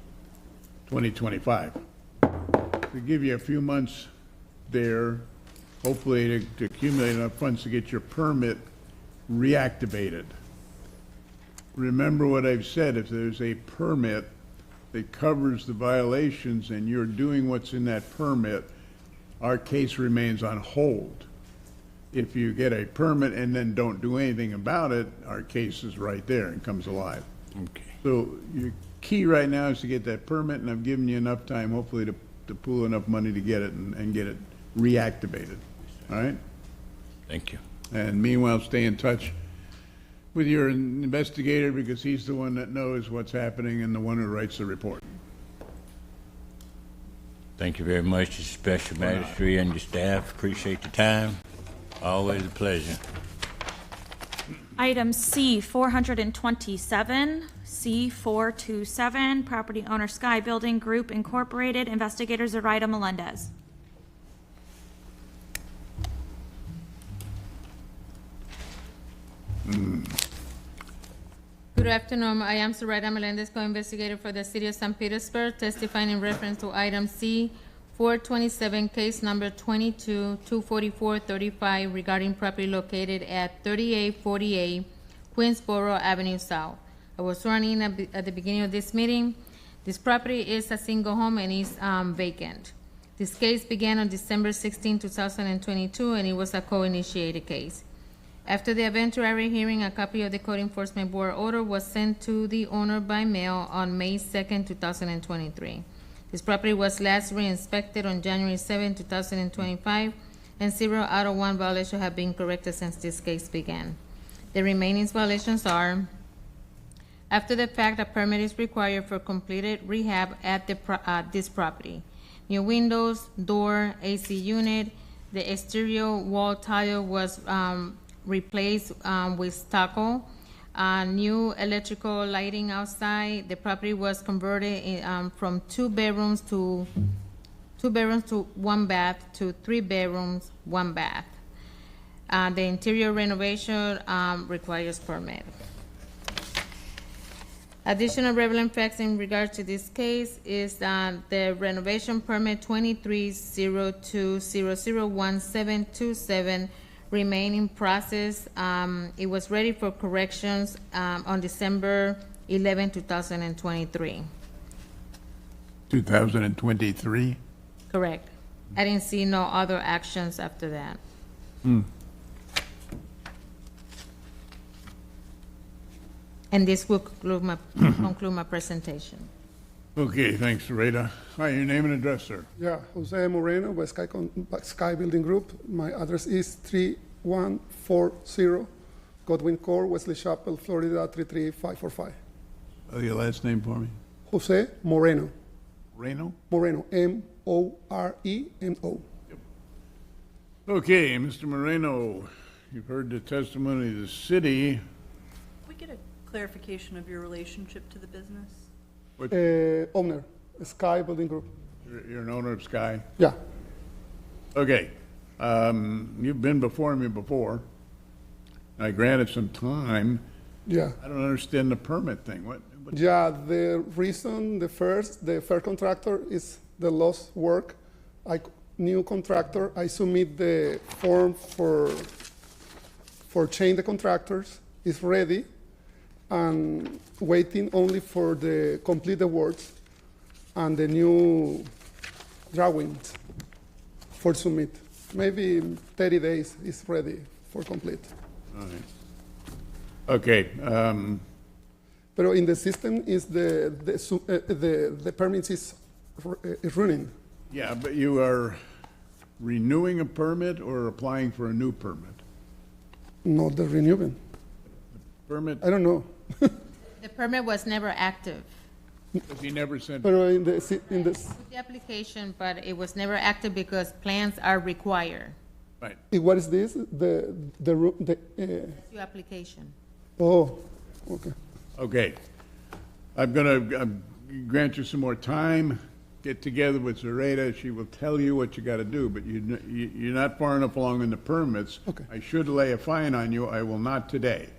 2025. To give you a few months there, hopefully to accumulate enough funds to get your permit reactivated. Remember what I've said, if there's a permit that covers the violations and you're doing what's in that permit, our case remains on hold. if you get a permit and then don't do anything about it, our case is right there and comes alive. Okay. So your key right now is to get that permit, and I've given you enough time, hopefully, to pool enough money to get it and get it reactivated. All right? Thank you. And meanwhile, stay in touch with your investigator, because he's the one that knows what's happening and the one who writes the report. Thank you very much, Special Magistrate and your staff. Appreciate the time. Always a pleasure. Item C, 427, C427, property owner Sky Building Group Incorporated, investigator Zoraida Melendez. Good afternoon. I am Zoraida Melendez, co-investigator for the City of St. Petersburg, testifying in reference to item C 427, case number 22-24435, regarding property located at 3848 Queensboro Avenue South. I was sworn in at the beginning of this meeting. This property is a single home and is vacant. This case began on December 16, 2022, and it was a co-initiated case. After the eventuary hearing, a copy of the Code Enforcement Board order was sent to the owner by mail on May 2nd, 2023. This property was last re-inspected on January 7, 2025, and 0 out of 1 violations have been corrected since this case began. The remaining violations are: after the fact, a permit is required for completed rehab at this property. New windows, door, AC unit, the exterior wall tile was replaced with stucco. New electrical lighting outside. The property was converted from 2 bedrooms to 1 bath to 3 bedrooms, 1 bath. The interior renovation requires permit. Additional relevant facts in regard to this case is the renovation permit 2302001727 remain in process. It was ready for corrections on December 11, 2023. 2023? Correct. I didn't see no other actions after that. And this will conclude my presentation. Okay, thanks, Rita. Hi, your name and address, sir. Yeah, Jose Moreno by Sky Building Group. My address is 3140 Godwin Court, Wesley Chapel, Florida 33545. Your last name for me? Jose Moreno. Reno? Moreno, M-O-R-E-N-O. Okay, Mr. Moreno, you've heard the testimony of the city. Can we get a clarification of your relationship to the business? Owner, Sky Building Group. You're an owner of Sky? Yeah. Okay. You've been before me before. I granted some time. Yeah. I don't understand the permit thing. What? Yeah, the reason, the first contractor is the lost work. New contractor, I submit the form for change the contractors. It's ready and waiting only for the complete the works and the new drawings for submit. Maybe 30 days is ready for complete. All right. Okay. But in the system is the permits is running. Yeah, but you are renewing a permit or applying for a new permit? Not the renewing. Permit? I don't know. The permit was never active. He never sent. But in the With the application, but it was never active because plans are required. Right. What is this? That's your application. Oh, okay. Okay. I'm going to grant you some more time. Get together with Zoraida. She will tell you what you got to do, but you're not far enough along in the permits. Okay. I should lay a fine on you. I will not today.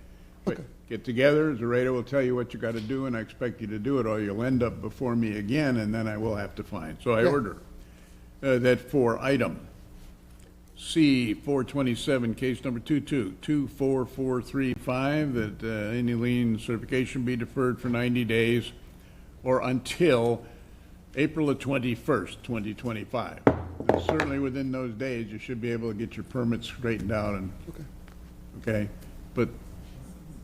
But get together. Zoraida will tell you what you got to do, and I expect you to do it, or you'll end up before me again, and then I will have to fine. So I order that for item C 427, case number 22-24435, that any lien certification be deferred for 90 days or until April the 21st, 2025. certainly within those days, you should be able to get your permits straightened out and, okay? But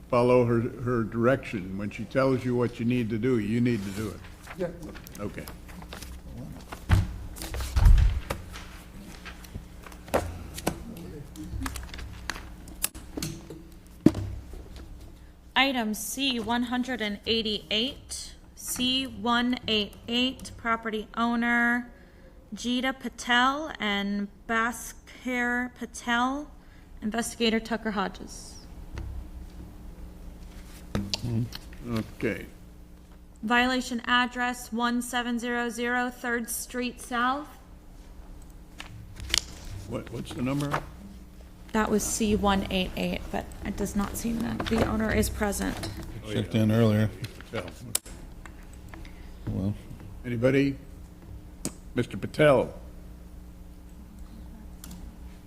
follow her direction. When she tells you what you need to do, you need to do it. Yeah. Okay. Item C 188, C188, property owner Jita Patel and Bhaskar Patel, investigator Tucker Hodges. Okay. Violation address 1700 3rd Street South. What's the number? That was C188, but it does not seem that the owner is present. Checked in earlier. Patel. Well, Anybody? Mr. Patel?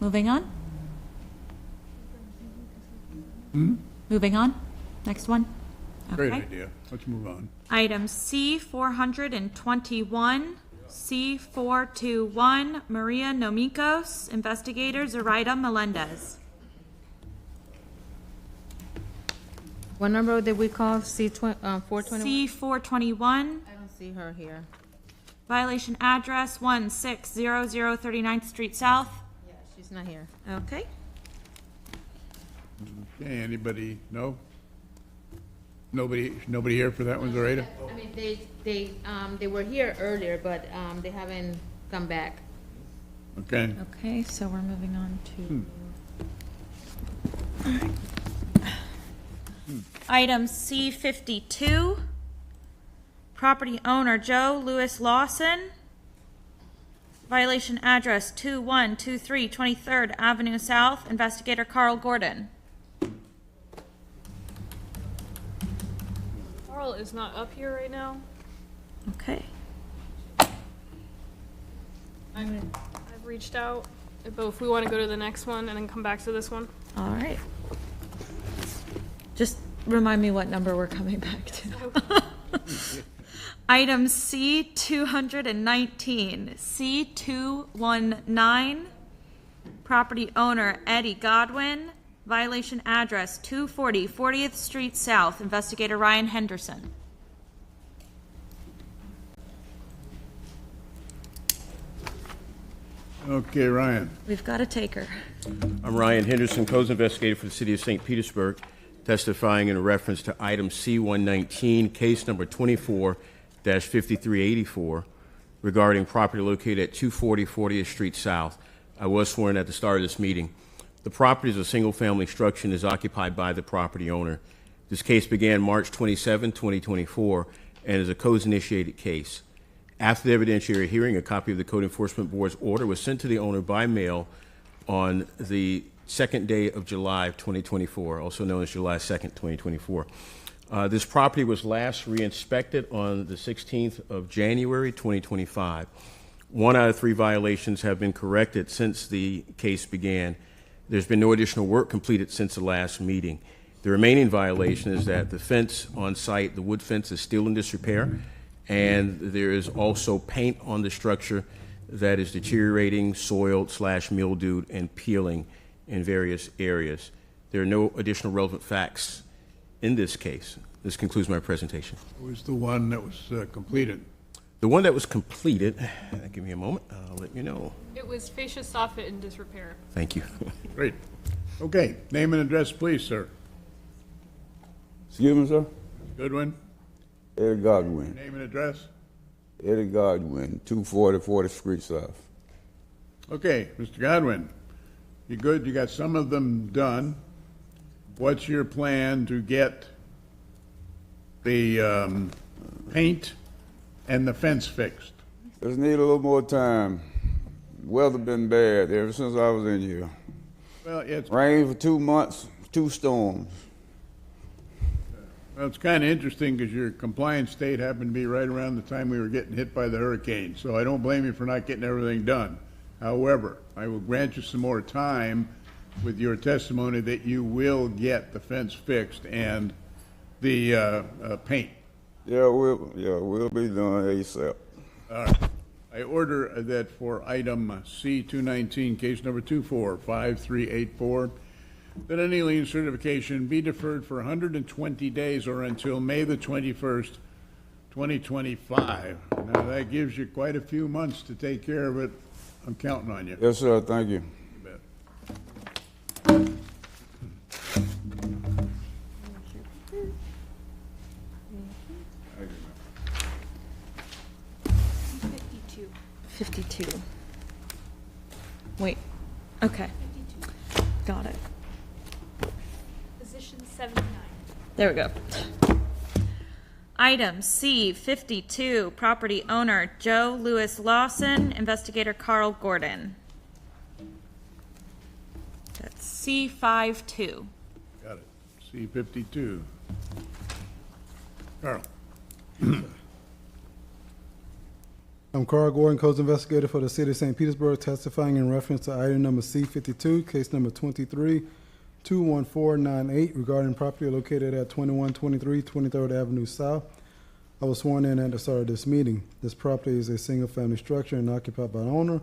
Moving on. Moving on. Next one. Great Okay. idea. Let's move on. Item C421, C421, Maria Nomikos, investigator Zoraida Melendez. What number did we call? C421? C421, I don't see her here. violation address 1600 39th Street South. Yeah, she's not here. Okay. Okay, anybody? No? Nobody here for that one, Zoraida? I mean, they were here earlier, but they haven't come back. Okay. Okay, so we're moving on to item C52. Property owner Joe Louis Lawson. Violation address 2123 23rd Avenue South. Investigator Carl Gordon. Carl is not up here right now. Okay. I've reached out, but if we want to go to the next one and then come back to this one. All right. Just remind me what number we're coming back to. Item C219, C219, property owner Eddie Godwin, violation address 240 40th Street South, investigator Ryan Henderson. Okay, Ryan. We've got a taker. I'm Ryan Henderson, codes investigator for the city of St. Petersburg, testifying in reference to item C119, case number 24-5384, regarding property located at 240 40th Street South. I was sworn at the start of this meeting. The property is a single-family structure and is occupied by the property owner. This case began March 27, 2024, and is a codes-initiated case. After the evidentiary hearing, a copy of the Code Enforcement Board's order was sent to the owner by mail on the second day of July 2024, also known as July 2nd, 2024. This property was last re-inspected on the 16th of January 2025. 1 out of 3 violations have been corrected since the case began. There's been no additional work completed since the last meeting. The remaining violation is that the fence on site, the wood fence, is still in disrepair, and there is also paint on the structure that is deteriorating, soiled / mildewed, and peeling in various areas. There are no additional relevant facts in this case. This concludes my presentation. What was the one that was completed? The one that was completed, give me a moment, I'll let you know. It was fascia soffit in disrepair. Thank you. Great. Okay, name and address, please, sir. Excuse me, sir? Goodwin, Eddie Godwin. name and address. Eddie Godwin, 240 40th Street South. Okay, Mr. Godwin, you good? You got some of them done. What's your plan to get the paint and the fence fixed? Just need a little more time. Weather been bad ever since I was in here. Well, it's Rain for 2 months, 2 storms. Well, it's kind of interesting because your compliance date happened to be right around the time we were getting hit by the hurricane, so I don't blame you for not getting everything done. However, I will grant you some more time with your testimony that you will get the fence fixed and the paint. Yeah, we'll be done ASAP. All right. I order that for item C-219, case number 245384, that any lien certification be deferred for 120 days or until May the 21st, 2025. Now, that gives you quite a few months to take care of it. I'm counting on you. Yes, sir. Thank you. Bet. Fifty-two. 52. Wait, okay. Got it. Position 79. There we go. Item C-52, property owner Joe Louis Lawson, investigator Carl Gordon. That's C-52. Got it. C-52. Carl. I'm Carl Gordon, Codes Investigator for the City of St. Petersburg, testifying in reference to item number C-52, case number 23-21498, regarding property located at 2123 23rd Avenue South. I was sworn in at the start of this meeting. This property is a single-family structure and occupied by the owner.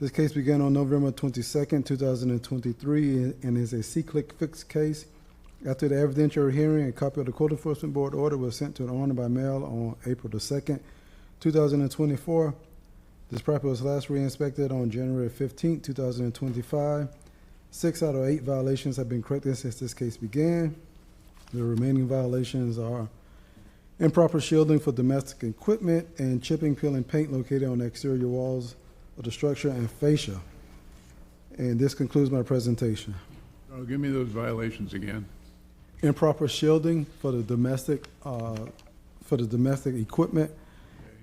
This case began on November 22nd, 2023, and is a C-click fixed case. After the evidentiary hearing, a copy of the Code Enforcement Board order was sent to the owner by mail on April the 2nd, 2024. This property was last re-inspected on January 15, 2025. 6 out of 8 violations have been corrected since this case began. The remaining violations are improper shielding for domestic equipment and chipping, peeling paint located on the exterior walls of the structure and fascia. And this concludes my presentation. Oh, give me those violations again. Improper shielding for the domestic equipment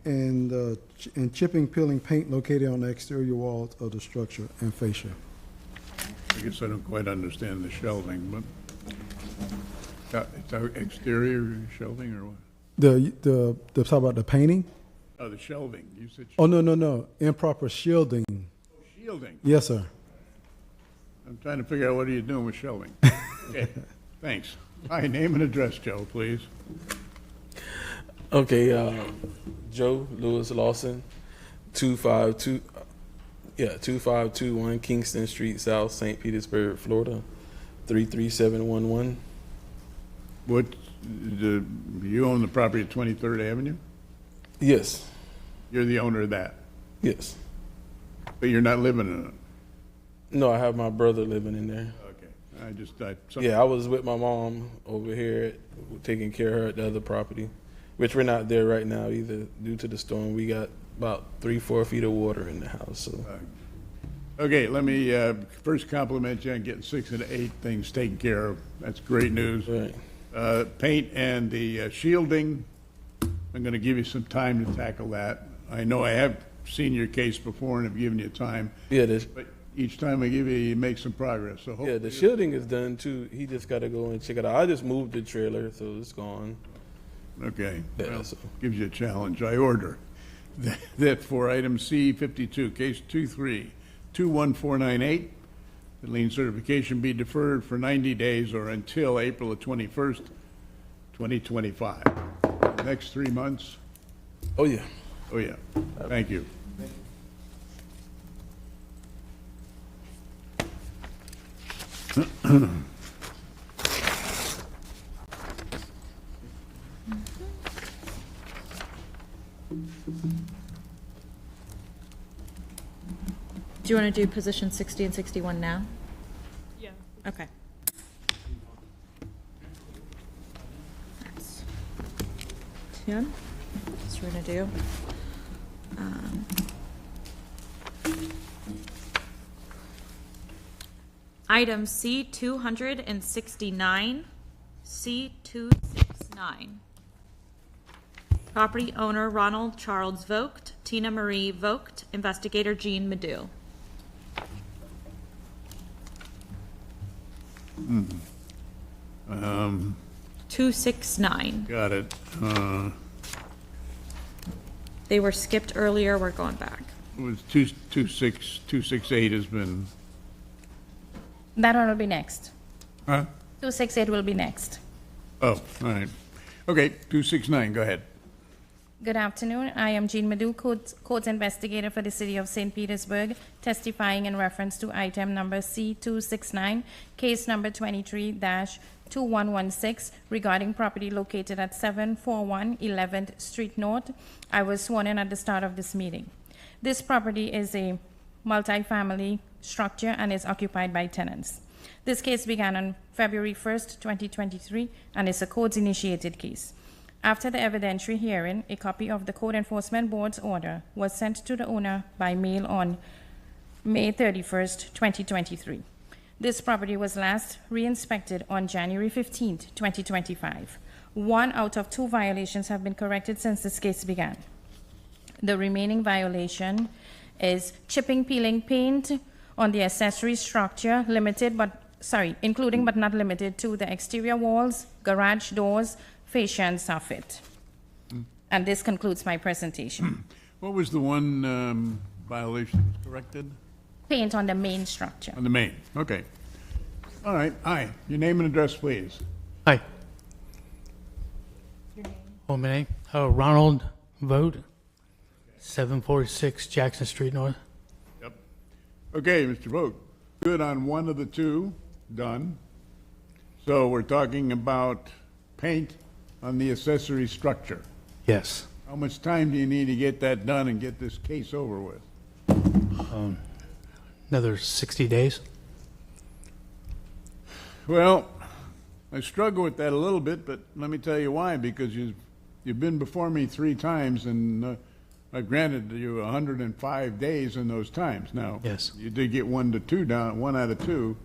and chipping, peeling paint located on the exterior walls of the structure and fascia. I guess I don't quite understand the shelving, but it's exterior shelving or what? The talk about the painting? Oh, the shelving. You said Oh, no. Improper shielding. shielding. Yes, sir. I'm trying to figure out what are you doing with shelving. Okay, thanks. Hi, name and address, Joe, please. Okay, Joe Louis Lawson, 2521 Kingston Street South, St. Petersburg, Florida, 33711. You own the property at 23rd Avenue? Yes. You're the owner of that? Yes. But you're not living in it? No, I have my brother living in there. Okay. I was with my mom over here taking care of her at the other property, which we're not there right now either due to the storm. We got about 3-4 feet of water in the house. So. Okay, let me first compliment you on getting 6 of the 8 things taken care of. That's great news. Right. Paint and the shielding, I'm going to give you some time to tackle that. I know I have seen your case before and have given you time. Yeah, but each time I give you make some progress. So yeah, the shielding is done too. He just got to go and check it out. I just moved the trailer, so it's gone. Okay, yeah, well, gives you a challenge. I order that for item C-52, case 23-21498, the lien certification be deferred for 90 days or until April the 21st, 2025. Next 3 months? Oh, yeah. Oh, yeah. Thank you. Do you want to do position 60 and 61 now? Yeah. Okay. That's 10. So we're going to do item C-269, C-269. Property owner Ronald Charles Vogt, Tina Marie Vogt, investigator Jean Madu. 269. Got it. They were skipped earlier. We're going back. It was 268 has been, That one will be next. huh? 268 will be next. Oh, all right. Okay, 269, go ahead. Good afternoon. I am Jean Madu, Codes Investigator for the City of St. Petersburg, testifying in reference to item number C269, case number 23-2116, regarding property located at 741 11th Street North. I was sworn in at the start of this meeting. This property is a multi-family structure and is occupied by tenants. This case began on February 1st, 2023, and is a codes-initiated case. After the evidentiary hearing, a copy of the Code Enforcement Board's order was sent to the owner by mail on May 31st, 2023. This property was last re-inspected on January 15th, 2025. 1 out of 2 violations have been corrected since this case began. The remaining violation is chipping, peeling paint on the accessory structure, including but not limited to the exterior walls, garage doors, fascia, and soffit. And this concludes my presentation. What was the one violation that was corrected? Paint on the main structure. On the main, okay. All right, hi. Your name and address, please. Hi. Oh, my name? Ronald Vogt, 746 Jackson Street North. Yep. Okay, Mr. Vogt. Good on one of the two, done. So we're talking about paint on the accessory structure. Yes. How much time do you need to get that done and get this case over with? Another 60 days. Well, I struggle with that a little bit, but let me tell you why. Because you've been before me 3 times, and I've granted you 105 days in those times. Now, yes, you did get 1 to 2 down, 1 out of 2.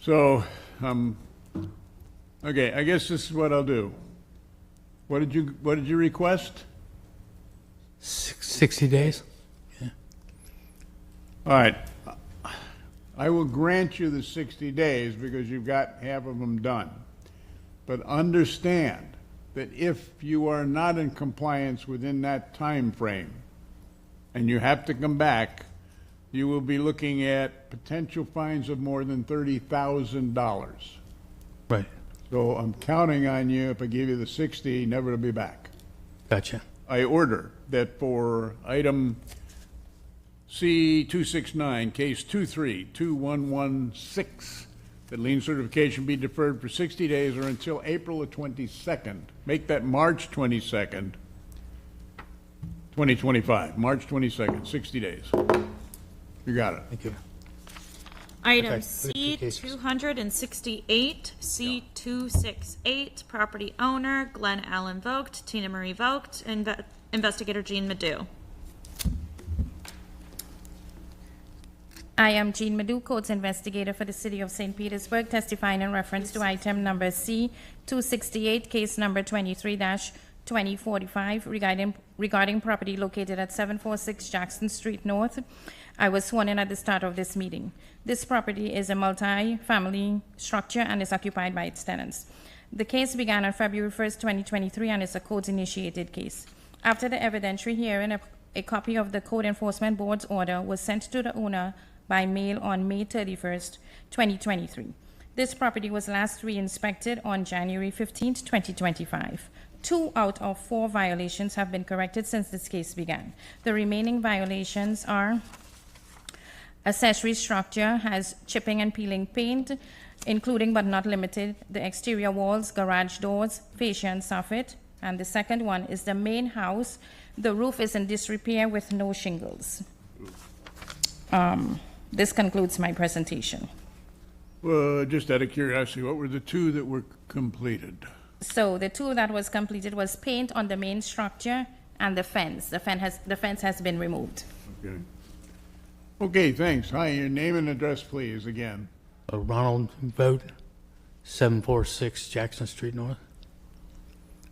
So, okay, I guess this is what I'll do. What did you request? 60 days. Yeah. All right. I will grant you the 60 days because you've got half of them done. But understand that if you are not in compliance within that time frame and you have to come back, you will be looking at potential fines of more than $30,000. Right. So I'm counting on you, if I give you the 60, never to be back. Gotcha. I order that for item C269, case 232116, that lien certification be deferred for 60 days or until April the 22nd. Make that March 22nd, 2025. March 22nd, 60 days. You got it. Thank you. Item Okay. C268, C268, property owner Glenn Allen Vogt, Tina Marie Vogt, investigator Jean Madu. I am Jean Madu, Codes Investigator for the City of St. Petersburg, testifying in reference to item number C268, case number 23-2045, regarding property located at 746 Jackson Street North. I was sworn in at the start of this meeting. This property is a multi-family structure and is occupied by its tenants. The case began on February 1st, 2023, and is a codes-initiated case. After the evidentiary hearing, a copy of the Code Enforcement Board's order was sent to the owner by mail on May 31st, 2023. This property was last re-inspected on January 15th, 2025. 2 out of 4 violations have been corrected since this case began. The remaining violations are: accessory structure has chipping and peeling paint, including but not limited the exterior walls, garage doors, fascia, and soffit. And the second one is the main house. The roof is in disrepair with no shingles. This concludes my presentation. Well, just out of curiosity, what were the 2 that were completed? So the 2 that was completed was paint on the main structure and the fence. The fence has been removed. Okay. Okay, thanks. Hi, your name and address, please, again. Ronald Vogt, 746 Jackson Street North.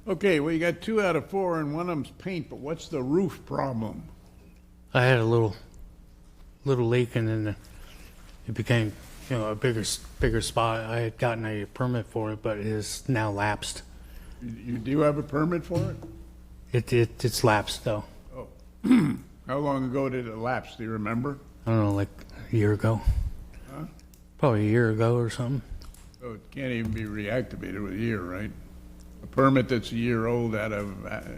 Okay, well, you got 2 out of 4, and one of them's paint, but what's the roof problem? I had a little leak, and then it became, a bigger spot. I had gotten a permit for it, but it is now lapsed. You do have a permit for it? It's lapsed though. Oh, how long ago did it lapse? Do you remember? I don't know, like a year ago. Probably a year ago or something. So it can't even be reactivated with a year, right? A permit that's a year old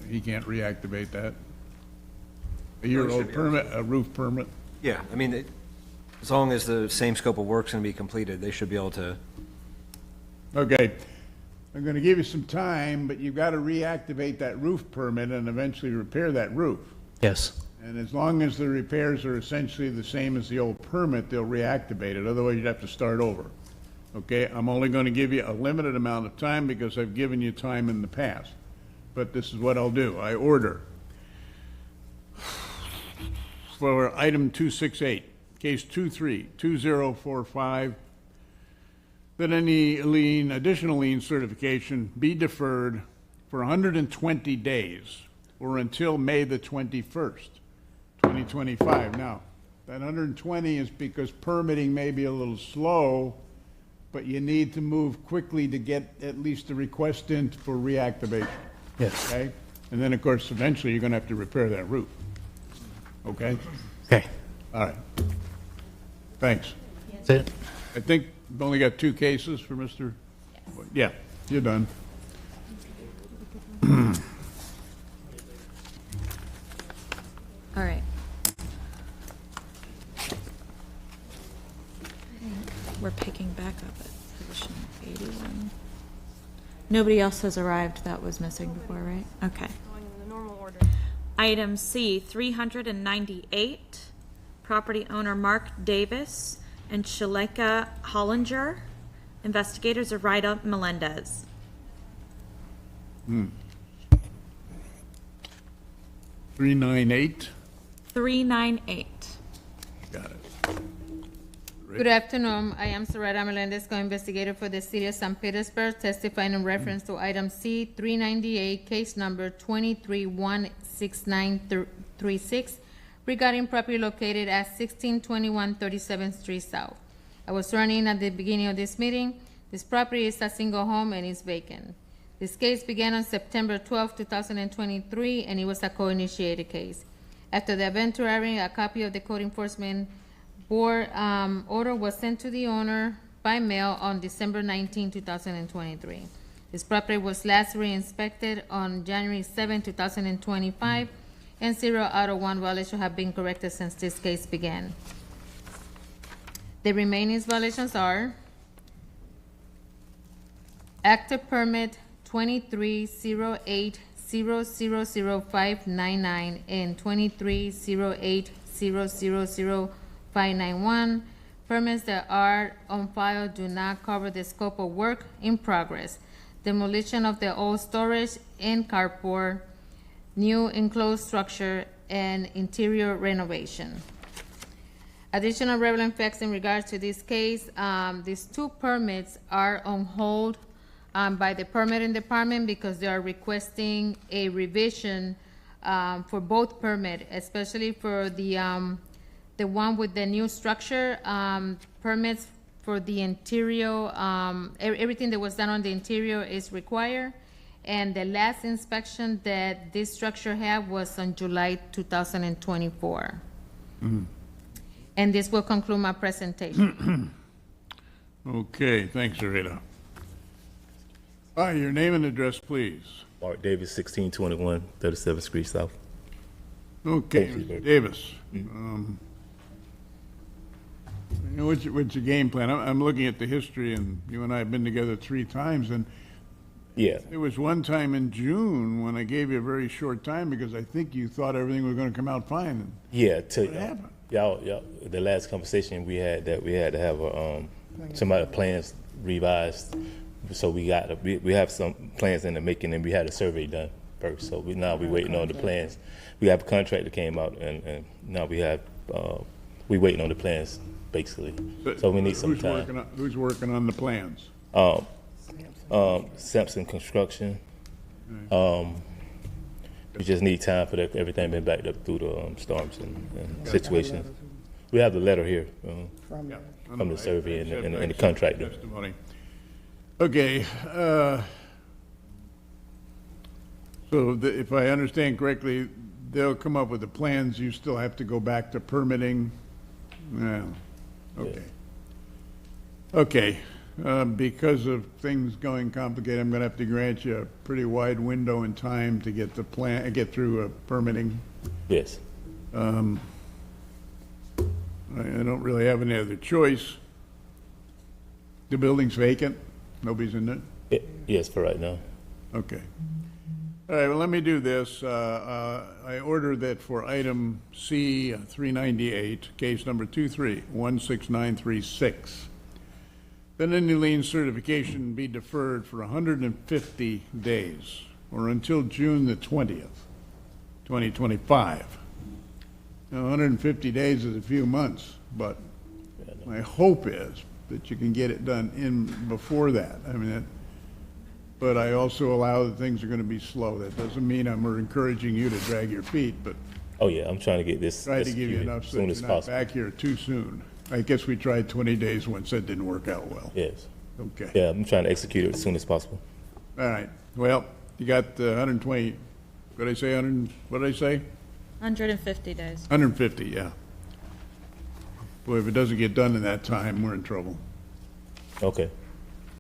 he can't reactivate that? A year-old permit, a roof permit? Yeah, I mean, as long as the same scope of work's going to be completed, they should be able to. Okay, I'm gonna give you some time, but you've got to reactivate that roof permit and eventually repair that roof. Yes. And as long as the repairs are essentially the same as the old permit, they'll reactivate it, otherwise you'd have to start over. Okay, I'm only gonna give you a limited amount of time because I've given you time in the past. But this is what I'll do. I order for item 268, case 232045, that any additional lien certification be deferred for 120 days or until May the 21st, 2025. Now, that 120 is because permitting may be a little slow, but you need to move quickly to get at least a request in for reactivation. Yes. Okay? And then, of course, eventually you're gonna have to repair that roof. Okay? Okay. All right. Thanks. That's it. I think we've only got 2 cases for Mr. Yeah, you're done. All right. We're picking back up at position 81. Nobody else has arrived that was missing before, right? Okay. Going in the normal order. Item C, 398, property owner Mark Davis and Shaleka Hollinger. Investigators are Rita Melendez. 398. 398. Got it. Good afternoon. I am Soraya Melendez, co-investigator for the City of St. Petersburg, testifying in reference to item C 398, case number 2316936, regarding property located at 1621 37th Street South. I was sworn in at the beginning of this meeting. This property is a single home and is vacant. This case began on September 12, 2023, and it was a co-initiated case. After the event hearing, a copy of the Code Enforcement Board order was sent to the owner by mail on December 19, 2023. This property was last re-inspected on January 7, 2025, and 0 out of 1 violations have been corrected since this case began. The remaining violations are active permit 2308000599 and 2308000591. Permits that are on file do not cover the scope of work in progress. Demolition of the old storage and carport, new enclosed structure, and interior renovation. Additional relevant facts in regards to this case, these 2 permits are on hold by the permitting department because they are requesting a revision for both permit, especially for the one with the new structure, permits for the interior, everything that was done on the interior is required. And the last inspection that this structure had was on July 2024. And this will conclude my presentation. Okay, thanks, Rita. Your name and address, please. Mark Davis, 1621 37th Street South. Okay, Mr. Davis. What's your game plan? I'm looking at the history, and you and I have been together 3 times, and yeah, there was one time in June when I gave you a very short time because I think you thought everything was going to come out fine. Yeah, what happened? Y'all, the last conversation we had that we had to have some of the plans revised. So we have some plans in the making, and we had a survey done first. So we waiting on the plans. We have a contract that came out, and now we waiting on the plans basically. So we need some time. Who's working on the plans? Sampson Construction. We just need time for everything been backed up through the storms and situations. We have the letter here from the survey and the contractor. Testimony. Okay. So if I understand correctly, they'll come up with the plans. You still have to go back to permitting. Well, okay. Okay. Because of things going complicated, I'm gonna have to grant you a pretty wide window in time to get the plan, get through permitting. Yes. I don't really have any other choice. The building's vacant? Nobody's in it? Yes, for right now. Okay. All right, well, let me do this. I order that for item C 398, case number 23-16936, that any lien certification be deferred for 150 days or until June the 20th, 2025. Now, 150 days is a few months, but my hope is that you can get it done in before that. I mean, but I also allow that things are going to be slow. That doesn't mean I'm encouraging you to drag your feet, but Oh yeah, I'm trying to get this try to give you executed enough as so soon that as you're not possible. back here too soon. I guess we tried 20 days once. That didn't work out well. Yes. Okay. Yeah, I'm trying to execute it as soon as possible. All right. Well, you got 120. What did I say? 100. What did I say? 150 days. 150. Yeah. Boy, if it doesn't get done in that time, we're in trouble. Okay.